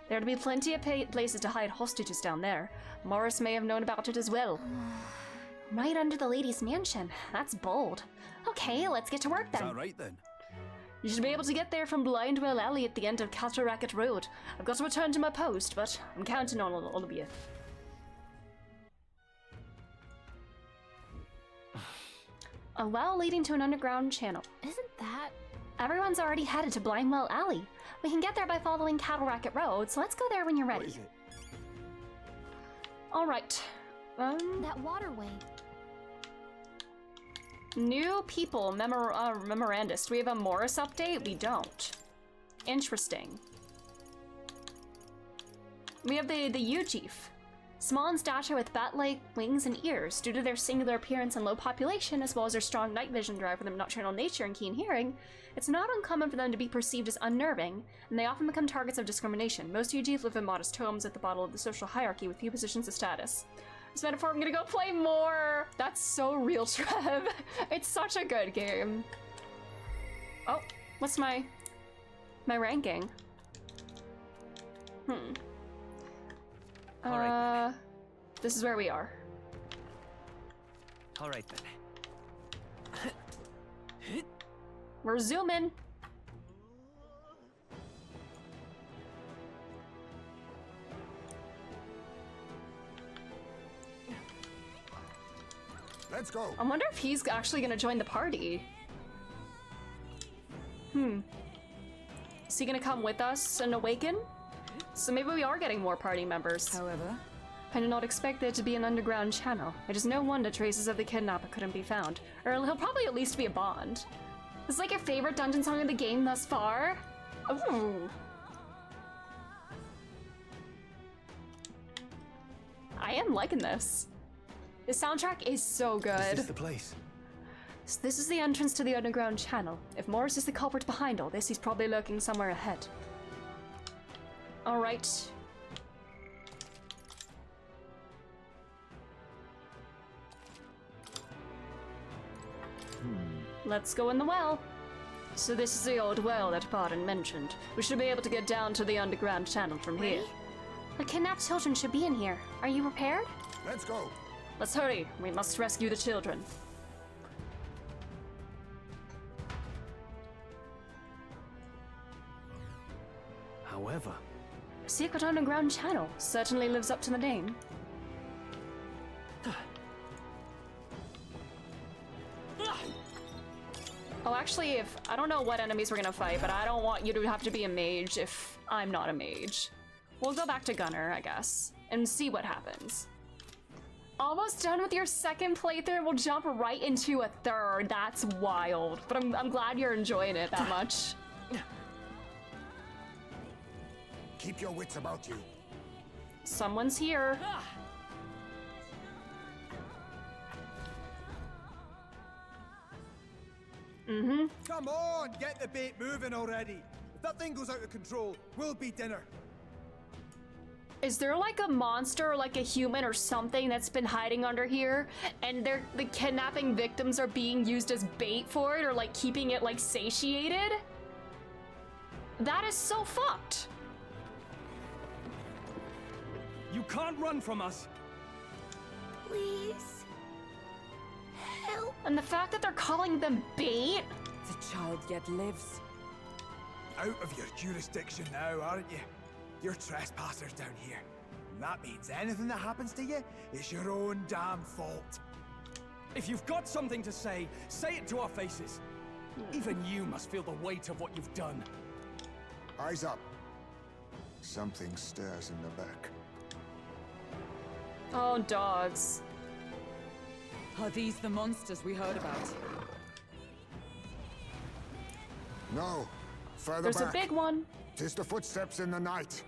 [SPEAKER 1] There'd be plenty of places to hide hostages down there. Morris may have known about it as well. Right under the lady's mansion. That's bold. Okay, let's get to work then.
[SPEAKER 14] Is that right then?
[SPEAKER 1] You should be able to get there from Blindwell Alley at the end of Cataracket Road. I've got to return to my post, but I'm counting on all of you. A well leading to an underground channel.
[SPEAKER 2] Isn't that...
[SPEAKER 1] Everyone's already headed to Blindwell Alley. We can get there by following Cataracket Road, so let's go there when you're ready.
[SPEAKER 9] What is it?
[SPEAKER 1] Alright.
[SPEAKER 2] That waterway.
[SPEAKER 1] New people, memorandist. Do we have a Morris update? We don't. Interesting. We have the U-Chief. Small in stature with bat-like wings and ears. Due to their singular appearance and low population, as well as their strong night vision drive for their nocturnal nature and keen hearing, it's not uncommon for them to be perceived as unnerving, and they often become targets of discrimination. Most U-Chiefs live in modest homes at the bottom of the social hierarchy with few positions of status. This metaphor, I'm gonna go play more! That's so real, Trev. It's such a good game. Oh, what's my ranking?
[SPEAKER 10] All right,
[SPEAKER 1] this is where we are.
[SPEAKER 10] All right then.
[SPEAKER 1] We're zooming.
[SPEAKER 9] go.
[SPEAKER 1] I wonder if he's actually gonna join the party. Is he gonna come with us and awaken? So maybe we are getting more party members.
[SPEAKER 13] However,
[SPEAKER 1] I did not expect there to be an underground channel. It is no wonder traces of the kidnapper couldn't be found. Or he'll probably at least be a Bond. This is like your favorite dungeon song in the game thus far? Ooh. I am liking this. The soundtrack is so good.
[SPEAKER 6] Is this the place?
[SPEAKER 1] So this is the entrance to the underground channel. If Morris is the culprit behind all this, he's probably lurking somewhere ahead. Alright. Let's go in the well. So this is the old well that Pardon mentioned. We should be able to get down to the underground channel from here.
[SPEAKER 7] The kidnapped children should be in here. Are you prepared?
[SPEAKER 9] Let's go.
[SPEAKER 1] Let's hurry. We must rescue the children.
[SPEAKER 6] However,
[SPEAKER 1] Secret underground channel certainly lives up to the name. Oh, actually, if I don't know what enemies we're gonna fight, but I don't want you to have to be a mage if I'm not a mage. We'll go back to Gunner, I guess, and see what happens. Almost done with your second playthrough. We'll jump right into a third. That's wild, but I'm glad you're enjoying it that much.
[SPEAKER 9] Keep your wits about you.
[SPEAKER 1] Someone's here.
[SPEAKER 15] Come on, get the bait moving already. If that thing goes out of control, we'll be dinner.
[SPEAKER 1] Is there like a monster or like a human or something that's been hiding under here and the kidnapping victims are being used as bait for it or like keeping it like satiated? That is so fucked.
[SPEAKER 6] you can't run from us.
[SPEAKER 2] Please. Help.
[SPEAKER 1] And the fact that they're calling them bait?
[SPEAKER 13] The child yet lives.
[SPEAKER 15] Out of your jurisdiction now, aren't you? You're trespassers down here. And that means anything that happens to you is your own damn fault.
[SPEAKER 6] If you've got something to say it to our faces. Even you must feel the weight of what you've done.
[SPEAKER 9] Eyes up. Something stirs in the back.
[SPEAKER 1] Oh, dogs.
[SPEAKER 13] Are these the monsters we heard about?
[SPEAKER 9] No. Further
[SPEAKER 1] There's
[SPEAKER 9] back.
[SPEAKER 1] a big one.
[SPEAKER 9] 'Tis the footsteps in the night.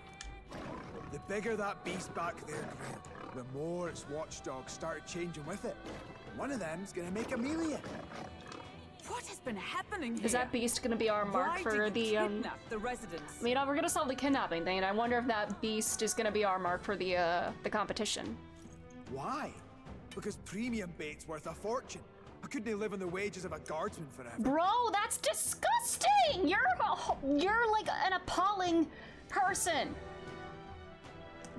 [SPEAKER 15] The bigger that beast back there grew, the more its watchdogs started changing with it. One of them's gonna make a melee.
[SPEAKER 13] What has been happening here?
[SPEAKER 1] Is that beast gonna be our mark
[SPEAKER 13] Why
[SPEAKER 1] for
[SPEAKER 13] did you
[SPEAKER 1] the
[SPEAKER 13] kidnap the residents?
[SPEAKER 1] I mean, we're gonna solve the kidnapping thing, and I wonder if that beast is gonna be our mark for the competition.
[SPEAKER 15] Why? Because premium bait's worth a fortune. I couldn't live on the wages of a guardsman forever.
[SPEAKER 1] Bro, that's disgusting! You're like an appalling person.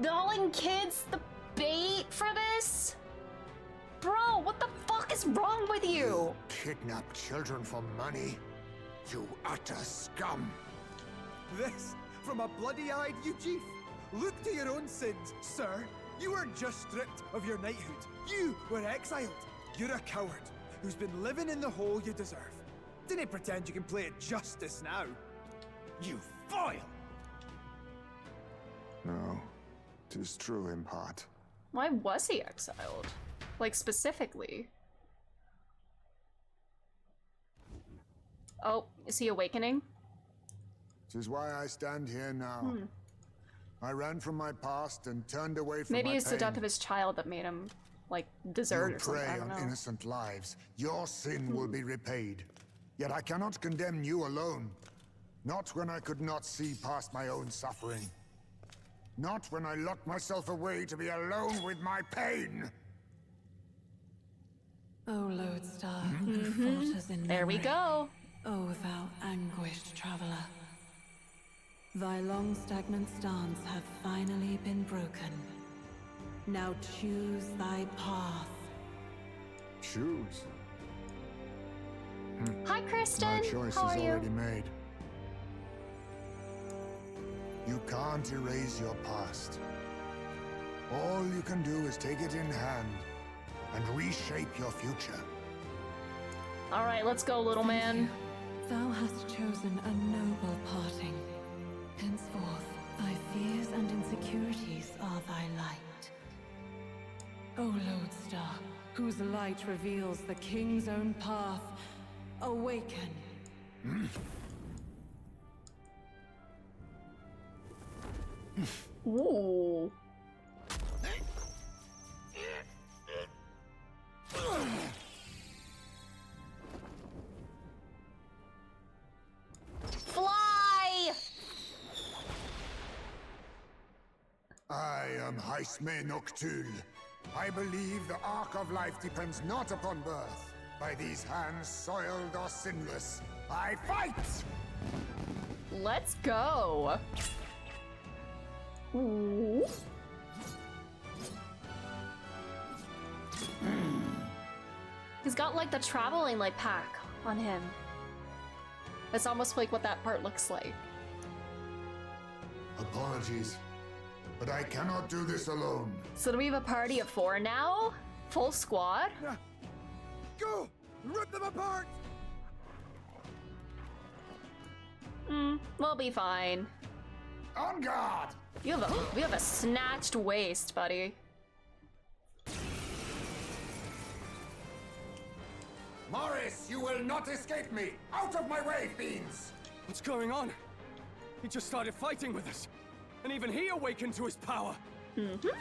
[SPEAKER 1] Calling kids the bait for this? Bro, what the fuck is wrong with you?
[SPEAKER 9] Kidnap children for money? You utter scum!
[SPEAKER 15] This from a bloody-eyed Eugene. Look to your own sins, sir. You weren't just stripped of your knighthood. You were exiled. You're a coward who's been living in the hole you deserve. Didn't pretend you can play at justice now. You foil!
[SPEAKER 9] No, 'tis true in part.
[SPEAKER 1] Why was he exiled? Like, specifically? Oh, is he awakening?
[SPEAKER 9] 'Tis why I stand here now. I ran from my past and turned away from
[SPEAKER 1] Maybe
[SPEAKER 9] my
[SPEAKER 1] it's the
[SPEAKER 9] pain.
[SPEAKER 1] death of his child that made him, like, desert
[SPEAKER 9] You
[SPEAKER 1] or something.
[SPEAKER 9] prey
[SPEAKER 1] I don't
[SPEAKER 9] on
[SPEAKER 1] know.
[SPEAKER 9] innocent lives. Your sin will be repaid. Yet I cannot condemn you alone. Not when I could not see past my own suffering. Not when I locked myself away to be alone with my pain.
[SPEAKER 5] O lodestar, who falters in
[SPEAKER 1] There we
[SPEAKER 5] memory.
[SPEAKER 1] go.
[SPEAKER 5] O thou anguished traveler. Thy long stagnant stance hath finally been broken. Now choose thy path.
[SPEAKER 9] Choose.
[SPEAKER 1] Hi, Kristen.
[SPEAKER 9] My choice
[SPEAKER 1] How
[SPEAKER 9] is
[SPEAKER 1] are you?
[SPEAKER 9] already made. You can't erase your past. All you can do is take it in hand and reshape your future.
[SPEAKER 1] All right, let's go, little man.
[SPEAKER 5] Thou hast chosen a noble parting. Henceforth, thy fears and insecurities are thy light. O Lodestar, whose light reveals the king's own path, awaken.
[SPEAKER 1] Ooh. Fly!
[SPEAKER 9] I am Haisme Noctul. I believe the arc of life depends not upon birth. By these hands, soiled or sinless, I fight!
[SPEAKER 1] Let's go. Ooh. He's got like the traveling like pack on him. It's almost like what that part looks like.
[SPEAKER 9] Apologies, but I cannot do this alone.
[SPEAKER 1] So do we have a party of 4 now? Full squad?
[SPEAKER 15] Go! Rip them apart!
[SPEAKER 1] We'll be fine.
[SPEAKER 9] On guard!
[SPEAKER 1] We have a snatched waist, buddy.
[SPEAKER 9] Morris, you will not escape me! Out of my way, fiends!
[SPEAKER 6] What's going on? He just started fighting with us. And even he awakened to his power.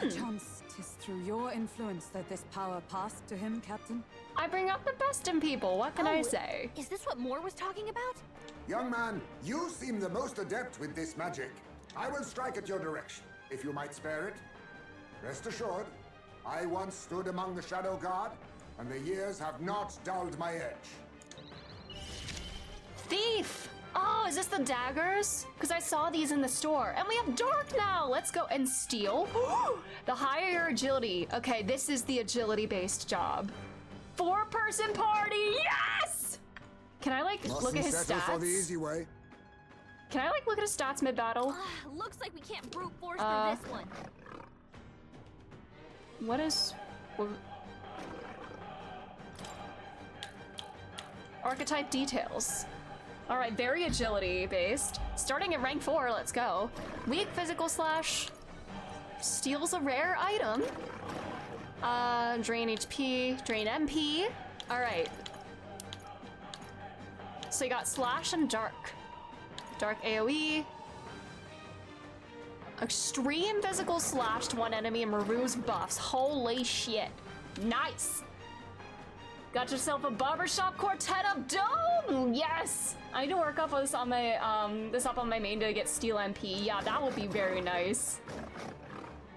[SPEAKER 13] Chance 'tis through your influence that this power passed to him, Captain.
[SPEAKER 1] I bring out the best in people, what can I say?
[SPEAKER 2] Is this what Moore was talking about?
[SPEAKER 9] Young man, you seem the most adept with this magic. I will strike at your direction, if you might spare it. Rest assured, I once stood among the Shadow Guard, and the years have not dulled my edge.
[SPEAKER 1] Thief! Oh, is this the daggers? Because I saw these in the store. And we have dark now! Let's go and steal. The higher your agility. Okay, this is the agility-based job. 4-person party! Yes! Can I like look at his
[SPEAKER 9] Settle for the
[SPEAKER 1] stats?
[SPEAKER 9] easy way.
[SPEAKER 1] Can I like look at his stats mid-battle?
[SPEAKER 2] Looks like we can't brute force through this one.
[SPEAKER 1] What is... Archetype details. Alright, very agility based. Starting at rank 4, let's go. Weak physical slash. Steals a rare item. Drain HP, drain MP. Alright. So you got slash and dark. Dark AoE. Extreme physical slash to one enemy and removes buffs. Holy shit. Nice. Got yourself a barbershop quartet of dome! Yes! I need to work up this on my main to get Steel MP. Yeah, that will be very nice.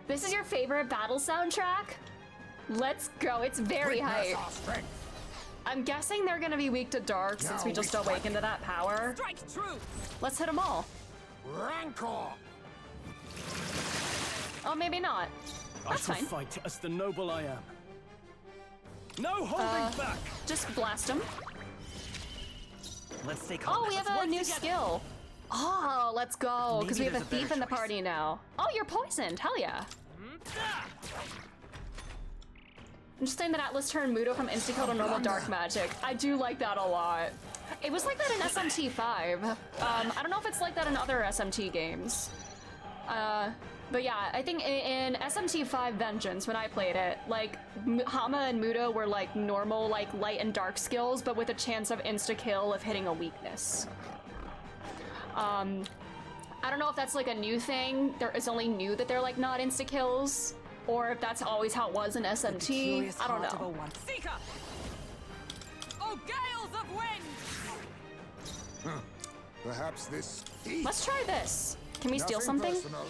[SPEAKER 1] This is your favorite battle soundtrack? Let's go. It's very hype. I'm guessing they're gonna be weak to dark since we just awakened to that power.
[SPEAKER 12] Strike true.
[SPEAKER 1] Let's hit them all.
[SPEAKER 9] Rancor!
[SPEAKER 1] Oh, maybe not. That's
[SPEAKER 6] I shall
[SPEAKER 1] fine.
[SPEAKER 6] fight as the noble I am. No holding back!
[SPEAKER 1] Just blast them.
[SPEAKER 10] Let's stay calm.
[SPEAKER 1] Oh, we have a new skill. Oh, let's go. Because we
[SPEAKER 10] Maybe
[SPEAKER 1] have a
[SPEAKER 10] there's a
[SPEAKER 1] thief in the
[SPEAKER 10] better
[SPEAKER 1] party now. Oh, you're poisoned. Hell yeah. I'm just saying that Atlas turned Mudo from insta-kill to normal dark magic. I do like that a lot. It was like that in SMT 5. I don't know if it's like that in other SMT games. But yeah, I think in SMT 5 Vengeance, when I played it, like, Hama and Mudo were like normal, like, light and dark skills, but with a chance of insta-kill if hitting a weakness. I don't know if that's like a new thing. It's only new that they're like not insta-kills, or if that's always how it was in SMT. I don't know.
[SPEAKER 13] Seeker! Oh, gales of wind!
[SPEAKER 9] Perhaps this...
[SPEAKER 1] Let's try this. Can we steal
[SPEAKER 9] Nothing
[SPEAKER 1] something?
[SPEAKER 9] personal.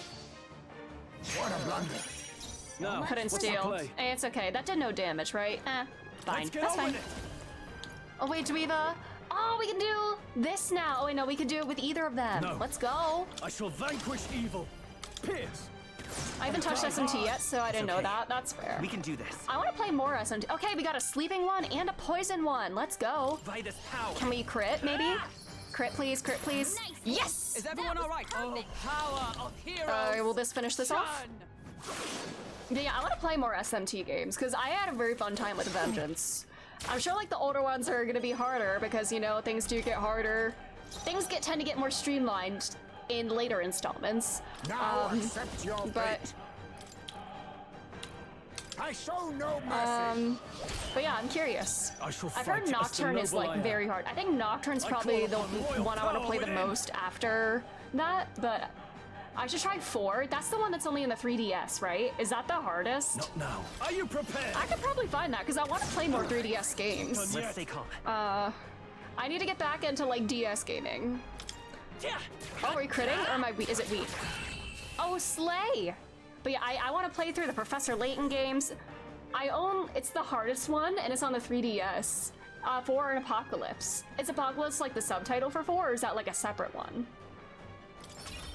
[SPEAKER 9] What a blunder.
[SPEAKER 6] No,
[SPEAKER 1] Couldn't
[SPEAKER 6] what's the
[SPEAKER 1] steal.
[SPEAKER 6] play?
[SPEAKER 1] Hey, it's okay. That did no damage, right? Fine.
[SPEAKER 6] Let's get
[SPEAKER 1] That's
[SPEAKER 6] on
[SPEAKER 1] fine.
[SPEAKER 6] with it.
[SPEAKER 1] Oh wait, do we have a... Oh, we can do this now. Oh wait, no, we can do it with either of them.
[SPEAKER 6] No.
[SPEAKER 1] Let's go.
[SPEAKER 6] I shall vanquish evil. Pierce.
[SPEAKER 1] I haven't touched SMT yet, so I didn't know that. That's fair.
[SPEAKER 10] We can do this.
[SPEAKER 1] I want to play more SMT. Okay, we got a sleeping one and a poison one. Let's go.
[SPEAKER 10] Vitus power.
[SPEAKER 1] Can we crit, maybe? Crit, please. Crit, please.
[SPEAKER 2] Nice.
[SPEAKER 1] Yes!
[SPEAKER 13] Is everyone all right? Oh, power of heroes!
[SPEAKER 1] Will this finish this off? Yeah, I want to play more SMT games because I had a very fun time with Vengeance. I'm sure like the older ones are going to be harder because, you know, things do get harder. Things tend to get more streamlined in later installments.
[SPEAKER 9] Now accept your fate. I show no mercy.
[SPEAKER 1] But yeah, I'm curious.
[SPEAKER 6] I shall
[SPEAKER 1] I've heard
[SPEAKER 6] fight as the
[SPEAKER 1] Nocturne is
[SPEAKER 6] noble I
[SPEAKER 1] like
[SPEAKER 6] am.
[SPEAKER 1] very hard. I think Nocturne's
[SPEAKER 6] I
[SPEAKER 1] probably the
[SPEAKER 6] call upon royal
[SPEAKER 1] one I want to
[SPEAKER 6] power
[SPEAKER 1] play the
[SPEAKER 6] within.
[SPEAKER 1] most after that, but I should try 4. That's the one that's only in the 3DS, right? Is that the hardest?
[SPEAKER 6] Not now. Are you prepared?
[SPEAKER 1] I could probably find that because I want to play more 3DS games.
[SPEAKER 10] Let's stay calm.
[SPEAKER 1] I need to get back into like DS gaming. Oh, are we critting or am I is it weak? Oh, Slay! But yeah, I want to play through the Professor Layton games. It's the hardest one and it's on the 3DS. 4 and Apocalypse. Is Apocalypse like the subtitle for 4 or is that like a separate one?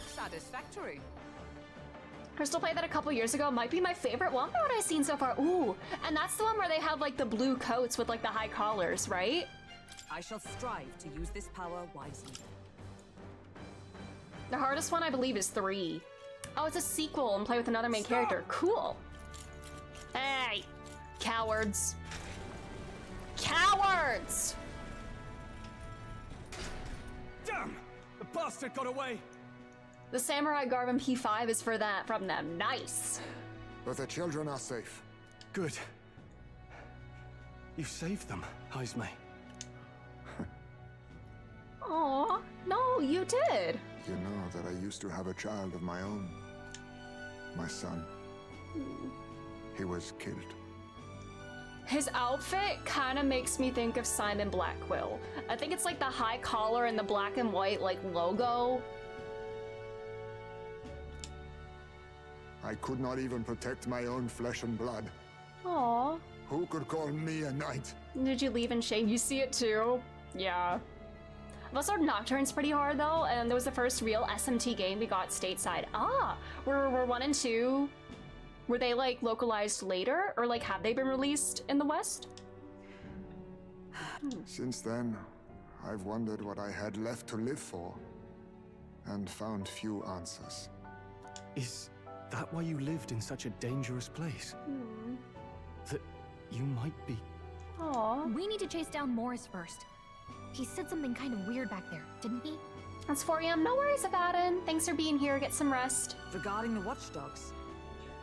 [SPEAKER 13] Satisfactory.
[SPEAKER 1] Crystal played that a couple years ago. Might be my favorite one that I've seen so far. Ooh, and that's the one where they have like the blue coats with like the high collars, right?
[SPEAKER 13] I shall strive to use this power wisely.
[SPEAKER 1] The hardest one I believe is 3. Oh, it's a sequel and play with another main character. Cool. Hey, cowards. Cowards!
[SPEAKER 6] Damn! The bastard got away!
[SPEAKER 1] The Samurai Garvin P5 is from them. Nice.
[SPEAKER 9] But the children are safe.
[SPEAKER 6] Good. You saved them, Heisme.
[SPEAKER 1] Aw, no, you did.
[SPEAKER 9] You know that I used to have a child of my own. My son. He was killed.
[SPEAKER 1] His outfit kind of makes me think of Simon Blackquill. I think it's like the high collar and the black and white like logo.
[SPEAKER 9] I could not even protect my own flesh and blood.
[SPEAKER 1] Aw.
[SPEAKER 9] Who could call me a knight?
[SPEAKER 1] Did you leave in shame? You see it too? Yeah. I've also heard Nocturne's pretty hard though, and there was the first real SMT game we got stateside. Ah, were 1 and 2, were they like localized later, or like have they been released in the West?
[SPEAKER 9] Since then, I've wondered what I had left to live for, and found few answers.
[SPEAKER 6] Is that why you lived in such a dangerous place? That you might be...
[SPEAKER 1] Aw.
[SPEAKER 2] We need to chase down Morris first. He said something kind of weird back there, didn't he?
[SPEAKER 1] That's 4 a.m. No worries about it. Thanks for being here. Get some rest.
[SPEAKER 13] Regarding the watchdogs,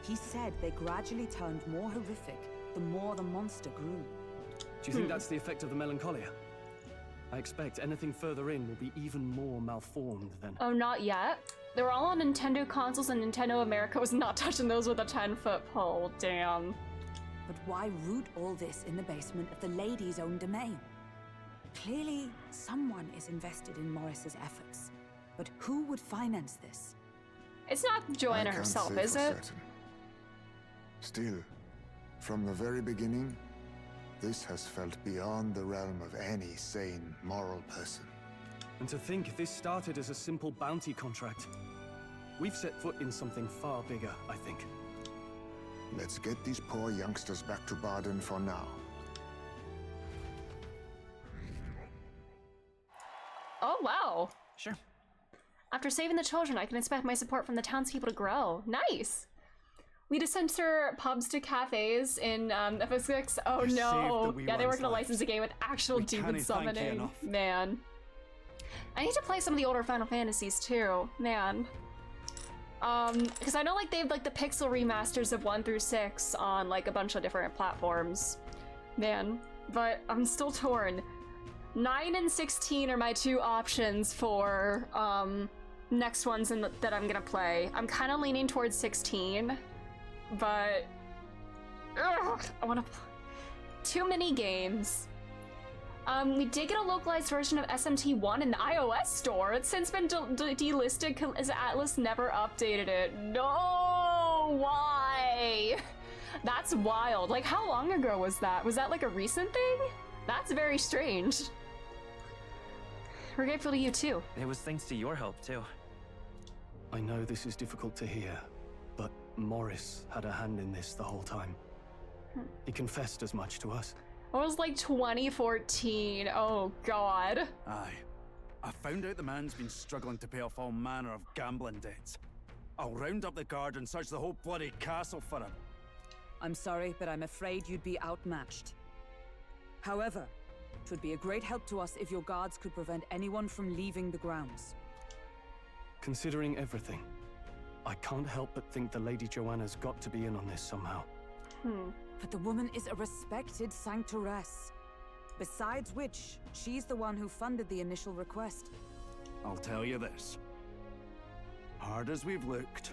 [SPEAKER 13] he said they gradually turned more horrific the more the monster grew.
[SPEAKER 6] Do you think that's the effect of the melancholia? I expect anything further in will be even more malformed then.
[SPEAKER 1] Oh, not yet. They were all on Nintendo consoles and Nintendo America was not touching those with a 10-foot pole. Damn.
[SPEAKER 13] But why root all this in the basement of the lady's own domain? Clearly, someone is invested in Morris's efforts. But who would finance this?
[SPEAKER 1] It's not Joanna herself, is it?
[SPEAKER 9] Certain. Still, from the very beginning, this has felt beyond the realm of any sane, moral person.
[SPEAKER 6] And to think this started as a simple bounty contract. We've set foot in something far bigger, I think.
[SPEAKER 9] Let's get these poor youngsters back to Baden for now.
[SPEAKER 1] Oh, wow.
[SPEAKER 10] Sure.
[SPEAKER 1] After saving the children, I can expect my support from the townspeople to grow. Nice. We just censor pubs to cafes in FS6. Oh no. Yeah, they were gonna license a game with actual demon summoning. Man. I need to play some of the older Final Fantasies too. Man. Because I know like they have like the pixel remasters of 1 through 6 on like a bunch of different platforms. Man. But I'm still torn. 9 and 16 are my 2 options for next ones that I'm gonna play. I'm kind of leaning towards 16, but I want to play too many games. We did get a localized version of SMT1 in the iOS store. It's since been delisted because Atlas never updated it. No, why? That's wild. Like, how long ago was that? Was that like a recent thing? That's very strange. We're grateful to you too.
[SPEAKER 10] It was thanks to your help too.
[SPEAKER 6] I know this is difficult to hear, but Morris had a hand in this the whole time. He confessed as much to us.
[SPEAKER 1] It was like 2014. Oh god.
[SPEAKER 14] Aye. I found out the man's been struggling to pay off all manner of gambling debts. I'll round up the guard and search the whole bloody castle for him.
[SPEAKER 13] I'm sorry, but I'm afraid you'd be outmatched. However, it would be a great help to us if your guards could prevent anyone from leaving the grounds.
[SPEAKER 6] Considering everything, I can't help but think the Lady Joanna's got to be in on this somehow.
[SPEAKER 13] But the woman is a respected sanctoress. Besides which, she's the one who funded the initial request.
[SPEAKER 14] I'll tell you this. Hard as we've looked,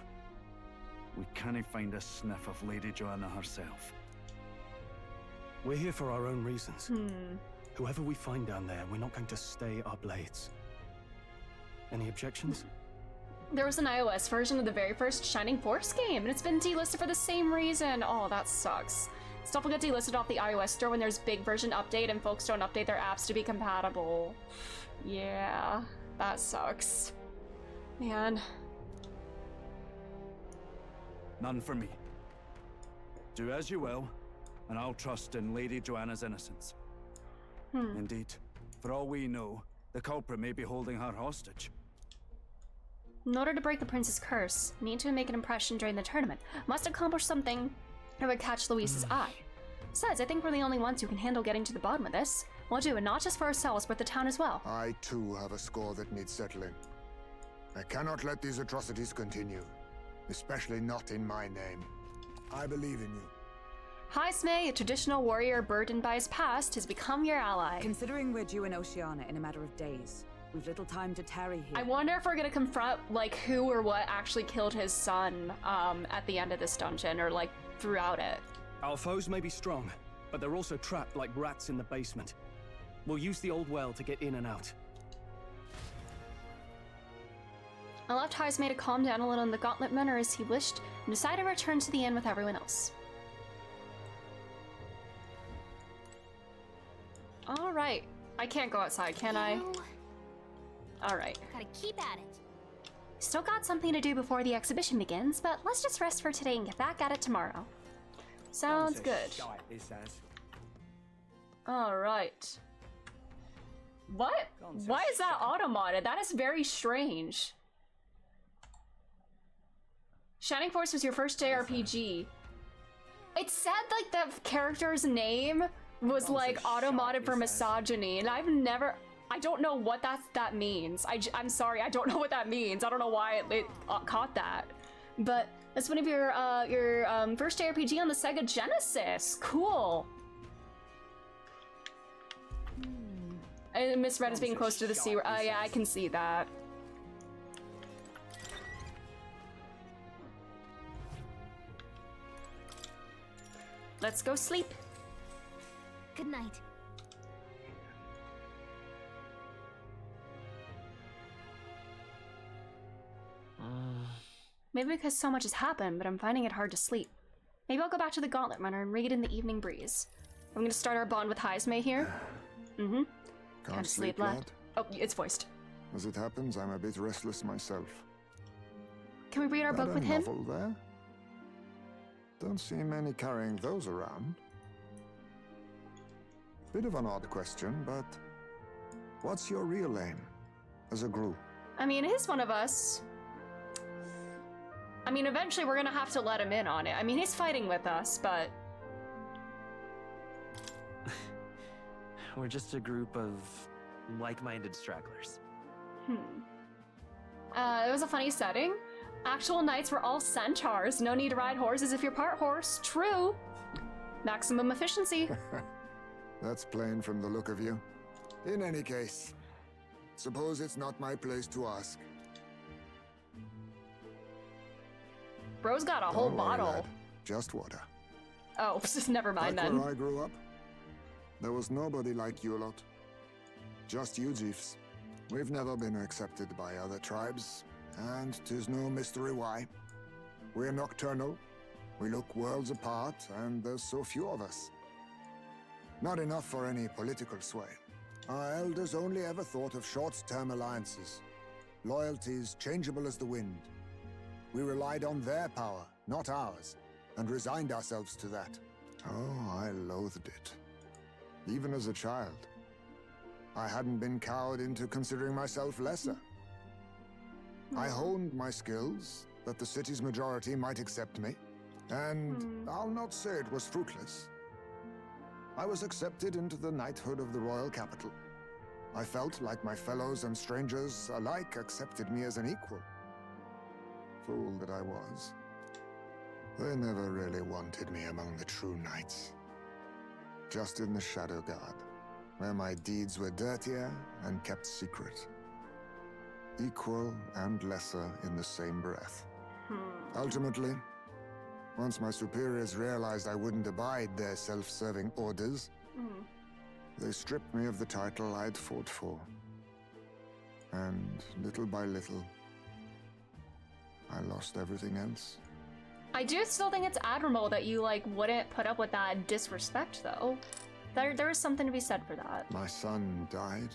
[SPEAKER 14] we can't find a sniff of Lady Joanna herself.
[SPEAKER 6] We're here for our own reasons. Whoever we find down there, we're not going to stay our blades. Any objections?
[SPEAKER 1] There was an iOS version of the very first Shining Force game, and it's been delisted for the same reason. Oh, that sucks. Stuff will get delisted off the iOS store when there's big version update and folks don't update their apps to be compatible. Yeah, that sucks. Man.
[SPEAKER 14] None for me. Do as you will, and I'll trust in Lady Joanna's innocence. Indeed, for all we know, the culprit may be holding her hostage.
[SPEAKER 1] In order to break the prince's curse, need to make an impression during the tournament. Must accomplish something that would catch Luis's eye. Besides, I think we're the only ones who can handle getting to the bottom of this. We'll do it not just for ourselves, but the town as well.
[SPEAKER 9] I too have a score that needs settling. I cannot let these atrocities continue, especially not in my name. I believe in you.
[SPEAKER 1] Haisme, a traditional warrior burdened by his past, has become your ally.
[SPEAKER 13] Considering we're due in Oceania in a matter of days, we've little time to tarry here.
[SPEAKER 1] I wonder if we're gonna confront, like, who or what actually killed his son, at the end of this dungeon, or, like, throughout it.
[SPEAKER 6] Our foes may be strong, but they're also trapped like rats in the basement. We'll use the old well to get in and out.
[SPEAKER 1] I left Haisme to calm down a little in the Gauntlet Manor as he wished, and decided to return to the inn with everyone else. Alright. I can't go outside, can I? Alright.
[SPEAKER 2] Gotta keep at it.
[SPEAKER 1] Still got something to do before the exhibition begins, but let's just rest for today and get back at it tomorrow. Sounds good. Alright. What? Why is that auto-modded? That is very strange. Shining Force was your first JRPG. It said, like, the character's name was, like, auto-modded for misogyny, and I don't know what that means. I'm sorry, I don't know what that means. I don't know why it caught that. But that's one of your first JRPG on the Sega Genesis. Cool. I misread as being close to the sea. Yeah, I can see that. Let's go sleep.
[SPEAKER 2] Good night.
[SPEAKER 1] Maybe because so much has happened, but I'm finding it hard to sleep. Maybe I'll go back to the Gauntlet Manor and read in the evening breeze. I'm gonna start our bond with Haisme here.
[SPEAKER 9] Can't sleep, lad?
[SPEAKER 1] Oh, it's voiced.
[SPEAKER 9] As it happens, I'm a bit restless myself.
[SPEAKER 1] Can we read our book with him?
[SPEAKER 9] Novel there? Don't see many carrying those around. Bit of an odd question, but what's your real aim as a group?
[SPEAKER 1] I mean, he's one of us. I mean, eventually we're gonna have to let him in on it. I mean, he's fighting with us, but...
[SPEAKER 10] We're just a group of like-minded stragglers.
[SPEAKER 1] It was a funny setting. Actual knights were all centaurs. No need to ride horses if you're part horse. True. Maximum efficiency.
[SPEAKER 9] That's plain from the look of you. In any case, suppose it's not my place to ask.
[SPEAKER 1] Bro's got a whole
[SPEAKER 9] Don't worry,
[SPEAKER 1] bottle.
[SPEAKER 9] lad. Just water.
[SPEAKER 1] Oh, never mind
[SPEAKER 9] Back
[SPEAKER 1] then.
[SPEAKER 9] where I grew up, there was nobody like you lot. Just you, Jeeves. We've never been accepted by other tribes, and 'tis no mystery why. We're nocturnal, we look worlds apart, and there's so few of us. Not enough for any political sway. Our elders only ever thought of short-term alliances, loyalties changeable as the wind. We relied on their power, not ours, and resigned ourselves to that. Oh, I loathed it. Even as a child. I hadn't been cowed into considering myself lesser. I honed my skills, that the city's majority might accept me, And I'll not say it was fruitless. I was accepted into the knighthood of the royal capital. I felt like my fellows and strangers alike accepted me as an equal. Fool that I was. They never really wanted me among the true knights. Just in the Shadow Guard, where my deeds were dirtier and kept secret. Equal and lesser in the same breath. Ultimately, once my superiors realized I wouldn't abide their self-serving orders, they stripped me of the title I'd fought for. And little by little, I lost everything else.
[SPEAKER 1] I do still think it's admirable that you, like, wouldn't put up with that disrespect, though. There is something to be said for that.
[SPEAKER 9] My son died.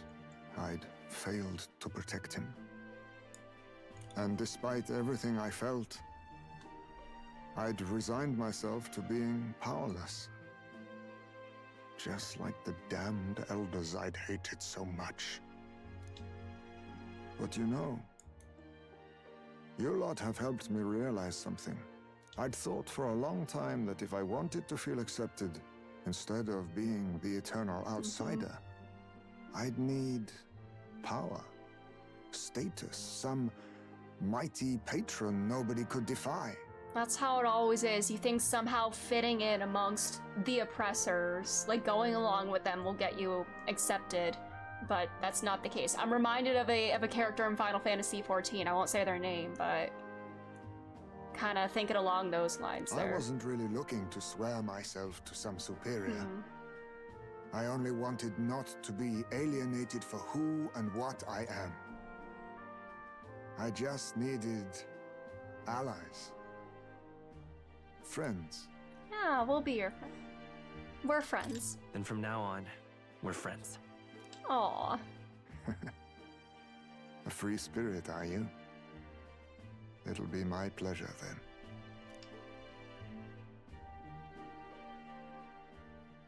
[SPEAKER 9] I'd failed to protect him. And despite everything I felt, I'd resigned myself to being powerless. Just like the damned elders I'd hated so much. But you know, you lot have helped me realize something. I'd thought for a long time that if I wanted to feel accepted, instead of being the eternal outsider, I'd need power, status, some mighty patron nobody could defy.
[SPEAKER 1] That's how it always is. You think somehow fitting in amongst the oppressors, like going along with them, will get you accepted, but that's not the case. I'm reminded of a character in Final Fantasy XIV. I won't say their name, but kind of thinking along those lines there.
[SPEAKER 9] I wasn't really looking to swear myself to some superior. I only wanted not to be alienated for who and what I am. I just needed allies. Friends.
[SPEAKER 1] Yeah, we'll be your friend. We're friends.
[SPEAKER 10] Then from now on, we're friends.
[SPEAKER 1] Aw.
[SPEAKER 9] A free spirit, are you? It'll be my pleasure then.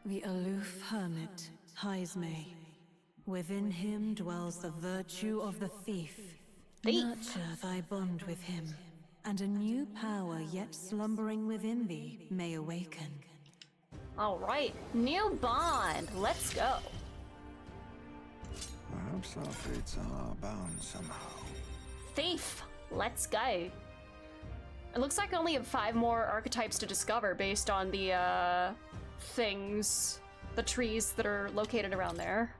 [SPEAKER 5] The aloof hermit, Heismay. Within him dwells the virtue of the thief. Nurture thy bond with him, and a new power yet slumbering within thee may awaken.
[SPEAKER 1] Alright, new bond. Let's go.
[SPEAKER 9] Perhaps our fates are bound somehow.
[SPEAKER 1] Thief. Let's go. It looks like I only have 5 more archetypes to discover based on the things, the trees that are located around there.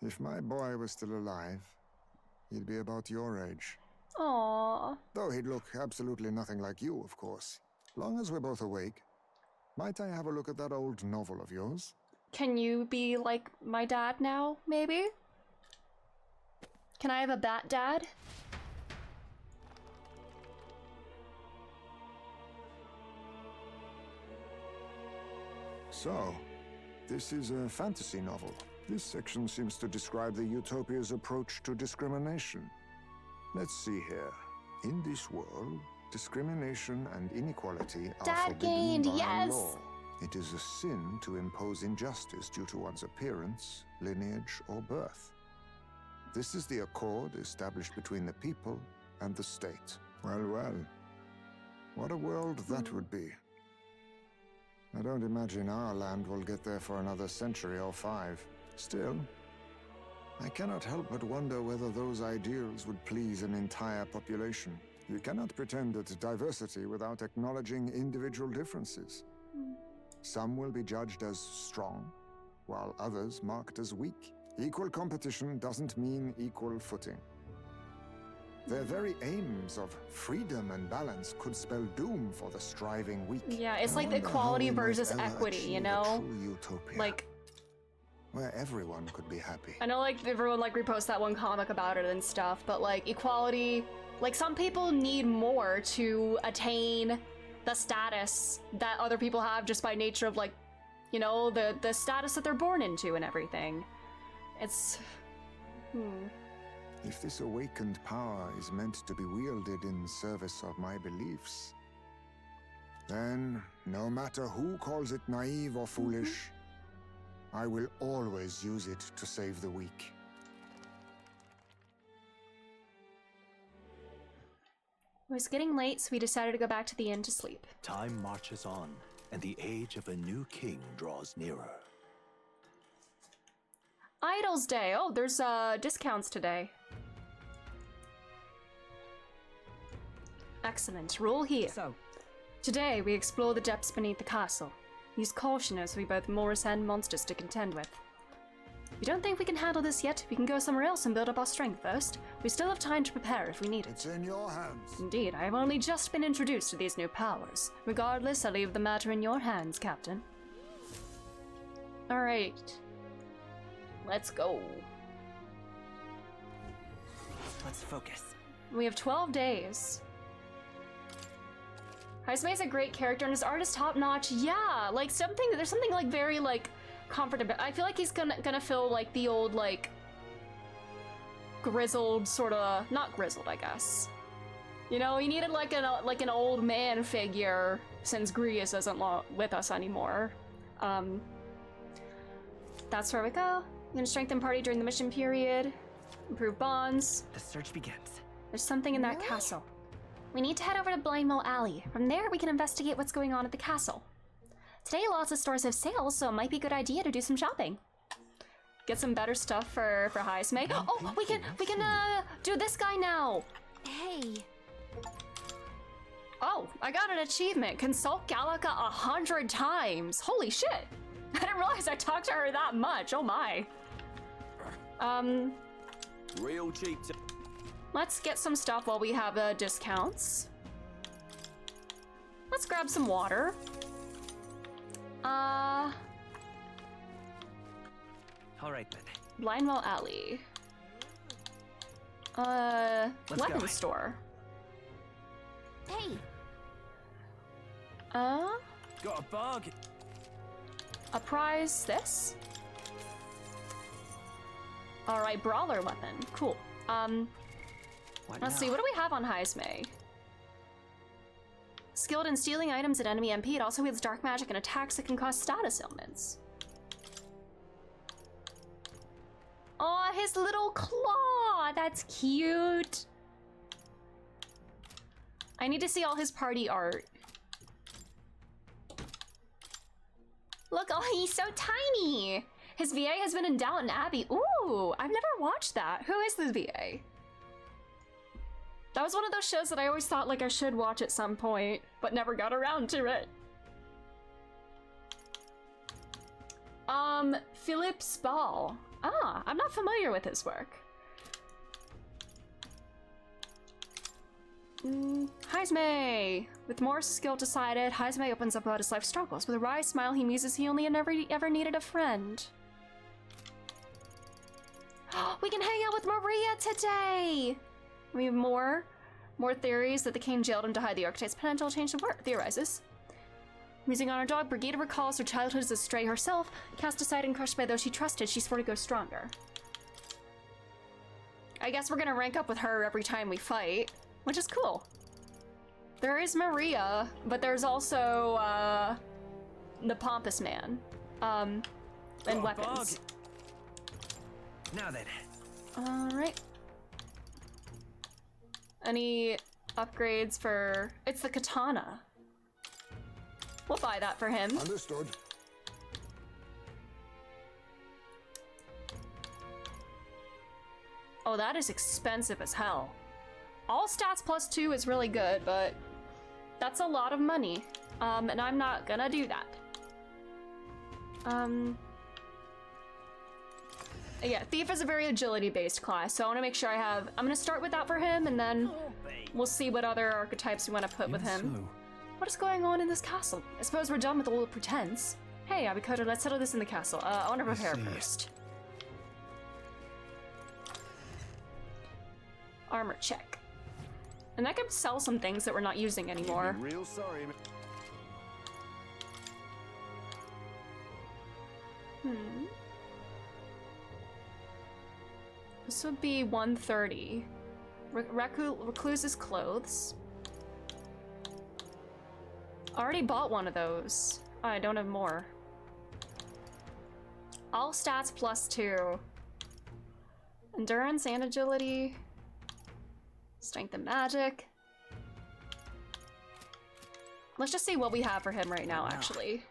[SPEAKER 9] If my boy was still alive, he'd be about your age.
[SPEAKER 1] Aww.
[SPEAKER 9] Though he'd look absolutely nothing like you, of course. Long as we're both awake, might I have a look at that old novel of yours?
[SPEAKER 1] Can you be like my dad now, maybe? Can I have a bat dad?
[SPEAKER 9] So, this is a fantasy novel. This section seems to describe the Utopia's approach to discrimination. Let's see here. In this world, discrimination and inequality are forbidden by law. It is a sin to impose injustice due to one's appearance, lineage, or birth. This is the accord established between the people and the state. Well, well. What a world that would be. I don't imagine our land will get there for another century or 5. Still, I cannot help but wonder whether those ideals would please an entire population. You cannot pretend at diversity without acknowledging individual differences. Some will be judged as strong, while others marked as weak. Equal competition doesn't mean equal footing. Their very aims of freedom and balance could spell doom for the striving weak.
[SPEAKER 1] Yeah, it's like the equality versus equity, you know? Like,
[SPEAKER 9] where everyone could be happy.
[SPEAKER 1] I know, like, everyone, like, reposts that one comic about it and stuff, but, like, equality, like, some people need more to attain the status that other people have just by nature of, like, you know, the status that they're born into and everything. It's...
[SPEAKER 9] If this awakened power is meant to be wielded in service of my beliefs, then, no matter who calls it naive or foolish, I will always use it to save the weak.
[SPEAKER 1] It was getting late, so we decided to go back to the inn to sleep.
[SPEAKER 8] Time marches on, and the age of a new king draws nearer.
[SPEAKER 1] Idols Day. Oh, there's discounts today. Excellent. Rule here.
[SPEAKER 10] So,
[SPEAKER 1] today we explore the depths beneath the castle. Use caution as we both Morris and monsters to contend with. If you don't think we can handle this yet, we can go somewhere else and build up our strength first. We still have time to prepare if we need it.
[SPEAKER 9] It's in your hands.
[SPEAKER 1] Indeed, I have only just been introduced to these new powers. Regardless, I leave the matter in your hands, Captain. Alright. Let's go.
[SPEAKER 10] let's focus.
[SPEAKER 1] We have 12 days. Haisume's a great character and his art is top notch. Yeah, like there's something like very like comfortable. I feel like he's gonna feel like the old like grizzled sort of, not grizzled I guess. You know, he needed like an old man figure since Grius isn't with us anymore. That's where we go. I'm gonna strengthen party during the mission period. Improve bonds.
[SPEAKER 10] The search begins.
[SPEAKER 1] There's something in that castle. We need to head over to Blindmill Alley. From there, we can investigate what's going on at the castle. Today, lots of stores have sales, so it might be a good idea to do some shopping. Get some better stuff for Haisume. Oh, we can do this guy now.
[SPEAKER 2] Hey.
[SPEAKER 1] Oh, I got an achievement. Consult Gallica 100 times. Holy shit. I didn't realize I talked to her that much. Oh my.
[SPEAKER 14] Real cheap.
[SPEAKER 1] Let's get some stuff while we have discounts. Let's grab some water.
[SPEAKER 10] All right then.
[SPEAKER 1] Blindwell Alley. Weapons store.
[SPEAKER 2] Hey.
[SPEAKER 10] Got a bargain.
[SPEAKER 1] A prize this? All right, brawler weapon. Cool. Let's see, what do we have on Haisume? Skilled in stealing items at enemy MP, it also wields dark magic and attacks that can cause status ailments. Oh, his little claw! That's cute! I need to see all his party art. Look, oh, he's so tiny! His VA has been in Downton Abbey. Ooh, I've never watched that. Who is this VA? That was one of those shows that I always thought like I should watch at some point, but never got around to it. Philip Spall. Ah, I'm not familiar with his work. Haisume! With Morris' skill decided, Haisume opens up about his life struggles. With a wry smile, he muses he only ever needed a friend. We can hang out with Maria today! We have more theories that the king jailed him to hide the archetype's potential change of work theorizes. Musing on her dog, Brigida recalls her childhood as a stray herself. Cast aside and crushed by those she trusted, she swore to go stronger. I guess we're gonna rank up with her every time we fight, which is cool. There is Maria, but there's also the pompous man, and weapons.
[SPEAKER 10] Now then.
[SPEAKER 1] All right. Any upgrades for... It's the katana. We'll buy that for him.
[SPEAKER 9] Understood.
[SPEAKER 1] Oh, that is expensive as hell. All stats plus 2 is really good, but that's a lot of money. And I'm not gonna do that. Yeah, Thief is a very agility-based class, so I want to make sure I have... I'm going to start with that for him, and then we'll see what other archetypes we want to put with him. What is going on in this castle? I suppose we're done with the old pretense. Hey, Abikoda, let's settle this in the castle. I want to prepare first. Armor check. And I could sell some things that we're not using anymore.
[SPEAKER 9] Real sorry.
[SPEAKER 1] This would be 130. Recluse's clothes. Already bought one of those. Oh, I don't have more. All stats plus 2. Endurance and agility. Strength and magic. Let's just see what we have for him right now, actually.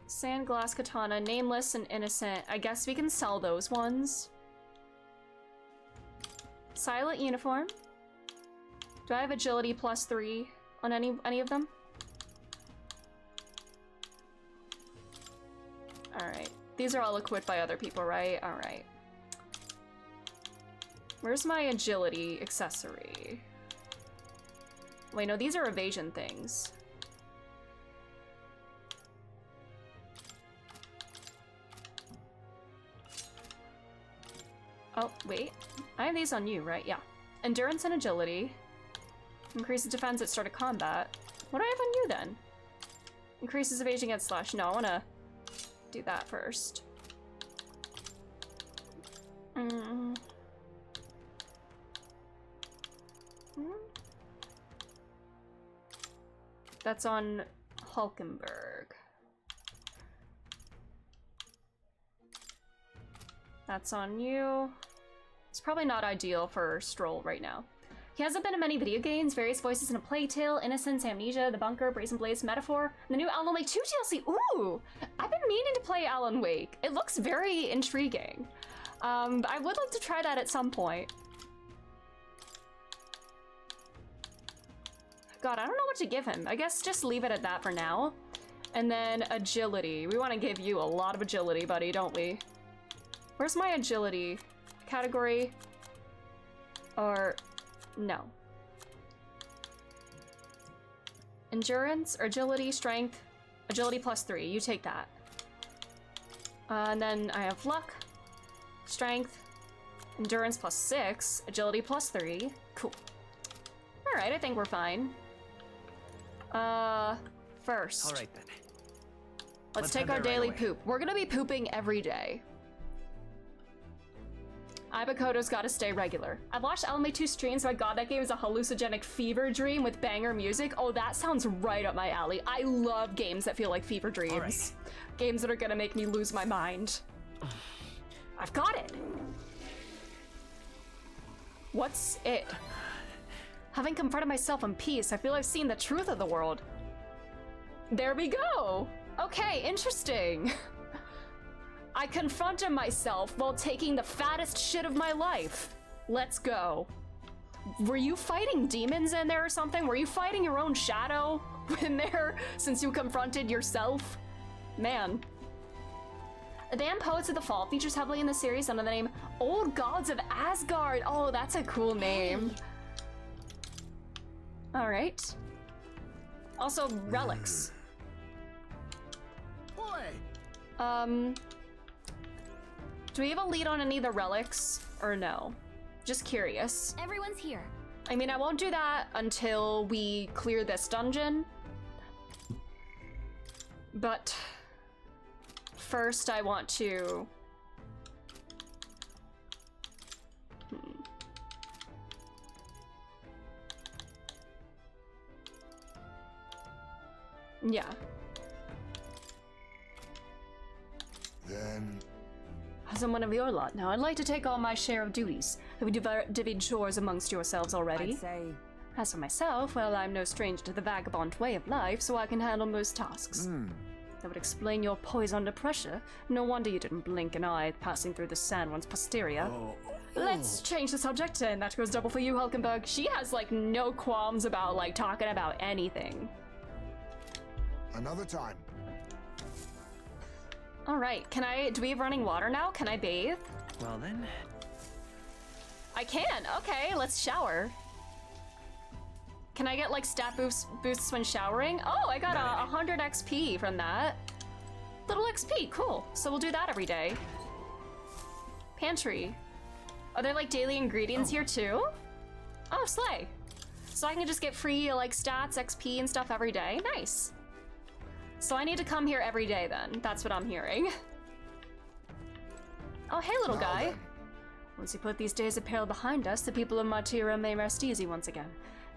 [SPEAKER 1] Sand glass katana, nameless and innocent. I guess we can sell those ones. Silent uniform. Do I have agility +3 on any of them? Alright. These are all equipped by other people, right? Alright. Where's my agility accessory? Wait, no, these are evasion things. Oh, wait. I have these on you, right? Yeah. Endurance and agility. Increases defense at start of combat. What do I have on you then? Increases evasion against slash. No, I wanna do that first. That's on Hulkenberg. That's on you. It's probably not ideal for Stroll right now. He hasn't been in many video games, various voices in a Playtale, Innocence, Amnesia, The Bunker, Brazen Blades, Metaphor, and the new Alan Wake 2 DLC. Ooh! I've been meaning to play Alan Wake. It looks very intriguing. I would like to try that at some point. God, I don't know what to give him. I guess just leave it at that for now. And then agility. We want to give you a lot of agility, buddy, don't we? Where's my agility? Category? Or no. Endurance or agility, strength, agility +3. You take that. And then I have luck, strength, endurance +6, agility +3. Cool. All right, I think we're fine. First.
[SPEAKER 10] All right then.
[SPEAKER 1] Let's take our daily poop. We're gonna be pooping every day. Ibakoto's gotta stay regular. I've watched Alan Wake 2 streams, so my god, that game is a hallucinogenic fever dream with banger music. Oh, that sounds right up my alley. I love games that feel like fever dreams. Right. Games that are gonna make me lose my mind. I've got it. What's it? Having confronted myself in peace, I feel I've seen the truth of the world. There we go. Okay, interesting. I confronted myself while taking the fattest shit of my life. Let's go. Were you fighting demons in there or something? Were you fighting your own shadow in there since you confronted yourself? Man. The Damned Poets of the Fall features heavily in the series under the name Old Gods of Asgard. Oh, that's a cool name. All right. Also, relics.
[SPEAKER 3] Boy.
[SPEAKER 1] Do we have a lead on any of the relics, or no? Just curious.
[SPEAKER 2] Everyone's here.
[SPEAKER 1] I mean, I won't do that until we clear this dungeon. But first I want to... Yeah.
[SPEAKER 9] Then...
[SPEAKER 1] As I'm one of your lot now, I'd like to take on my share of duties. Have you divvied chores amongst yourselves already?
[SPEAKER 13] I'd say...
[SPEAKER 1] As for myself, well, I'm no stranger to the vagabond way of life, so I can handle most tasks. That would explain your poise under pressure. No wonder you didn't blink an eye passing through the sandworm's posterior. Let's change the subject, and that goes double for you, Hulkenberg. She has, like, no qualms about, like, talking about anything.
[SPEAKER 9] Another time.
[SPEAKER 1] All right, do we have running water now? Can I bathe?
[SPEAKER 10] Well then.
[SPEAKER 1] I can, okay, let's shower. Can I get like stat boosts when showering? Oh, I got 100 XP from that. Little XP, cool. So we'll do that every day. Pantry. Are there like daily ingredients here too? Oh, slay. So I can just get free like stats, XP and stuff every day, nice. So I need to come here every day then. That's what I'm hearing. Oh, hey, little guy. Once we put these days of peril behind us, the people of Martyra may rest easy once again.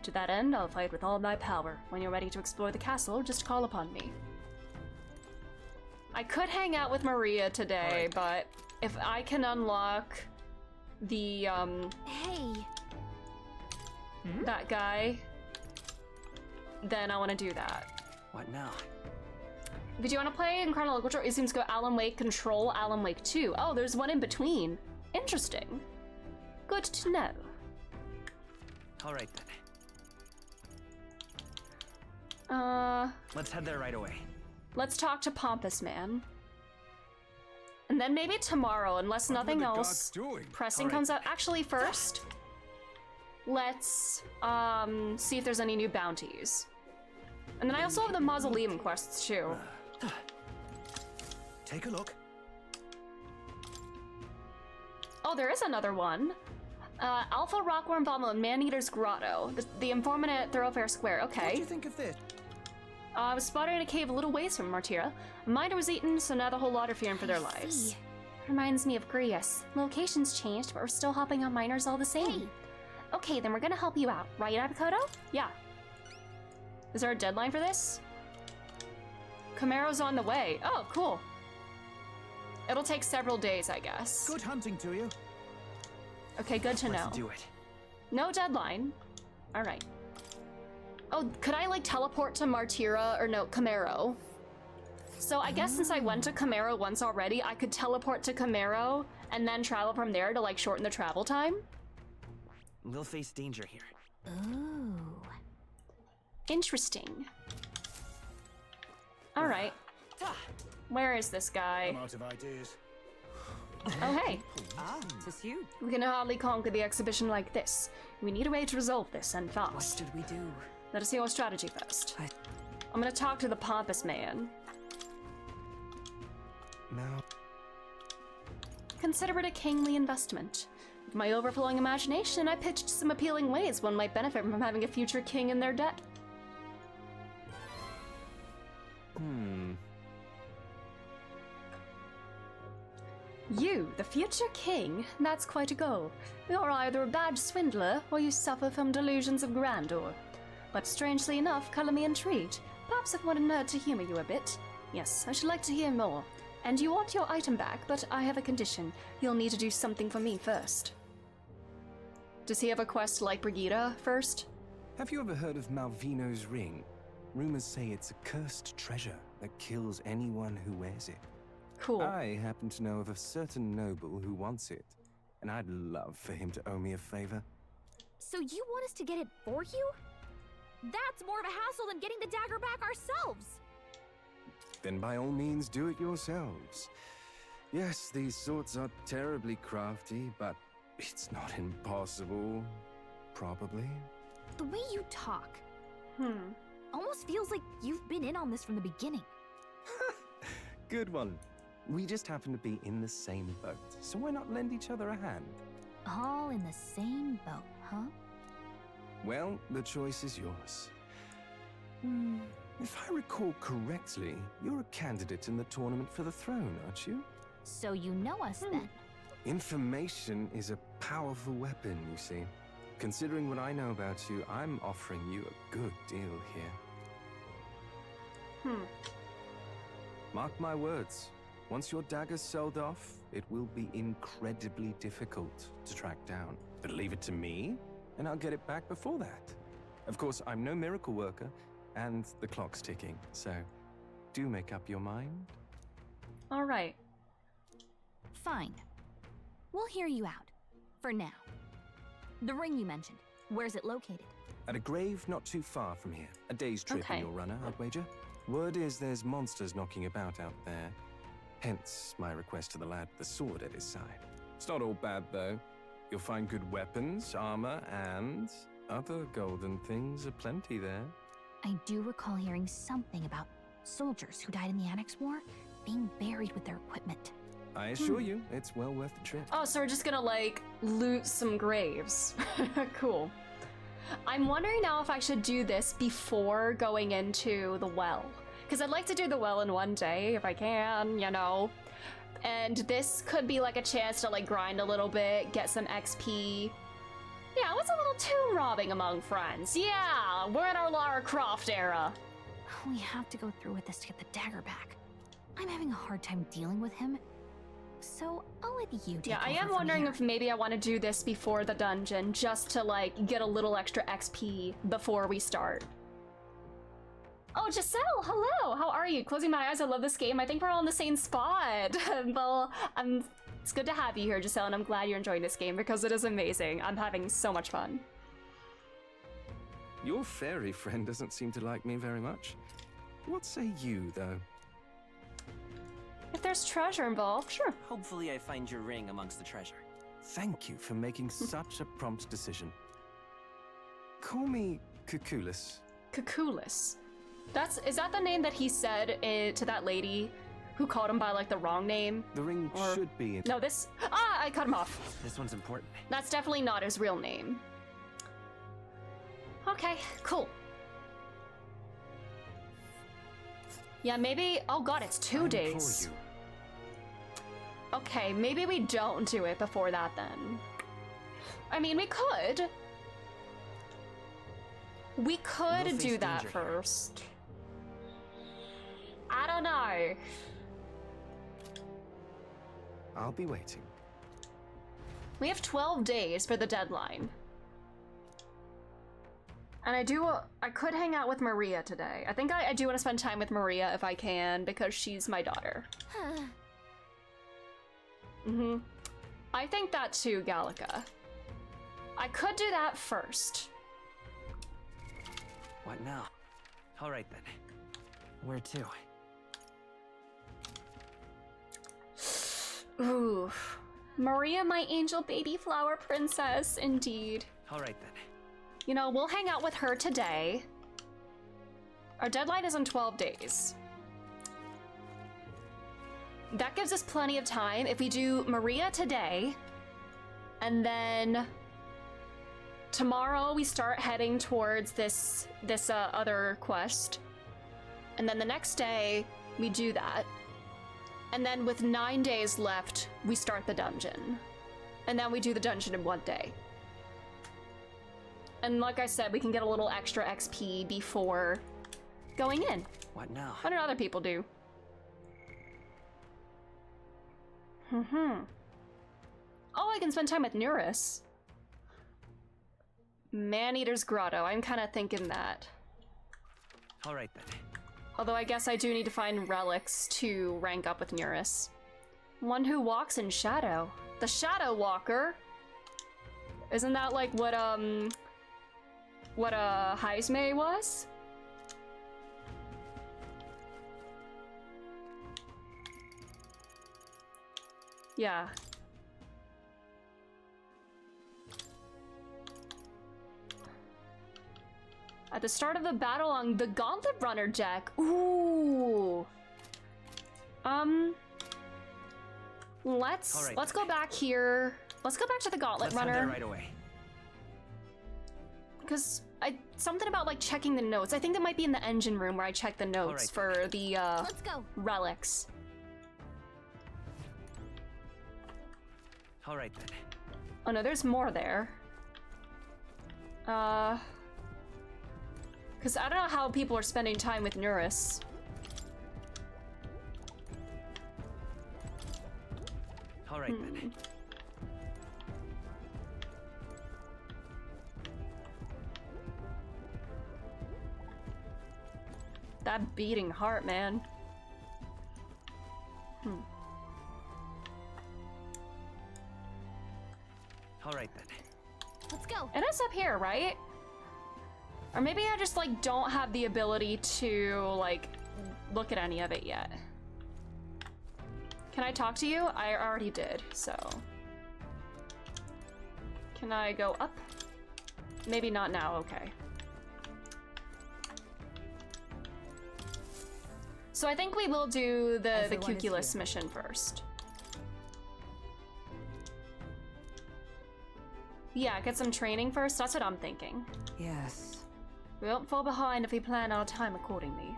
[SPEAKER 1] To that end, I'll fight with all my power. When you're ready to explore the castle, just call upon me. I could hang out with Maria today, but if I can unlock the,
[SPEAKER 2] Hey.
[SPEAKER 1] that guy, then I want to do that.
[SPEAKER 10] What now?
[SPEAKER 1] If you want to play in chronological order, it seems to go Alan Wake Control, Alan Wake 2. Oh, there's one in between. Interesting. Good to know.
[SPEAKER 10] All right then. Let's head there right away.
[SPEAKER 1] Let's talk to Pompous Man. And then maybe tomorrow, unless nothing else pressing comes out. Actually, first, let's see if there's any new bounties. And then I also have the Mausoleum quests too.
[SPEAKER 8] Take a look.
[SPEAKER 1] Oh, there is another one. Alpha Rockworm Vomit and Man-Eater's Grotto. The informant at Thoroughfare Square. Okay.
[SPEAKER 8] What do you think of this?
[SPEAKER 1] I was spotted in a cave a little ways from Martira. A miner was eaten, so now the whole lot are fearing for their lives. Reminds me of Grius. Location's changed, but we're still helping out miners all the same. Okay, then we're gonna help you out. Right, Abakoto? Yeah. Is there a deadline for this? Camaro's on the way. Oh, cool. It'll take several days, I guess.
[SPEAKER 15] Good hunting to you.
[SPEAKER 1] Okay, good to know.
[SPEAKER 10] Let's do it.
[SPEAKER 1] No deadline. All right. Oh, could I like teleport to Martira or no, Camaro? So I guess since I went to Camaro once already, I could teleport to Camaro and then travel from there to like shorten the travel time.
[SPEAKER 10] We'll face danger here.
[SPEAKER 1] Ooh. Interesting. All right. Where is this guy?
[SPEAKER 3] I'm out of ideas.
[SPEAKER 1] Oh, hey.
[SPEAKER 13] Tis you.
[SPEAKER 1] We can hardly conquer the exhibition like this. We need a way to resolve this, and fast.
[SPEAKER 13] What did we do?
[SPEAKER 1] Let us see our strategy first. I'm gonna talk to the Pompous Man.
[SPEAKER 8] Now.
[SPEAKER 1] Consider it a kingly investment. With my overflowing imagination, I pitched some appealing ways one might benefit from having a future king in their debt. You, the future king? That's quite a goal. You're either a bad swindler, or you suffer from delusions of grandeur. But strangely enough, color me intrigued. Perhaps I've wanted nerd to humor you a bit. Yes, I should like to hear more. And you want your item back, but I have a condition. You'll need to do something for me first. Does he have a quest like Brigida first?
[SPEAKER 18] Have you ever heard of Malvino's ring? Rumors say it's a cursed treasure that kills anyone who wears it.
[SPEAKER 1] Cool.
[SPEAKER 18] I happen to know of a certain noble who wants it, and I'd love for him to owe me a favor.
[SPEAKER 2] So you want us to get it for you? That's more of a hassle than getting the dagger back ourselves!
[SPEAKER 18] Then by all means do it yourselves. Yes, these swords are terribly crafty, but it's not impossible. Probably.
[SPEAKER 2] The way you talk... almost feels like you've been in on this from the beginning.
[SPEAKER 18] Good one. We just happen to be in the same boat, so why not lend each other a hand?
[SPEAKER 2] All in the same boat, huh?
[SPEAKER 18] Well, the choice is yours. If I recall correctly, you're a candidate in the tournament for the throne, aren't you?
[SPEAKER 2] So you know us then?
[SPEAKER 18] Information is a powerful weapon, you see. Considering what I know about you, I'm offering you a good deal here. Mark my words. Once your dagger's sold off, it will be incredibly difficult to track down. But leave it to me, and I'll get it back before that. Of course, I'm no miracle worker, and the clock's ticking, so do make up your mind.
[SPEAKER 1] All right.
[SPEAKER 2] Fine. We'll hear you out. For now. The ring you mentioned, where's it located?
[SPEAKER 18] At a grave not too far from here. A day's trip in your runner, I'd wager. Word is there's monsters knocking about out there. Hence my request to the lad with the sword at his side. It's not all bad, though. You'll find good weapons, armor, and other golden things aplenty there.
[SPEAKER 2] I do recall hearing something about soldiers who died in the Annex War being buried with their equipment.
[SPEAKER 18] I assure you, it's well worth the trip.
[SPEAKER 1] Oh, so we're just gonna like loot some graves. Cool. I'm wondering now if I should do this before going into the well. Because I'd like to do the well in one day if I can, you know. And this could be like a chance to like grind a little bit, get some XP. Yeah, what's a little tomb robbing among friends? Yeah, we're in our Lara Croft era.
[SPEAKER 2] We have to go through with this to get the dagger back. I'm having a hard time dealing with him. So I'll let you take
[SPEAKER 1] Yeah, I
[SPEAKER 2] over
[SPEAKER 1] am
[SPEAKER 2] from
[SPEAKER 1] wondering
[SPEAKER 2] here.
[SPEAKER 1] if maybe I want to do this before the dungeon, just to like get a little extra XP before we start. Oh, Giselle, hello! How are you? Closing my eyes, I love this game. I think we're all in the same spot. Well, it's good to have you here, Giselle, and I'm glad you're enjoying this game because it is amazing. I'm having so much fun.
[SPEAKER 18] Your fairy friend doesn't seem to like me very much. What say you, though?
[SPEAKER 1] If there's treasure involved, sure.
[SPEAKER 10] Hopefully I find your ring amongst the treasure.
[SPEAKER 18] Thank you for making such a prompt decision. Call me Cuculus.
[SPEAKER 1] Cuculus. Is that the name that he said to that lady who called him by like the wrong name?
[SPEAKER 18] The ring should be...
[SPEAKER 1] No, this... Ah, I cut him off.
[SPEAKER 10] This one's important.
[SPEAKER 1] That's definitely not his real name. Okay, cool. Yeah, maybe... Oh god, it's 2 days. Okay, maybe we don't do it before that then. I mean, we could. We could do that first. I don't know.
[SPEAKER 18] I'll be waiting.
[SPEAKER 1] We have 12 days for the deadline. And I could hang out with Maria today. I think I do want to spend time with Maria if I can, because she's my daughter. I think that too, Gallica. I could do that first.
[SPEAKER 10] What now? All right then. Where to?
[SPEAKER 1] Ooh. Maria, my angel baby flower princess, indeed.
[SPEAKER 10] All right then.
[SPEAKER 1] You know, we'll hang out with her today. Our deadline is in 12 days. That gives us plenty of time if we do Maria today, and then tomorrow we start heading towards this other quest, and then the next day we do that, and then with 9 days left we start the dungeon, and then we do the dungeon in 1 day. And like I said, we can get a little extra XP before going in.
[SPEAKER 10] What now?
[SPEAKER 1] What do other people do? Oh, I can spend time with Neuris. Man-Eater's Grotto. I'm kind of thinking that.
[SPEAKER 10] All right then.
[SPEAKER 1] Although I guess I do need to find relics to rank up with Neuris. One who walks in shadow. The Shadow Walker. Isn't that like what Heismay was? Yeah. At the start of the battle on the Gauntlet Runner deck. Ooh. Let's go back here. Let's go back to the Gauntlet Runner.
[SPEAKER 10] Let's head there right away.
[SPEAKER 1] Because something about like checking the notes. I think that might be in the engine room where I check the notes for the
[SPEAKER 12] Let's go.
[SPEAKER 1] relics.
[SPEAKER 10] All right then.
[SPEAKER 1] Oh no, there's more there. Because I don't know how people are spending time with Neuris.
[SPEAKER 10] All right then.
[SPEAKER 1] That beating heart, man.
[SPEAKER 10] All right then.
[SPEAKER 12] Let's go.
[SPEAKER 1] And it's up here, right? Or maybe I just like don't have the ability to like look at any of it yet. Can I talk to you? I already did, so. Can I go up? Maybe not now, okay. So I think we will do the Cuculus mission first. Yeah, get some training first. That's what I'm thinking.
[SPEAKER 13] Yes.
[SPEAKER 1] We won't fall behind if we plan our time accordingly.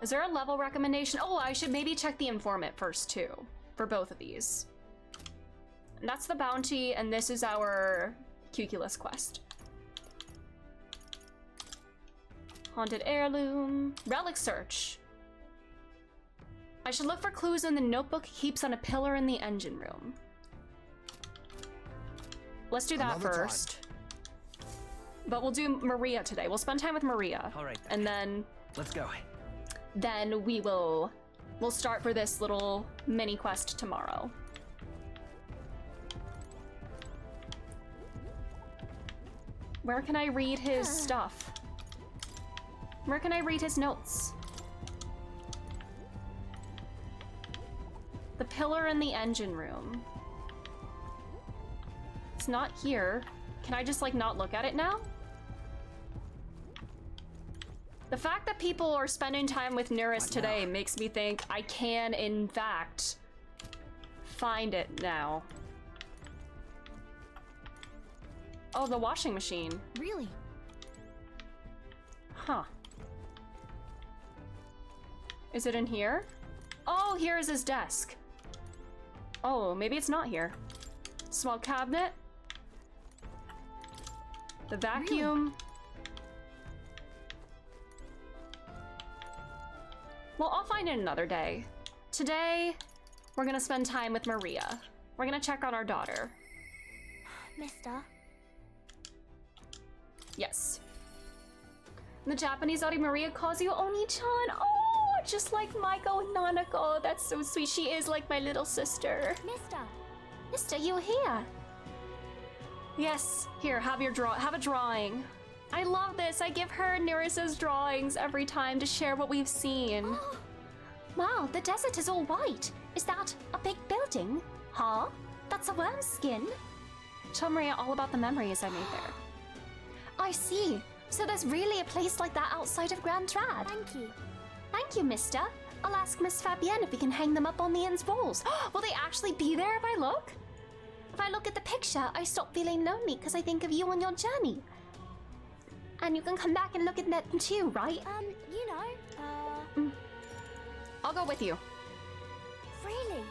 [SPEAKER 1] Is there a level recommendation? Oh, I should maybe check the informant first too, for both of these. And that's the bounty, and this is our Cuculus quest. Haunted heirloom. Relic search. I should look for clues in the notebook heaps on a pillar in the engine room. Let's do that first. But we'll do Maria today. We'll spend time with Maria.
[SPEAKER 10] All right.
[SPEAKER 1] And then...
[SPEAKER 10] Let's go.
[SPEAKER 1] Then we'll start for this little mini quest tomorrow. Where can I read his stuff? Where can I read his notes? The pillar in the engine room. It's not here. Can I just, like, not look at it now? The fact that people are spending time with Neris today makes me think I can, in fact, find it now. Oh, the washing machine.
[SPEAKER 2] Really?
[SPEAKER 1] Huh. Is it in here? Oh, here is his desk. Oh, maybe it's not here. Small cabinet. The vacuum. Really? Well, I'll find it another day. Today, we're gonna spend time with Maria. We're gonna check on our daughter.
[SPEAKER 7] Mister?
[SPEAKER 1] Yes. In the Japanese audio, Maria calls you Oni-chan. Oh, just like Maiko and Nanako. That's so sweet. She is like my little sister.
[SPEAKER 7] Mister, you here?
[SPEAKER 1] Yes. Here, have your have a drawing. I love this. I give her Neris's drawings every time to share what we've seen.
[SPEAKER 7] Oh. Wow, the desert is all white. Is that a big building? Huh? That's a worm skin.
[SPEAKER 1] Tell Maria all about the memories I made there.
[SPEAKER 7] I see. So there's really a place like that outside of Grand Trad.
[SPEAKER 12] Thank you.
[SPEAKER 7] Thank you, mister. I'll ask Miss Fabienne if we can hang them up on the inn's walls.
[SPEAKER 1] Will they actually be there if I look?
[SPEAKER 7] If I look at the picture, I stop feeling lonely because I think of you on your journey. And you can come back and look at them too, right?
[SPEAKER 12] You know,
[SPEAKER 1] I'll go with you.
[SPEAKER 12] Really?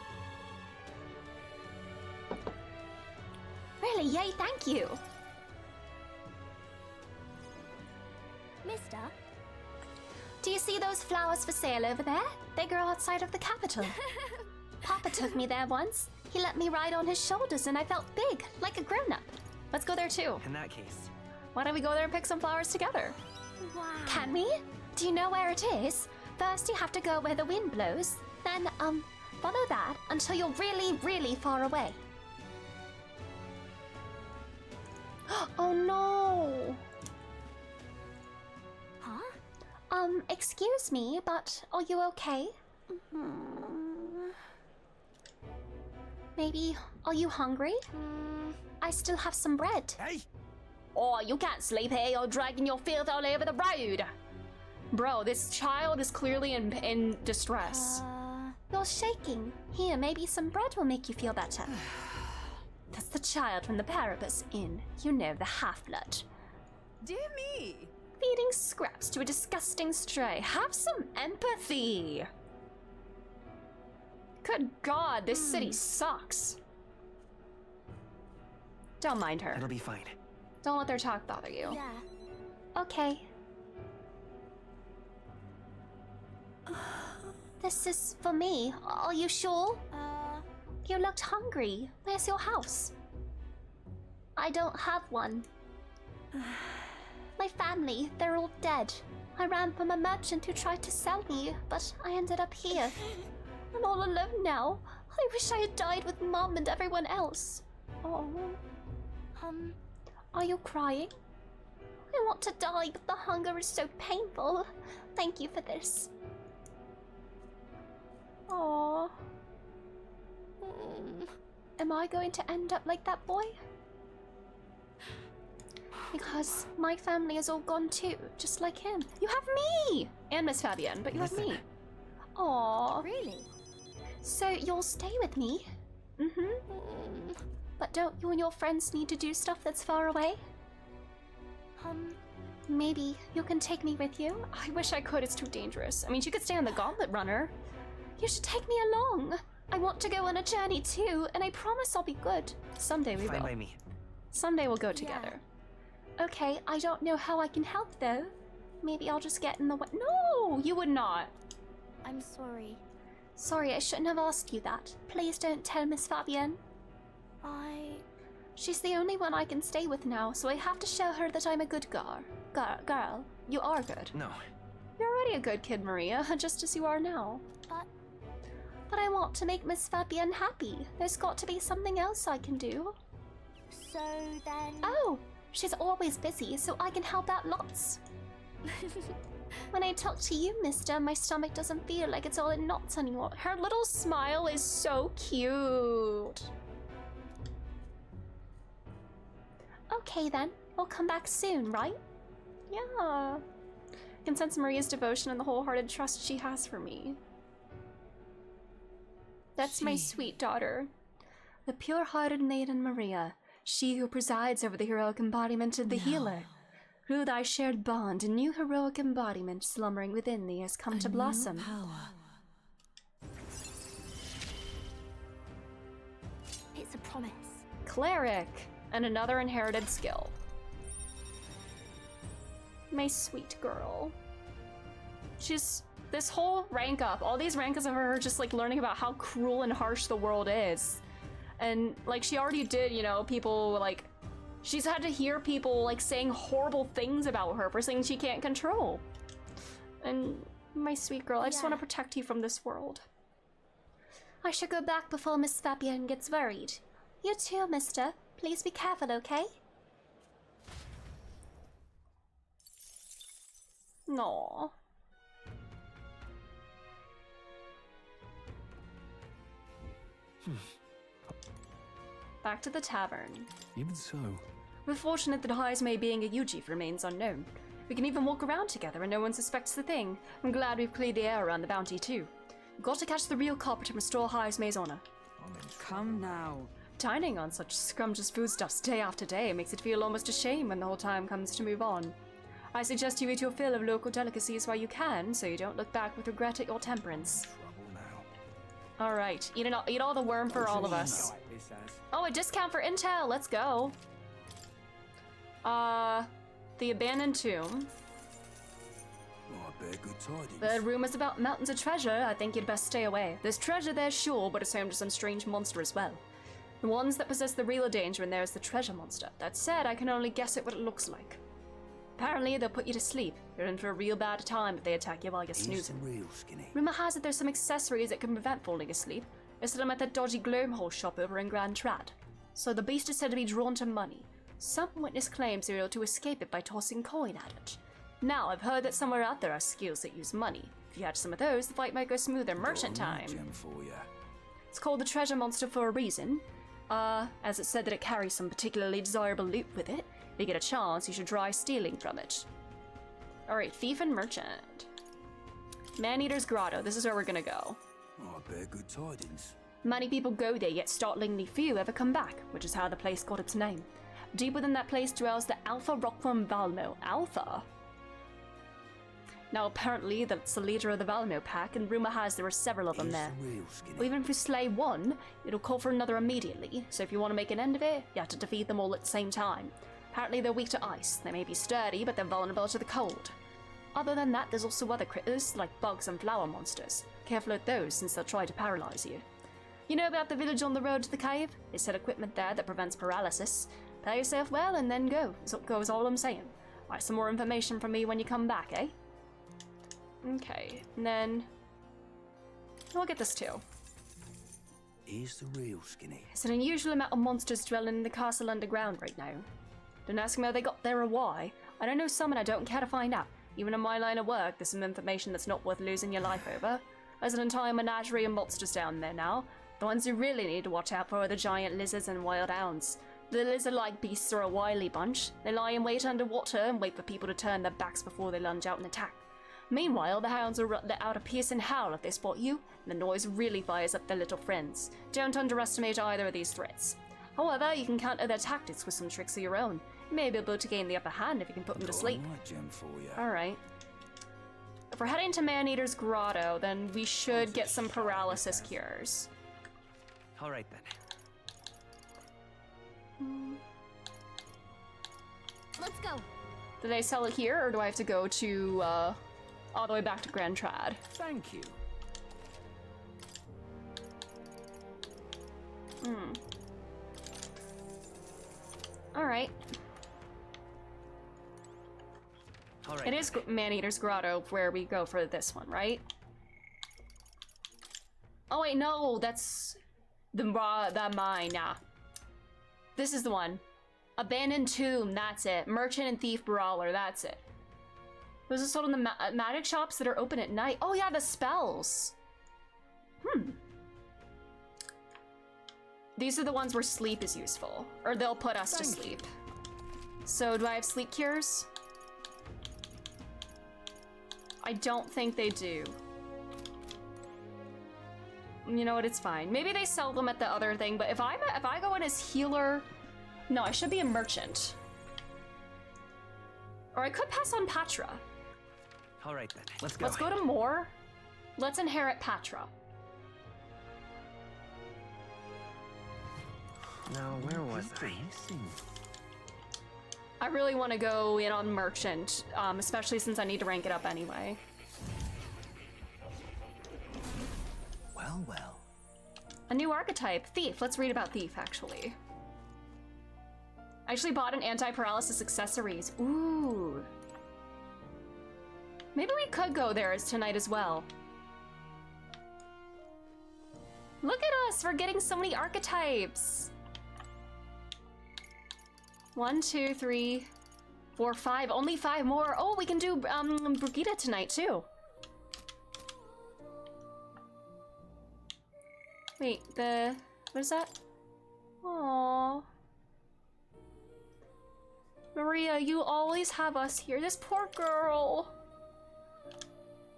[SPEAKER 7] Really? Yay, thank you.
[SPEAKER 12] Mister?
[SPEAKER 7] Do you see those flowers for sale over there? They grow outside of the capital. Papa took me there once. He let me ride on his shoulders and I felt big, like a grown-up.
[SPEAKER 1] Let's go there too.
[SPEAKER 10] In that case.
[SPEAKER 1] Why don't we go there and pick some flowers together?
[SPEAKER 12] Wow.
[SPEAKER 7] Can we? Do you know where it is? First you have to go where the wind blows. Then, follow that until you're really, really far away.
[SPEAKER 1] Oh no!
[SPEAKER 7] Huh? Excuse me, but are you okay? Maybe, are you hungry? I still have some bread.
[SPEAKER 10] Hey!
[SPEAKER 1] Oh, you can't sleep here. You're dragging your filth all over the road. Bro, this child is clearly in distress.
[SPEAKER 7] You're shaking. Here, maybe some bread will make you feel better.
[SPEAKER 1] That's the child from the Paribus Inn. You know, the half-blood.
[SPEAKER 13] Dear me!
[SPEAKER 1] Feeding scraps to a disgusting stray. Have some empathy. Good God, this city sucks. Don't mind her.
[SPEAKER 10] It'll be fine.
[SPEAKER 1] Don't let their talk bother you.
[SPEAKER 7] Yeah. Okay. This is for me. Are you sure? You looked hungry. Where's your house? I don't have one. My family, they're all dead. I ran from a merchant who tried to sell me, but I ended up here. I'm all alone now. I wish I had died with Mom and everyone else. Oh. Are you crying? I want to die, but the hunger is so painful. Thank you for this. Aww. Am I going to end up like that boy? Because my family is all gone too, just like him.
[SPEAKER 1] You have me! And Miss Fabienne, but you have me.
[SPEAKER 7] Aww.
[SPEAKER 12] Really?
[SPEAKER 7] So you'll stay with me? But don't you and your friends need to do stuff that's far away? Maybe you can take me with you?
[SPEAKER 1] I wish I could, it's too dangerous. I mean, she could stay on the gauntlet runner.
[SPEAKER 7] You should take me along. I want to go on a journey too, and I promise I'll be good.
[SPEAKER 1] Someday we will.
[SPEAKER 10] Fine by me.
[SPEAKER 1] Someday we'll go together.
[SPEAKER 7] Okay, I don't know how I can help though. Maybe I'll just get in the way. No, you would not.
[SPEAKER 2] I'm sorry.
[SPEAKER 7] Sorry, I shouldn't have asked you that. Please don't tell Miss Fabienne. She's the only one I can stay with now, so I have to show her that I'm a good girl. You are good.
[SPEAKER 18] No.
[SPEAKER 7] You're already a good kid, Maria, just as you are now. But I want to make Miss Fabienne happy. There's got to be something else I can do.
[SPEAKER 2] So then...
[SPEAKER 7] Oh, she's always busy, so I can help out lots. When I talk to you, mister, my stomach doesn't feel like it's all in knots anymore. Her little smile is so cute. Okay then, we'll come back soon, right? Yeah. I can sense Maria's devotion and the wholehearted trust she has for me. That's my sweet daughter. The pure-hearted maiden Maria, she who presides over the heroic embodiment of the healer. Through thy shared bond, a new heroic embodiment slumbering within thee has come to blossom.
[SPEAKER 2] It's a promise.
[SPEAKER 1] Cleric, and another inherited skill. My sweet girl. She's this whole rank up, all these rank ups of her just like learning about how cruel and harsh the world is. And like she already did, you know, people like, she's had to hear people like saying horrible things about her for things she can't control. And my sweet girl, I just want to protect you from this world.
[SPEAKER 7] I should go back before Miss Fabienne gets worried. You too, mister. Please be careful, okay?
[SPEAKER 1] No. Back to the tavern.
[SPEAKER 4] Even so.
[SPEAKER 1] We're fortunate that Highsmay being a Yuji remains unknown. We can even walk around together and no one suspects the thing. I'm glad we've cleared the air around the bounty too. We've got to catch the real culprit and restore Highsmay's honor.
[SPEAKER 13] Come now.
[SPEAKER 1] Dining on such scrumptious foodstuffs day after day makes it feel almost a shame when the whole time comes to move on. I suggest you eat your fill of local delicacies while you can, so you don't look back with regret at your temperance. Alright, eat all the worm for all of us. Oh, a discount for intel, let's go. The abandoned tomb. The rumors about mountains of treasure, I think you'd best stay away. There's treasure there, sure, but it's home to some strange monster as well. The ones that possess the real danger in there is the treasure monster. That said, I can only guess at what it looks like. Apparently, they'll put you to sleep. You're in for a real bad time if they attack you while you're snoozing. Rumor has it there's some accessories that can prevent falling asleep. I saw them at that dodgy Glomehole shop over in Grand Trad. So the beast is said to be drawn to money. Some witness claims you're able to escape it by tossing coin at it. Now, I've heard that somewhere out there are skills that use money. If you had some of those, the fight might go smoother. Merchant time. It's called the treasure monster for a reason. As it said that it carries some particularly desirable loot with it. If you get a chance, you should try stealing from it. Alright, thief and merchant. Man-Eater's Grotto, this is where we're gonna go.
[SPEAKER 4] Oh, I bear good tidings.
[SPEAKER 1] Many people go there, yet startlingly few ever come back, which is how the place got its name. Deep within that place dwells the Alpha Rockworm Valmo. Alpha? Now apparently that's the leader of the Valmo pack, and rumor has there are several of them there. Well, even if you slay one, it'll call for another immediately, so if you want to make an end of it, you have to defeat them all at the same time. Apparently they're weak to ice. They may be sturdy, but they're vulnerable to the cold. Other than that, there's also other critters, like bugs and flower monsters. Careful with those, since they'll try to paralyze you. You know about the village on the road to the cave? They set equipment there that prevents paralysis. Play yourself well, and then go. Goes all I'm saying. Alright, some more information from me when you come back, eh? Okay, and then... I'll get this too.
[SPEAKER 4] Here's the real skinny.
[SPEAKER 1] It's an unusual amount of monsters dwelling in the castle underground right now. Don't ask me how they got there or why. I don't know some and I don't care to find out. Even in my line of work, there's some information that's not worth losing your life over. There's an entire menagerie of monsters down there now. The ones you really need to watch out for are the giant lizards and wild hounds. The lizard-like beasts are a wily bunch. They lie in wait underwater and wait for people to turn their backs before they lunge out and attack. Meanwhile, the hounds will let out a piercing howl if they spot you, and the noise really fires up their little friends. Don't underestimate either of these threats. However, you can counter their tactics with some tricks of your own. You may be able to gain the upper hand if you can put them to sleep. Alright. If we're heading to Man-Eater's Grotto, then we should get some paralysis cures.
[SPEAKER 10] Alright then.
[SPEAKER 2] Let's go.
[SPEAKER 1] Do they sell it here, or do I have to go to, all the way back to Grand Trad?
[SPEAKER 14] Thank you.
[SPEAKER 1] Hmm. Alright. It is Man-Eater's Grotto where we go for this one, right? Oh wait, no, that's the mine, nah. This is the one. Abandoned Tomb, that's it. Merchant and Thief Brawler, that's it. Those are sold in the magic shops that are open at night. Oh yeah, the spells. These are the ones where sleep is useful. Or they'll put us to sleep. So do I have sleep cures? I don't think they do. You know what, it's fine. Maybe they sell them at the other thing, but if I go in as healer... No, I should be a merchant. Or I could pass on Patra.
[SPEAKER 10] Alright then, let's go.
[SPEAKER 1] Let's go to Moor. Let's inherit Patra.
[SPEAKER 10] Now, where was I?
[SPEAKER 1] I really want to go in on merchant, especially since I need to rank it up anyway.
[SPEAKER 10] Well, well.
[SPEAKER 1] A new archetype, Thief. Let's read about Thief, actually. I actually bought an anti-paralysis accessories. Ooh. Maybe we could go there tonight as well. Look at us, we're getting so many archetypes. 1, 2, 3, 4, 5. Only 5 more. Oh, we can do Brigitte tonight too. Wait, what is that? Aww. Maria, you always have us here. This poor girl.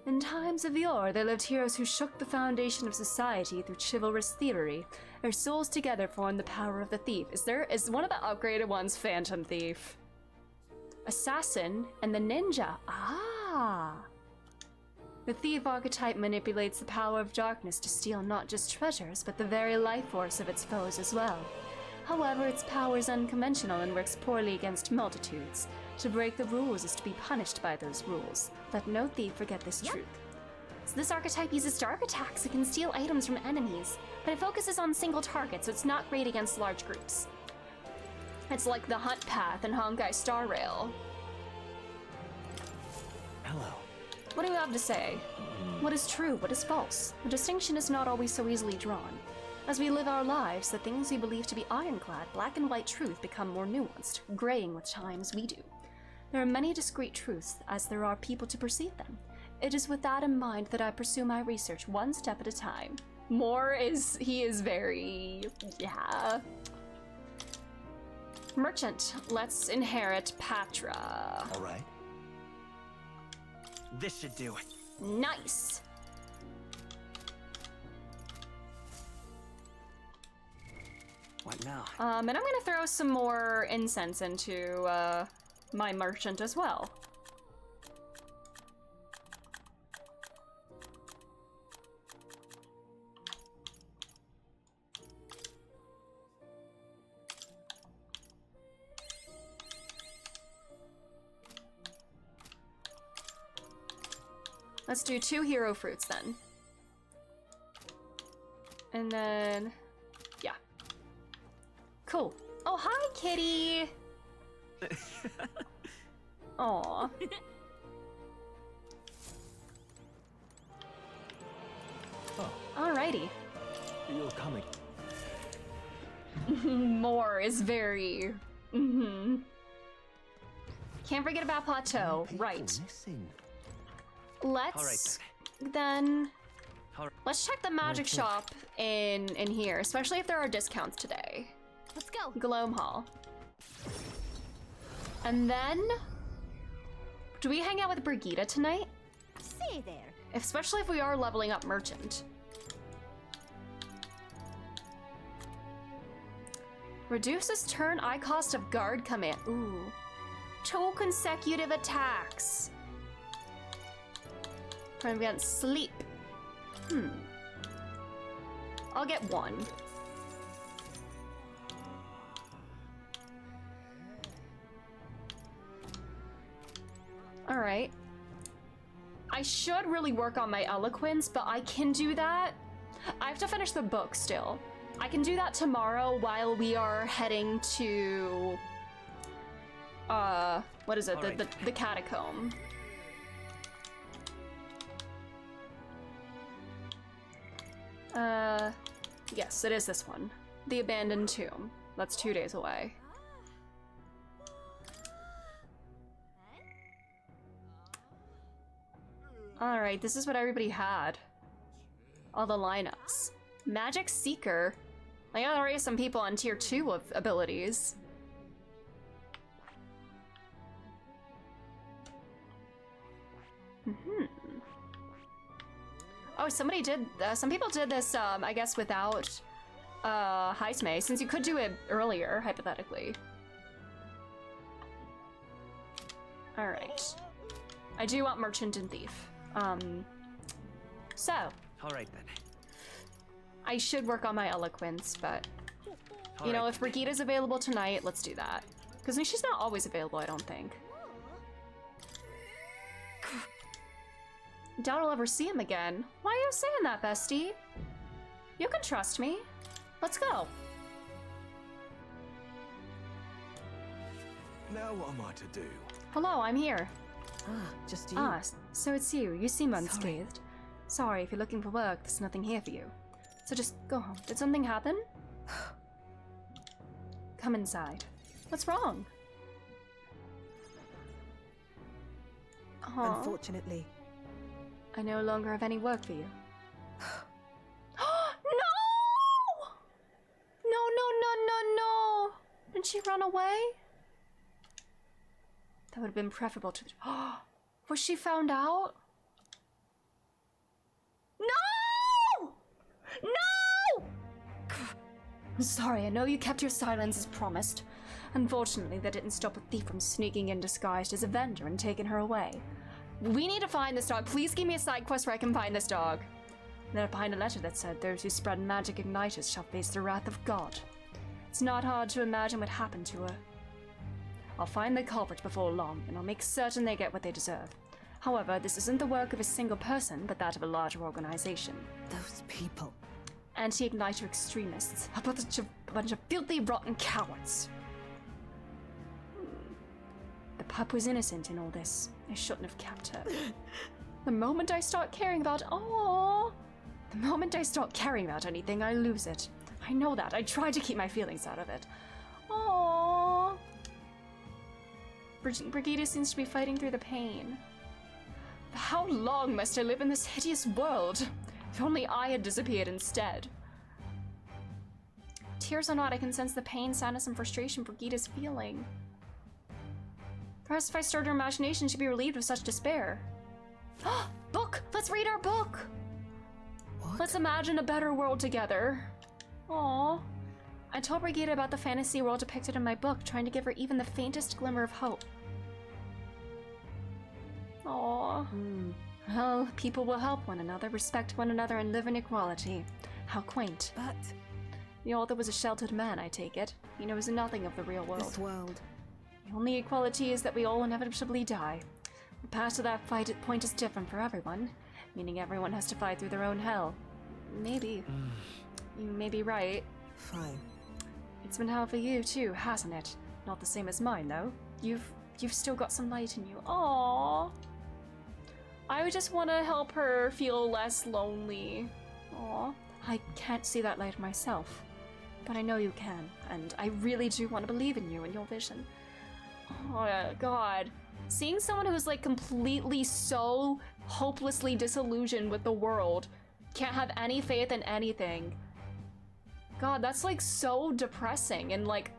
[SPEAKER 1] In times of yore, there lived heroes who shook the foundation of society through chivalrous thievery. Their souls together formed the power of the thief. Is one of the upgraded ones Phantom Thief? Assassin and the ninja. Ah. The thief archetype manipulates the power of darkness to steal not just treasures, but the very life force of its foes as well. However, its power is unconventional and works poorly against multitudes. To break the rules is to be punished by those rules. Let no thief forget this truth. So this archetype uses dark attacks. It can steal items from enemies, but it focuses on single targets, so it's not great against large groups. It's like the Hunt Path and Honkai Star Rail.
[SPEAKER 10] Hello.
[SPEAKER 1] What do you have to say? What is true? What is false? The distinction is not always so easily drawn. As we live our lives, the things we believe to be ironclad, black and white truth become more nuanced, graying with time as we do. There are many discrete truths, as there are people to perceive them. It is with that in mind that I pursue my research one step at a time. He is very, yeah. Merchant, let's inherit Patra.
[SPEAKER 10] All right. This should do it.
[SPEAKER 1] Nice.
[SPEAKER 10] What now?
[SPEAKER 1] And I'm gonna throw some more incense into my merchant as well. Let's do 2 hero fruits then. And then, yeah. Cool. Oh, hi, kitty! Aw.
[SPEAKER 8] Oh.
[SPEAKER 1] Alrighty.
[SPEAKER 8] You're coming.
[SPEAKER 1] More is very... Can't forget about Plateau. Right. Let's then... Let's check the magic shop in here, especially if there are discounts today.
[SPEAKER 2] Let's go.
[SPEAKER 1] Gloam Hall. And then... Do we hang out with Brigitte tonight?
[SPEAKER 12] Say there.
[SPEAKER 1] Especially if we are leveling up Merchant. Reduces turn eye cost of guard command. Ooh. 2 consecutive attacks. Prevent sleep. I'll get 1. Alright. I should really work on my eloquence, but I can do that. I have to finish the book still. I can do that tomorrow while we are heading to... what is it? The catacomb. Yes, it is this one. The abandoned tomb. That's 2 days away. Alright, this is what everybody had. All the lineups. Magic Seeker. I got already some people on tier 2 of abilities. Oh, somebody did, some people did this, I guess without, Heisme, since you could do it earlier, hypothetically. Alright. I do want Merchant and Thief. So.
[SPEAKER 10] Alright then.
[SPEAKER 1] I should work on my eloquence, but, you know, if Brigida's available tonight, let's do that. Because she's not always available, I don't think. Doubt I'll ever see him again. Why are you saying that, bestie? You can trust me. Let's go.
[SPEAKER 11] Now what am I to do?
[SPEAKER 1] Hello, I'm here.
[SPEAKER 12] Just you.
[SPEAKER 1] So it's you. You seem unscathed. Sorry, if you're looking for work, there's nothing here for you. So just go home. Did something happen? Come inside. What's wrong?
[SPEAKER 12] Unfortunately.
[SPEAKER 1] I no longer have any work for you. No! No. Did she run away? That would have been preferable to... Was she found out? No! I'm sorry, I know you kept your silence as promised. Unfortunately, that didn't stop a thief from sneaking in disguised as a vendor and taking her away. We need to find this dog. Please give me a side quest where I can find this dog. Then behind a letter that said, those who spread magic igniters shall face the wrath of God. It's not hard to imagine what happened to her. I'll find the culprit before long, and I'll make certain they get what they deserve. However, this isn't the work of a single person, but that of a larger organization.
[SPEAKER 12] Those people.
[SPEAKER 1] Anti-igniter extremists. A bunch of filthy, rotten cowards. The pup was innocent in all this. I shouldn't have kept her. The moment I start caring about... The moment I start caring about anything, I lose it. I know that. I try to keep my feelings out of it. Aww. Brigida seems to be fighting through the pain. How long must I live in this hideous world? If only I had disappeared instead. Tears or not, I can sense the pain, sadness, and frustration Brigida's feeling. Perhaps if I stirred her imagination, she'd be relieved of such despair. Book! Let's read our book! What? Let's imagine a better world together. Aww. I told Brigida about the fantasy world depicted in my book, trying to give her even the faintest glimmer of hope. Aww. Well, people will help one another, respect one another, and live in equality. How quaint.
[SPEAKER 12] But...
[SPEAKER 1] The author was a sheltered man, I take it. He knows nothing of the real world.
[SPEAKER 12] This world.
[SPEAKER 1] The only equality is that we all inevitably die. The path to that point is different for everyone, meaning everyone has to fight through their own hell. Maybe. You may be right.
[SPEAKER 12] Fine.
[SPEAKER 1] It's been hell for you too, hasn't it? Not the same as mine, though. You've still got some light in you. Aww. I would just want to help her feel less lonely. Aww. I can't see that light myself, but I know you can, and I really do want to believe in you and your vision. Oh God. Seeing someone who's like completely so hopelessly disillusioned with the world, can't have any faith in anything. God, that's like so depressing and like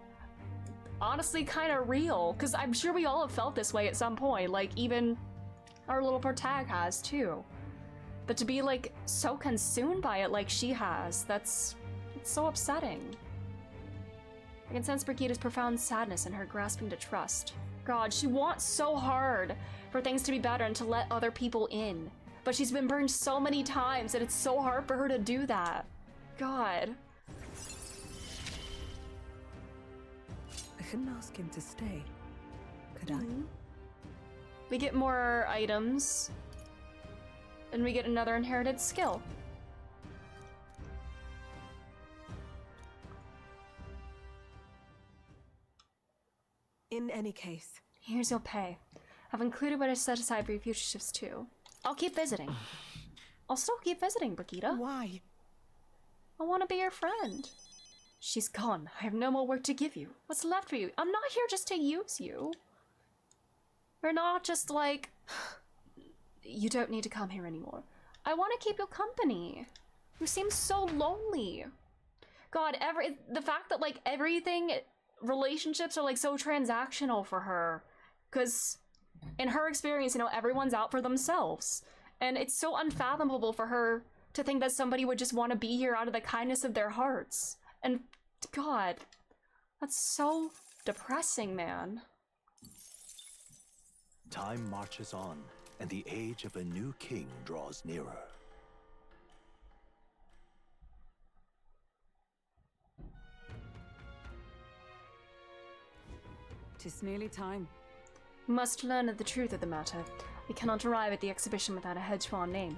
[SPEAKER 1] honestly kind of real, because I'm sure we all have felt this way at some point, like even our little protag has too. But to be like so consumed by it like she has, it's so upsetting. I can sense Brigida's profound sadness and her grasping to trust. God, she wants so hard for things to be better and to let other people in. But she's been burned so many times that it's so hard for her to do that. God.
[SPEAKER 12] I couldn't ask him to stay, could I?
[SPEAKER 1] We get more items. And we get another inherited skill.
[SPEAKER 13] In any case,
[SPEAKER 1] here's your pay. I've included what I set aside for your future shifts too. I'll keep visiting. I'll still keep visiting, Brigitte.
[SPEAKER 13] Why?
[SPEAKER 1] I want to be your friend. She's gone. I have no more work to give you. What's left for you? I'm not here just to use you. We're not just like, you don't need to come here anymore. I want to keep you company. You seem so lonely. God, the fact that like everything, relationships are like so transactional for her. Because in her experience, you know, everyone's out for themselves. And it's so unfathomable for her to think that somebody would just want to be here out of the kindness of their hearts. And God, that's so depressing, man.
[SPEAKER 8] Time marches on, and the age of a new king draws nearer.
[SPEAKER 13] "'Tis nearly time."
[SPEAKER 1] We must learn the truth of the matter. We cannot arrive at the exhibition without a head to our name.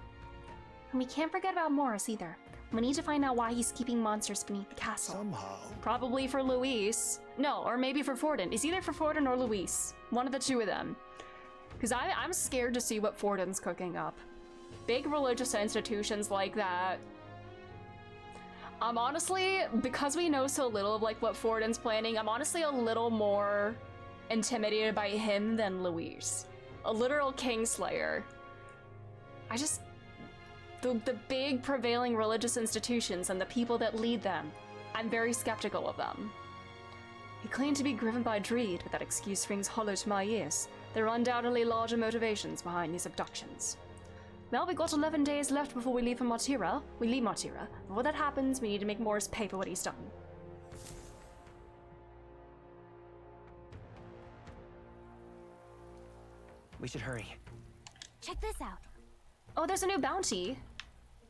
[SPEAKER 1] And we can't forget about Morris either. We need to find out why he's keeping monsters beneath the castle.
[SPEAKER 3] Somehow.
[SPEAKER 1] Probably for Luis. No, or maybe for Forden. It's either for Forden or Luis. One of the two of them. Because I'm scared to see what Forden's cooking up. Big religious institutions like that. I'm honestly, because we know so little of like what Forden's planning, I'm honestly a little more intimidated by him than Luis. A literal kingslayer. I just... The big prevailing religious institutions and the people that lead them, I'm very skeptical of them. He claimed to be driven by greed, but that excuse rings hollow to my ears. There are undoubtedly larger motivations behind these abductions. Well, we got 11 days left before we leave for Martira. We leave Martira. Before that happens, we need to make Morris pay for what he's done.
[SPEAKER 10] We should hurry.
[SPEAKER 2] Check this out.
[SPEAKER 1] Oh, there's a new bounty.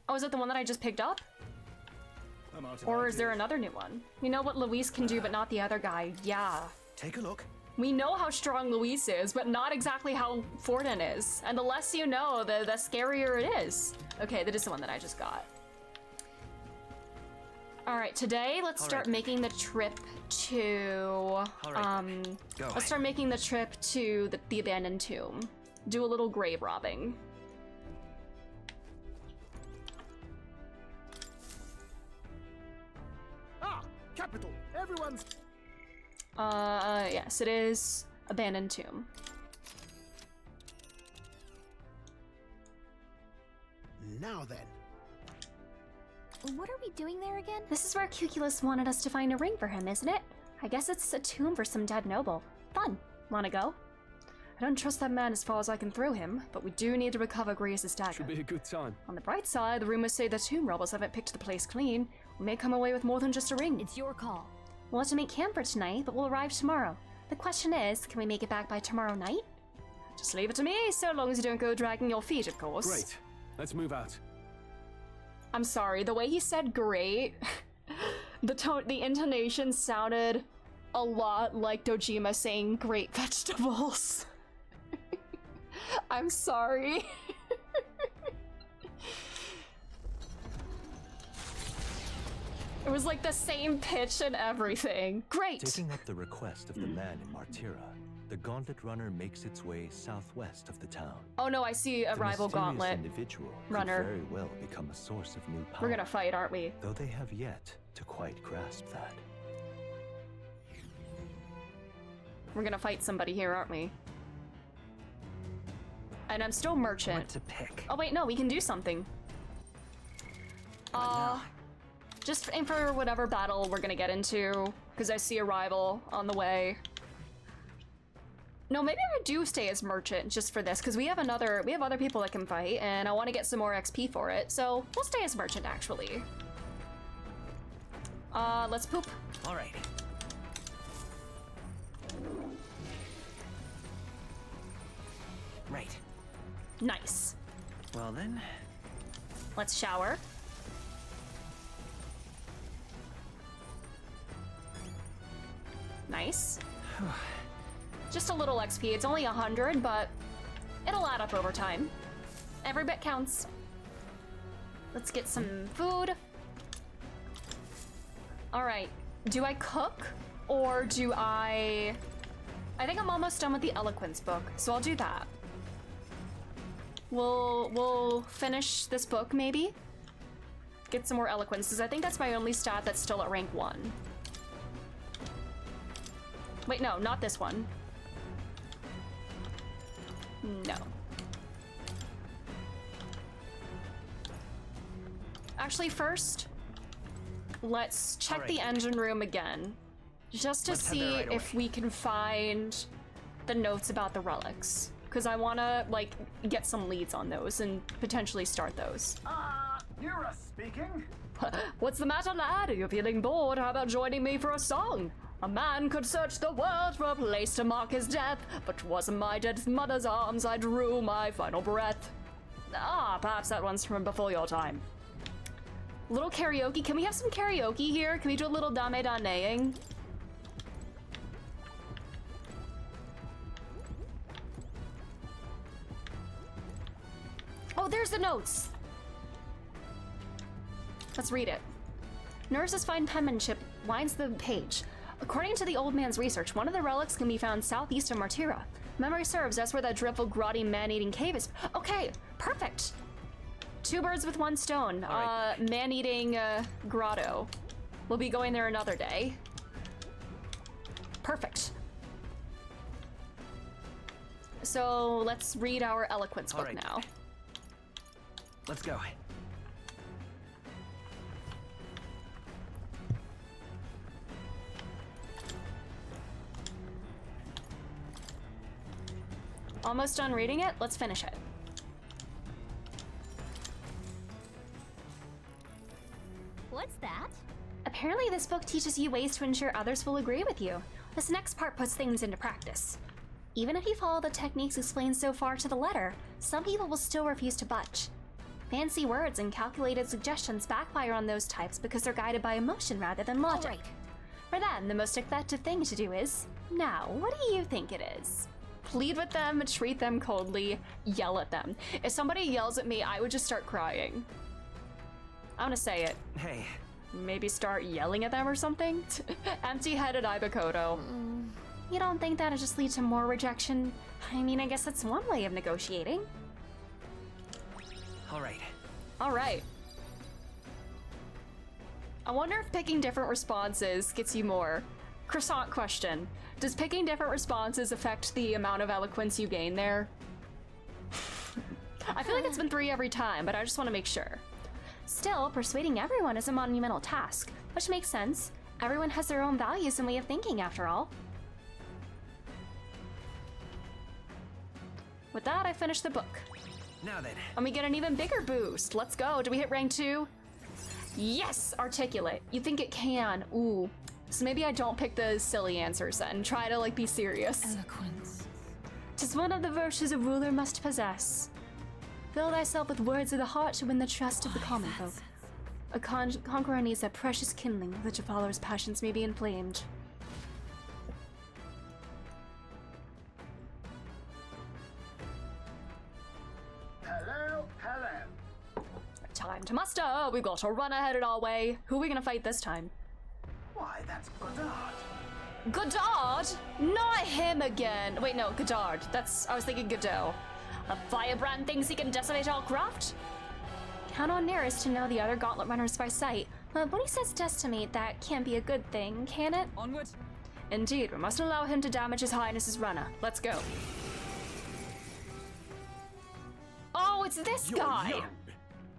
[SPEAKER 1] Oh, is it the one that I just picked up? Or is there another new one? We know what Luis can do, but not the other guy. Yeah.
[SPEAKER 8] Take a look.
[SPEAKER 1] We know how strong Luis is, but not exactly how Forden is. And the less you know, the scarier it is. Okay, that is the one that I just got. Alright, today let's start making the trip to... let's start making the trip to the abandoned tomb. Do a little grave robbing.
[SPEAKER 3] Capital! Everyone's...
[SPEAKER 1] yes, it is abandoned tomb.
[SPEAKER 3] Now then.
[SPEAKER 2] What are we doing there again?
[SPEAKER 7] This is where Cuculus wanted us to find a ring for him, isn't it? I guess it's a tomb for some dead noble. Fun. Wanna go?
[SPEAKER 1] I don't trust that man as far as I can throw him, but we do need to recover Grius' dagger.
[SPEAKER 6] Should be a good time.
[SPEAKER 1] On the bright side, the rumors say the tomb robbers haven't picked the place clean. We may come away with more than just a ring.
[SPEAKER 2] It's your call.
[SPEAKER 7] We'll have to make camp for tonight, but we'll arrive tomorrow. The question is, can we make it back by tomorrow night?
[SPEAKER 1] Just leave it to me, so long as you don't go dragging your feet, of course.
[SPEAKER 6] Great. Let's move out.
[SPEAKER 1] I'm sorry, the way he said great, the intonation sounded a lot like Dojima saying great vegetables. I'm sorry. It was like the same pitch and everything. Great!
[SPEAKER 8] Taking up the request of the man in Martira, the Gauntlet Runner makes its way southwest of the town.
[SPEAKER 1] Oh no, I see a rival Gauntlet
[SPEAKER 8] individual
[SPEAKER 1] Runner.
[SPEAKER 8] Could very well become a source of new power.
[SPEAKER 1] We're gonna fight, aren't we?
[SPEAKER 8] Though they have yet to quite grasp that.
[SPEAKER 1] We're gonna fight somebody here, aren't we? And I'm still merchant.
[SPEAKER 10] What to pick?
[SPEAKER 1] Oh wait, no, we can do something. Just aim for whatever battle we're gonna get into, because I see a rival on the way. No, maybe I do stay as merchant just for this, because we have other people that can fight, and I want to get some more XP for it, so we'll stay as merchant actually. Let's poop.
[SPEAKER 10] All right. Right.
[SPEAKER 1] Nice.
[SPEAKER 10] Well then.
[SPEAKER 1] Let's shower. Nice. Just a little XP. It's only 100, but It'll add up over time. Every bit counts. Let's get some food. All right, do I cook or do I think I'm almost done with the eloquence book, so I'll do that. We'll finish this book maybe. Get some more eloquence, because I think that's my only stat that's still at rank 1. Wait, no, not this one. No. Actually, first, let's check the engine room again, just to see if we can find the notes about the relics. Because I want to, like, get some leads on those and potentially start those.
[SPEAKER 19] You're speaking?
[SPEAKER 1] What's the matter, lad? Are you feeling bored? How about joining me for a song? A man could search the world for a place to mark his death, but 'twas in my dead mother's arms I drew my final breath. Perhaps that one's from before your time. Little karaoke. Can we have some karaoke here? Can we do a little dame daneing? Oh, there's the notes. Let's read it. Nurse's fine penmanship winds the page. According to the old man's research, one of the relics can be found southeast of Martira. Memory serves, that's where that dreadful, grotty, man-eating cave is. Okay, perfect. 2 birds with 1 stone. Right. Man-eating grotto. We'll be going there another day. Perfect. So let's read our eloquence book now.
[SPEAKER 10] Let's go.
[SPEAKER 1] Almost done reading it. Let's finish it.
[SPEAKER 2] What's that?
[SPEAKER 7] Apparently this book teaches you ways to ensure others will agree with you. This next part puts things into practice. Even if you follow the techniques explained so far to the letter, some people will still refuse to budge. Fancy words and calculated suggestions backfire on those types because they're guided by emotion rather than logic.
[SPEAKER 2] Right.
[SPEAKER 7] For them, the most effective thing to do is, now, what do you think it is?
[SPEAKER 1] Plead with them, treat them coldly, yell at them. If somebody yells at me, I would just start crying. I'm gonna say it.
[SPEAKER 10] Hey.
[SPEAKER 1] Maybe start yelling at them or something? Empty-headed Ibakoto.
[SPEAKER 7] You don't think that'll just lead to more rejection? I mean, I guess that's one way of negotiating.
[SPEAKER 10] All right.
[SPEAKER 1] I wonder if picking different responses gets you more. Croissant question. Does picking different responses affect the amount of eloquence you gain there? I feel like it's been 3 every time, but I just want to make sure.
[SPEAKER 7] Still, persuading everyone is a monumental task, which makes sense. Everyone has their own values and way of thinking, after all.
[SPEAKER 1] With that, I finished the book.
[SPEAKER 10] Now then.
[SPEAKER 1] And we get an even bigger boost. Let's go. Do we hit rank 2? Yes! Articulate. You think it can. Ooh. So maybe I don't pick the silly answers then. Try to, like, be serious.
[SPEAKER 5] Eloquence.
[SPEAKER 7] 'Tis one of the virtues a ruler must possess. Fill thyself with words of the heart to win the trust of the common folk. A conqueror needs that precious kindling with which a follower's passions may be inflamed.
[SPEAKER 19] Hello.
[SPEAKER 1] Time to muster. We've got to run ahead our way. Who are we gonna fight this time?
[SPEAKER 19] Why, that's Godard.
[SPEAKER 1] Godard? Not him again. Wait, no, Godard. I was thinking Godot. A firebrand thinks he can decimate our craft?
[SPEAKER 7] Count on Nearest to know the other gauntlet runners by sight, but when he says decimate, that can't be a good thing, can it?
[SPEAKER 13] Onward.
[SPEAKER 1] Indeed, we mustn't allow him to damage His Highness's runner. Let's go. Oh, it's this guy!
[SPEAKER 20] Young.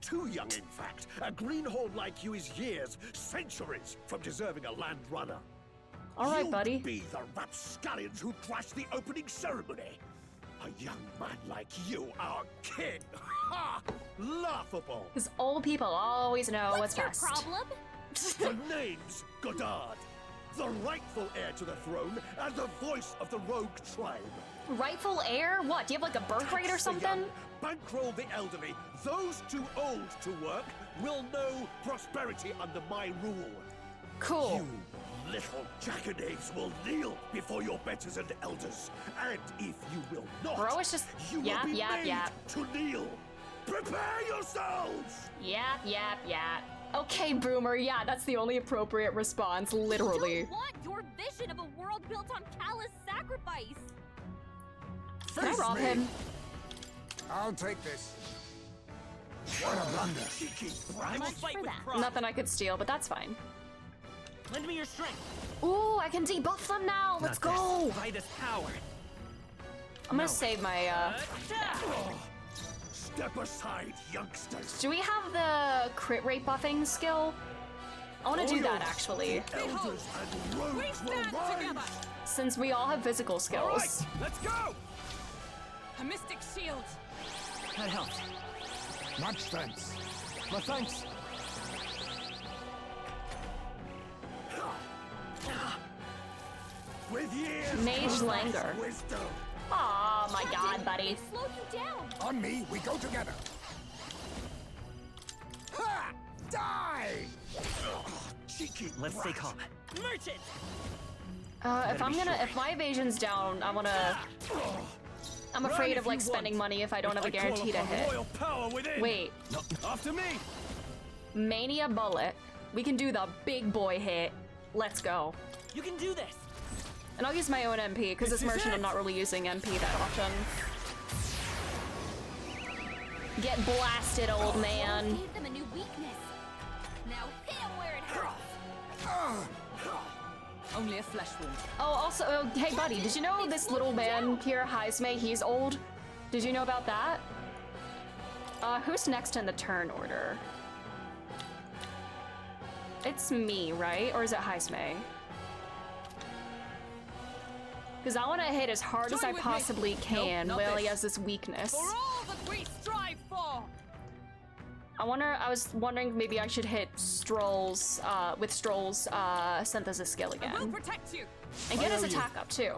[SPEAKER 20] Too young, in fact. A greenhorn like you is years, centuries, from deserving a land runner.
[SPEAKER 1] All right, buddy.
[SPEAKER 20] You'd be the rapscallions who crashed the opening ceremony. A young man like you, our king. Ha! Laughable.
[SPEAKER 1] Because old people always know what's best.
[SPEAKER 2] What's your problem?
[SPEAKER 20] The name's Godard, the rightful heir to the throne and the voice of the rogue tribe.
[SPEAKER 1] Rightful heir? What? Do you have like a birth rate or something?
[SPEAKER 20] Young, bankroll the elderly. Those too old to work will know prosperity under my rule.
[SPEAKER 1] Cool.
[SPEAKER 20] You little jackanapes will kneel before your betters and elders. And if you will not,
[SPEAKER 1] Bro, it's just
[SPEAKER 20] you
[SPEAKER 1] yap,
[SPEAKER 20] will be
[SPEAKER 1] yap,
[SPEAKER 20] made
[SPEAKER 1] yap.
[SPEAKER 20] to kneel. Prepare yourselves!
[SPEAKER 1] Yap, yap, yap. Okay, Boomer, yeah, that's the only appropriate response, literally.
[SPEAKER 12] I don't want your vision of a world built on callous sacrifice.
[SPEAKER 1] Can I rob him?
[SPEAKER 9] I'll take this. What a blunder.
[SPEAKER 10] I will fight with pride.
[SPEAKER 1] Nothing I could steal, but that's fine.
[SPEAKER 10] Lend me your strength.
[SPEAKER 1] Ooh, I can debuff them now. Let's
[SPEAKER 10] Not
[SPEAKER 1] go.
[SPEAKER 10] this. By this power.
[SPEAKER 1] I'm gonna save my,
[SPEAKER 20] Step aside, youngsters.
[SPEAKER 1] Do we have the crit rate buffing skill? I want to do that, actually.
[SPEAKER 20] Elders and rogues will rise.
[SPEAKER 1] Since we all have physical skills.
[SPEAKER 10] Let's go.
[SPEAKER 13] A mystic shield.
[SPEAKER 10] That helps.
[SPEAKER 9] Much thanks.
[SPEAKER 6] My thanks.
[SPEAKER 20] With years
[SPEAKER 1] Mage
[SPEAKER 20] of
[SPEAKER 1] Langer.
[SPEAKER 20] wisdom.
[SPEAKER 1] Oh my god, buddy.
[SPEAKER 12] Slow you down.
[SPEAKER 9] On me, we go together. Ha! Die!
[SPEAKER 20] Cheeky.
[SPEAKER 10] Let's stay calm. Merchant.
[SPEAKER 1] If my evasion's down, I'm afraid of like spending money if I don't have a guarantee to hit. Wait.
[SPEAKER 6] No, after me.
[SPEAKER 1] Mania bullet. We can do the big boy hit. Let's go.
[SPEAKER 10] You can do this.
[SPEAKER 1] And I'll use my own MP, because as merchant I'm not really using MP that often. Get blasted, old man.
[SPEAKER 12] Gave them a new weakness. Now hit him where it hurts.
[SPEAKER 13] Only a flesh wound.
[SPEAKER 1] Oh, also, hey buddy, did you know this little man here, Heisme, he's old? Did you know about that? Who's next in the turn order? It's me, right? Or is it Heisme? Because I want to hit as hard as I possibly can while he has this weakness.
[SPEAKER 13] For all that we strive for.
[SPEAKER 1] I was wondering maybe I should hit Stroll's, with Stroll's, synthesis skill again.
[SPEAKER 13] I will protect you.
[SPEAKER 1] And get his attack up too.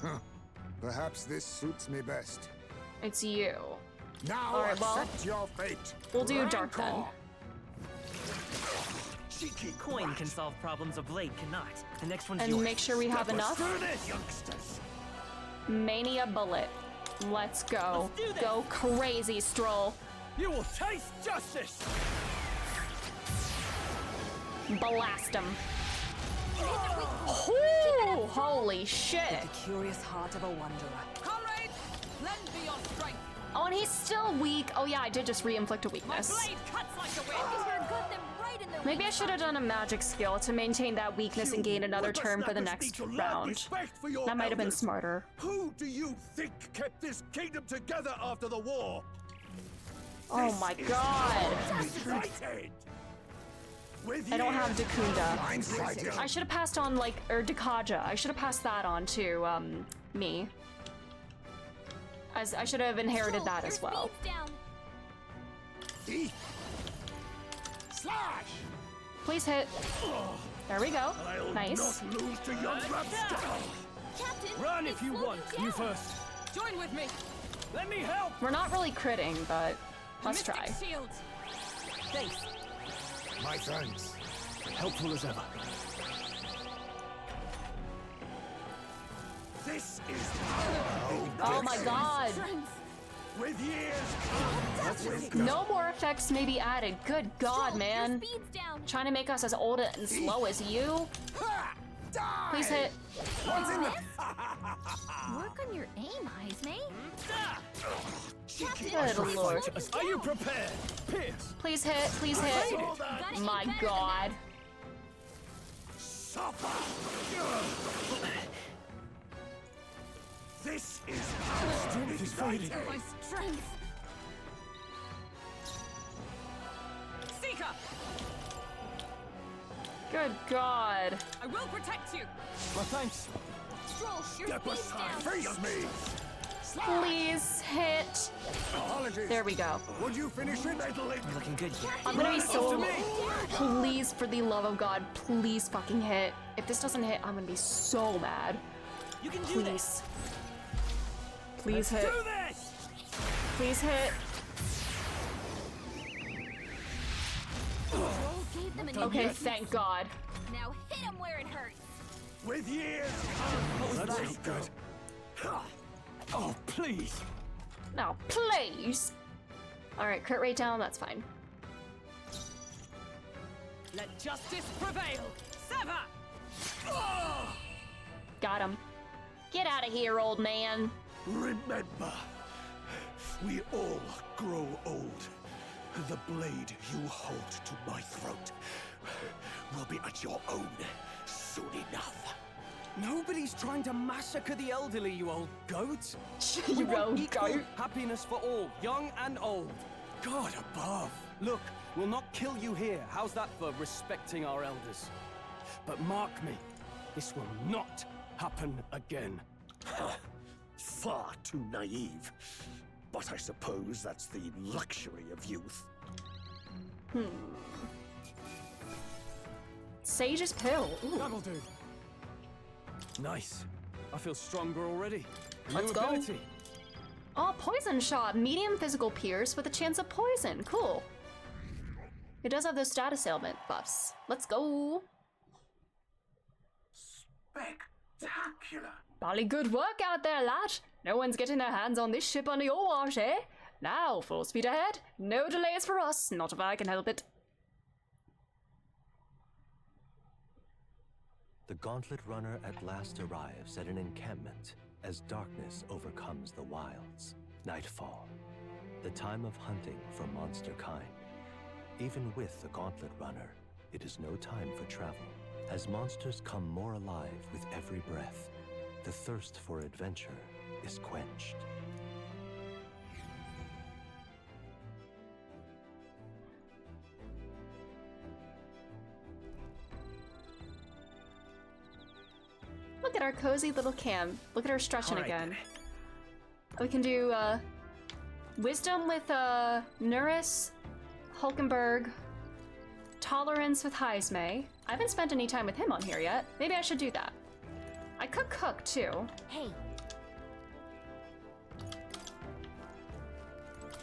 [SPEAKER 9] Huh. Perhaps this suits me best.
[SPEAKER 1] It's you.
[SPEAKER 9] Now
[SPEAKER 1] Alright, well,
[SPEAKER 9] accept your fate.
[SPEAKER 1] we'll do Dark then.
[SPEAKER 10] Coin can solve problems a blade cannot. The next one's
[SPEAKER 1] And
[SPEAKER 10] yours.
[SPEAKER 1] make sure we have enough. Mania bullet. Let's go. Go crazy, Stroll.
[SPEAKER 6] You will taste justice.
[SPEAKER 1] Blast him. Ooh, holy shit.
[SPEAKER 13] The curious heart of a wanderer. Comrades, lend me your strength.
[SPEAKER 1] Oh, and he's still weak. Oh yeah, I did just re-inflict a weakness.
[SPEAKER 13] Blade cuts like the wind.
[SPEAKER 1] Maybe I should have done a magic skill to maintain that weakness and gain another turn for the next round. That might have been smarter.
[SPEAKER 20] Who do you think kept this kingdom together after the war?
[SPEAKER 1] Oh my god. I don't have Dakunda. I should have passed on or Dakaja. I should have passed that on to me. As I should have inherited that as well.
[SPEAKER 20] Slash!
[SPEAKER 1] Please hit. There we go. Nice.
[SPEAKER 20] Not lose to young
[SPEAKER 6] Run if you want. You first.
[SPEAKER 13] Join with me.
[SPEAKER 6] Let me help.
[SPEAKER 1] We're not really critting, but let's
[SPEAKER 13] Mystic
[SPEAKER 1] try.
[SPEAKER 13] shield. Thanks.
[SPEAKER 9] My thanks.
[SPEAKER 6] Helpful as ever.
[SPEAKER 20] This is
[SPEAKER 1] Oh my god.
[SPEAKER 20] with years.
[SPEAKER 1] No more effects may be added. Good god, man. Trying to make us as old and slow as you. Please hit.
[SPEAKER 2] Work on your aim, Heisme.
[SPEAKER 1] Good lord.
[SPEAKER 6] Are you prepared? Pierce.
[SPEAKER 1] Please hit. Please hit. My god.
[SPEAKER 20] This is
[SPEAKER 6] Strength is fading.
[SPEAKER 13] My strength. Seeker.
[SPEAKER 1] Good god.
[SPEAKER 13] I will protect you.
[SPEAKER 6] My thanks.
[SPEAKER 12] Stroll, your
[SPEAKER 20] Step
[SPEAKER 12] speed's
[SPEAKER 20] aside.
[SPEAKER 12] down.
[SPEAKER 20] Face me.
[SPEAKER 1] Please hit.
[SPEAKER 9] Apologies.
[SPEAKER 1] There we go.
[SPEAKER 9] Would you finish it?
[SPEAKER 10] We're looking good here.
[SPEAKER 1] I'm gonna be so. Please, for the love of God, please fucking hit. If this doesn't hit, I'm gonna be so mad.
[SPEAKER 10] You can do
[SPEAKER 1] Please. Please hit.
[SPEAKER 10] Do this.
[SPEAKER 1] Please hit.
[SPEAKER 12] Gave them a new
[SPEAKER 1] Okay,
[SPEAKER 12] weakness.
[SPEAKER 1] thank God.
[SPEAKER 12] Now hit him where it hurts.
[SPEAKER 20] With years
[SPEAKER 6] That's good. Oh, please.
[SPEAKER 1] Now, please. All right, crit rate down. That's fine.
[SPEAKER 13] Let justice prevail! Sever!
[SPEAKER 1] Got him. Get out of here, old man.
[SPEAKER 20] Remember, we all grow old. The blade you hold to my throat will be at your own soon enough.
[SPEAKER 6] Nobody's trying to massacre the elderly, you old goat.
[SPEAKER 1] You
[SPEAKER 6] We want
[SPEAKER 1] old
[SPEAKER 6] equal
[SPEAKER 1] goat.
[SPEAKER 6] happiness for all, young and old. God above. Look, we'll not kill you here. How's that for respecting our elders? But mark me, this will not happen again.
[SPEAKER 20] Far too naive. But I suppose that's the luxury of youth.
[SPEAKER 1] Sage's pill. Ooh.
[SPEAKER 6] That'll do. Nice. I feel stronger already.
[SPEAKER 1] Let's
[SPEAKER 6] New
[SPEAKER 1] go.
[SPEAKER 6] ability.
[SPEAKER 1] Oh, poison shot. Medium physical pierce with a chance of poison. Cool. It does have those status ailment buffs. Let's go.
[SPEAKER 19] Spectacular.
[SPEAKER 1] Bally good work out there, lad. No one's getting their hands on this ship under your watch, eh? Now, full speed ahead. No delays for us. Not if I can help it.
[SPEAKER 8] The Gauntlet Runner at last arrives at an encampment as darkness overcomes the wilds. Nightfall, the time of hunting for monster kind. Even with the Gauntlet Runner, it is no time for travel. As monsters come more alive with every breath, the thirst for adventure is quenched.
[SPEAKER 1] Look at our cozy little camp. Look at her stretching
[SPEAKER 10] All right,
[SPEAKER 1] again. We can do wisdom with Nuris, Hulkenberg, tolerance with Heismay. I haven't spent any time with him on here yet. Maybe I should do that. I could cook too.
[SPEAKER 2] Hey,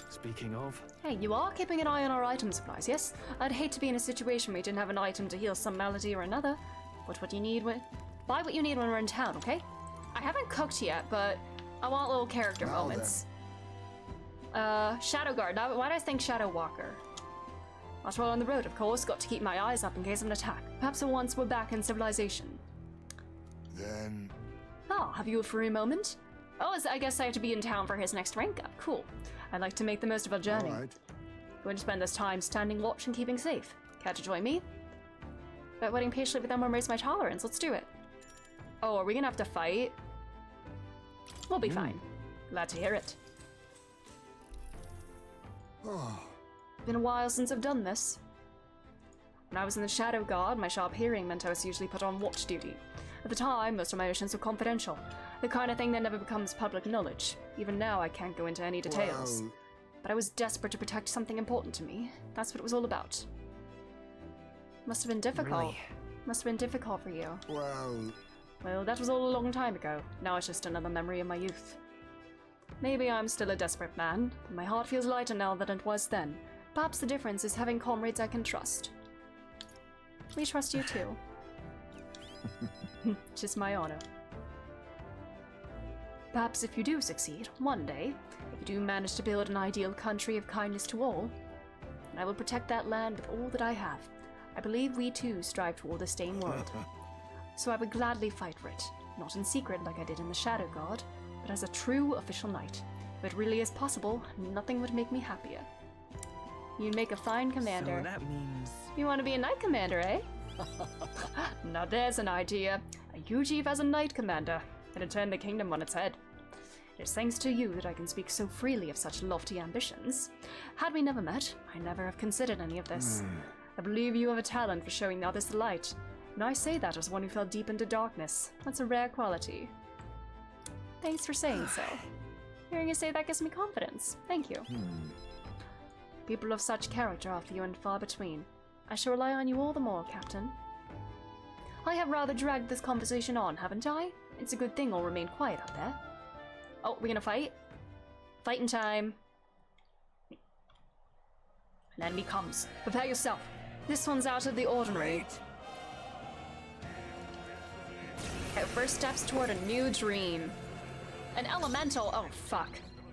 [SPEAKER 6] Speaking of,
[SPEAKER 1] Hey, you are keeping an eye on our item supplies, yes? I'd hate to be in a situation where you didn't have an item to heal some malady or another. But what you need buy what you need when we're in town, okay? I haven't cooked yet, but I want little character moments. Shadow Guard. Now, why do I think Shadow Walker? Not while on the road, of course. Got to keep my eyes up in case of an attack. Perhaps once we're back in civilization.
[SPEAKER 9] Then...
[SPEAKER 1] Ah, have you a free moment? Oh, I guess I have to be in town for his next rank up. Cool. I'd like to make the most of our journey.
[SPEAKER 9] All right.
[SPEAKER 1] Going to spend this time standing watch and keeping safe. Care to join me? But waiting patiently with them will raise my tolerance. Let's do it. Oh, are we gonna have to fight? We'll be fine. Glad to hear it. Been a while since I've done this. When I was in the Shadow Guard, my sharp hearing meant I was usually put on watch duty. At the time, most of my missions were confidential, the kind of thing that never becomes public knowledge. Even now, I can't go into any details.
[SPEAKER 9] Well...
[SPEAKER 1] But I was desperate to protect something important to me. That's what it was all about. Must have been difficult.
[SPEAKER 10] Really?
[SPEAKER 1] Must have been difficult for you.
[SPEAKER 9] Well,
[SPEAKER 1] that was all a long time ago. Now it's just another memory of my youth. Maybe I'm still a desperate man, but my heart feels lighter now than it was then. Perhaps the difference is having comrades I can trust. We trust you too. Just my honor. Perhaps if you do succeed, one day, if you do manage to build an ideal country of kindness to all, then I will protect that land with all that I have. I believe we too strive toward the same world. So I would gladly fight for it, not in secret like I did in the Shadow Guard, but as a true official knight. If it really is possible, nothing would make me happier. You'd make a fine commander.
[SPEAKER 10] So that means...
[SPEAKER 1] You want to be a knight commander, eh? Now there's an idea. A UGF as a knight commander. It'll turn the kingdom on its head. It is thanks to you that I can speak so freely of such lofty ambitions. Had we never met, I never have considered any of this. I believe you have a talent for showing others the light. And I say that as one who fell deep into darkness. That's a rare quality. Thanks for saying so. Hearing you say that gives me confidence. Thank you. People of such character are few and far between. I shall rely on you all the more, Captain. I have rather dragged this conversation on, haven't I? It's a good thing I'll remain quiet out there. Oh, we gonna fight? Fighting time. An enemy comes. Prepare yourself. This one's out of the ordinary. Okay, first steps toward a new dream. An elemental. Oh, fuck.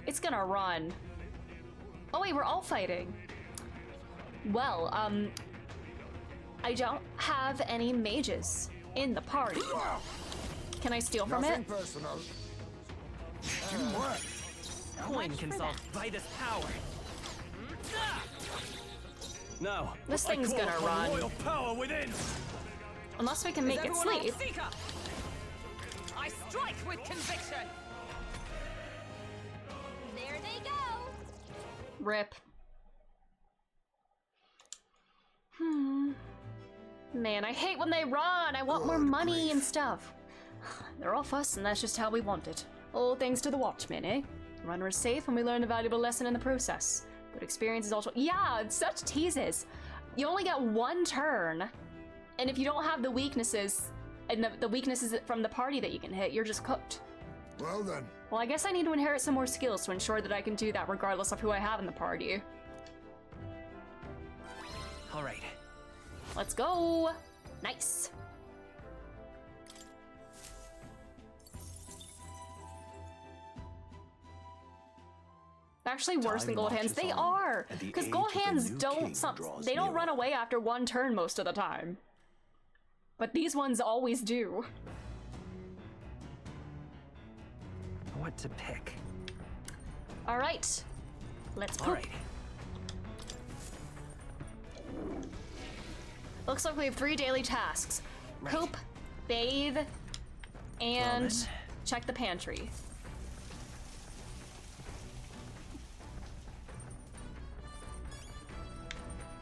[SPEAKER 1] It's gonna run. Oh, wait, we're all fighting. Well, I don't have any mages in the party. Can I steal from
[SPEAKER 9] Nothing
[SPEAKER 1] it?
[SPEAKER 9] personal.
[SPEAKER 10] Coin can solve by this power.
[SPEAKER 6] Now,
[SPEAKER 1] This
[SPEAKER 6] I
[SPEAKER 1] thing's
[SPEAKER 6] call
[SPEAKER 1] gonna
[SPEAKER 6] upon
[SPEAKER 1] run.
[SPEAKER 6] royal power within.
[SPEAKER 1] Unless we can make it sleep.
[SPEAKER 13] I strike with conviction.
[SPEAKER 12] There they go.
[SPEAKER 1] Rip. Man, I hate when they run. I want more money and stuff. They're off us, and that's just how we want it. All thanks to the Watchmen, eh? The runner is safe, and we learn a valuable lesson in the process. But experience is also— yeah, it's such teases. You only get one turn, and if you don't have the weaknesses, and the weaknesses from the party that you can hit, you're just cooked.
[SPEAKER 9] Well then.
[SPEAKER 1] Well, I guess I need to inherit some more skills to ensure that I can do that regardless of who I have in the party.
[SPEAKER 10] All right.
[SPEAKER 1] Let's go! Nice. Actually worse than gold hands. They are! Because gold hands don't run away after one turn most of the time. But these ones always do.
[SPEAKER 10] What to pick?
[SPEAKER 1] Alright. Let's poop.
[SPEAKER 10] All right.
[SPEAKER 1] Looks like we have 3 daily tasks. Poop, bathe, and check the pantry.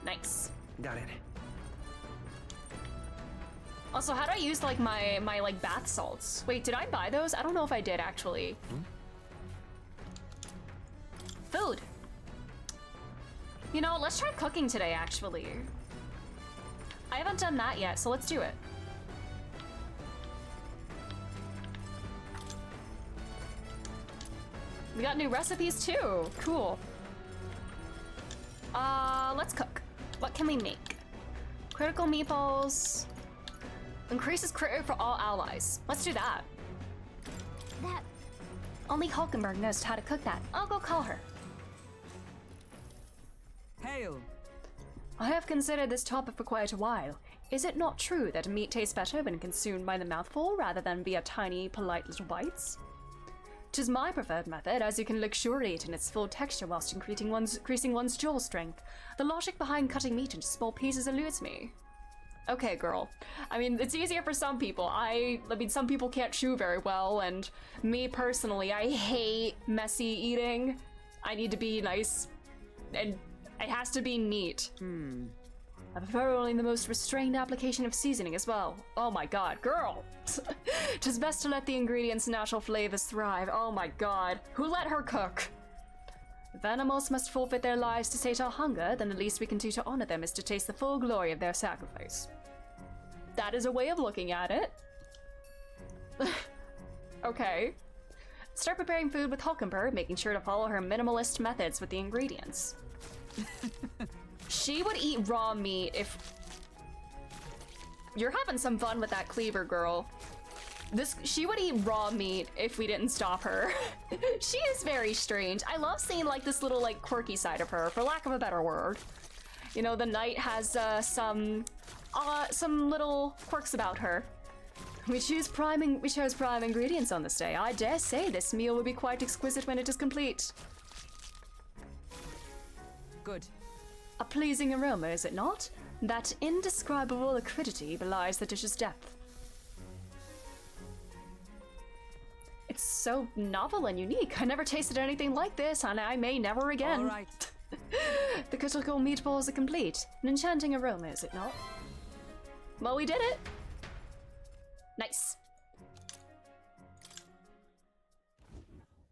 [SPEAKER 1] Nice.
[SPEAKER 10] Got it.
[SPEAKER 1] Also, how do I use like my like bath salts? Wait, did I buy those? I don't know if I did actually. Food. You know, let's try cooking today actually. I haven't done that yet, so let's do it. We got new recipes too. Cool. Let's cook. What can we make? Critical meatballs. Increases crit rate for all allies. Let's do that.
[SPEAKER 12] That...
[SPEAKER 1] Only Hulkenberg knows how to cook that. I'll go call her.
[SPEAKER 13] Hail.
[SPEAKER 1] I have considered this topic for quite a while. Is it not true that meat tastes better when consumed by the mouthful rather than via tiny, polite little bites? 'Tis my preferred method, as you can luxuriate in its full texture whilst increasing one's jaw strength. The logic behind cutting meat into small pieces eludes me. Okay, girl. I mean, it's easier for some people. I mean, some people can't chew very well, and me personally, I hate messy eating. I need to be nice, and it has to be neat. I prefer only the most restrained application of seasoning as well. Oh my god, girl! 'Tis best to let the ingredients' natural flavors thrive. Oh my god. Who let her cook? If animals must forfeit their lives to sate our hunger, then the least we can do to honor them is to taste the full glory of their sacrifice. That is a way of looking at it. Okay. Start preparing food with Hulkenberg, making sure to follow her minimalist methods with the ingredients. She would eat raw meat if... You're having some fun with that cleaver, girl. She would eat raw meat if we didn't stop her. She is very strange. I love seeing like this little like quirky side of her, for lack of a better word. You know, the knight has some little quirks about her. We chose prime ingredients on this day. I dare say this meal will be quite exquisite when it is complete.
[SPEAKER 13] Good.
[SPEAKER 1] A pleasing aroma, is it not? That indescribable acridity belies the dish's depth. It's so novel and unique. I never tasted anything like this, and I may never again.
[SPEAKER 13] All right.
[SPEAKER 1] The critical meatballs are complete. An enchanting aroma, is it not? Well, we did it. Nice.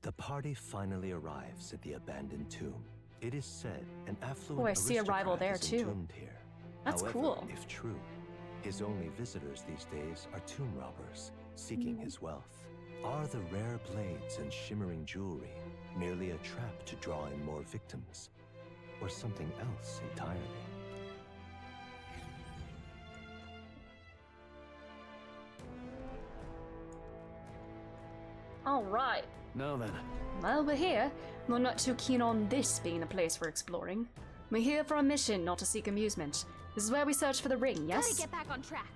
[SPEAKER 8] The party finally arrives at the abandoned tomb. It is said an affluent
[SPEAKER 1] I see a rival there,
[SPEAKER 8] is
[SPEAKER 1] too.
[SPEAKER 8] entombed here.
[SPEAKER 1] That's
[SPEAKER 8] However,
[SPEAKER 1] cool.
[SPEAKER 8] if true, his only visitors these days are tomb robbers seeking his wealth. Are the rare blades and shimmering jewelry merely a trap to draw in more victims, or something else entirely?
[SPEAKER 1] Alright.
[SPEAKER 6] Now then.
[SPEAKER 1] Well, we're here. I'm not too keen on this being a place for exploring. We're here for a mission, not to seek amusement. This is where we search for the ring, yes?
[SPEAKER 12] Gotta get back on track.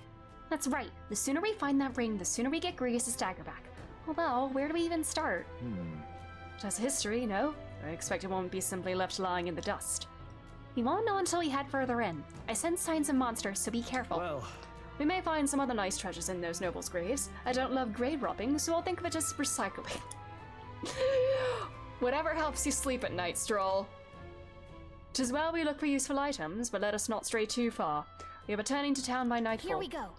[SPEAKER 1] That's right. The sooner we find that ring, the sooner we get Grievous' dagger back. Although, where do we even start? It has history, you know? I expect it won't be simply left lying in the dust. You won't know until we head further in. I sense signs of monsters, so be careful.
[SPEAKER 6] Well,
[SPEAKER 1] we may find some other nice treasures in those nobles' graves. I don't love grave robbing, so I'll think of it as recycling. Whatever helps you sleep at night, Stroll. 'Tis well we look for useful items, but let us not stray too far. We are returning to town by nightfall.
[SPEAKER 2] Here we go.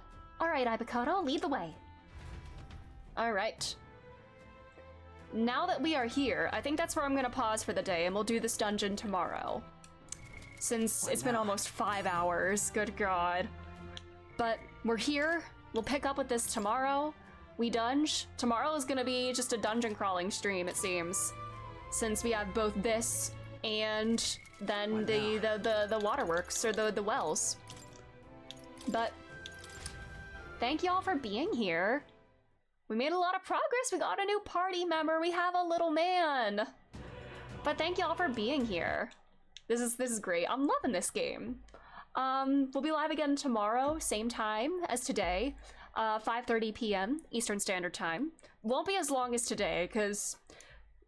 [SPEAKER 1] Alright, Ibikoto, lead the way. Alright. Now that we are here, I think that's where I'm gonna pause for the day, and we'll do this dungeon tomorrow. Since it's been almost 5 hours, good god. But we're here, we'll pick up with this tomorrow. We dunge. Tomorrow is gonna be just a dungeon crawling stream, it seems. Since we have both this and then the waterworks, or the wells. But thank y'all for being here. We made a lot of progress. We got a new party member. We have a little man. But thank y'all for being here. This is great. I'm loving this game. We'll be live again tomorrow, same time as today, 5:30 p.m. Eastern Standard Time. Won't be as long as today because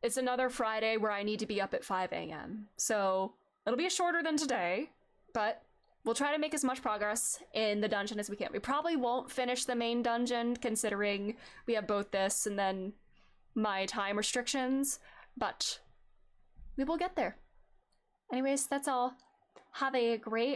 [SPEAKER 1] it's another Friday where I need to be up at 5 a.m. So it'll be shorter than today, but we'll try to make as much progress in the dungeon as we can. We probably won't finish the main dungeon considering we have both this and then my time restrictions, but we will get there. Anyways, that's all. Have a great